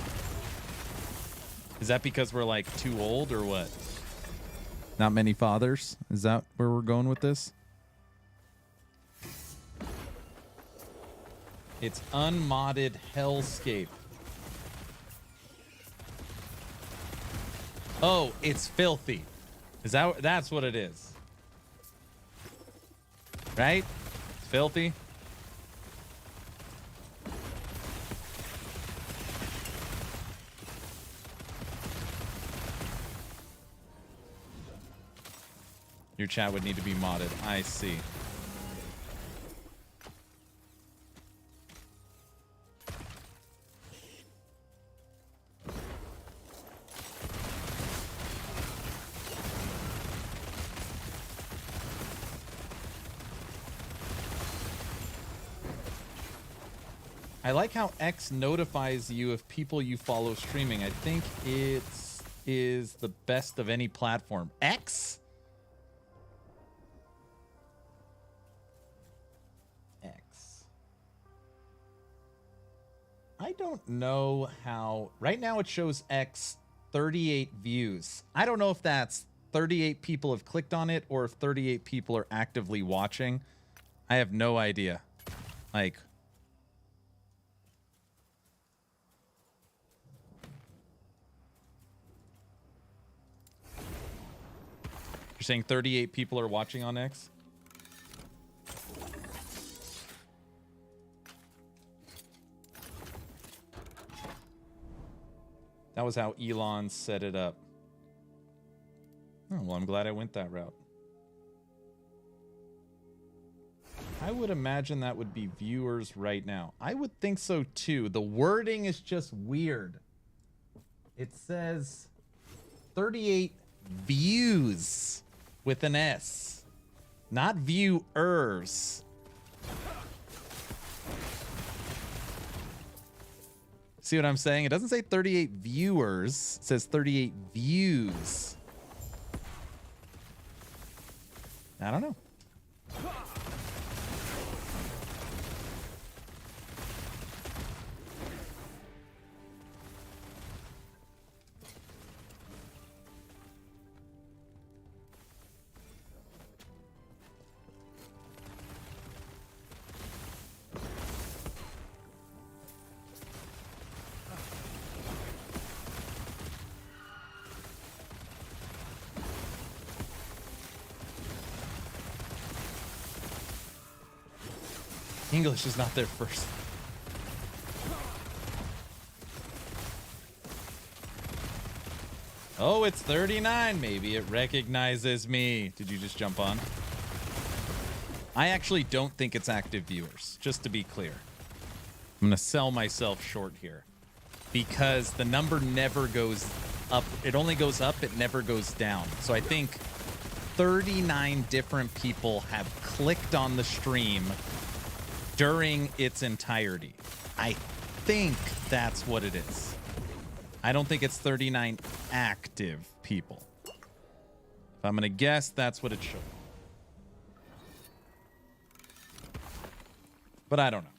Is that because we're like too old or what? Not many fathers? Is that where we're going with this? It's unmodded hellscape. Oh, it's filthy. Is that's what it is? Right? It's filthy. Your chat would need to be modded. I see. I like how X notifies you of people you follow streaming. I think it is the best of any platform. X? I don't know how. Right now it shows X 38 views. I don't know if that's 38 people have clicked on it or if 38 people are actively watching. I have no idea. Like, you're saying 38 people are watching on X? That was how Elon set it up. Oh, well, I'm glad I went that route. I would imagine that would be viewers right now. I would think so too. The wording is just weird. It says 38 views with an S, not viewers. See what I'm saying? It doesn't say 38 viewers. It says 38 views. I don't know. English is not there first. Oh, it's 39. Maybe it recognizes me. Did you just jump on? I actually don't think it's active viewers, just to be clear. I'm going to sell myself short here because the number never goes up. It only goes up. It never goes down. So I think 39 different people have clicked on the stream during its entirety. I think that's what it is. I don't think it's 39 active people. If I'm going to guess, that's what it should. But I don't know.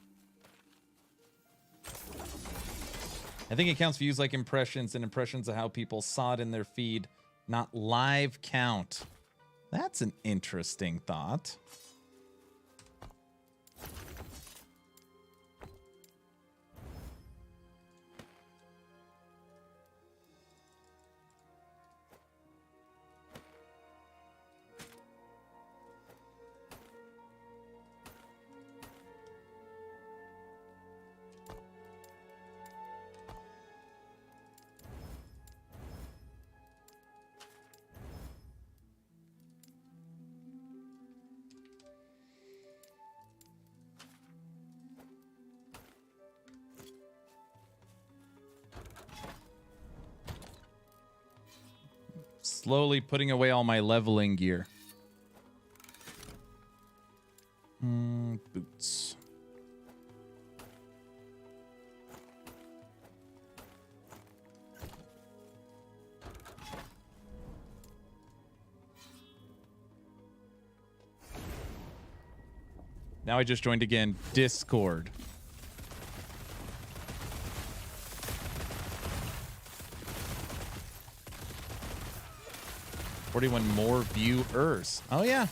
I think it counts views like impressions and impressions of how people saw it in their feed, not live count. That's an interesting thought. Slowly putting away all my leveling gear. Boots. Now I just joined again. Discord. "41 more viewers." Oh yeah,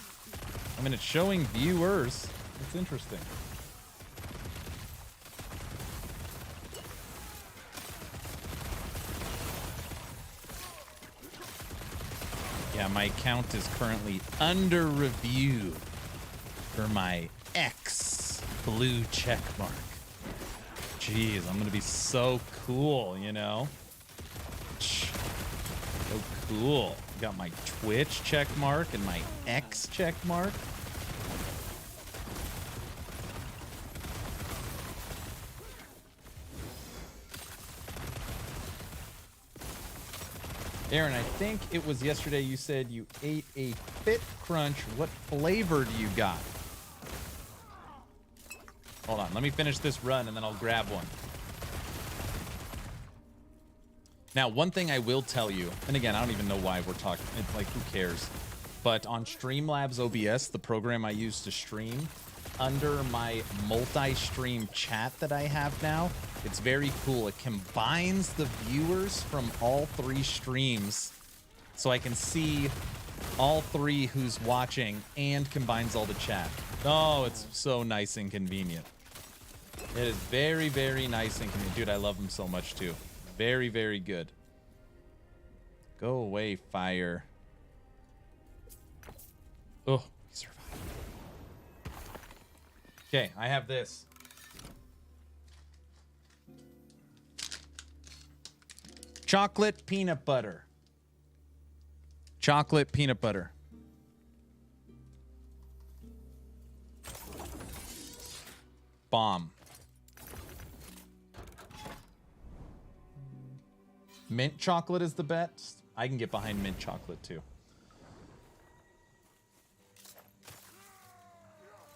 I mean it's showing viewers. It's interesting. Yeah, my account is currently under review for my X blue check mark. Jeez, I'm gonna be so cool, you know? So cool. Got my Twitch check mark and my X check mark. Aaron, I think it was yesterday you said you ate a Fit Crunch. What flavor do you got? Hold on, let me finish this run and then I'll grab one. Now, one thing I will tell you, and again, I don't even know why we're talking, it's like, who cares? But on Streamlabs OBS, the program I use to stream, under my multi-stream chat that I have now, it's very cool. It combines the viewers from all three streams, so I can see all three who's watching, and combines all the chat. Oh, it's so nice and convenient. It is very, very nice and convenient. Dude, I love them so much, too. Very, very good. Go away, fire. Oh, we survived. Okay, I have this. Chocolate peanut butter. Chocolate peanut butter. Bomb. Mint chocolate is the best. I can get behind mint chocolate too.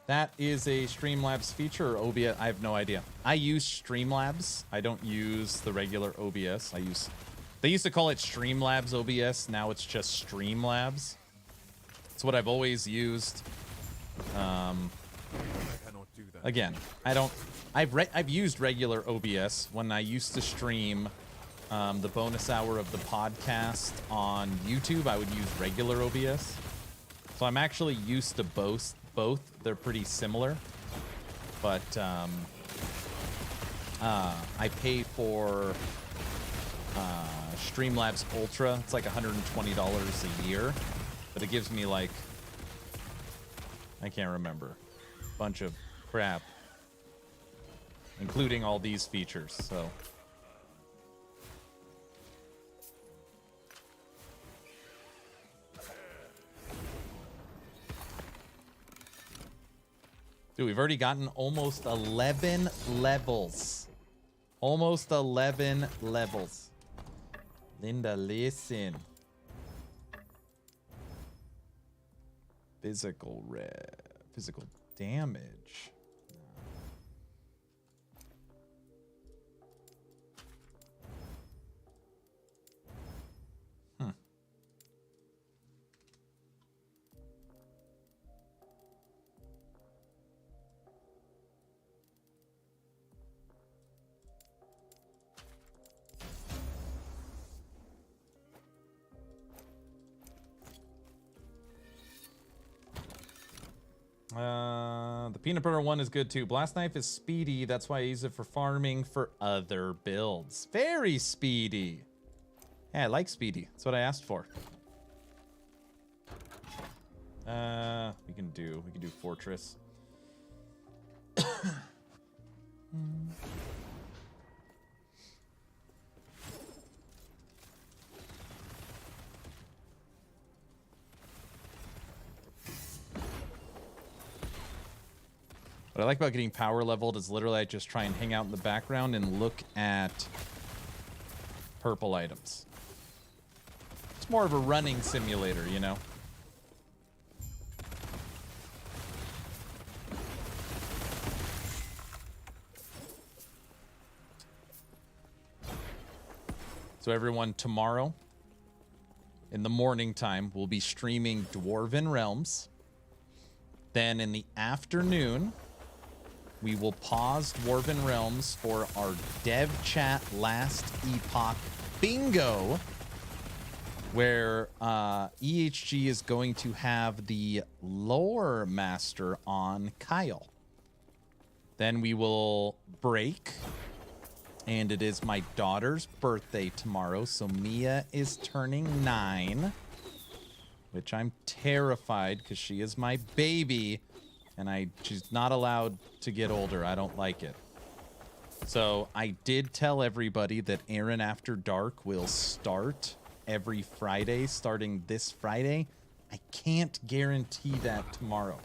That is a Streamlabs feature or OBS. I have no idea. I use Streamlabs. I don't use the regular OBS. They used to call it Streamlabs OBS. Now it's just Streamlabs. It's what I've always used. Again, I've used regular OBS when I used to stream the bonus hour of the podcast on YouTube. I would use regular OBS. So I'm actually used to both. They're pretty similar. But I pay for Streamlabs Ultra. It's like $120 a year. But it gives me like, I can't remember, a bunch of crap, including all these features. So Dude, we've already gotten almost 11 levels. Almost 11 levels. Linda, listen. Physical damage. The peanut butter one is good too. Blast knife is speedy. That's why I use it for farming for other builds. Very speedy. Yeah, I like speedy. That's what I asked for. We can do fortress. What I like about getting power leveled is literally I just try and hang out in the background and look at purple items. It's more of a running simulator, you know? So everyone, tomorrow in the morning time, we'll be streaming Dwarven Realms. Then in the afternoon, we will pause Dwarven Realms for our dev chat last Epoch bingo, where EHG is going to have the lore master on Kyle. Then we will break, and it is my daughter's birthday tomorrow, so Mia is turning 9, which I'm terrified because she is my baby. And she's not allowed to get older. I don't like it. So I did tell everybody that Aaron After Dark will start every Friday, starting this Friday. I can't guarantee that tomorrow.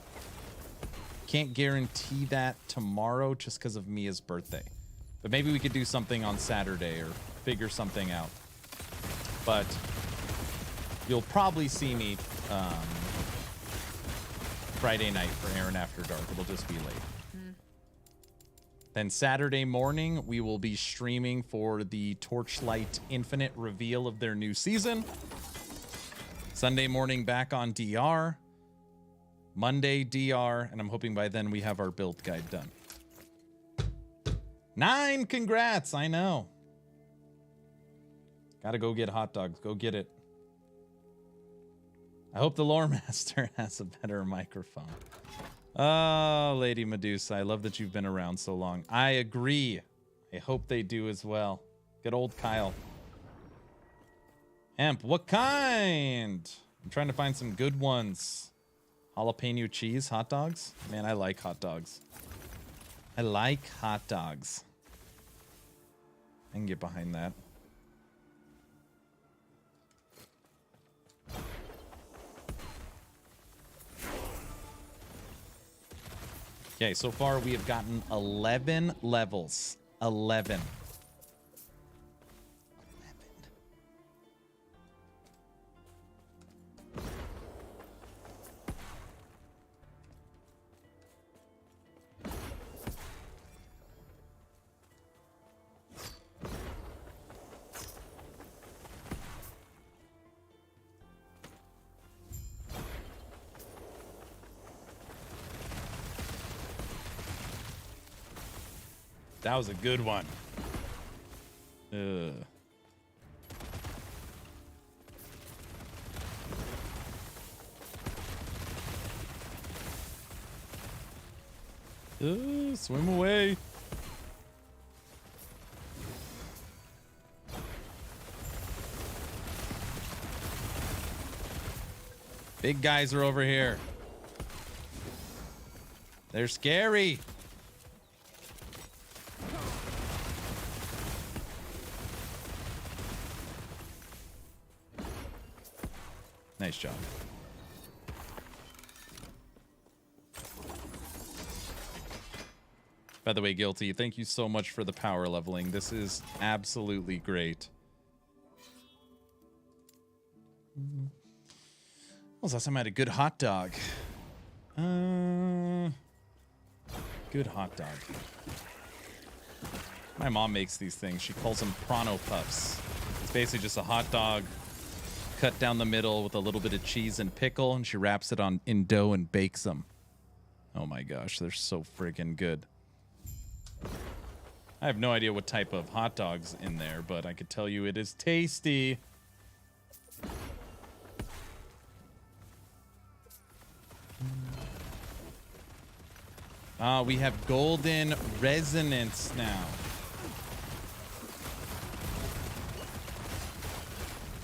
Can't guarantee that tomorrow just because of Mia's birthday. But maybe we could do something on Saturday or figure something out. But you'll probably see me Friday night for Aaron After Dark. It'll just be late. Then Saturday morning, we will be streaming for the Torchlight Infinite reveal of their new season. Sunday morning, back on DR. Monday, DR. And I'm hoping by then we have our build guide done. 9, congrats. I know. Gotta go get hot dogs. Go get it. I hope the lore master has a better microphone. Oh, Lady Medusa, I love that you've been around so long. I agree. I hope they do as well. Good old Kyle. Hemp, what kind? I'm trying to find some good ones. Jalapeno cheese, hot dogs? Man, I like hot dogs. I like hot dogs. I can get behind that. Okay, so far we have gotten 11 levels. 11. That was a good one. Swim away. Big guys are over here. They're scary. Nice job. By the way, Guilty, thank you so much for the power leveling. This is absolutely great. When was the last time I had a good hot dog? Good hot dog. My mom makes these things. She calls them Prano Puffs. It's basically just a hot dog cut down the middle with a little bit of cheese and pickle, and she wraps it in dough and bakes them. Oh my gosh, they're so freaking good. I have no idea what type of hot dog's in there, but I could tell you it is tasty. We have golden resonance now.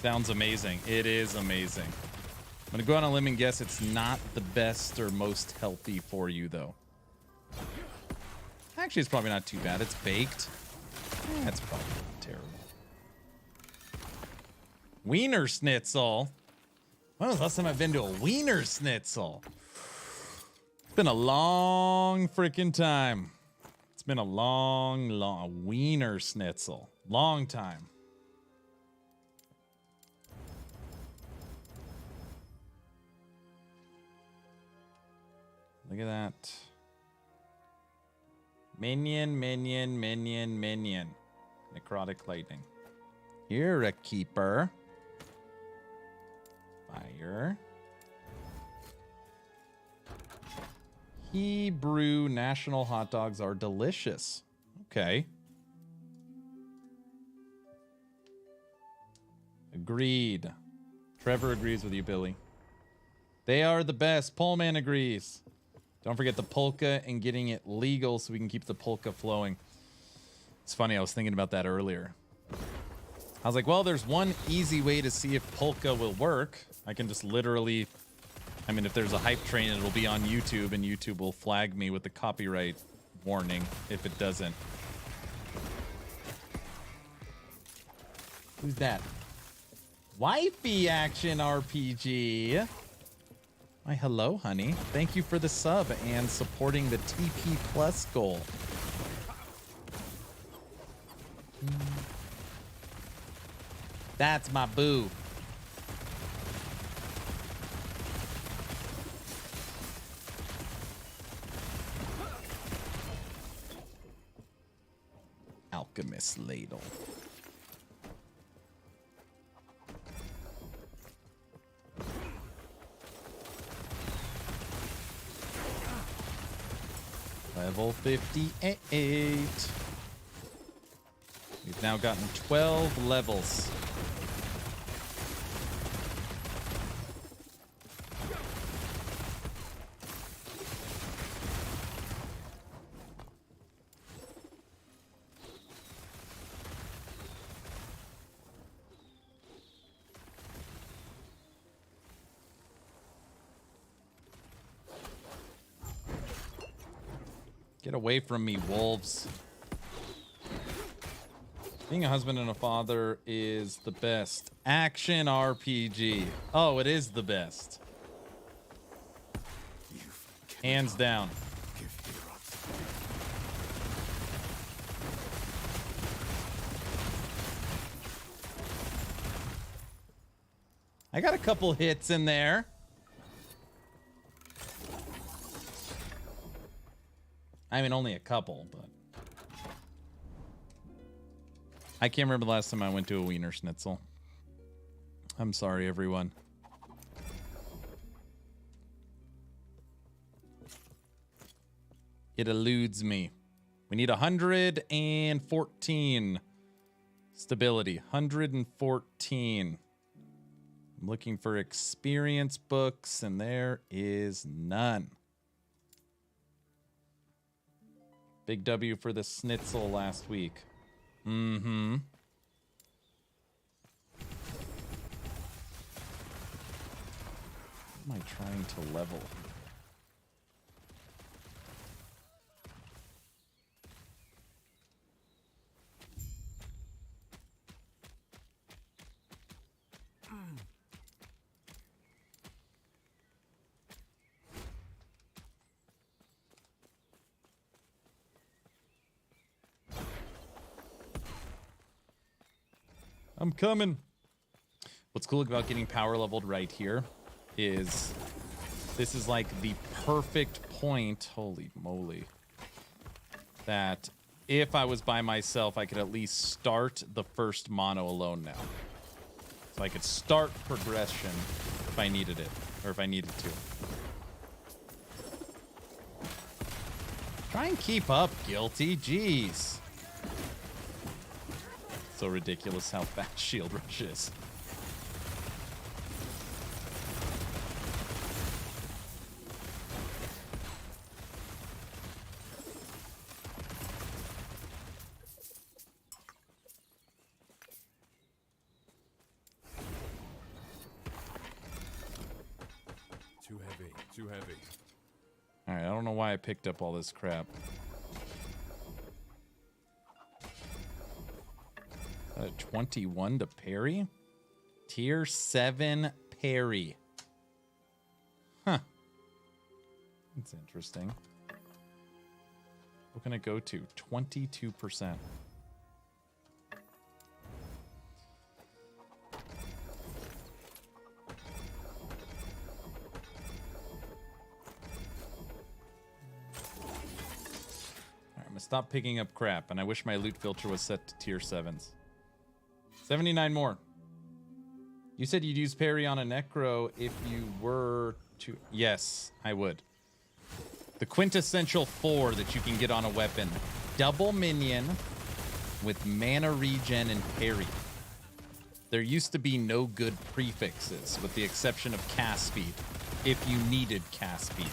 Sounds amazing. It is amazing. I'm gonna go on a limb and guess it's not the best or most healthy for you, though. Actually, it's probably not too bad. It's baked. That's probably not terrible. Wiener Schnitzel. When was the last time I've been to a Wiener Schnitzel? It's been a long freaking time. It's been a long Wiener Schnitzel. Long time. Look at that. Minion. Necrotic lightning. You're a keeper. Fire. Hebrew national hot dogs are delicious. Okay. Agreed. Trevor agrees with you, Billy. They are the best. Poleman agrees. Don't forget the polka and getting it legal so we can keep the polka flowing. It's funny, I was thinking about that earlier. I was like, well, there's one easy way to see if polka will work. I can just literally, I mean, if there's a hype train, it'll be on YouTube, and YouTube will flag me with the copyright warning if it doesn't. Who's that? Wifey Action RPG. Why, hello, honey. Thank you for the sub and supporting the TP Plus goal. That's my boo. Alchemist Ladle. Level 58. We've now gotten 12 levels. Get away from me, wolves. Being a husband and a father is the best. Action RPG. Oh, it is the best. Hands down. I got a couple hits in there. I mean, only a couple, but I can't remember the last time I went to a Wiener Schnitzel. I'm sorry, everyone. It eludes me. We need 114 stability. 114. I'm looking for experience books, and there is none. Big W for the Schnitzel last week. Mm-hmm. What am I trying to level? I'm coming. What's cool about getting power leveled right here is this is like the perfect point, holy moly, that if I was by myself, I could at least start the first mono alone now. So I could start progression if I needed it, or if I needed to. Try and keep up, Guilty. Jeez. So ridiculous how fast Shield Rush is. Too heavy. All right, I don't know why I picked up all this crap. 21 to parry? Tier 7 parry. Huh. That's interesting. What can it go to? 22%. Stop picking up crap, and I wish my loot filter was set to tier 7s. 79 more. You said you'd use parry on a necro if you were to... Yes, I would. The quintessential 4 that you can get on a weapon. Double minion with mana regen and parry. There used to be no good prefixes, with the exception of cast speed, if you needed cast speed.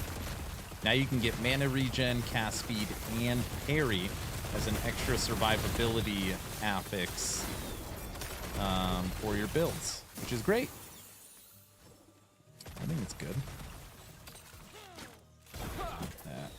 Now you can get mana regen, cast speed, and parry as an extra survivability affix for your builds, which is great. I think it's good. That.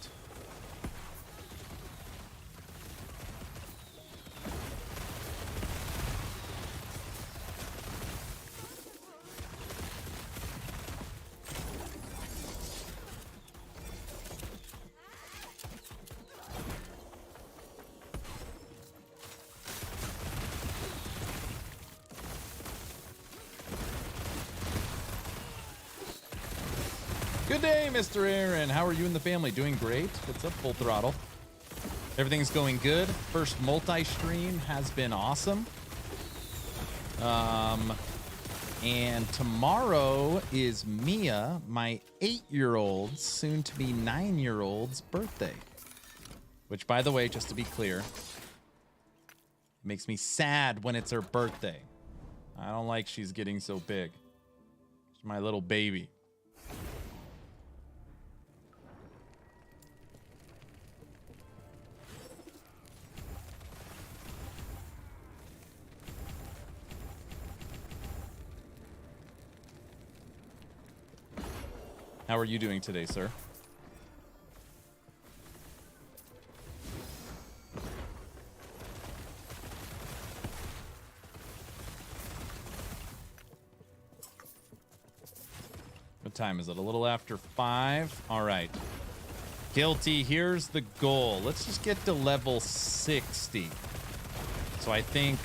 Good day, Mr. Aaron. How are you and the family? Doing great. What's up, Full Throttle? Everything's going good. First multi-stream has been awesome. And tomorrow is Mia, my 8-year-old, soon to be 9-year-old's birthday. Which, by the way, just to be clear, makes me sad when it's her birthday. I don't like she's getting so big. She's my little baby. How are you doing today, sir? What time is it? A little after 5. All right. Guilty, here's the goal. Let's just get to level 60. So I think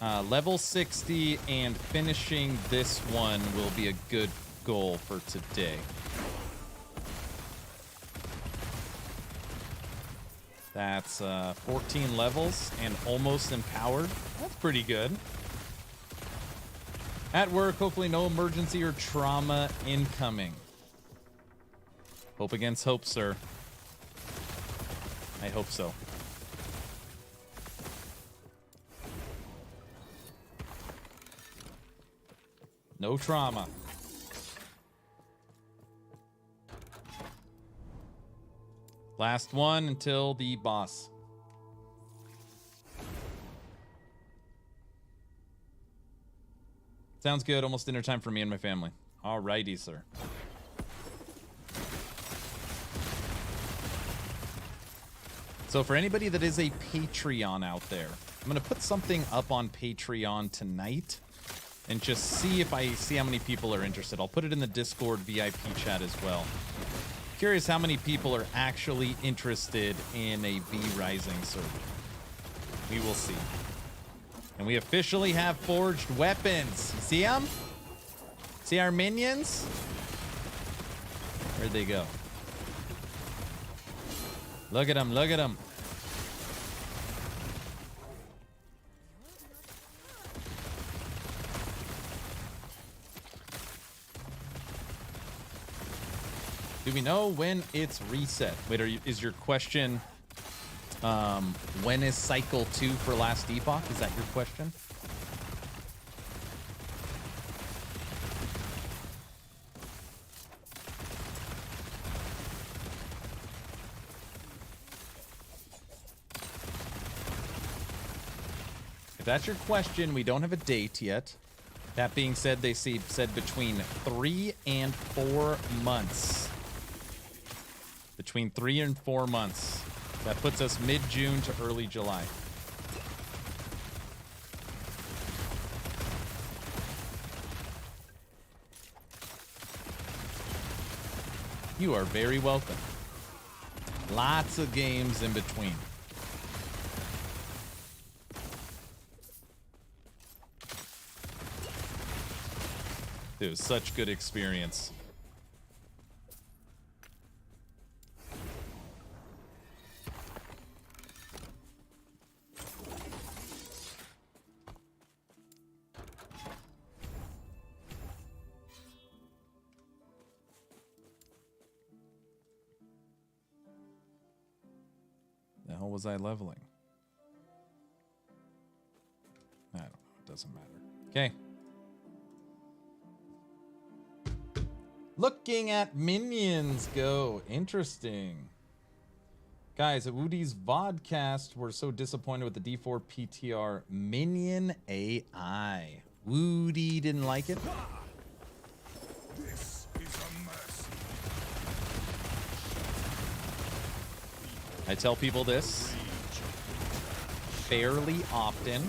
level 60 and finishing this one will be a good goal for today. That's 14 levels and almost empowered. That's pretty good. At work, hopefully no emergency or trauma incoming. Hope against hope, sir. I hope so. No trauma. Last one until the boss. Sounds good. Almost dinner time for me and my family. Alrighty, sir. So for anybody that is a Patreon out there, I'm going to put something up on Patreon tonight and just see if I see how many people are interested. I'll put it in the Discord VIP chat as well. Curious how many people are actually interested in a V Rising server. We will see. And we officially have forged weapons. You see them? See our minions? Where'd they go? Look at them, look at them. Do we know when it's reset? Wait, is your question, when is cycle 2 for last Epoch? Is that your question? If that's your question, we don't have a date yet. That being said, they said between 3 and 4 months. Between 3 and 4 months. That puts us mid-June to early July. You are very welcome. Lots of games in between. It was such good experience. The hell was I leveling? I don't know. It doesn't matter. Okay. Looking at minions go. Interesting. Guys, at Woody's Vodcast, we're so disappointed with the D4 PTR minion AI. Woody didn't like it. This is a mercy. I tell people this fairly often,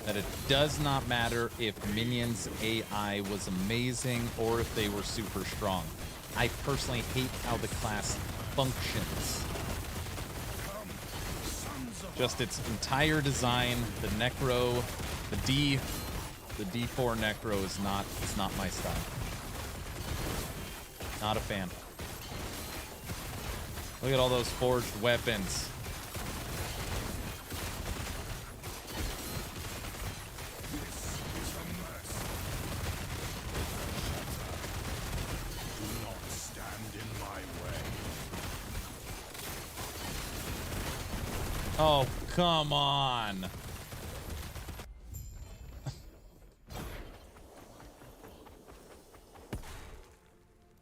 that it does not matter if Minions AI was amazing or if they were super strong. I personally hate how the class functions. Just its entire design, the Necro, the D4 Necro is not my style. Not a fan. Look at all those forged weapons. Oh, come on.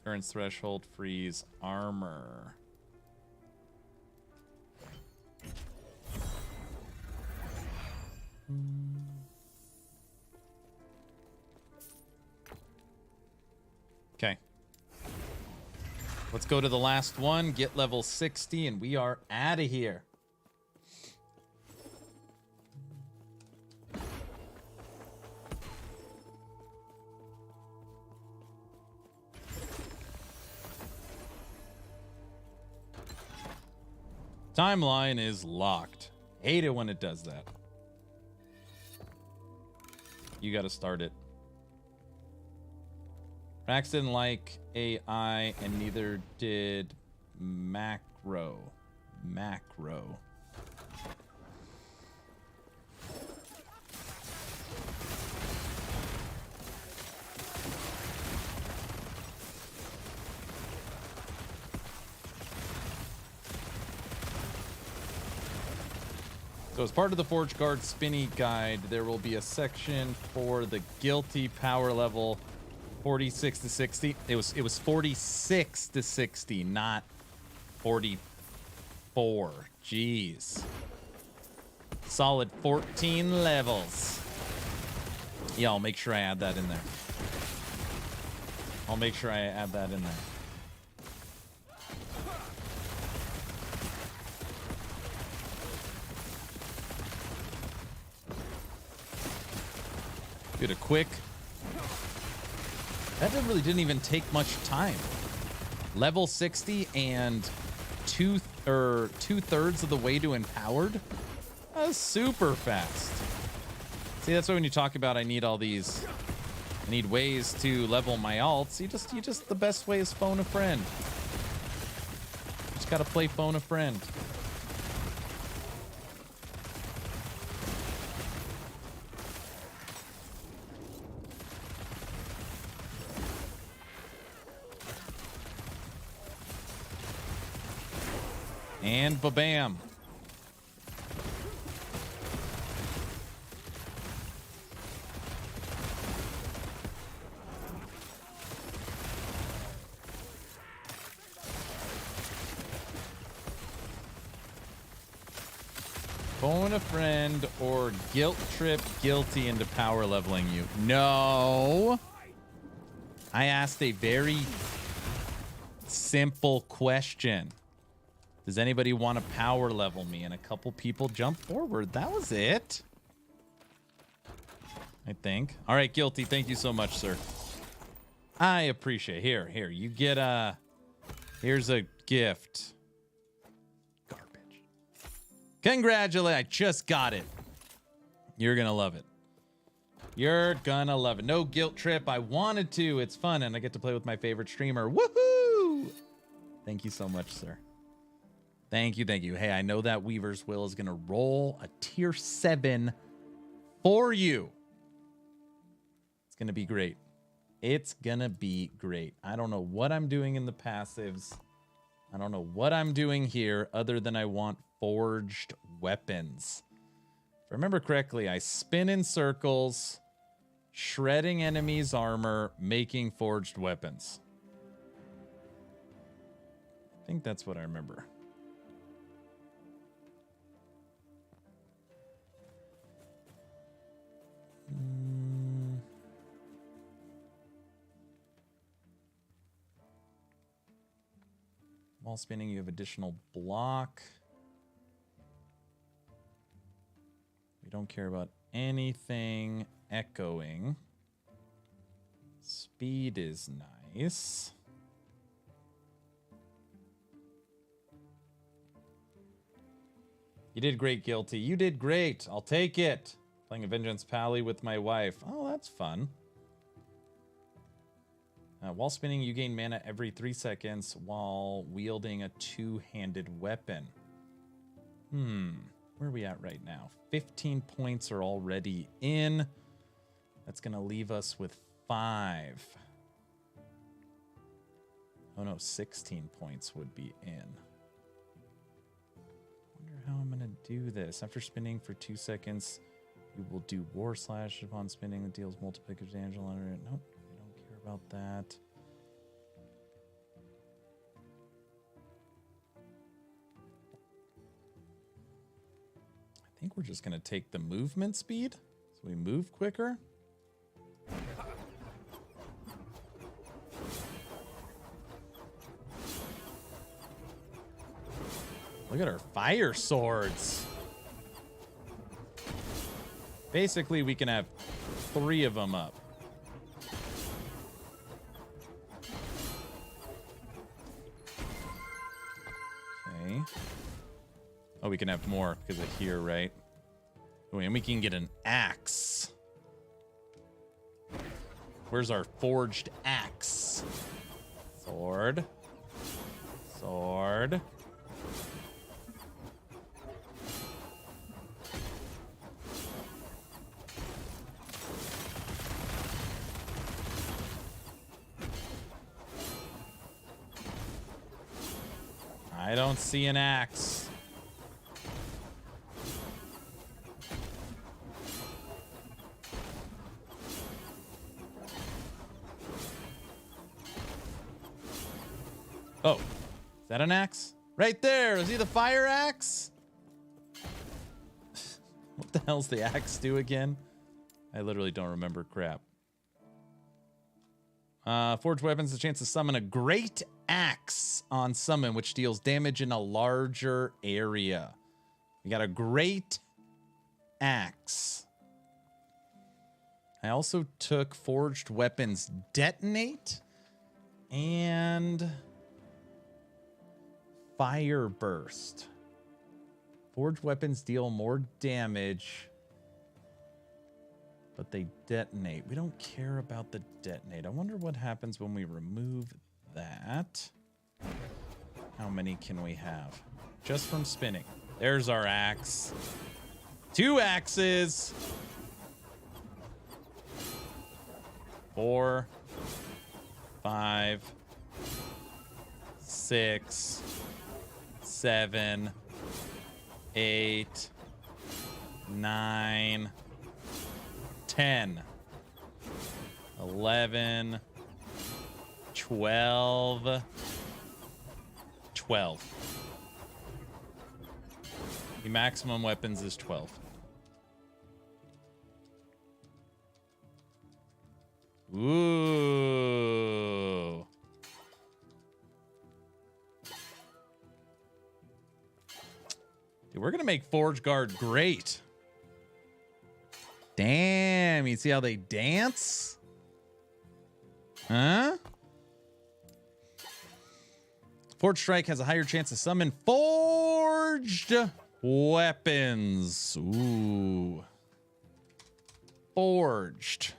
Current threshold, freeze, armor. Okay. Let's go to the last one, get level 60, and we are out of here. Timeline is locked. Hate it when it does that. You got to start it. Rax didn't like AI, and neither did Macro. So as part of the Forge Guard Spinny Guide, there will be a section for the Guilty power level 46 to 60. It was 46 to 60, not 44. Jeez. Solid 14 levels. Yeah, I'll make sure I add that in there. I'll make sure I add that in there. Dude, a quick... That really didn't even take much time. Level 60 and two-thirds of the way to empowered. Super fast. See, that's why when you talk about I need all these, I need ways to level my alts, you just the best way is phone a friend. Just gotta play phone a friend. And ba-bam. Phone a friend or guilt trip guilty into power leveling you. No. I asked a very simple question. Does anybody want to power level me? And a couple people jumped forward. That was it. I think. All right, guilty. Thank you so much, sir. I appreciate it. Here. You get here's a gift. Garbage. Congratulate. I just got it. You're going to love it. You're going to love it. No guilt trip. I wanted to. It's fun, and I get to play with my favorite streamer. Woohoo! Thank you so much, sir. Thank you. Hey, I know that Weaver's Will is going to roll a tier 7 for you. It's going to be great. It's going to be great. I don't know what I'm doing in the passives. I don't know what I'm doing here other than I want forged weapons. If I remember correctly, I spin in circles, shredding enemies' armor, making forged weapons. I think that's what I remember. While spinning, you have additional block. We don't care about anything echoing. Speed is nice. You did great, Guilty. You did great. I'll take it. Playing a Vengeance Pally with my wife. Oh, that's fun. While spinning, you gain mana every 3 seconds while wielding a two-handed weapon. Where are we at right now? 15 points are already in. That's going to leave us with 5. Oh no, 16 points would be in. Wonder how I'm going to do this. After spinning for 2 seconds, you will do War Slash upon spinning that deals multiple damage on it. Nope, we don't care about that. I think we're just going to take the movement speed so we move quicker. Look at our fire swords. Basically, we can have 3 of them up. Okay. Oh, we can have more because of here, right? Oh, and we can get an axe. Where's our forged axe? Sword. Sword. I don't see an axe. Oh, is that an axe? Right there. Is he the fire axe? What the hell's the axe do again? I literally don't remember crap. Forged weapons, the chance to summon a great axe on summon, which deals damage in a larger area. We got a great axe. I also took forged weapons detonate and fire burst. Forged weapons deal more damage, but they detonate. We don't care about the detonate. I wonder what happens when we remove that. How many can we have? Just from spinning. There's our axe. 2 axes. 4, 5, 6, 7, 8, 9, 10, 11, 12, 12. The maximum weapons is 12. Ooh. Dude, we're going to make Forge Guard great. Damn, you see how they dance? Huh? Forged Strike has a higher chance to summon forged weapons. Ooh. Forged.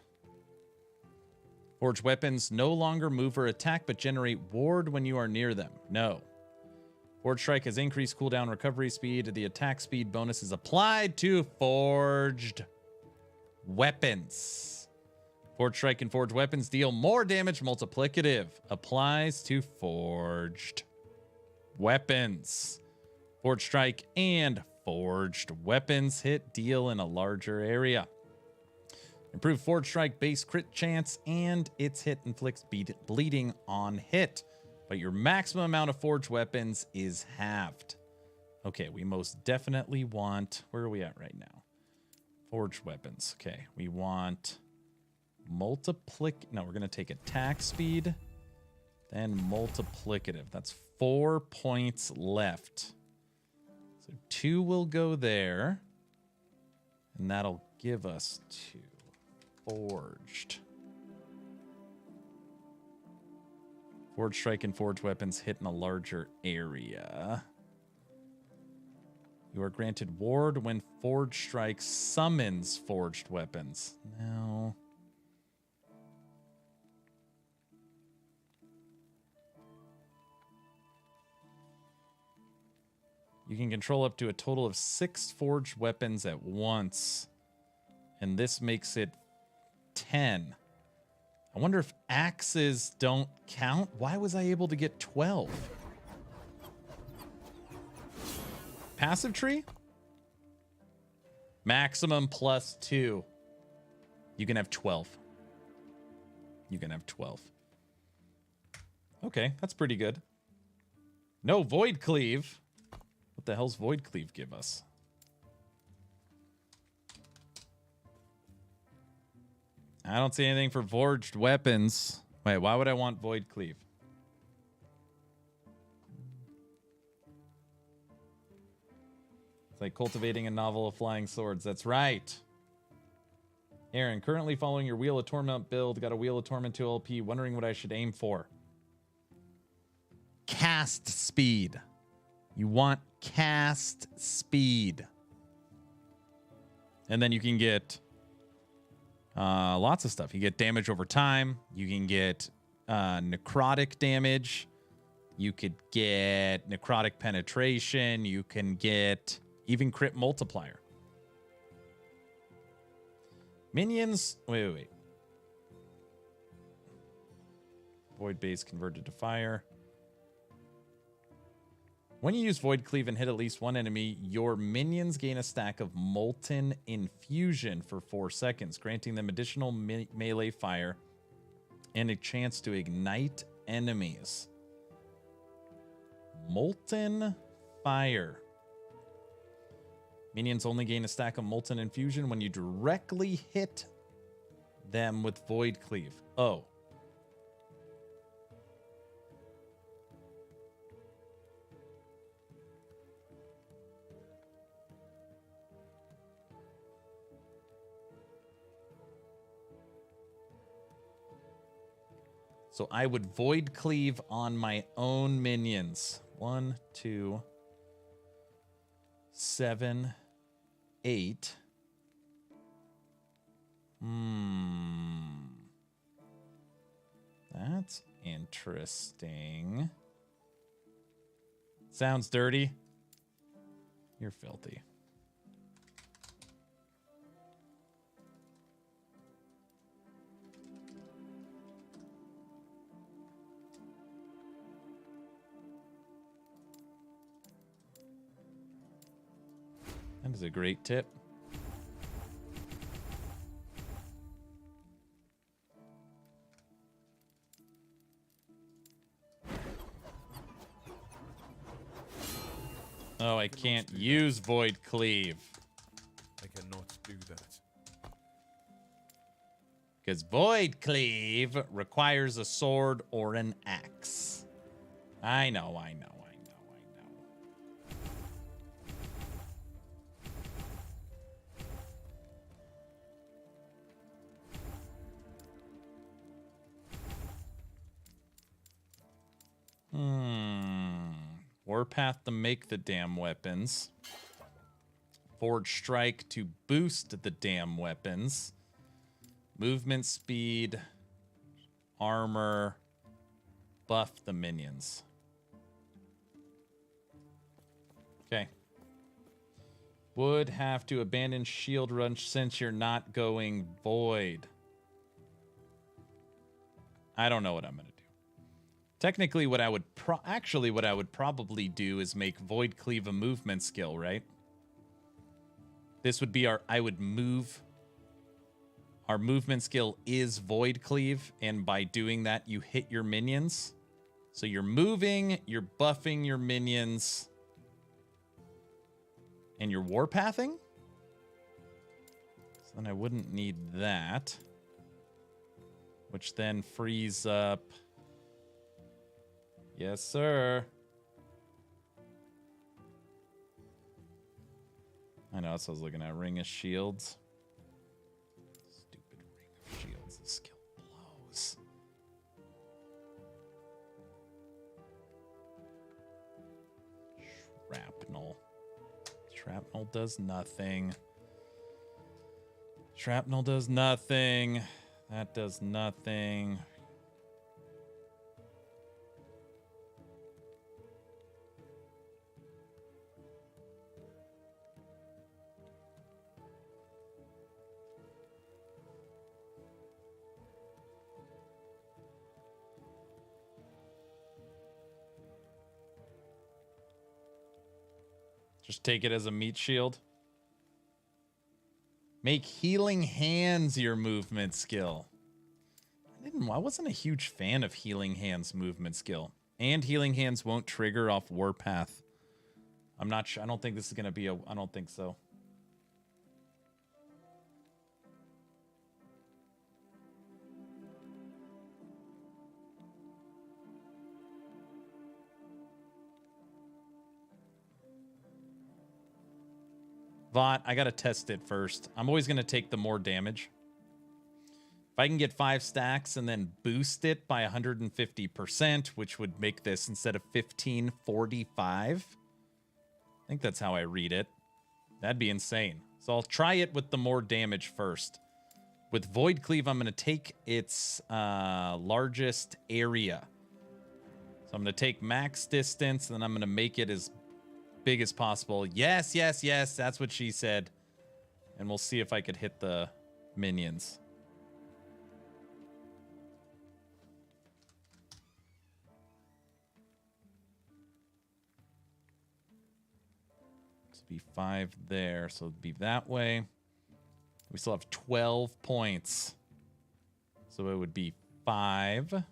Forged weapons no longer move or attack, but generate ward when you are near them. No. Forged Strike has increased cooldown recovery speed. The attack speed bonus is applied to forged weapons. Forged Strike and forged weapons deal more damage multiplicative. Applies to forged weapons. Forged Strike and forged weapons hit deal in a larger area. Improved Forged Strike base crit chance, and its hit inflicts bleeding on hit. But your maximum amount of forged weapons is halved. Okay, we most definitely want... Where are we at right now? Forged weapons. Okay, we want... No, we're going to take attack speed, then multiplicative. That's 4 points left. So 2 will go there, and that'll give us 2. Forged. Forged Strike and forged weapons hit in a larger area. You are granted ward when Forged Strike summons forged weapons. No. You can control up to a total of 6 forged weapons at once. And this makes it 10. I wonder if axes don't count. Why was I able to get 12? Passive tree? Maximum +2. You can have 12. You can have 12. Okay, that's pretty good. No Void Cleave. What the hell's Void Cleave give us? I don't see anything for forged weapons. Wait, why would I want Void Cleave? It's like cultivating a novel of flying swords. That's right. Aaron, currently following your Wheel of Torment build. Got a Wheel of Torment 2 LP. Wondering what I should aim for. Cast speed. You want cast speed. And then you can get lots of stuff. You get damage over time. You can get necrotic damage. You could get necrotic penetration. You can get even crit multiplier. Minions. Wait. Void base converted to fire. When you use Void Cleave and hit at least one enemy, your minions gain a stack of Molten Infusion for 4 seconds, granting them additional melee fire and a chance to ignite enemies. Molten Fire. Minions only gain a stack of Molten Infusion when you directly hit them with Void Cleave. Oh. So I would Void Cleave on my own minions. 1, 2, 7, 8. That's interesting. Sounds dirty. You're filthy. That is a great tip. Oh, I can't use Void Cleave. I cannot do that. Because Void Cleave requires a sword or an axe. I know. Warpath to make the damn weapons. Forge Strike to boost the damn weapons. Movement speed, armor, buff the minions. Okay. Would have to abandon shield rush since you're not going void. I don't know what I'm going to do. Technically, what I would probably do is make Void Cleave a movement skill, right? This would be our movement skill is Void Cleave, and by doing that, you hit your minions. So you're moving, you're buffing your minions, and you're warpathing? So then I wouldn't need that. Which then frees up... Yes, sir. I know, that's what I was looking at. Ring of Shields. Stupid Ring of Shields. The skill blows. Shrapnel. Shrapnel does nothing. Shrapnel does nothing. That does nothing. Just take it as a meat shield. Make Healing Hands your movement skill. I wasn't a huge fan of Healing Hands movement skill. And Healing Hands won't trigger off Warpath. I'm not sure. I don't think this is going to be I don't think so. Vought, I gotta test it first. I'm always gonna take the more damage. If I can get 5 stacks and then boost it by 150%, which would make this instead of 1545. I think that's how I read it. That'd be insane. So I'll try it with the more damage first. With Void Cleave, I'm gonna take its largest area. So I'm gonna take max distance, and then I'm gonna make it as big as possible. Yes, yes, yes. That's what she said. And we'll see if I could hit the minions. This would be 5 there. So it'd be that way. We still have 12 points. So it would be 5.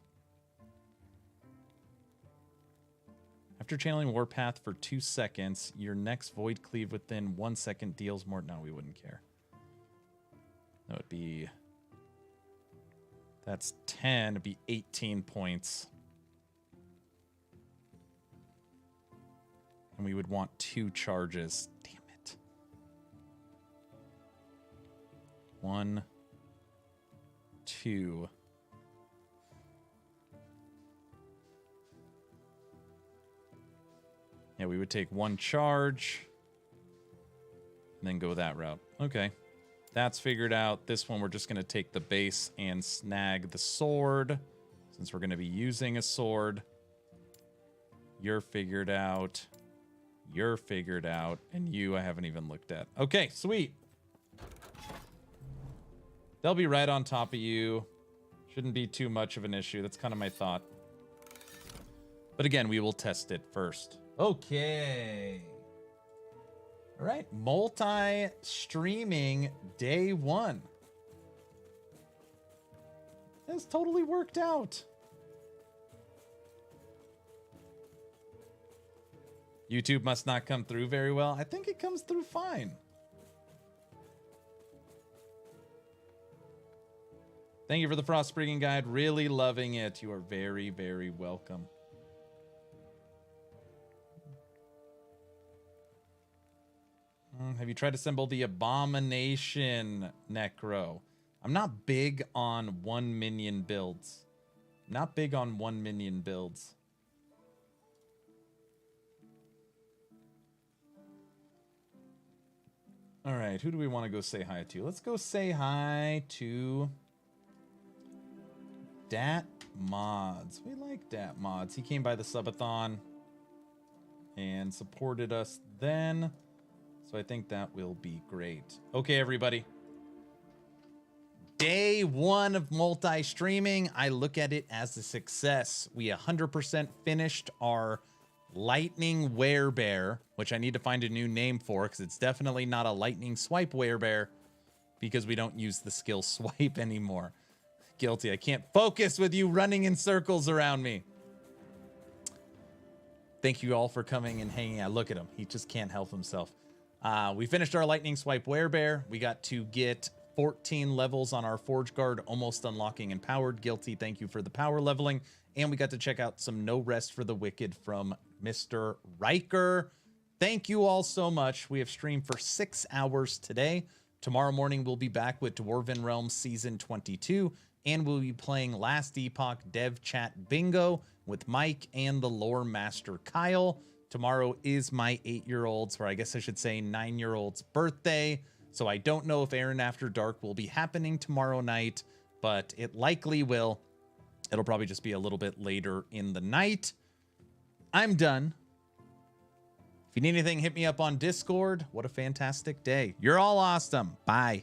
After channeling Warpath for 2 seconds, your next Void Cleave within 1 second deals more... No, we wouldn't care. That would be... That's 10. It'd be 18 points. And we would want 2 charges. Damn it. 1, 2... Yeah, we would take 1 charge. and then go that route. Okay. That's figured out. This one, we're just going to take the base and snag the sword, since we're going to be using a sword. You're figured out. You're figured out. And you, I haven't even looked at. Okay, sweet. They'll be right on top of you. Shouldn't be too much of an issue. That's kind of my thought. But again, we will test it first. Okay. All right, multi-streaming day 1. It's totally worked out. YouTube must not come through very well. I think it comes through fine. Thank you for the Frostbreaking Guide. Really loving it. You are very, very welcome. Have you tried to assemble the Abomination Necro? I'm not big on 1 minion builds. Not big on 1 minion builds. All right, who do we want to go say hi to? Let's go say hi to Dat Mods. We like Dat Mods. He came by the subathon and supported us then. So I think that will be great. Okay, everybody. Day 1 of multi-streaming. I look at it as a success. We 100% finished our Lightning Werebear, which I need to find a new name for because it's definitely not a Lightning Swipe Werebear because we don't use the skill swipe anymore. Guilty. I can't focus with you running in circles around me. Thank you all for coming and hanging out. Look at him. He just can't help himself. We finished our Lightning Swipe Werebear. We got to get 14 levels on our Forge Guard, almost unlocking Empowered. Guilty, thank you for the power leveling. And we got to check out some No Rest for the Wicked from Mr. Riker. Thank you all so much. We have streamed for 6 hours today. Tomorrow morning, we'll be back with Dwarven Realms Season 22, and we'll be playing Last Epoch Dev Chat Bingo with Mike and the Lore Master Kyle. Tomorrow is my 8-year-old's, or I guess I should say 9-year-old's birthday. So I don't know if Aaron After Dark will be happening tomorrow night, but it likely will. It'll probably just be a little bit later in the night. I'm done. If you need anything, hit me up on Discord. What a fantastic day. You're all awesome. Bye.